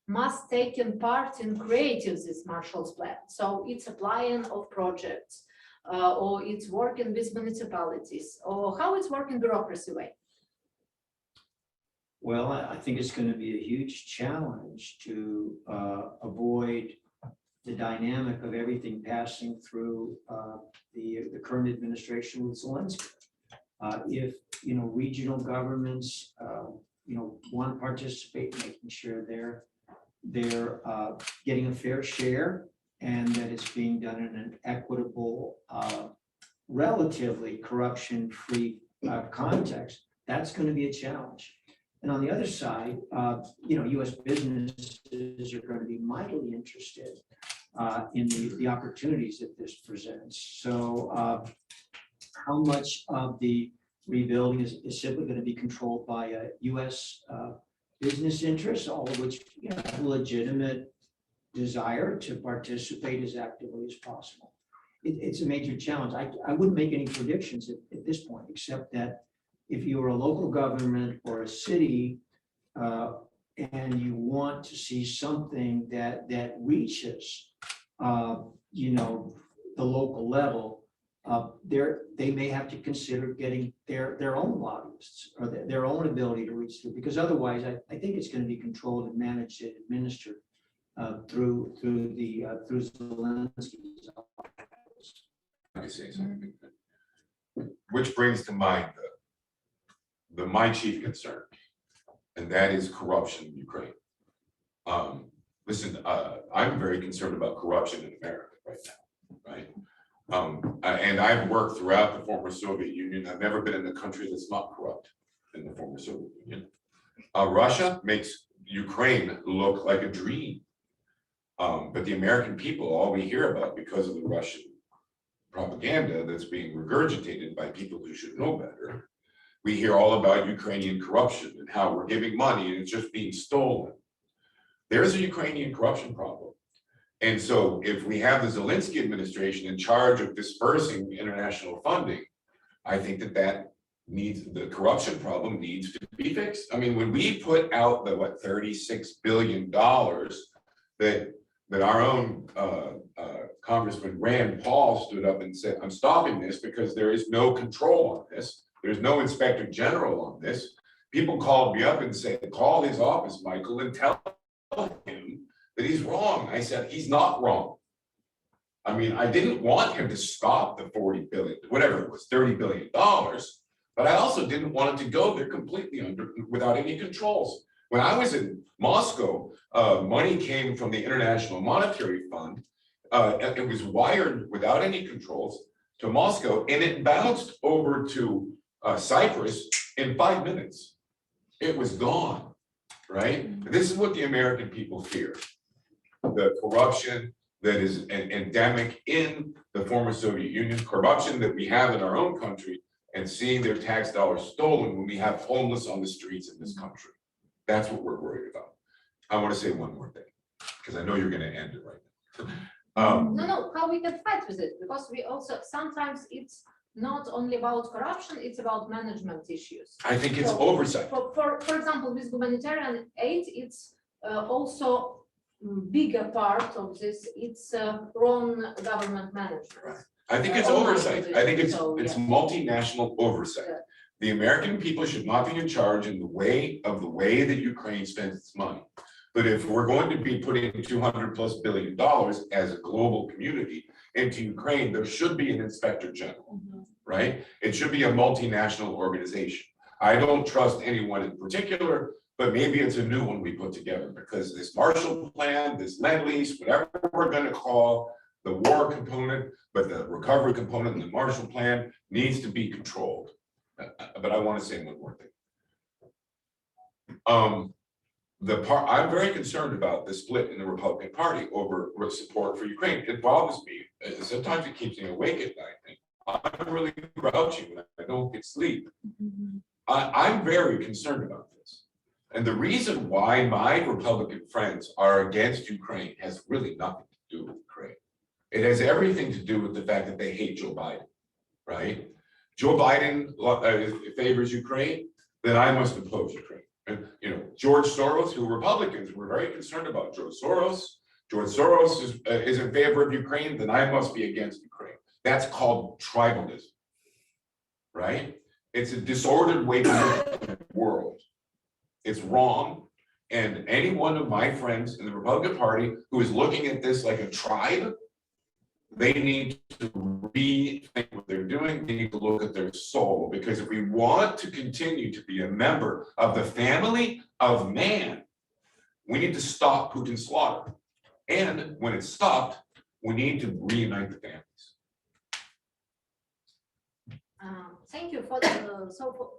must take in part in creating this Marshall's Plan. So it's applying of projects, or it's working with municipalities, or how it's working bureaucracy way. Well, I think it's going to be a huge challenge to avoid the dynamic of everything passing through the current administration with Zelensky. If, you know, regional governments, you know, want to participate, making sure they're getting a fair share, and that it's being done in an equitable, relatively corruption-free context, that's going to be a challenge. And on the other side, you know, U.S. businesses are going to be mightily interested in the opportunities that this presents. So how much of the rebuilding is simply going to be controlled by U.S. business interests, all of which, you know, have a legitimate desire to participate as actively as possible. It's a major challenge. I wouldn't make any predictions at this point, except that if you're a local government or a city and you want to see something that reaches, you know, the local level, they may have to consider getting their own lobbyists, or their own ability to reach through, because otherwise I think it's going to be controlled and managed and administered through Zelensky's office. I can say something. Which brings to mind my chief concern, and that is corruption in Ukraine. Listen, I'm very concerned about corruption in America right now, right? And I've worked throughout the former Soviet Union. I've never been in a country that's not corrupt in the former Soviet Union. Russia makes Ukraine look like a dream. But the American people, all we hear about, because of the Russian propaganda that's being regurgitated by people who should know better, we hear all about Ukrainian corruption and how we're giving money and it's just being stolen. There's a Ukrainian corruption problem. And so if we have the Zelensky administration in charge of dispersing international funding, I think that the corruption problem needs to be fixed. I mean, when we put out the, what, $36 billion that our own Congressman Rand Paul stood up and said, I'm stopping this because there is no control on this. There's no inspector general on this. People called me up and said, call his office, Michael, and tell him that he's wrong. I said, he's not wrong. I mean, I didn't want him to stop the 40 billion, whatever it was, $30 billion, but I also didn't want it to go there completely without any controls. When I was in Moscow, money came from the International Monetary Fund. It was wired without any controls to Moscow, and it bounced over to Cyprus in 5 minutes. It was gone, right? This is what the American people fear. The corruption that is endemic in the former Soviet Union, corruption that we have in our own country, and seeing their tax dollars stolen when we have homeless on the streets in this country. That's what we're worried about. I want to say one more thing, because I know you're going to end it right now. No, how we can fight with it, because we also, sometimes it's not only about corruption, it's about management issues. I think it's oversight. For example, with humanitarian aid, it's also bigger part of this, it's wrong government management. I think it's oversight. I think it's multinational oversight. The American people should not be in charge in the way that Ukraine spends its money. But if we're going to be putting $200+ billion as a global community into Ukraine, there should be an inspector general, right? It should be a multinational organization. I don't trust anyone in particular, but maybe it's a new one we put together, because this Marshall Plan, this Lend-Lease, whatever we're going to call the war component, but the recovery component in the Marshall Plan needs to be controlled. But I want to say one more thing. I'm very concerned about the split in the Republican Party over support for Ukraine. It bothers me. Sometimes it keeps me awake at night. I'm really grouchy when I don't get sleep. I'm very concerned about this. And the reason why my Republican friends are against Ukraine has really nothing to do with Ukraine. It has everything to do with the fact that they hate Joe Biden, right? Joe Biden favors Ukraine, then I must oppose Ukraine. And, you know, George Soros, who Republicans were very concerned about George Soros. George Soros is in favor of Ukraine, then I must be against Ukraine. That's called tribalism, right? It's a disordered way to look at the world. It's wrong. And any one of my friends in the Republican Party who is looking at this like a tribe, they need to rethink what they're doing. They need to look at their soul, because if we want to continue to be a member of the family of man, we need to stop Putin's slaughter. And when it's stopped, we need to reunite the families. Thank you for the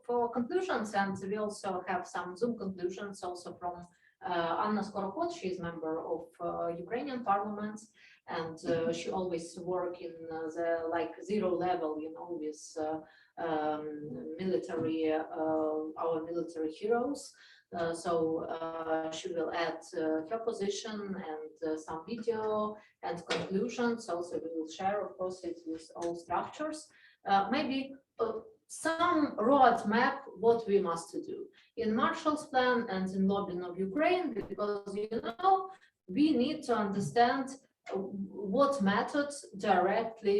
for conclusions, and we also have some Zoom conclusions also from Anna Skorokhod. She is member of Ukrainian Parliament, and she always work in the like zero level, you know, with military, our military heroes. She will add her position and some video and conclusions. Also, we will share, of course, it with all structures. Maybe some roadmap what we must do in Marshall's Plan and in lobbying of Ukraine, because you know we need to understand what methods directly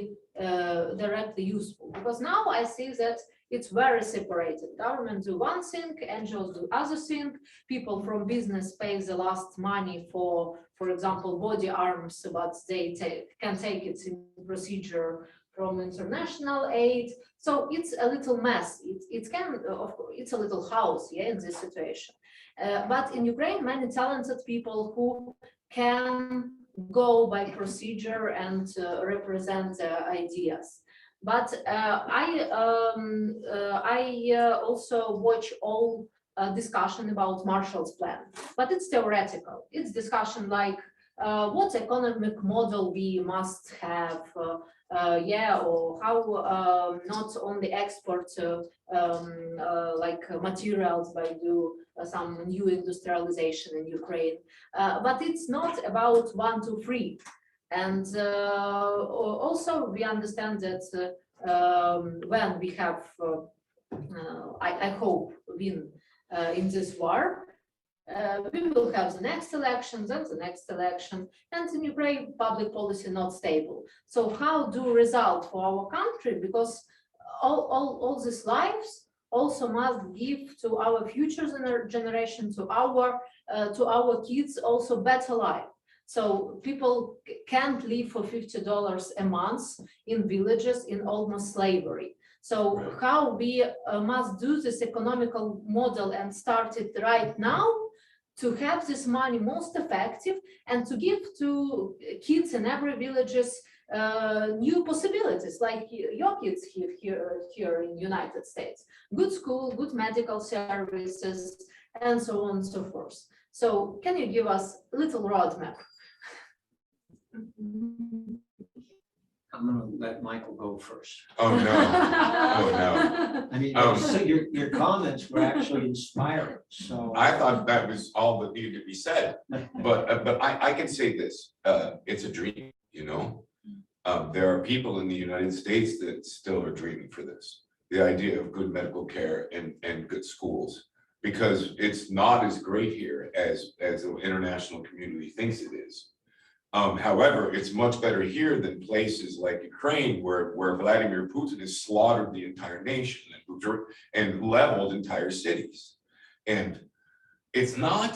useful, because now I see that it's very separated. Government do one thing, NGOs do other thing, people from business pay the last money for example, body arms, but they can take it in procedure from international aid. So it's a little mess. It can, of course, it's a little house, yeah, in this situation. But in Ukraine, many talented people who can go by procedure and represent their ideas. But I also watch all discussion about Marshall's Plan, but it's theoretical. It's discussion like what economic model we must have, yeah, or how not only export like materials by do some new industrialization in Ukraine, but it's not about 1, 2, 3. And also we understand that when we have, I hope, win in this war, we will have the next elections and the next election, and in Ukraine public policy not stable. So how do result for our country, because all these lives also must give to our future generation, to our kids, also better life. So people can't live for $50 a month in villages in almost slavery. So how we must do this economical model and start it right now to have this money most effective and to give to kids in every villages new possibilities, like your kids here in the United States, good school, good medical services, and so on and so forth. So can you give us a little roadmap? I'm gonna let Michael go first. Oh, no. Oh, no. I mean, So your comments were actually inspiring, so. I thought that was all that needed to be said, but I can say this, it's a dream, you know? There are people in the United States that still are dreaming for this, the idea of good medical care and good schools, because it's not as great here as the international community thinks it is. However, it's much better here than places like Ukraine, where Vladimir Putin has slaughtered the entire nation and leveled entire cities. And it's not,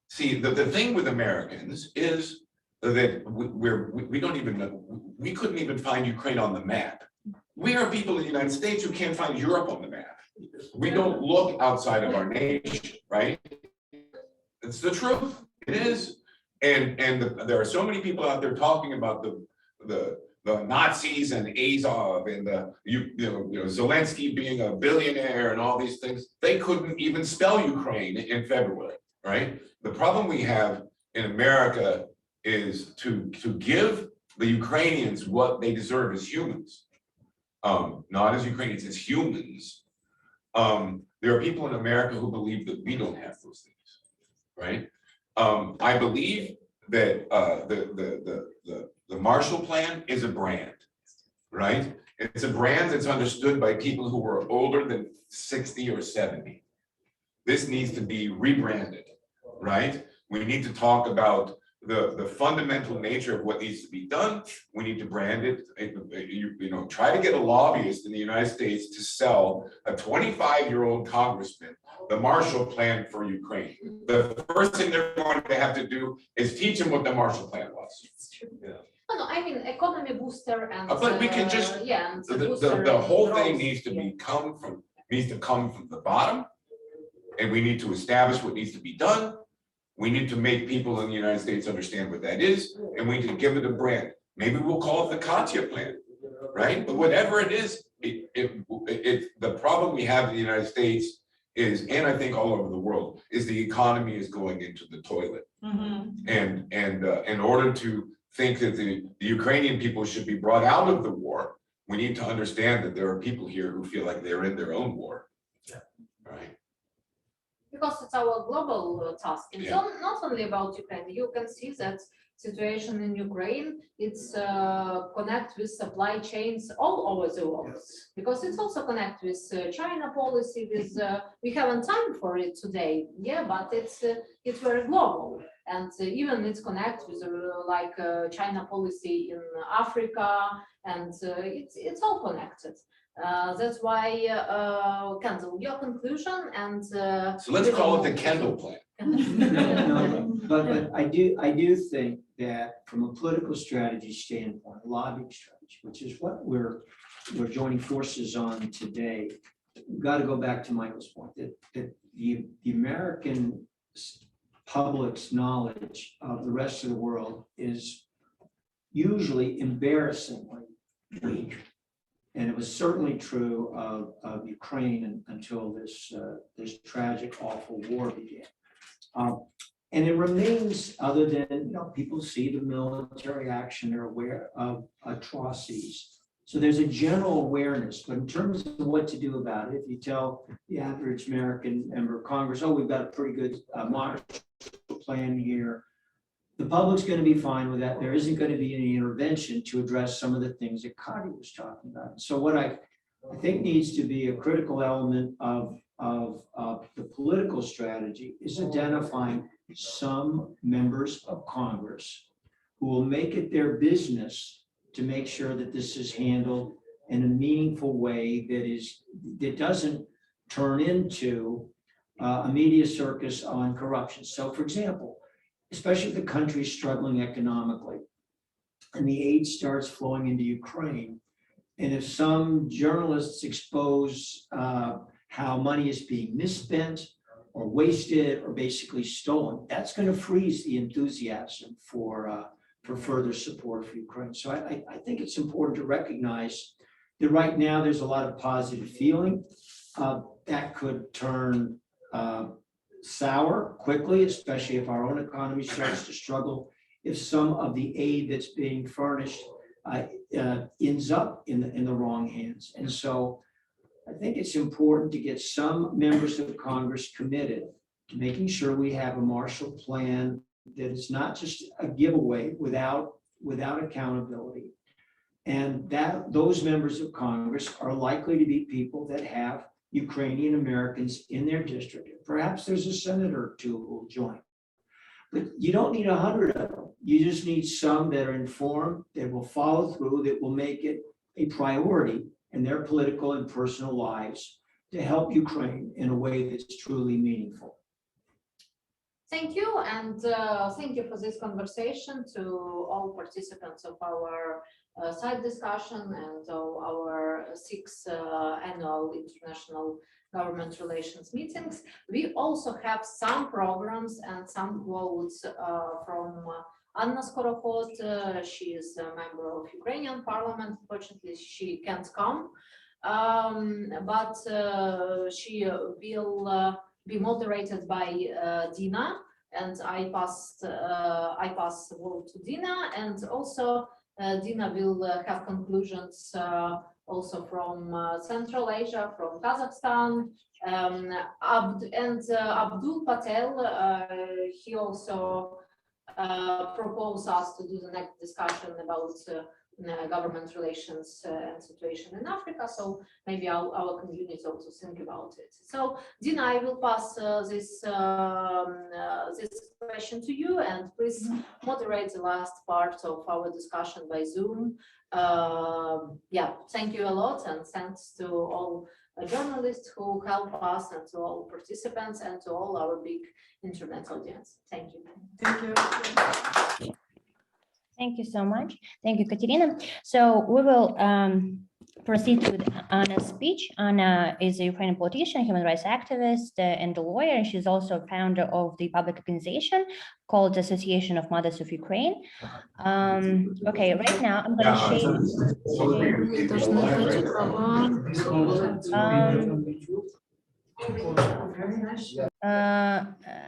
see, the thing with Americans is that we don't even know, we couldn't even find Ukraine on the map. We are people in the United States who can't find Europe on the map. We don't look outside of our nation, right? It's the truth, it is. And there are so many people out there talking about the Nazis and Azov and you know Zelensky being a billionaire and all these things. They couldn't even spell Ukraine in February, right? The problem we have in America is to give the Ukrainians what they deserve as humans, not as Ukrainians, as humans. There are people in America who believe that we don't have those things, right? I believe that the Marshall Plan is a brand, right? It's a brand that's understood by people who are older than 60 or 70. This needs to be rebranded, right? We need to talk about the fundamental nature of what needs to be done. We need to brand it. You know, try to get a lobbyist in the United States to sell a 25-year-old congressman the Marshall Plan for Ukraine. The first thing they're going to have to do is teach him what the Marshall Plan was. It's true. Yeah. No, I mean economy booster and. But we can just the whole thing needs to come from the bottom, and we need to establish what needs to be done. We need to make people in the United States understand what that is, and we need to give it a brand. Maybe we'll call it the Katya Plan, right? But whatever it is, the problem we have in the United States is, and I think all over the world, is the economy is going into the toilet. And in order to think that the Ukrainian people should be brought out of the war, we need to understand that there are people here who feel like they're in their own war. Right? Because it's our global task. It's not only about Ukraine. You can see that situation in Ukraine, it's connect with supply chains all over the world. Because it's also connect with China policy, with we haven't time for it today, but it's very global. And even it's connect with like China policy in Africa, and it's all connected. That's why Kendall, your conclusion and so let's call it the Kendall Plan. But I do think that from a political strategy standpoint, lobbying strategy, which is what we're joining forces on today, we've got to go back to Michael's point that the American public's knowledge of the rest of the world is usually embarrassingly weak. And it was certainly true of Ukraine until this tragic, awful war began. And it remains, other than people see the military action, they're aware of atrocities. So there's a general awareness, but in terms of what to do about it, if you tell the average American member of Congress, oh, we've got a pretty good Marshall Plan here, the public's going to be fine with that. There isn't going to be any intervention to address some of the things that Kati was talking about. So what I think needs to be a critical element of the political strategy is identifying some members of Congress who will make it their business to make sure that this is handled in a meaningful way that doesn't turn into a media circus on corruption. So for example, especially if the country is struggling economically and the aid starts flowing into Ukraine, and if some journalists expose how money is being misspent or wasted or basically stolen, that's going to freeze the enthusiasm for further support for Ukraine. So I think it's important to recognize that right now there's a lot of positive feeling that could turn sour quickly, especially if our own economy starts to struggle, if some of the aid that's being furnished ends up in the wrong hands. And so I think it's important to get some members of Congress committed to making sure we have a Marshall Plan that is not just a giveaway without accountability. And that those members of Congress are likely to be people that have Ukrainian Americans in their district. Perhaps there's a senator or two who will join. But you don't need 100 of them. You just need some that are informed, that will follow through, that will make it a priority in their political and personal lives to help Ukraine in a way that's truly meaningful. Thank you, and thank you for this conversation to all participants of our side discussion and our 6th annual International Government Relations meetings. We also have some programs and some quotes from Anna Skorokhod. She is a member of Ukrainian Parliament. Fortunately, she can't come, but she will be moderated by Dina, and I pass the word to Dina, and also Dina will have conclusions also from Central Asia, from Kazakhstan, and Abdul Patel. He also proposed us to do the next discussion about government relations and situation in Africa. So maybe our community also think about it. So Dina, I will pass this question to you, and please moderate the last part of our discussion by Zoom. Yeah, thank you a lot, and thanks to all journalists who help us, and to all participants, and to all our big internet audience. Thank you. Thank you. Thank you so much. Thank you, Katerina. So we will proceed with Anna's speech. Anna is a Ukrainian politician, human rights activist, and a lawyer. And she's also founder of the public organization called the Association of Mothers of Ukraine. Okay, right now I'm going to share.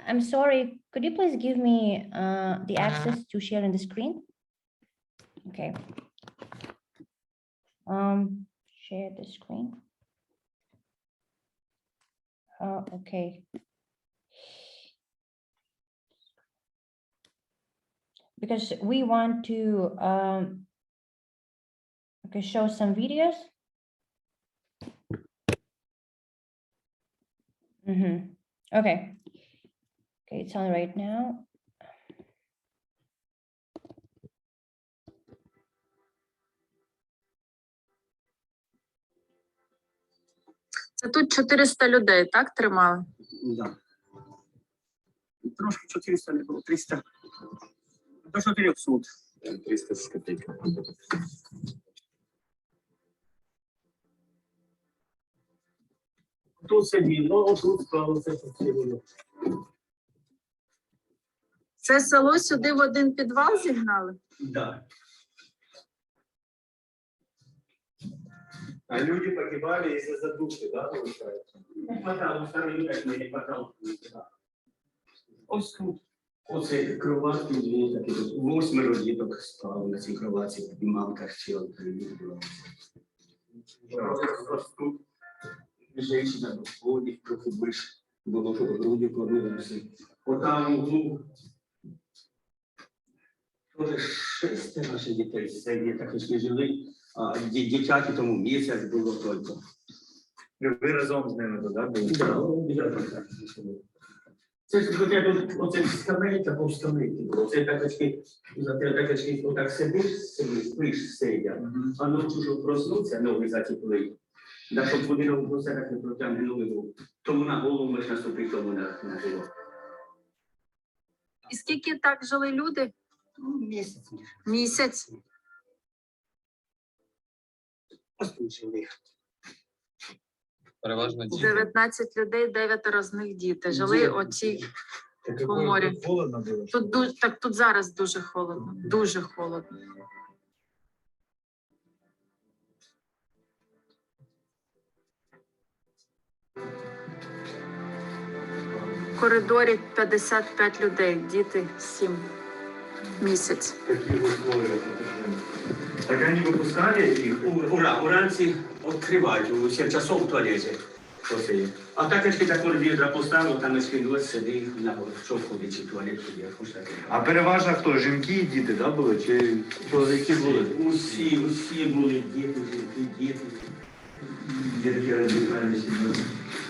I'm sorry, could you please give me the access to sharing the screen? Okay. Share the screen. Okay. Because we want to okay, show some videos. Okay. Okay, it's on right now. Це тут 400 людей, так, тримали? Да. Трошки 400 не було, 300. До 400. 300 з копійками. Тут сиділо, тут склалося посилено. Це село сюди в один підвал зігнали? Да. А люди погибали из-за задушки, да, получается? Потому что они как не хватало. Ось тут. Оце кроватки, дві такі. 8 діток спали на цій кроватці, тоді мамка хотіла приїхала. Ось тут женщина в ході, трохи більше було, щоб груді кладилися. Отам углу теж 6 наших дітей, це так і жили. Дівчаті тому місяць було тільки. Ви разом з ними, так, були? Так, Це ж хоча тут оце скамейка по скамейці. Оце такочки, за те такочки, отак спиш, сидять. А ночі, щоб проснуться, ноги затіпли. Да, щоб будинок по себе не протягне ноги. Тому на голову можна наступити, тому на живот. І скільки так жили люди? Місяць. Місяць. Послухали. Переважно 19 людей, 9 з них діти. Жили оці в коморі. Тут зараз дуже холодно. Дуже холодно. В коридорі 55 людей, діти 7 місяць. Так они выпускали их, уранці відкривають у 7 часов в туалеті. А такочки так відра поставив, там ось сидить, що входить в туалет. А переважно хто? Жінки і діти, да, були? Чи чоловіки були? Усі були діти, жінки, діти. Дітки розвивалися,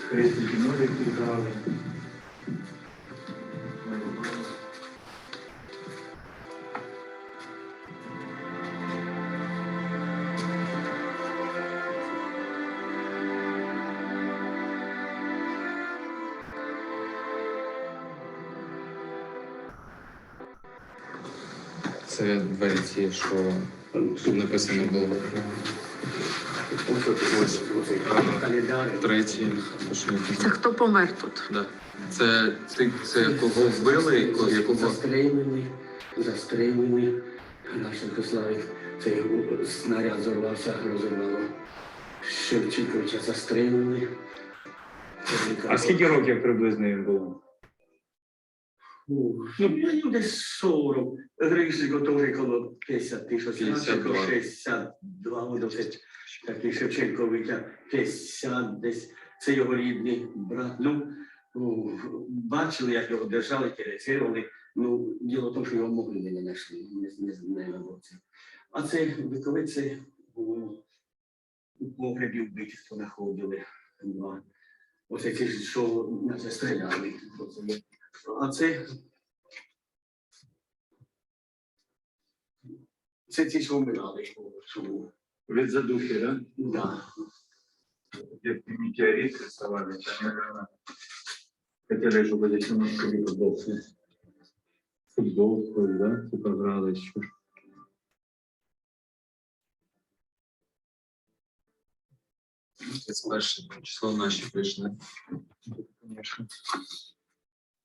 хрестики ноги кидали. Це двері ті, що тут написано було. Ось третій. Це хто помер тут? Да. Це кого вбили, якого Застрелений. Наш Святославик, цей снаряд зорвався, розірвало. Шевченковича застрелений. А скільки років приблизно їм було? Ну, десь 40. Гришко теж коло 50 тисяч, 62, досить такий Шевченковича 50 десь. Це його рідний брат. Бачили, як його держали, тероризували. Діло в тому, що його могли не знайшли, не наборці. А це віковиці у погребі вбивство знаходили. Оце ті, що наче стріляли. А це ті, що вмирали. Від задухи, так? Да. Як метеорит рисовали, наверное, хотели, чтобы здесь немножко футболки. Футболку, да, типа грали еще. Це перше число наші прийшли. Конечно.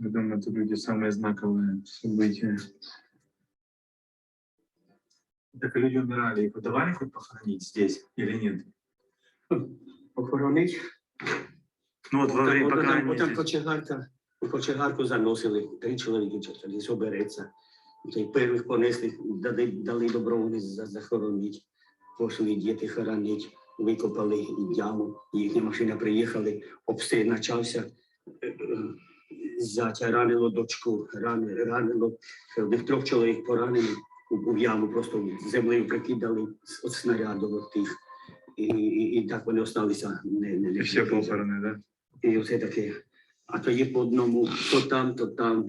Я думаю, это люди самые знаковые события. Так люди умирали, их давали хоть похоронить здесь или нет? Похоронить? Ну вот во время, пока они Потім здесь. кочегарку заносили, 3 чоловіки, 4, собереться. Перших понесли, дали добровольність захоронити, пошли діти хоронити, викопали яму, їхня машина приїхали, обстріл почався, зятя ранило дочку, ранило, в них 3 чоловік поранені, у яму просто землею прикидали від снаряду тих, і так вони залишилися. І всі похорони, так? І оце таке. А то є по одному, то там, то там.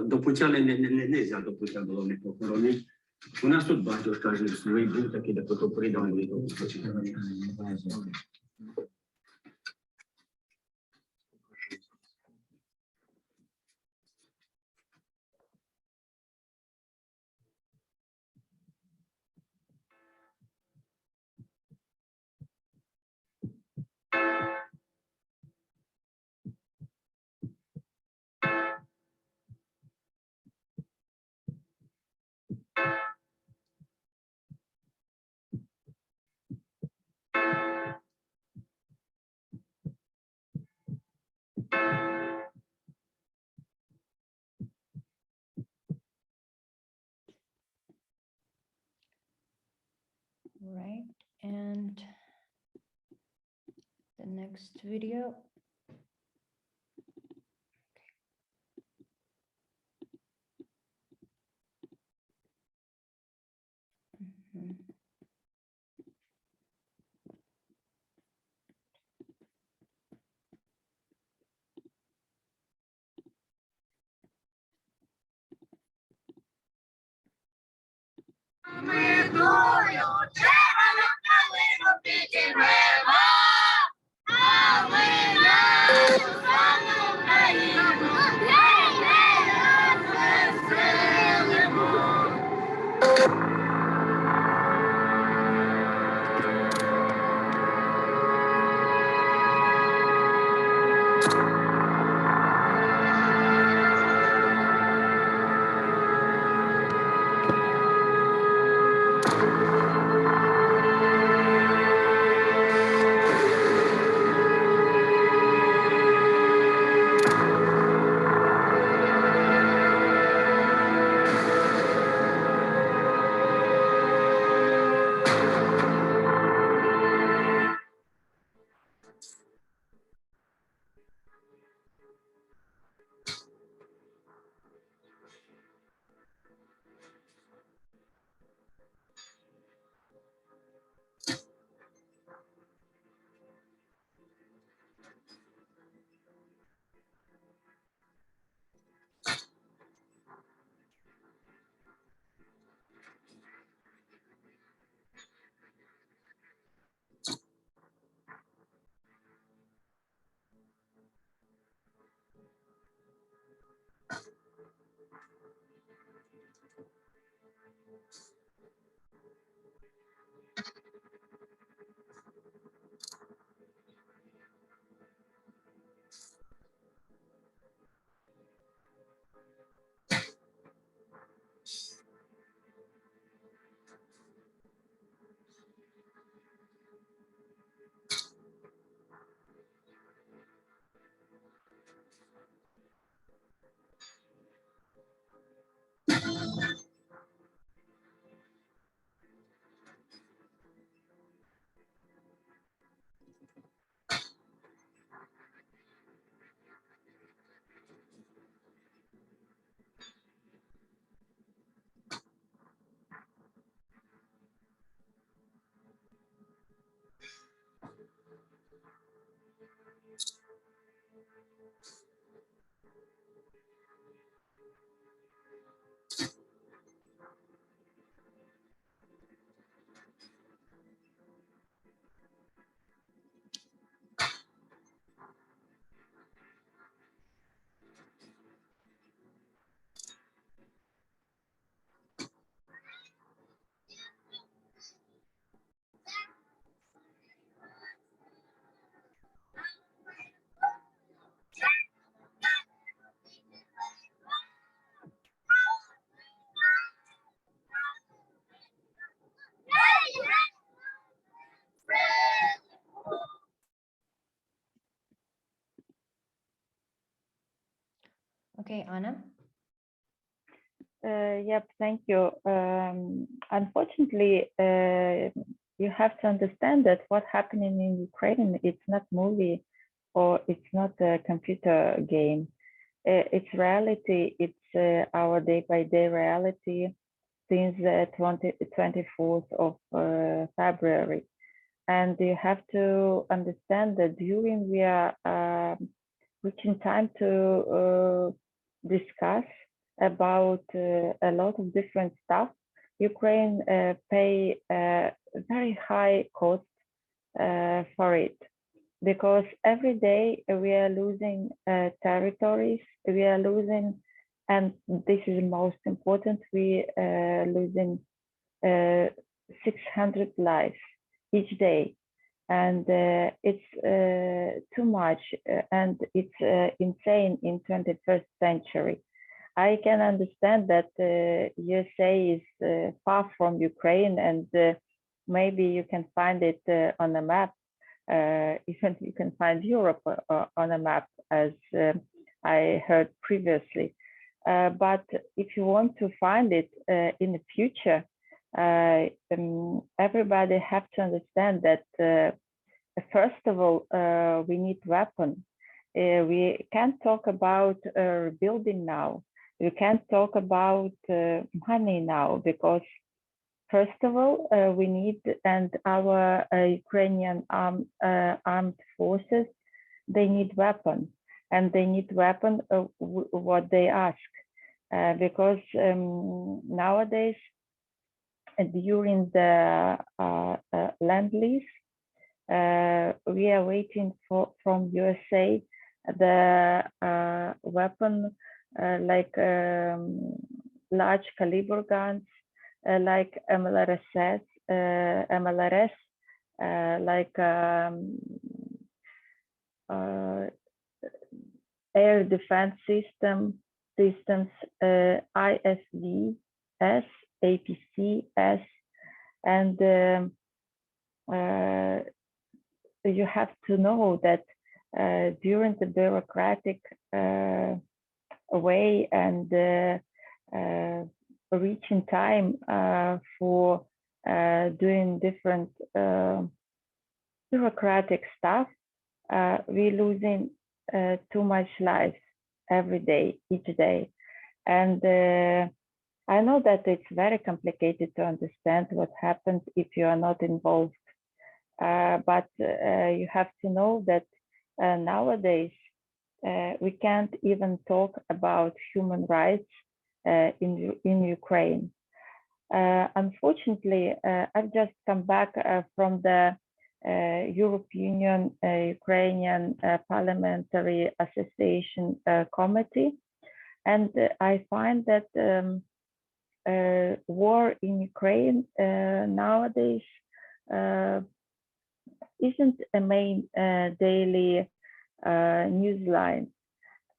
До пуття не можна до пуття було не похоронити. У нас тут батюшка жив, свій був такий, так то придали. Right, and the next video. Mhm. Okay, Anna. Yep, thank you. Unfortunately, you have to understand that what's happening in Ukraine, it's not movie or it's not a computer game. It's reality. It's our day-by-day reality since the 24th of February. And you have to understand that during we are reaching time to discuss about a lot of different stuff. Ukraine pay a very high cost for it because every day we are losing territories, we are losing, and this is most important, we are losing 600 lives each day. And it's too much and it's insane in 21st century. I can understand that USA is far from Ukraine and maybe you can find it on a map. Even you can find Europe on a map as I heard previously. But if you want to find it in the future, everybody have to understand that first of all, we need weapons. We can't talk about rebuilding now. We can't talk about money now because first of all, we need, and our Ukrainian armed forces, they need weapons, and they need weapons what they ask, because nowadays during the land lease, we are waiting from USA the weapon like large caliber guns, like MLRS, like air defense systems, ISDS, APCS, and you have to know that during the bureaucratic way and reaching time for doing different bureaucratic stuff, we're losing too much life every day, each day. And I know that it's very complicated to understand what happens if you are not involved. But you have to know that nowadays we can't even talk about human rights in Ukraine. Unfortunately, I've just come back from the European Union Ukrainian Parliamentary Association Committee, and I find that war in Ukraine nowadays isn't a main daily news line.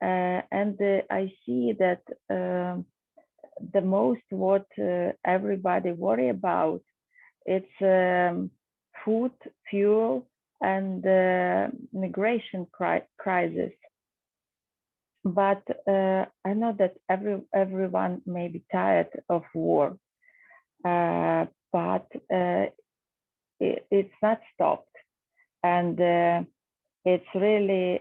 And I see that the most what everybody worry about, it's food, fuel, and migration crisis. But I know that everyone may be tired of war, but it's not stopped. And it's really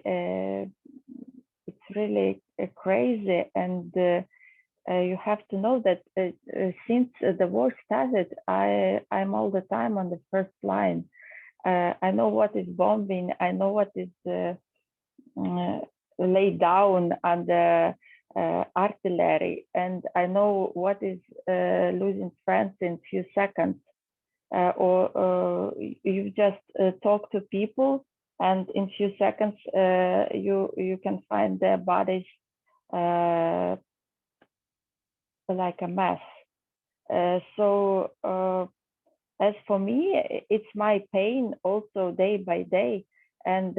crazy, and you have to know that since the war started, I'm all the time on the first line. I know what is bombing. I know what is lay down under artillery, and I know what is losing friends in few seconds, or you just talk to people, and in few seconds you can find their bodies like a mess. So as for me, it's my pain also day by day, and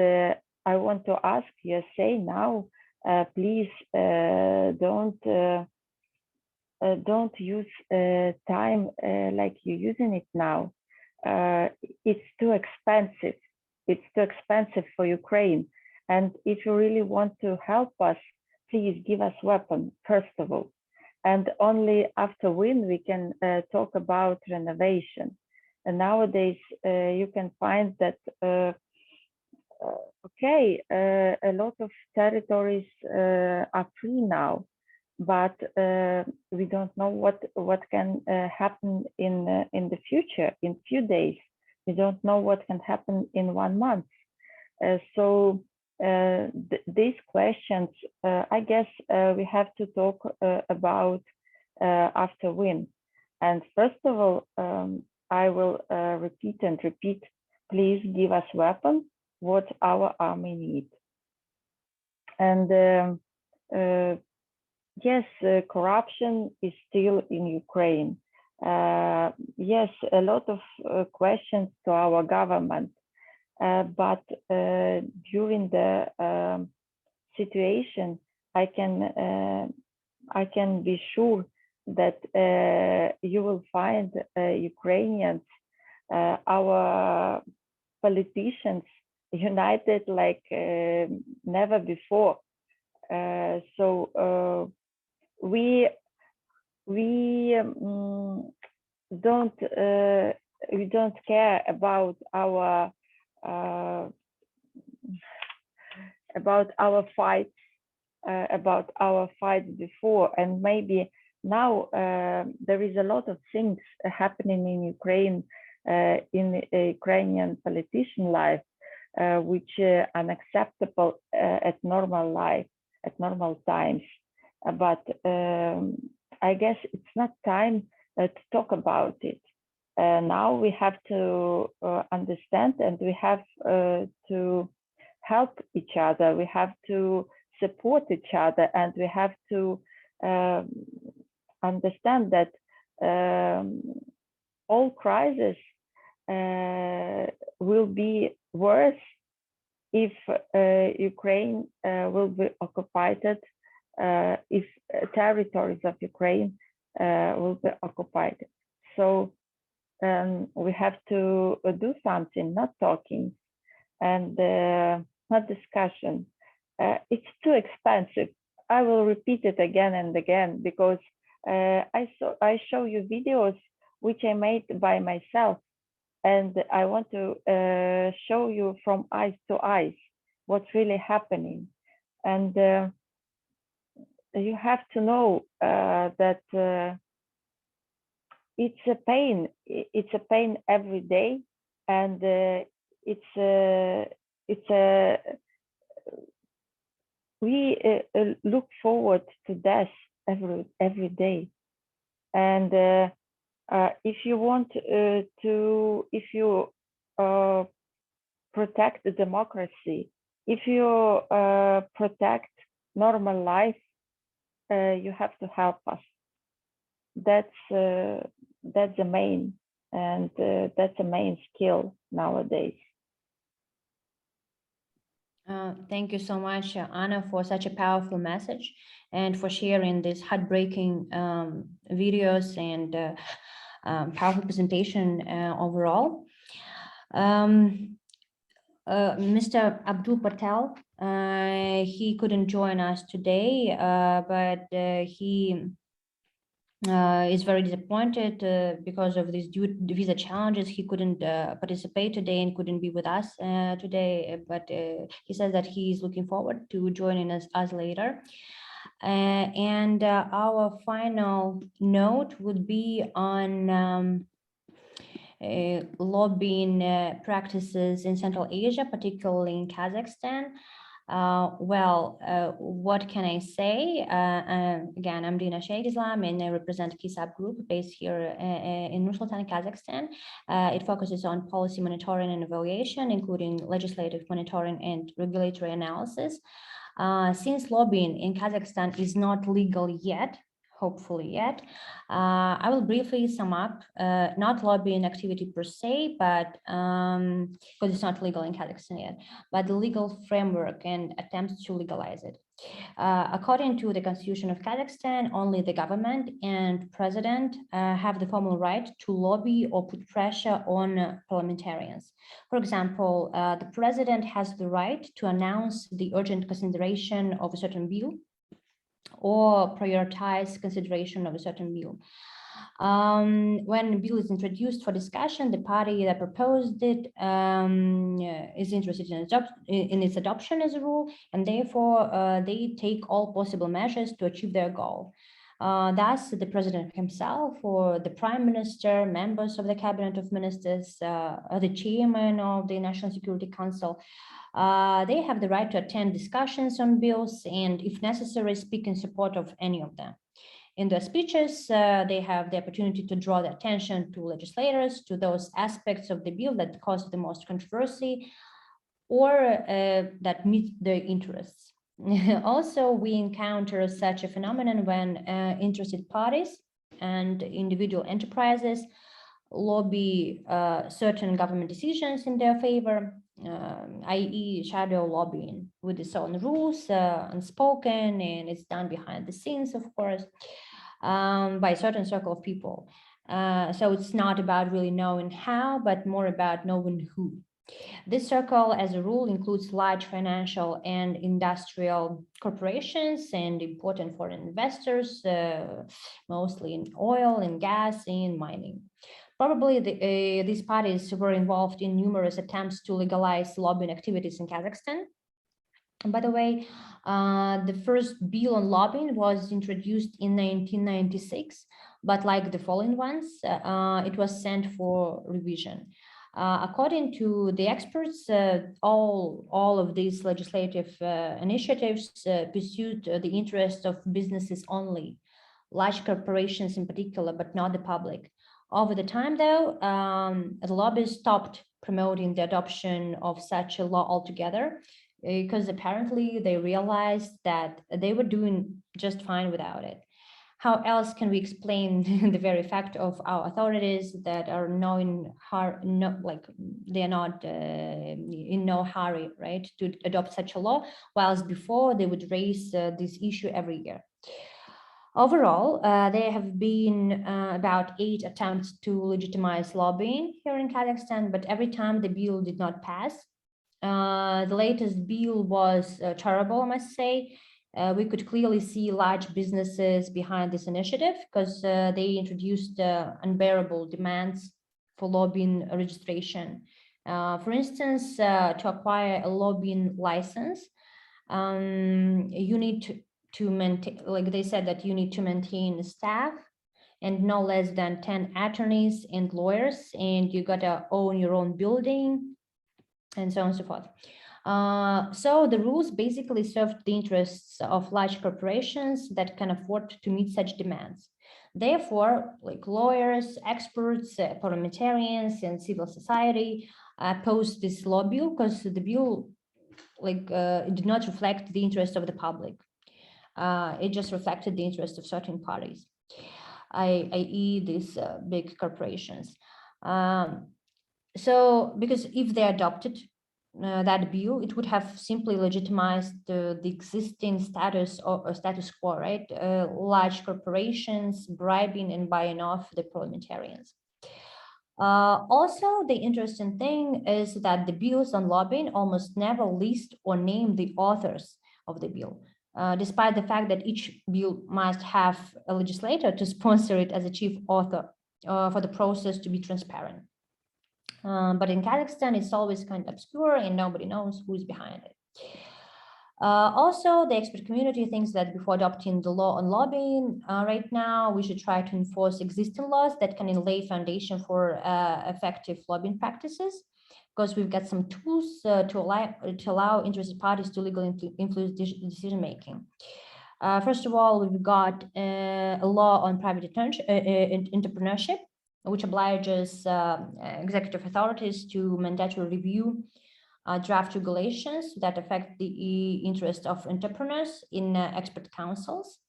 I want to ask USA now, please don't use time like you're using it now. It's too expensive. It's too expensive for Ukraine. And if you really want to help us, please give us weapons, first of all. And only after win, we can talk about renovation. And nowadays, you can find that, okay, a lot of territories are free now, but we don't know what can happen in the future, in few days. We don't know what can happen in 1 month. So these questions, I guess we have to talk about after win. And first of all, I will repeat and repeat, please give us weapons, what our army needs. And yes, corruption is still in Ukraine. Yes, a lot of questions to our government, but during the situation, I can be sure that you will find Ukrainians, our politicians, united like never before. So we don't care about our fights, about our fights before, and maybe now there is a lot of things happening in Ukraine, in Ukrainian politician life, which are unacceptable at normal life, at normal times. But I guess it's not time to talk about it. Now we have to understand, and we have to help each other. We have to support each other, and we have to understand that all crises will be worse if Ukraine will be occupied, if territories of Ukraine will be occupied. So we have to do something, not talking, and not discussion. It's too expensive. I will repeat it again and again, because I show you videos which I made by myself, and I want to show you from eyes to eyes what's really happening. And you have to know that it's a pain. It's a pain every day, and we look forward to death every day. And if you want if you protect the democracy, if you protect normal life, you have to help us. That's the main, and that's the main skill nowadays. Thank you so much, Anna, for such a powerful message and for sharing these heartbreaking videos and powerful presentation overall. Mr. Abdul Patel, he couldn't join us today, but he is very disappointed because of these visa challenges. He couldn't participate today and couldn't be with us today, but he says that he is looking forward to joining us later. And our final note would be on lobbying practices in Central Asia, particularly in Kazakhstan. What can I say? Again, I'm Dina Sheikh Islam and I represent KISAP Group based here in Nur-Sultan, Kazakhstan. It focuses on policy monitoring and evaluation, including legislative monitoring and regulatory analysis. Since lobbying in Kazakhstan is not legal yet, hopefully yet, I will briefly sum up, not lobbying activity per se, but because it's not legal in Kazakhstan yet, but the legal framework and attempts to legalize it. According to the Constitution of Kazakhstan, only the government and president have the formal right to lobby or put pressure on parliamentarians. For example, the president has the right to announce the urgent consideration of a certain bill or prioritize consideration of a certain bill. When a bill is introduced for discussion, the party that proposed it is interested in its adoption as a rule, and therefore they take all possible measures to achieve their goal. Thus, the president himself or the prime minister, members of the cabinet of ministers, the chairman of the National Security Council, they have the right to attend discussions on bills and, if necessary, speak in support of any of them. In their speeches, they have the opportunity to draw the attention to legislators to those aspects of the bill that cause the most controversy or that meet their interests. Also, we encounter such a phenomenon when interested parties and individual enterprises lobby certain government decisions in their favor, i.e. shadow lobbying with its own rules, unspoken, and it's done behind the scenes, of course, by a certain circle of people. So it's not about really knowing how, but more about knowing who. This circle, as a rule, includes large financial and industrial corporations and important foreign investors, mostly in oil and gas and mining. Probably these parties were involved in numerous attempts to legalize lobbying activities in Kazakhstan. And by the way, the first bill on lobbying was introduced in 1996, but like the following ones, it was sent for revision. According to the experts, all of these legislative initiatives pursued the interest of businesses only, large corporations in particular, but not the public. Over the time, though, the lobbyists stopped promoting the adoption of such a law altogether, because apparently they realized that they were doing just fine without it. How else can we explain the very fact of our authorities that are they are not in no hurry, right, to adopt such a law, whilst before they would raise this issue every year? Overall, there have been about 8 attempts to legitimize lobbying here in Kazakhstan, but every time the bill did not pass. The latest bill was terrible, I must say. We could clearly see large businesses behind this initiative because they introduced unbearable demands for lobbying registration. For instance, to acquire a lobbying license, you need to maintain, like they said, that you need to maintain staff and no less than 10 attorneys and lawyers, and you gotta own your own building, and so on and so forth. So the rules basically served the interests of large corporations that can afford to meet such demands. Therefore, like lawyers, experts, parliamentarians, and civil society opposed this law bill because the bill, it did not reflect the interest of the public. It just reflected the interest of certain parties, i.e. these big corporations. So, because if they adopted that bill, it would have simply legitimized the existing status or status quo, right? Large corporations bribing and buying off the parliamentarians. Also, the interesting thing is that the bills on lobbying almost never list or name the authors of the bill, despite the fact that each bill must have a legislator to sponsor it as a chief author for the process to be transparent. But in Kazakhstan, it's always kind of obscure and nobody knows who is behind it. Also, the expert community thinks that before adopting the law on lobbying right now, we should try to enforce existing laws that can lay foundation for effective lobbying practices. because we've got some tools to allow interested parties to legally influence decision making. First of all, we've got a law on private entrepreneurship, which obliges executive authorities to mandatorily review draft regulations that affect the interest of entrepreneurs in expert councils,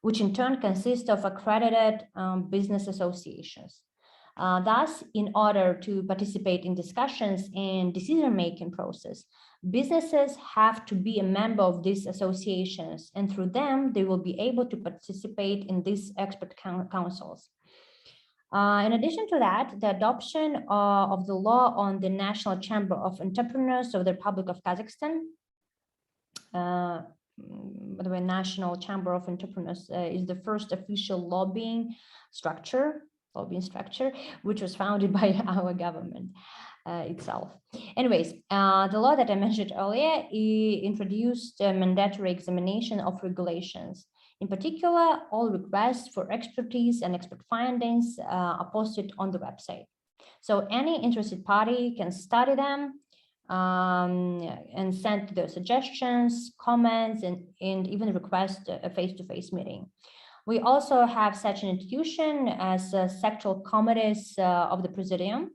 which in turn consist of accredited business associations. Thus, in order to participate in discussions and decision-making process, businesses have to be a member of these associations, and through them, they will be able to participate in these expert councils. In addition to that, the adoption of the law on the National Chamber of Entrepreneurs of the Republic of Kazakhstan, by the way, National Chamber of Entrepreneurs is the first official lobbying structure, which was founded by our government itself. Anyways, the law that I mentioned earlier introduced a mandatory examination of regulations. In particular, all requests for expertise and expert findings are posted on the website. So any interested party can study them and send their suggestions, comments, and even request a face-to-face meeting. We also have such an institution as sectoral committees of the Presidium,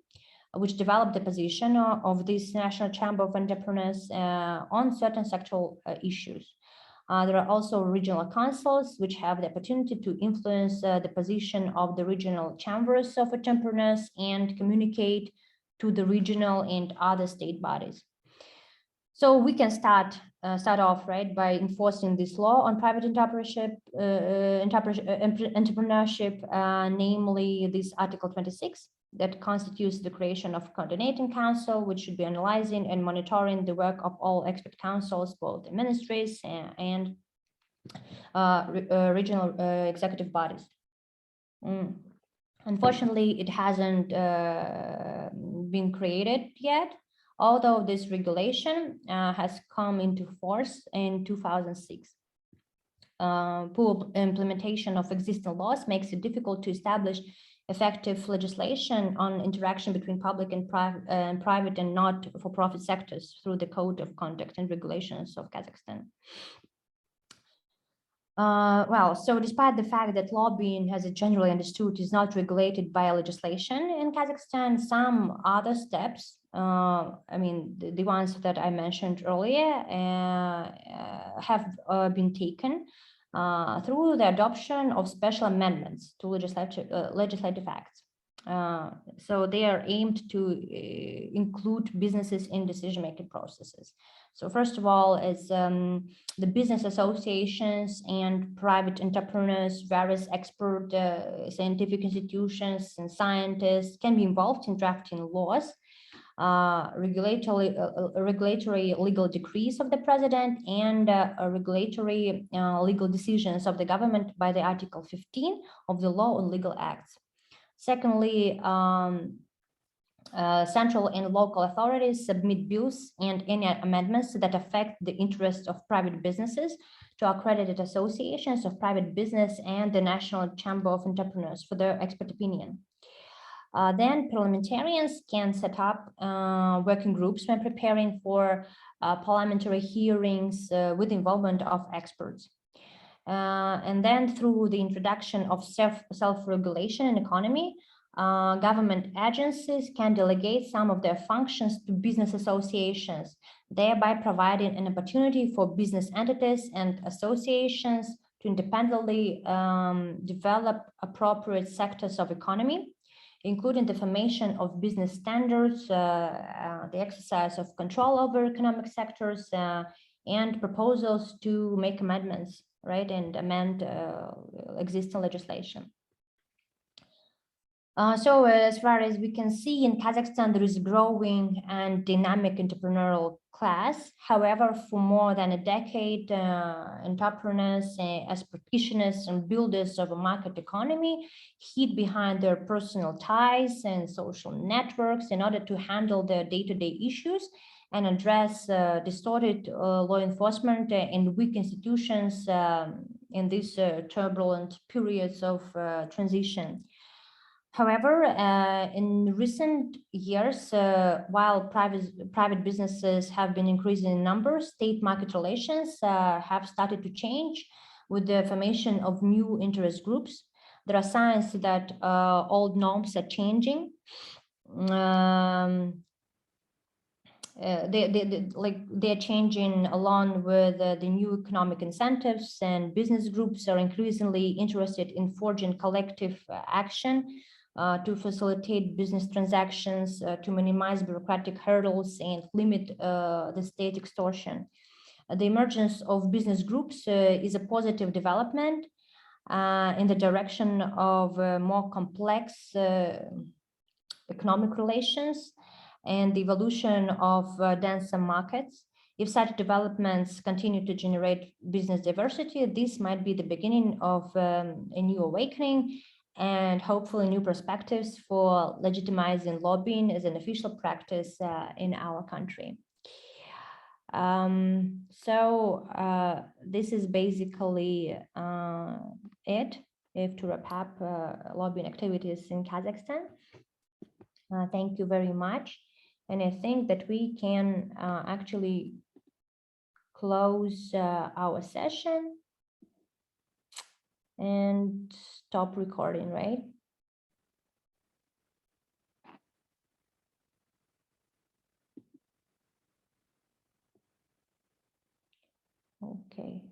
which developed the position of this National Chamber of Entrepreneurs on certain sectoral issues. There are also regional councils, which have the opportunity to influence the position of the regional chambers of entrepreneurs and communicate to the regional and other state bodies. So we can start off, right, by enforcing this law on private entrepreneurship, namely this Article 26, that constitutes the creation of coordinating council, which should be analyzing and monitoring the work of all expert councils, both the ministries and regional executive bodies. Unfortunately, it hasn't been created yet, although this regulation has come into force in 2006. Poor implementation of existing laws makes it difficult to establish effective legislation on interaction between public and private and not-for-profit sectors through the Code of Conduct and Regulations of Kazakhstan. So despite the fact that lobbying, as it generally understood, is not regulated by legislation in Kazakhstan, some other steps, the ones that I mentioned earlier, have been taken through the adoption of special amendments to legislative acts. So they are aimed to include businesses in decision-making processes. So first of all, is the business associations and private entrepreneurs, various expert scientific institutions and scientists can be involved in drafting laws, regulatory legal decrees of the president, and regulatory legal decisions of the government by the Article 15 of the Law on Legal Acts. Secondly, central and local authorities submit bills and any amendments that affect the interests of private businesses to accredited associations of private business and the National Chamber of Entrepreneurs for their expert opinion. Then parliamentarians can set up working groups when preparing for parliamentary hearings with the involvement of experts. And then through the introduction of self-regulation in economy, government agencies can delegate some of their functions to business associations, thereby providing an opportunity for business entities and associations to independently develop appropriate sectors of economy, including the formation of business standards, the exercise of control over economic sectors, and proposals to make amendments, right, and amend existing legislation. So as far as we can see in Kazakhstan, there is a growing and dynamic entrepreneurial class. However, for more than a decade, entrepreneurs as practitioners and builders of a market economy hid behind their personal ties and social networks in order to handle their day-to-day issues and address distorted law enforcement and weak institutions in these turbulent periods of transition. However, in recent years, while private businesses have been increasing in numbers, state market relations have started to change with the formation of new interest groups. There are signs that old norms are changing. They're changing along with the new economic incentives, and business groups are increasingly interested in forging collective action to facilitate business transactions, to minimize bureaucratic hurdles and limit the state extortion. The emergence of business groups is a positive development in the direction of more complex economic relations and the evolution of denser markets. If such developments continue to generate business diversity, this might be the beginning of a new awakening and hopefully new perspectives for legitimizing lobbying as an official practice in our country. This is basically it, if to wrap up lobbying activities in Kazakhstan. Thank you very much. And I think that we can actually close our session and stop recording, right? Okay.